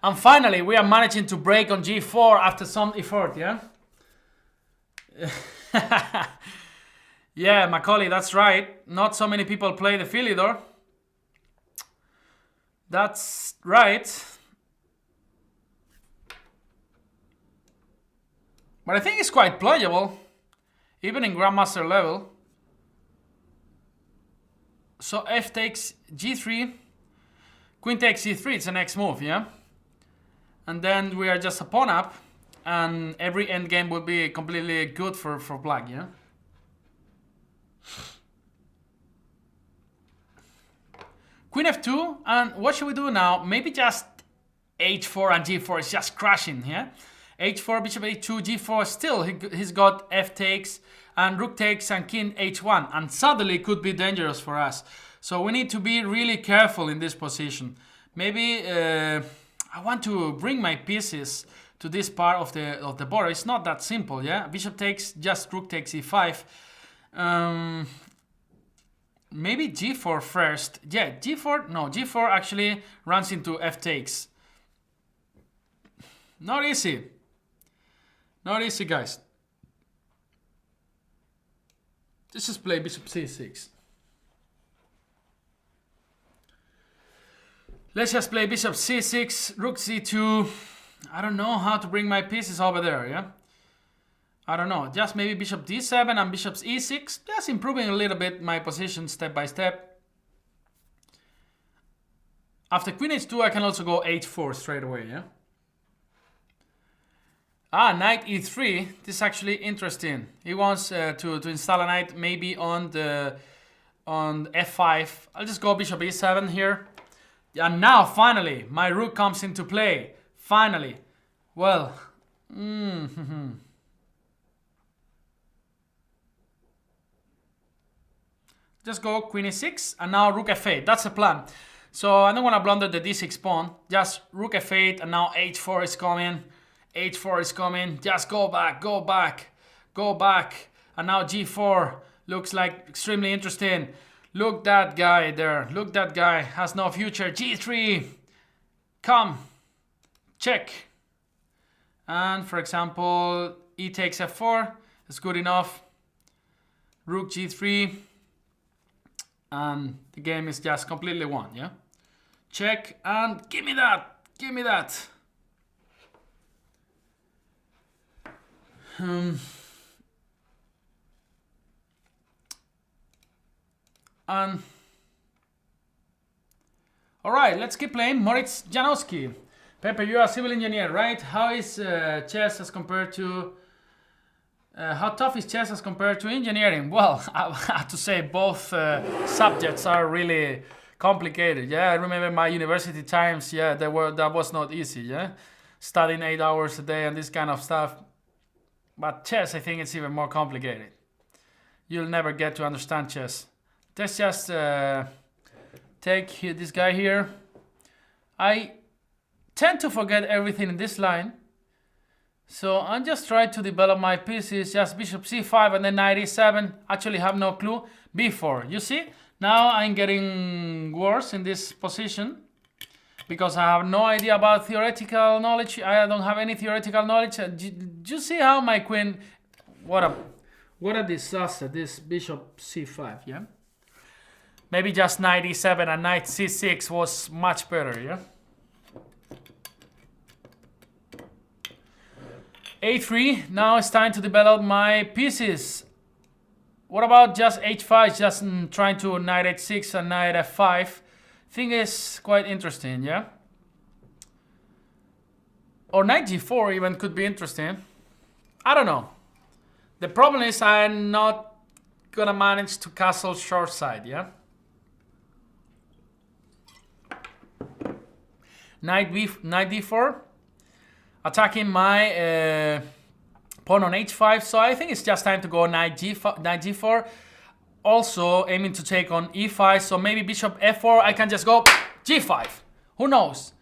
And finally we are managing to break on g4 after some effort, yeah? Yeah, Macaulay, that's right. Not so many people play the Philidor. That's right. But I think it's quite playable, even in Grandmaster level. So f takes g3, queen takes c3, it's the next move, yeah? And then we are just a pawn up, and every endgame would be completely good for black, yeah? Queen f2, and what should we do now? Maybe just h4 and g4 is just crashing, yeah? h4, bishop h2, g4, still he's got f takes and rook takes and king h1, and suddenly it could be dangerous for us. So we need to be really careful in this position. Maybe I want to bring my pieces to this part of the board. It's not that simple, yeah? Bishop takes, just rook takes e5. Maybe g4 first. Yeah, g4, no, g4 actually runs into f takes. Not easy. Not easy, guys. Let's just play bishop c6. Let's just play bishop c6, rook c2. I don't know how to bring my pieces over there, yeah? I don't know. Just maybe bishop d7 and bishop e6. Just improving a little bit my position step by step. After queen h2, I can also go h4 straight away, yeah? Ah, knight e3. This is actually interesting. He wants to install a knight maybe on f5. I'll just go bishop e7 here. And now, finally, my rook comes into play. Finally. Well. Just go queen e6 and now rook f8. That's the plan. So I don't want to blunder the d6 pawn. Just rook f8 and now h4 is coming. h4 is coming. Just go back, go back, go back. And now g4 looks like extremely interesting. Look that guy there. Look, that guy has no future. g3. Come. Check. And for example, e takes f4. That's good enough. Rook g3. And the game is just completely won, yeah? Check and give me that. Give me that. All right, let's keep playing. Moritz Janowski. Pepe, you are a civil engineer, right? How is chess as compared to... how tough is chess as compared to engineering? Well, I have to say both subjects are really complicated. Yeah, I remember my university times. Yeah, that was not easy. Yeah, studying 8 hours a day and this kind of stuff. But chess, I think it's even more complicated. You'll never get to understand chess. Let's just take this guy here. I tend to forget everything in this line. So I'm just trying to develop my pieces. Just bishop c5 and then knight e7. Actually have no clue. b4. You see? Now I'm getting worse in this position. Because I have no idea about theoretical knowledge. I don't have any theoretical knowledge. Do you see how my queen... What a disaster. This bishop c5, yeah? Maybe just knight e7 and knight c6 was much better, yeah? a3. Now it's time to develop my pieces. What about just h5, just trying to knight h6 and knight f5? Thing is quite interesting, yeah? Or knight g4 even could be interesting. I don't know. The problem is I'm not gonna manage to castle short side, yeah? Knight d4, attacking my pawn on h5. So I think it's just time to go knight g4. Also aiming to take on e5. So maybe bishop f4. I can just go g5. Who knows?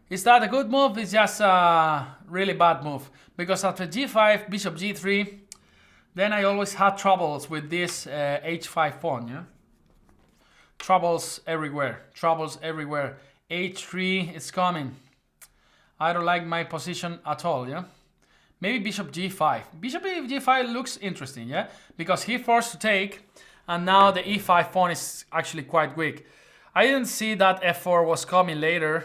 Is that a good move? It's just a really bad move. Because after g5, bishop g3, then I always had troubles with this h5 pawn, yeah? Troubles everywhere. Troubles everywhere. h3 is coming. I don't like my position at all, yeah? Maybe bishop g5. Bishop g5 looks interesting, yeah? Because he forced to take, and now the e5 pawn is actually quite weak. I didn't see that f4 was coming later.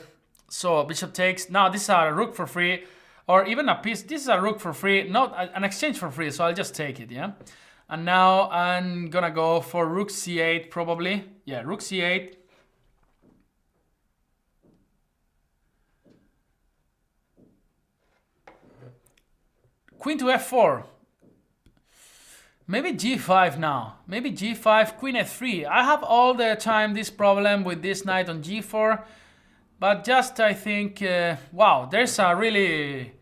So bishop takes. Now this is a rook for free, or even a piece. This is a rook for free, not an exchange for free, so I'll just take it, yeah? And now I'm gonna go for rook c8 probably. Yeah, rook c8. Queen to f4. Maybe g5 now. Maybe g5, queen f3. I have all the time this problem with this knight on g4. But just I think, wow, there's a really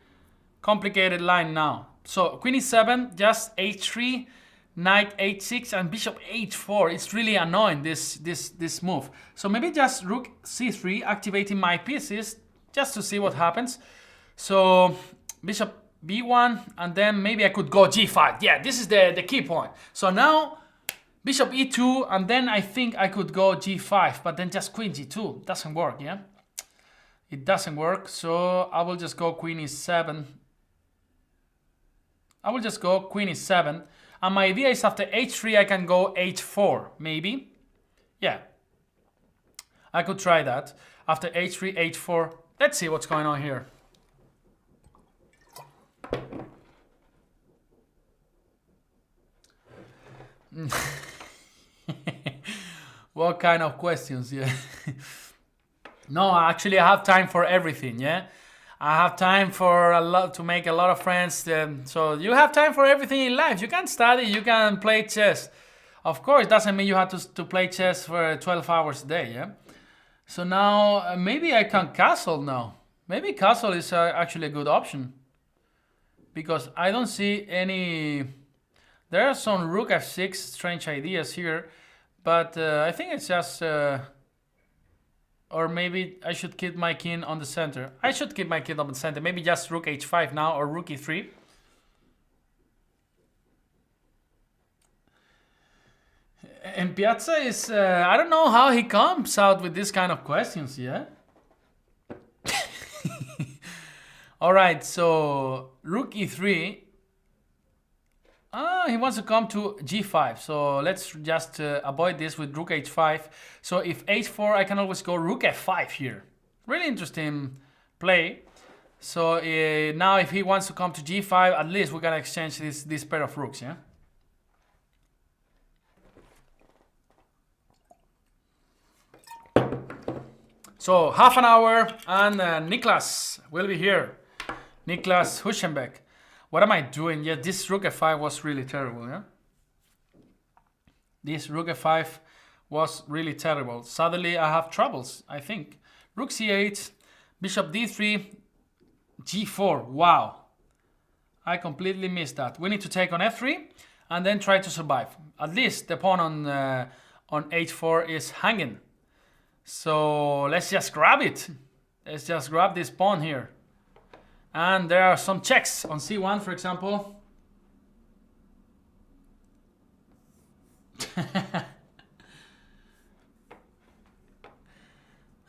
complicated line now. So queen e7, just h3, knight h6, and bishop h4. It's really annoying, this move. So maybe just rook c3, activating my pieces, just to see what happens. So bishop b1, and then maybe I could go g5. Yeah, this is the key point. So now bishop e2, and then I think I could go g5, but then just queen g2. Doesn't work, yeah? It doesn't work, so I will just go queen e7. I will just go queen e7. And my idea is after h3 I can go h4, maybe. Yeah, I could try that. After h3, h4. Let's see what's going on here. What kind of questions, yeah? No, actually I have time for everything, yeah? I have time for to make a lot of friends. So you have time for everything in life. You can study, you can play chess. Of course, it doesn't mean you have to play chess for 12 hours a day, yeah? So now maybe I can castle now. Maybe castle is actually a good option. Because I don't see any... There are some rook f6 strange ideas here. But I think it's just... or maybe I should keep my king on the center. I should keep my king on the center. Maybe just rook h5 now, or rook e3. And Piazza is... I don't know how he comes out with this kind of questions, yeah? Alright, so rook e3. He wants to come to g5, so let's just avoid this with rook h5. So if h4, I can always go rook f5 here. Really interesting play. So now if he wants to come to g5, at least we're gonna exchange this pair of rooks, yeah? So half an hour and Niklas will be here. Niklas Huschenbeck. What am I doing? Yeah, this rook f5 was really terrible, yeah? This rook f5 was really terrible. Suddenly I have troubles, I think. Rook c8, bishop d3, g4. Wow. I completely missed that. We need to take on f3 and then try to survive. At least the pawn on h4 is hanging. So let's just grab it. Let's just grab this pawn here. And there are some checks on c1, for example.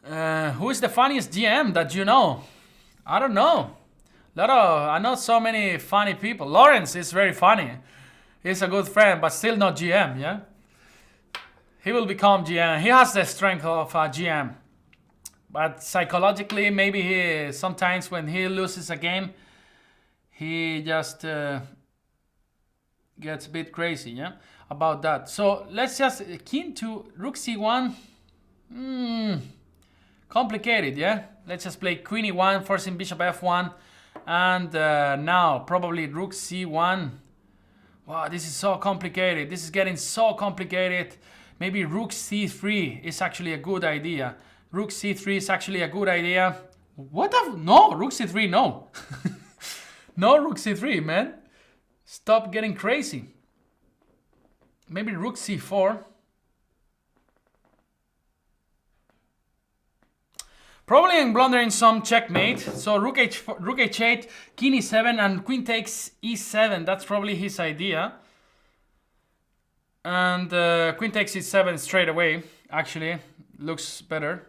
Who is the funniest GM that you know? I don't know. I know so many funny people. Lawrence is very funny. He's a good friend, but still not GM, yeah? He will become GM. He has the strength of a GM. But psychologically, maybe sometimes when he loses a game, he just gets a bit crazy, yeah? about that. So let's just king to rook c1. Complicated, yeah? Let's just play queen e1, forcing bishop f1. And now probably rook c1. Wow, this is so complicated. This is getting so complicated. Maybe rook c3 is actually a good idea. Rook c3 is actually a good idea. What the? No, rook c3, no. No rook c3, man. Stop getting crazy. Maybe rook c4. Probably I'm blundering some checkmate. So rook h8, king e7, and queen takes e7. That's probably his idea. And queen takes e7 straight away. Actually, looks better.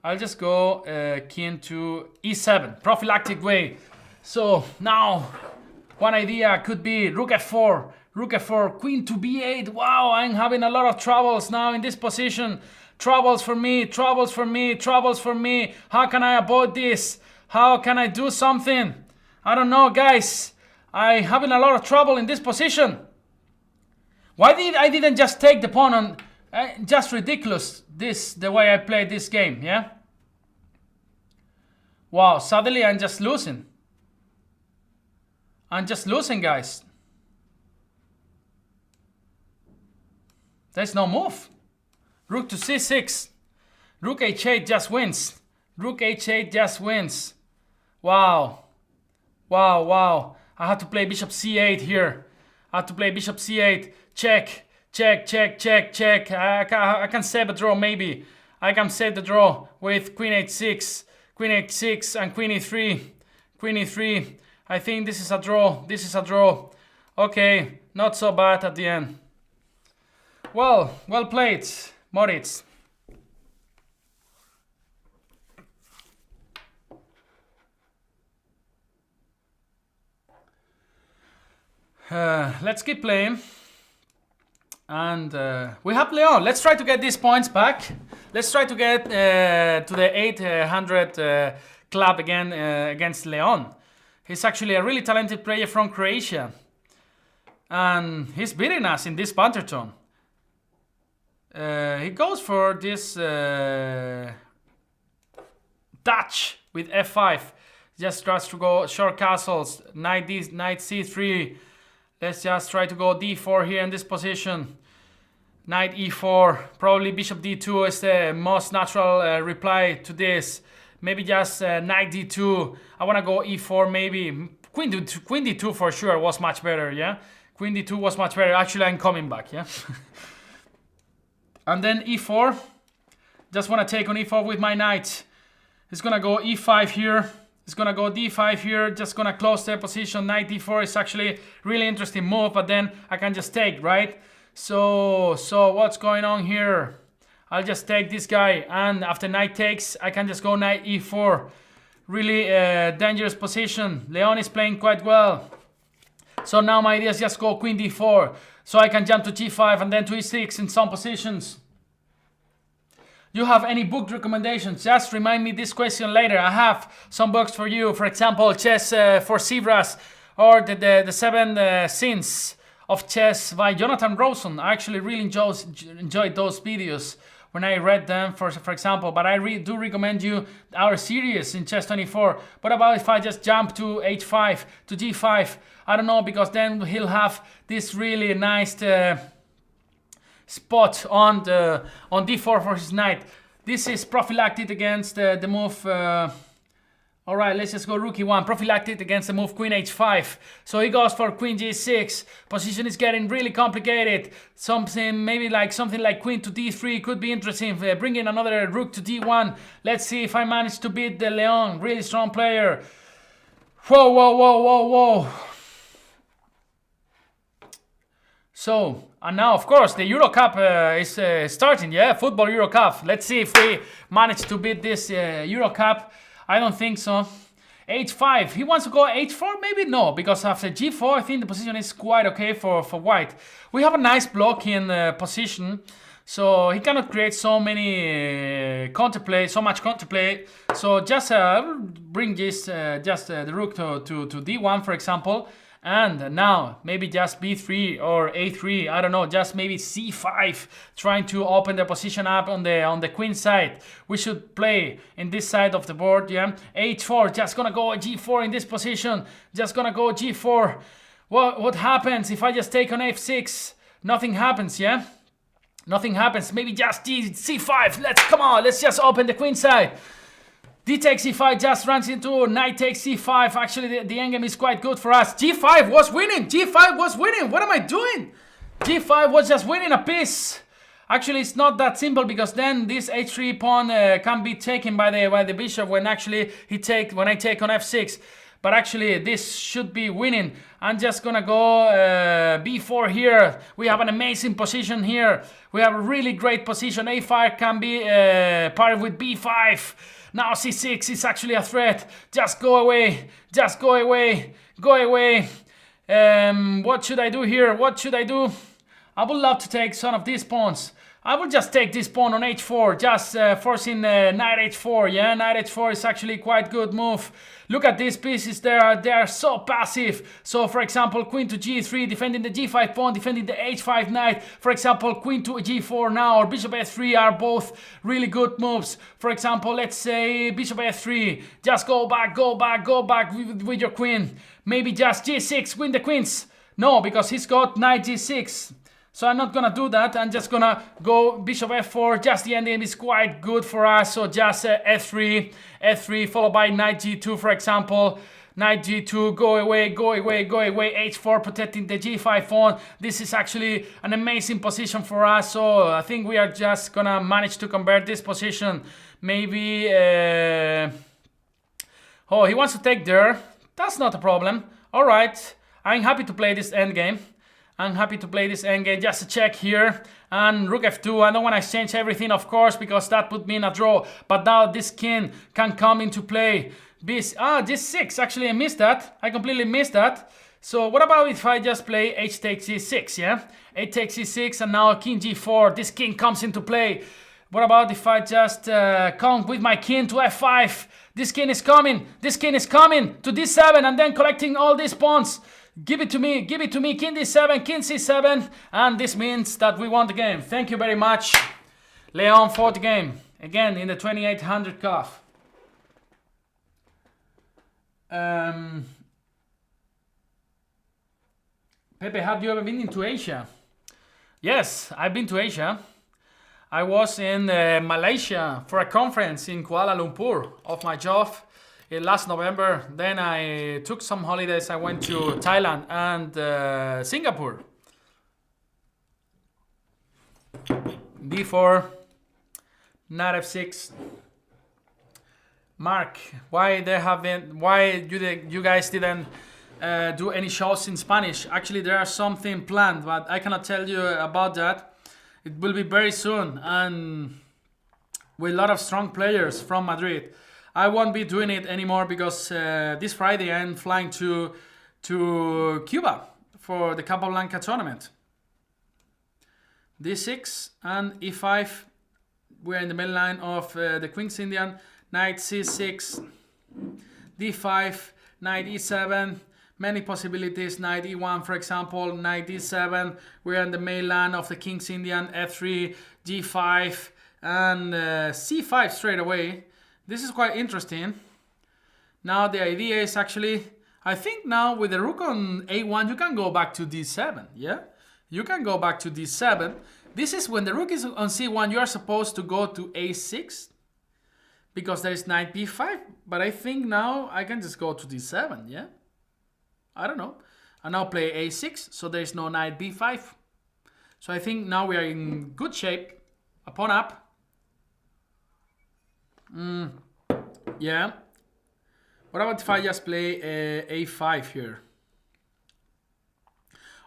I'll just go king to e7, prophylactic way. So now, one idea could be rook f4, queen to b8. Wow, I'm having a lot of troubles now in this position. Troubles for me. How can I avoid this? How can I do something? I don't know, guys. I'm having a lot of trouble in this position. Why did I didn't just take the pawn on? Just ridiculous. The way I played this game, yeah. Wow, suddenly I'm just losing. Guys. There's no move. Rook to c6. Rook h8 just wins. Wow. I had to play bishop c8 here. Check. I can save a draw maybe. I can save the draw with queen h6 and queen e3. I think this is a draw. Okay, not so bad at the end. Well played, Moritz. Let's keep playing. And we have Leon. Let's try to get these points back. Let's try to get to the 800 club again against Leon. He's actually a really talented player from Croatia. And he's beating us in this Banterthon. He goes for this Dutch with f5. Just tries to go short castles. Knight c3. Let's just try to go d4 here in this position. Knight e4. Probably bishop d2 is the most natural reply to this. Maybe just knight d2. I want to go e4 maybe. Queen d2 for sure was much better, yeah? Queen d2 was much better. Actually, I'm coming back, yeah? And then e4. Just want to take on e4 with my knight. He's going to go e5 here. He's going to go d5 here. Just going to close the position. Knight d4 is actually really interesting move. But then I can just take, right? So what's going on here? I'll just take this guy. And after knight takes, I can just go knight e4. Really dangerous position. Leon is playing quite well. So now my idea is just go queen d4. So I can jump to g5 and then to e6 in some positions. You have any book recommendations? Just remind me this question later. I have some books for you. For example, Chess for Zebras or the 7 Sins of Chess by Jonathan Rosen. I actually really enjoyed those videos when I read them, for example. But I do recommend you our series in Chess 24. What about if I just jump to h5, to g5? I don't know, because then he'll have this really nice spot on d4 for his knight. This is prophylactic against the move. All right, let's just go rook e1. Prophylactic against the move queen h5. So he goes for queen g6. Position is getting really complicated. Maybe like something like queen to d3 could be interesting. Bringing another rook to d1. Let's see if I manage to beat the Leon. Really strong player. Whoa. So, and now, of course, the Euro Cup is starting, yeah? Football Euro Cup. Let's see if we manage to beat this Euro Cup. I don't think so. h5. He wants to go h4? Maybe no, because after g4, I think the position is quite okay for white. We have a nice blocking position, so he cannot create so much counterplay. So just bring this, the rook to d1, for example. And now maybe just b3 or a3, I don't know, just maybe c5, trying to open the position up on the queen side. We should play in this side of the board, yeah. h4, just gonna go g4 in this position, just gonna go g4. What happens if I just take on f6? Nothing happens, yeah. Nothing happens. Maybe just c5. Let's just open the queen side. D takes c5, just runs into knight takes c5. Actually, the endgame is quite good for us. g5 was winning. G5 was winning. What am I doing? g5 was just winning a piece. Actually, it's not that simple, because then this h3 pawn can be taken by the bishop when actually when I take on f6. But actually, this should be winning. I'm just gonna go b4 here. We have an amazing position here. We have a really great position. a5 can be paired with b5. Now c6 is actually a threat. Just go away. Just go away. Go away. What should I do here? What should I do? I would love to take some of these pawns. I will just take this pawn on h4, just forcing knight h4. Yeah, knight h4 is actually quite good move. Look at these pieces, they are so passive. So for example, queen to g3, defending the g5 pawn, defending the h5 knight. For example, queen to g4 now, or bishop f3 are both really good moves. For example, let's say bishop f3, just go back with your queen. Maybe just g6, win the queens. No, because he's got knight g6. So I'm not gonna do that. I'm just gonna go bishop f4. Just the endgame is quite good for us. So just f3 followed by knight g2, for example. Knight g2, go away, h4 protecting the g5 pawn. This is actually an amazing position for us. So I think we are just gonna manage to convert this position. Maybe oh, he wants to take there. That's not a problem. All right, I'm happy to play this endgame. I'm happy to play this endgame. Just a check here. And rook f2. I don't want to exchange everything, of course, because that put me in a draw. But now this king can come into play. G6. Actually, I missed that. I completely missed that. So what about if I just play h takes c6, yeah? H takes c6 and now king g4. This king comes into play. What about if I just come with my king to f5? This king is coming. This king is coming to d7 and then collecting all these pawns. Give it to me, king d7, king c7, and this means that we won the game. Thank you very much. Leon fought the game, again in the 2800 cuff. Pepe, have you ever been into Asia? Yes, I've been to Asia. I was in Malaysia for a conference in Kuala Lumpur of my job. Last November, then I took some holidays. I went to Thailand and Singapore. b4, knight f6. Mark, why you guys didn't do any shows in Spanish? Actually, there are something planned, but I cannot tell you about that. It will be very soon, and with a lot of strong players from Madrid. I won't be doing it anymore because this Friday I'm flying to Cuba for the Capablanca tournament. d6 and e5. We're in the middle line of the Queen's Indian. Knight c6, d5, knight e7. Many possibilities. Knight e1, for example. Knight d7. We're in the main line of the King's Indian. f3, g5, and c5 straight away. This is quite interesting. Now the idea is actually, I think now with the rook on a1, you can go back to d7, yeah? You can go back to d7. This is when the rook is on c1, you are supposed to go to a6 because there is knight b5. But I think now I can just go to d7, yeah? I don't know. And now play a6, so there is no knight b5. So I think now we are in good shape. A pawn up. Yeah. What about if I just play a5 here?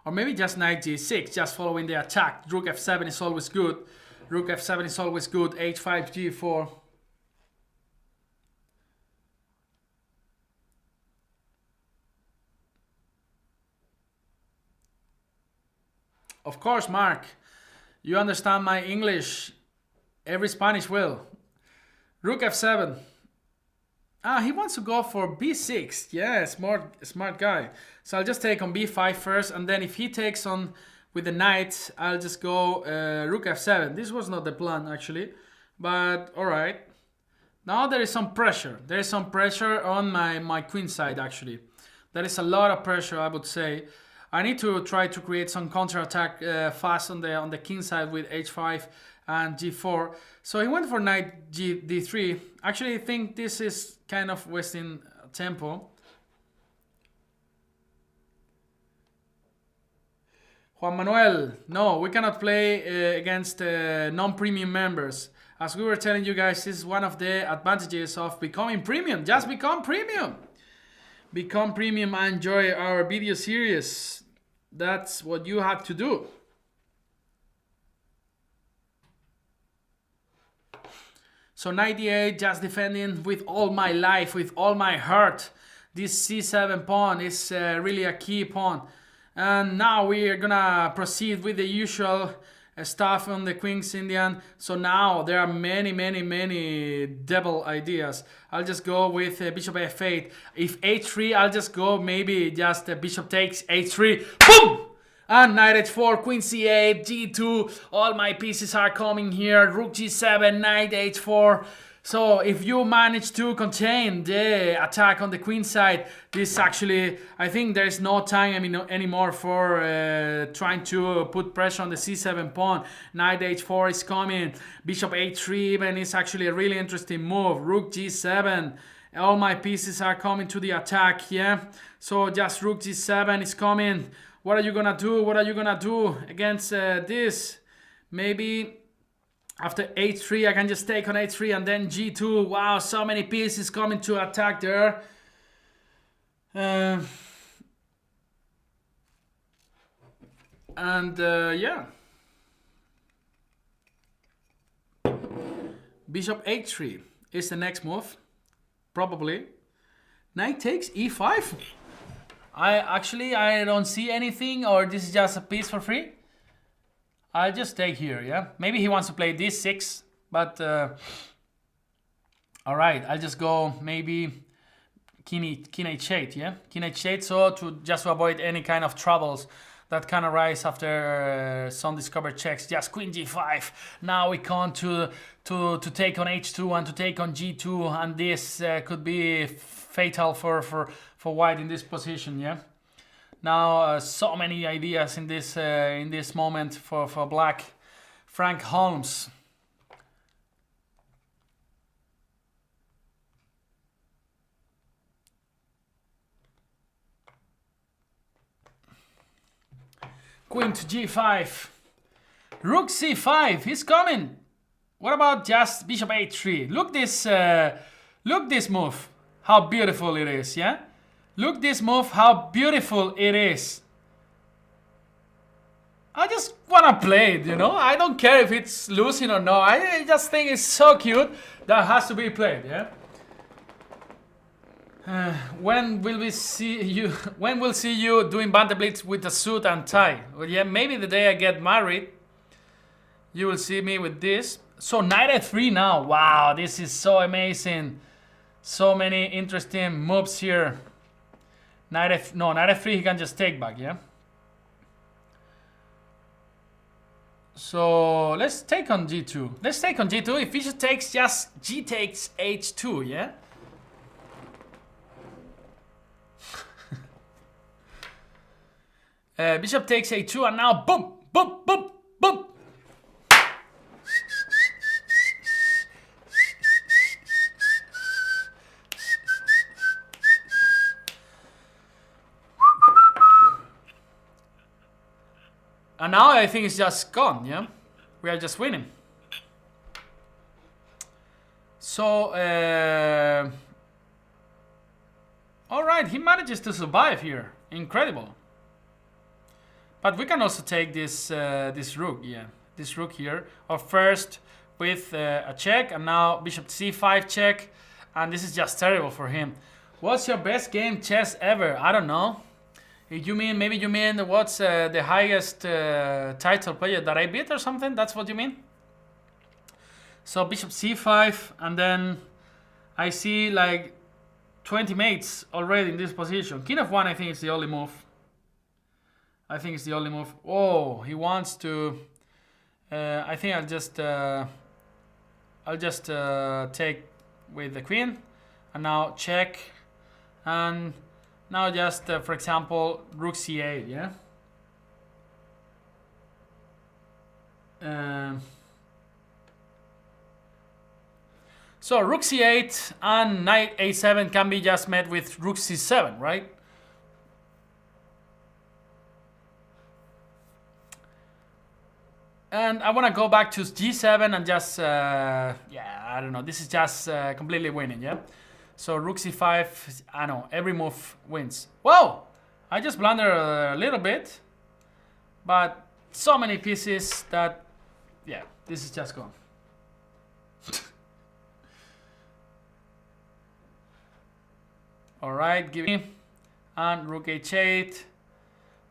Or maybe just knight g6, just following the attack. Rook f7 is always good. Rook f7 is always good. h5, g4. Of course, Mark. You understand my English. Every Spanish will. Rook f7. He wants to go for b6. Yeah, smart guy. So I'll just take on b5 first, and then if he takes on with the knight, I'll just go rook f7. This was not the plan actually, but all right. Now there is some pressure. There is some pressure on my queen side actually. There is a lot of pressure, I would say. I need to try to create some counter-attack fast on the king side with h5 and g4. So he went for knight d3. Actually, I think this is kind of wasting tempo. Juan Manuel, no, we cannot play against non-premium members. As we were telling you guys, this is one of the advantages of becoming premium. Just become premium. Become premium and enjoy our video series. That's what you have to do. So knight d8, just defending with all my life, with all my heart. This c7 pawn is really a key pawn. And now we are gonna proceed with the usual stuff on the Queen's Indian. So now there are many double ideas. I'll just go with bishop f8. If h3, I'll just go maybe just bishop takes h3. Boom! And knight h4, queen c8, g2. All my pieces are coming here. Rook g7, knight h4. So if you manage to contain the attack on the queen side, this actually, I think there's no time anymore for trying to put pressure on the c7 pawn. Knight h4 is coming. Bishop h3 even is actually a really interesting move. Rook g7. All my pieces are coming to the attack, yeah? So just rook g7 is coming. What are you gonna do? What are you gonna do against this? Maybe after h3, I can just take on h3 and then g2. Wow, so many pieces coming to attack there. Yeah. Bishop h3 is the next move. Probably. Knight takes e5. I don't see anything, or this is just a piece for free. I'll just take here, yeah? Maybe he wants to play d6, but all right, I'll just go maybe king h8, yeah? King h8, so to avoid any kind of troubles that can arise after some discovered checks. Just queen g5. Now we come to take on h2 and to take on g2, and this could be fatal for white in this position, yeah? Now so many ideas in this moment for black. Frank Holmes. Queen to g5. Rook c5. He's coming. What about just bishop h3? Look this move. How beautiful it is, yeah? Look this move, how beautiful it is. I just wanna play it, you know? I don't care if it's losing or not. I just think it's so cute that has to be played, yeah? When will we see you? When we'll see you doing Banter Blitz with a suit and tie? Well, yeah, maybe the day I get married, you will see me with this. So knight f3 now. Wow, this is so amazing. So many interesting moves here. Knight f3 he can just take back, yeah? So let's take on g2. Let's take on g2. If bishop takes, just g takes h2, yeah? Bishop takes a2 and now boom, boom, boom, boom. And now I think it's just gone, yeah? We are just winning. So, alright, he manages to survive here. Incredible. But we can also take this this rook, yeah. This rook here. Or first with a check, and now bishop c5 check. And this is just terrible for him. What's your best game chess ever? I don't know. If you mean, maybe you mean what's the highest title player that I beat or something? That's what you mean? So bishop c5, and then I see like 20 mates already in this position. King of 1, I think, is the only move. I think it's the only move. Oh, he wants to... I think I'll just take with the queen. And now check. And now just, for example, rook c8, yeah? So rook c8 and knight a7 can be just met with rook c7, right? And I want to go back to g7 and just, yeah, I don't know. This is just completely winning, yeah? So rook c5, I know, every move wins. Whoa! I just blundered a little bit. But so many pieces that, yeah, this is just gone. Alright, give me. And rook h8.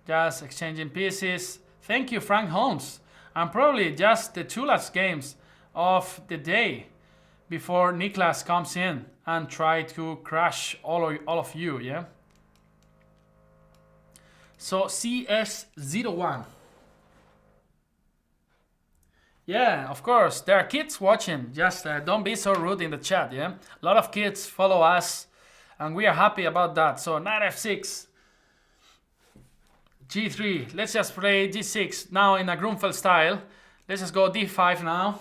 Just exchanging pieces. Thank you, Frank Holmes. And probably just the 2 last games of the day before Niklas comes in and try to crush all of you, yeah? So CS01. Yeah, of course, there are kids watching. Just don't be so rude in the chat, yeah? A lot of kids follow us and we are happy about that. So knight f6. G3, let's just play G6 now in a Grunfeld style. Let's just go D5 now.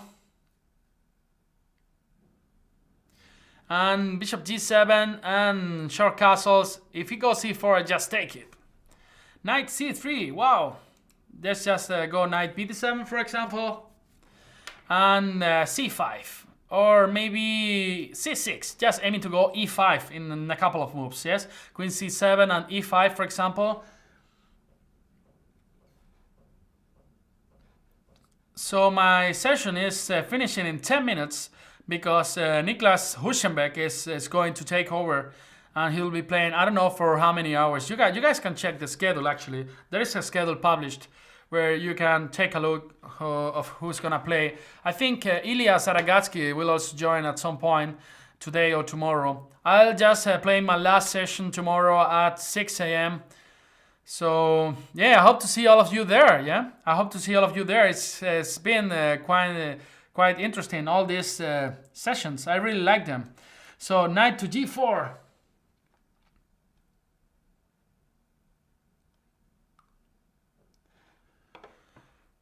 And bishop G7 and short castles. If he goes C4, I just take it. Knight C3, wow. Let's just go knight B7, for example. And C5. Or maybe C6, just aiming to go E5 in a couple of moves, yes? Queen C7 and E5, for example. So my session is finishing in 10 minutes because Niklas Huschenbeck is going to take over and he'll be playing, I don't know for how many hours. You guys can check the schedule actually. There is a schedule published where you can take a look of who's gonna play. I think Ilya Zaragatsky will also join at some point today or tomorrow. I'll just play my last session tomorrow at 6 a.m. So yeah, I hope to see all of you there. Yeah, I hope to see all of you there. It's been quite interesting, all these sessions. I really like them. So knight to g4.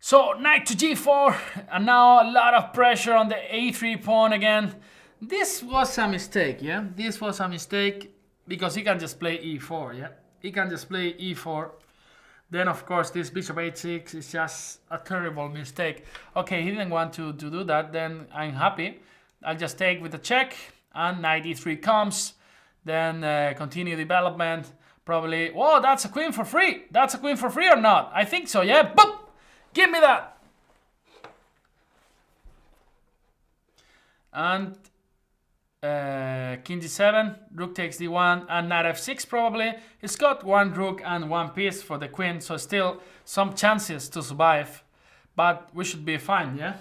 So knight to g4, and now a lot of pressure on the a3 pawn again. This was a mistake, yeah. This was a mistake because he can just play e4, yeah. He can just play e4. Then of course this bishop h6 is just a terrible mistake. Okay, he didn't want to do that, then I'm happy. I'll just take with the check and knight e3 comes. Then continue development. Probably, whoa, that's a queen for free. That's a queen for free or not? I think so, yeah. Boop! Give me that! And king d7, rook takes d1, and knight f6 probably. He's got one rook and one piece for the queen, so still some chances to survive. But we should be fine, yeah?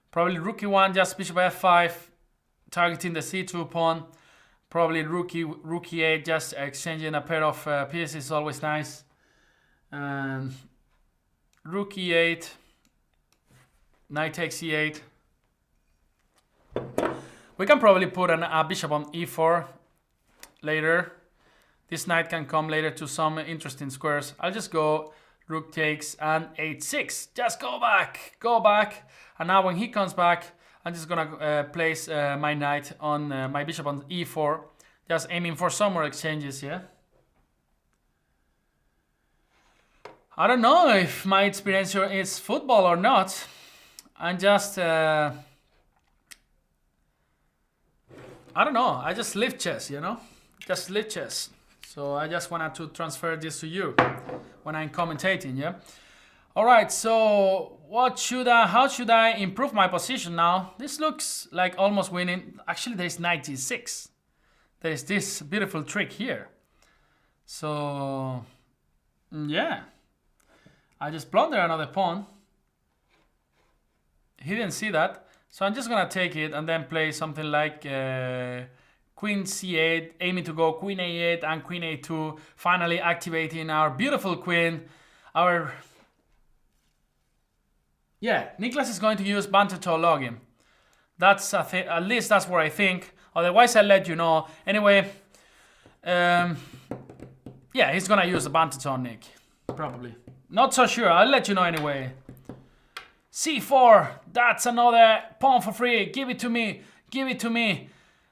Probably rook e1, just bishop f5, targeting the c2 pawn. Probably rook e8, just exchanging a pair of pieces is always nice. Rook e8, knight takes e8. We can probably put a bishop on e4 later. This knight can come later to some interesting squares. I'll just go rook takes and h6. Just go back, go back. And now when he comes back, I'm just gonna place my knight on my bishop on e4, just aiming for some more exchanges, yeah? I don't know if my experience is football or not. I'm just, I don't know, I just live chess, you know? Just live chess. So I just wanted to transfer this to you when I'm commentating, yeah? Alright, so how should I improve my position now? This looks like almost winning. Actually, there's knight g6. There's this beautiful trick here. So, yeah. I just blunder another pawn. He didn't see that. So I'm just gonna take it and then play something like Queen C8, aiming to go Queen A8 and Queen A2, finally activating our beautiful queen. Niklas is going to use Banterthon login. That's at least that's what I think. Otherwise, I'll let you know. Anyway, he's gonna use the Banterthon, Nick. Probably. Not so sure. I'll let you know anyway. C4. That's another pawn for free. Give it to me. Give it to me.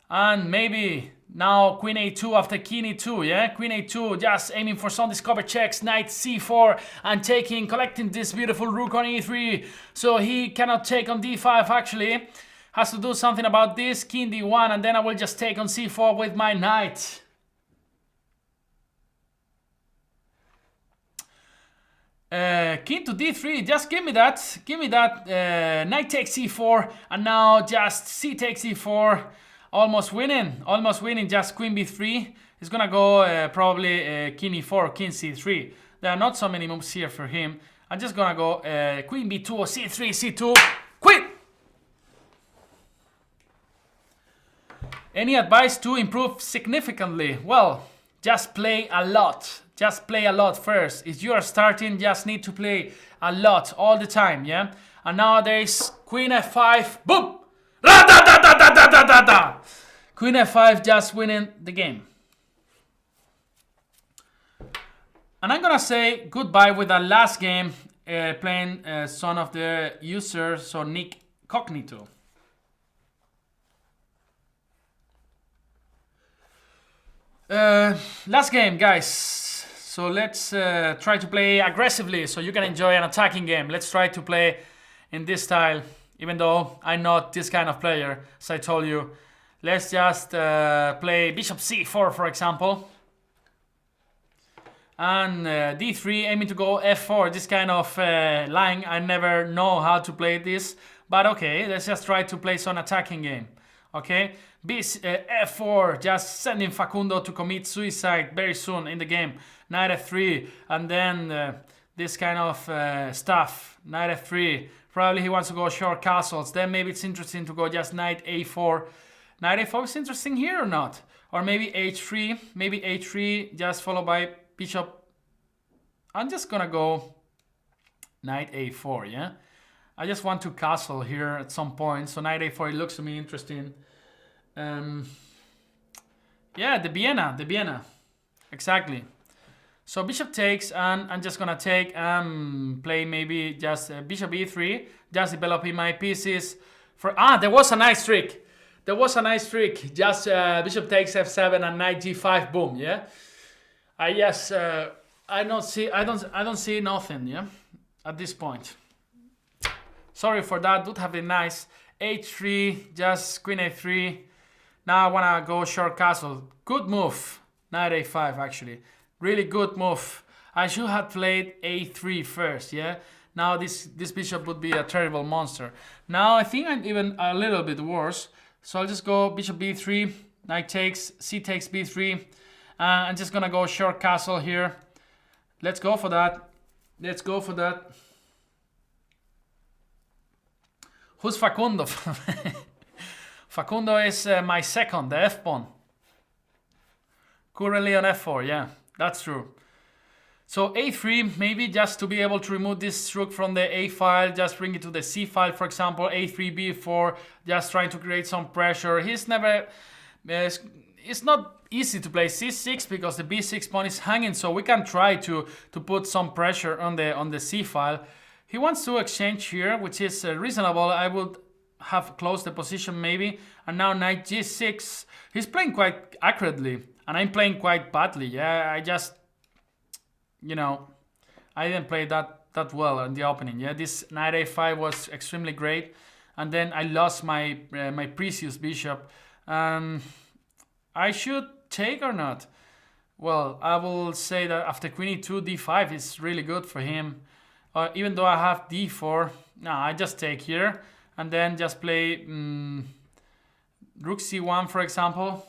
And maybe now Queen A2 after King E2, yeah? Queen A2, just aiming for some discover checks. Knight C4 and collecting this beautiful rook on E3. So he cannot take on D5 actually. Has to do something about this. King D1 and then I will just take on C4 with my knight. King to D3, just give me that. Give me that. Knight takes C4 and now just C takes E4. Almost winning, just Queen B3. He's gonna go probably King E4, King C3. There are not so many moves here for him. I'm just gonna go Queen B2 or C3, C2, Queen! Any advice to improve significantly? Well, just play a lot. Just play a lot first. If you are starting, just need to play a lot all the time, yeah? And nowadays, Queen F5, boom! Ra-da-da-da-da-da-da-da! Queen F5 just winning the game. And I'm gonna say goodbye with the last game playing son of the user, so Nick Cognito. Last game, guys. So let's try to play aggressively so you can enjoy an attacking game. Let's try to play in this style. Even though I'm not this kind of player, as I told you. Let's just play Bishop C4, for example. And D3, aiming to go F4. This kind of line, I never know how to play this. But okay, let's just try to play some attacking game. Okay, F4, just sending Facundo to commit suicide very soon in the game. Knight F3, and then this kind of stuff. Knight F3. Probably he wants to go short castles. Then maybe it's interesting to go just Knight A4. Knight A4 is interesting here or not? Or maybe H3. Maybe H3 just followed by Bishop. I'm just gonna go Knight A4, yeah? I just want to castle here at some point. So Knight A4, it looks to me interesting. Yeah, the Vienna. Exactly. So Bishop takes, and I'm just gonna take play maybe just Bishop E3, just developing my pieces for. There was a nice trick. Just Bishop takes F7 and Knight G5. Boom. Yeah. I don't see nothing. Yeah. At this point. Sorry for that. Would have been nice. H3, just Queen A3. Now I wanna go short castle. Good move. Knight A5 actually. Really good move. I should have played A3 first, yeah? Now this bishop would be a terrible monster. Now I think I'm even a little bit worse. So I'll just go Bishop B3, Knight takes, C takes B3. I'm just gonna go short castle here. Let's go for that. Who's Facundo? Facundo is my second, the F-pawn. Currently on F4, yeah. That's true. So A3, maybe just to be able to remove this rook from the A file, just bring it to the C file, for example, A3, B4, just trying to create some pressure. He's never, it's not easy to play C6 because the B6 pawn is hanging, so we can try to put some pressure on the C file. He wants to exchange here, which is reasonable. I would have closed the position maybe, and now Knight G6. He's playing quite accurately. And I'm playing quite badly, yeah. I just, I didn't play that well in the opening, yeah. This Knight A5 was extremely great, and then I lost my my precious bishop. I should take or not? Well, I will say that after Queen E2, D5 is really good for him. Even though I have D4, no, I just take here, and then just play Rook C1, for example.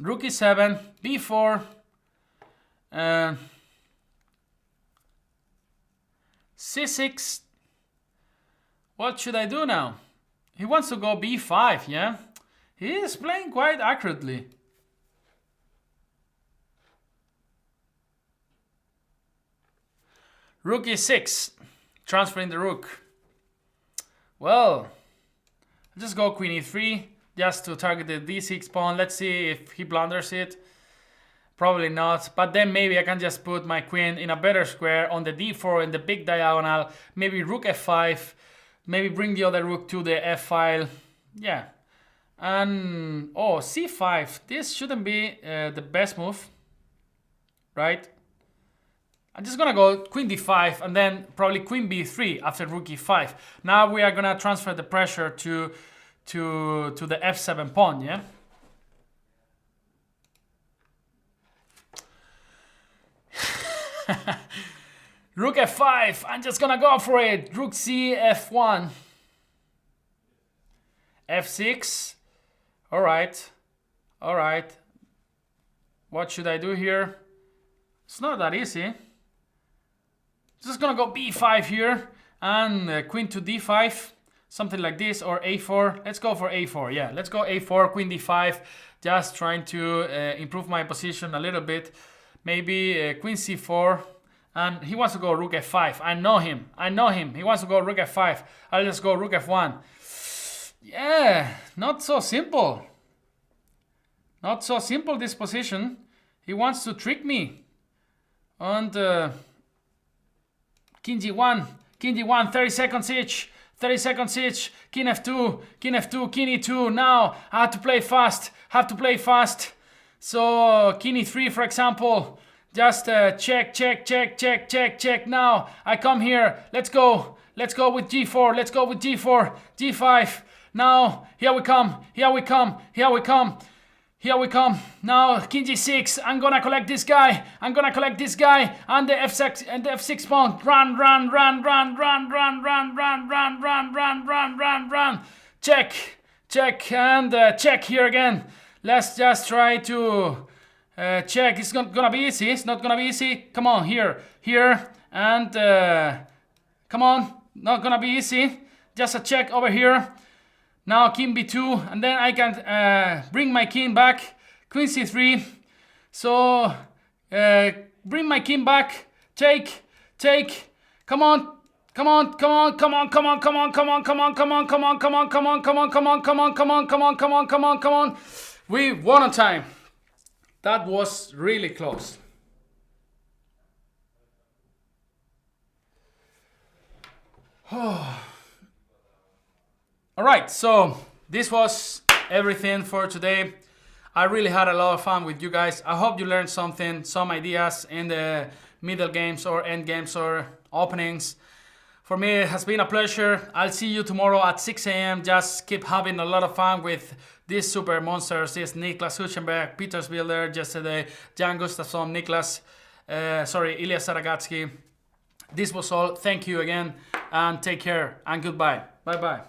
Rook e7, b4, c6. What should I do now? He wants to go b5, yeah? He is playing quite accurately. Rook e6, transferring the rook. Well, I'll just go queen e3, just to target the d6 pawn. Let's see if he blunders it. Probably not, but then maybe I can just put my queen in a better square on the d4 in the big diagonal. Maybe rook f5, maybe bring the other rook to the f file. Yeah. And, oh, c5. This shouldn't be the best move, right? I'm just gonna go queen d5 and then probably queen b3 after rook e5. Now we are gonna transfer the pressure to the f7 pawn, yeah? Rook f5, I'm just gonna go for it. Rook c f1. f6. Alright. Alright. What should I do here? It's not that easy. Just gonna go b5 here and queen to d5, something like this, or a4. Let's go for a4. Yeah, let's go a4, queen d5. Just trying to improve my position a little bit. Maybe queen c4, and he wants to go rook f5. I know him. I know him. He wants to go rook f5. I'll just go rook f1. Yeah, not so simple. Not so simple, this position. He wants to trick me. And king g1, 30 seconds each, 30 seconds each, king f2, king e2. Now I have to play fast, So king e3, for example, just check. Now I come here. Let's go with g4. g5. Now here we come. Now king g6. I'm gonna collect this guy. And the f6 pawn. Run. Check. And check here again. Let's just try to check. It's not gonna be easy. It's not gonna be easy. Come on, here, and come on. Not gonna be easy. Just a check over here. Now king b2, and then I can bring my king back. Queen c3. So bring my king back. Take. Come on. We won on time. That was really close. Alright, so this was everything for today. I really had a lot of fun with you guys. I hope you learned something, some ideas in the middle games or end games or openings. For me, it has been a pleasure. I'll see you tomorrow at 6 a.m. Just keep having a lot of fun with these super monsters. This Niklas Huchenberg, Peter Builder yesterday, Jan Gustafsson, Ilya Saragatsky. This was all. Thank you again and take care and goodbye. Bye-bye.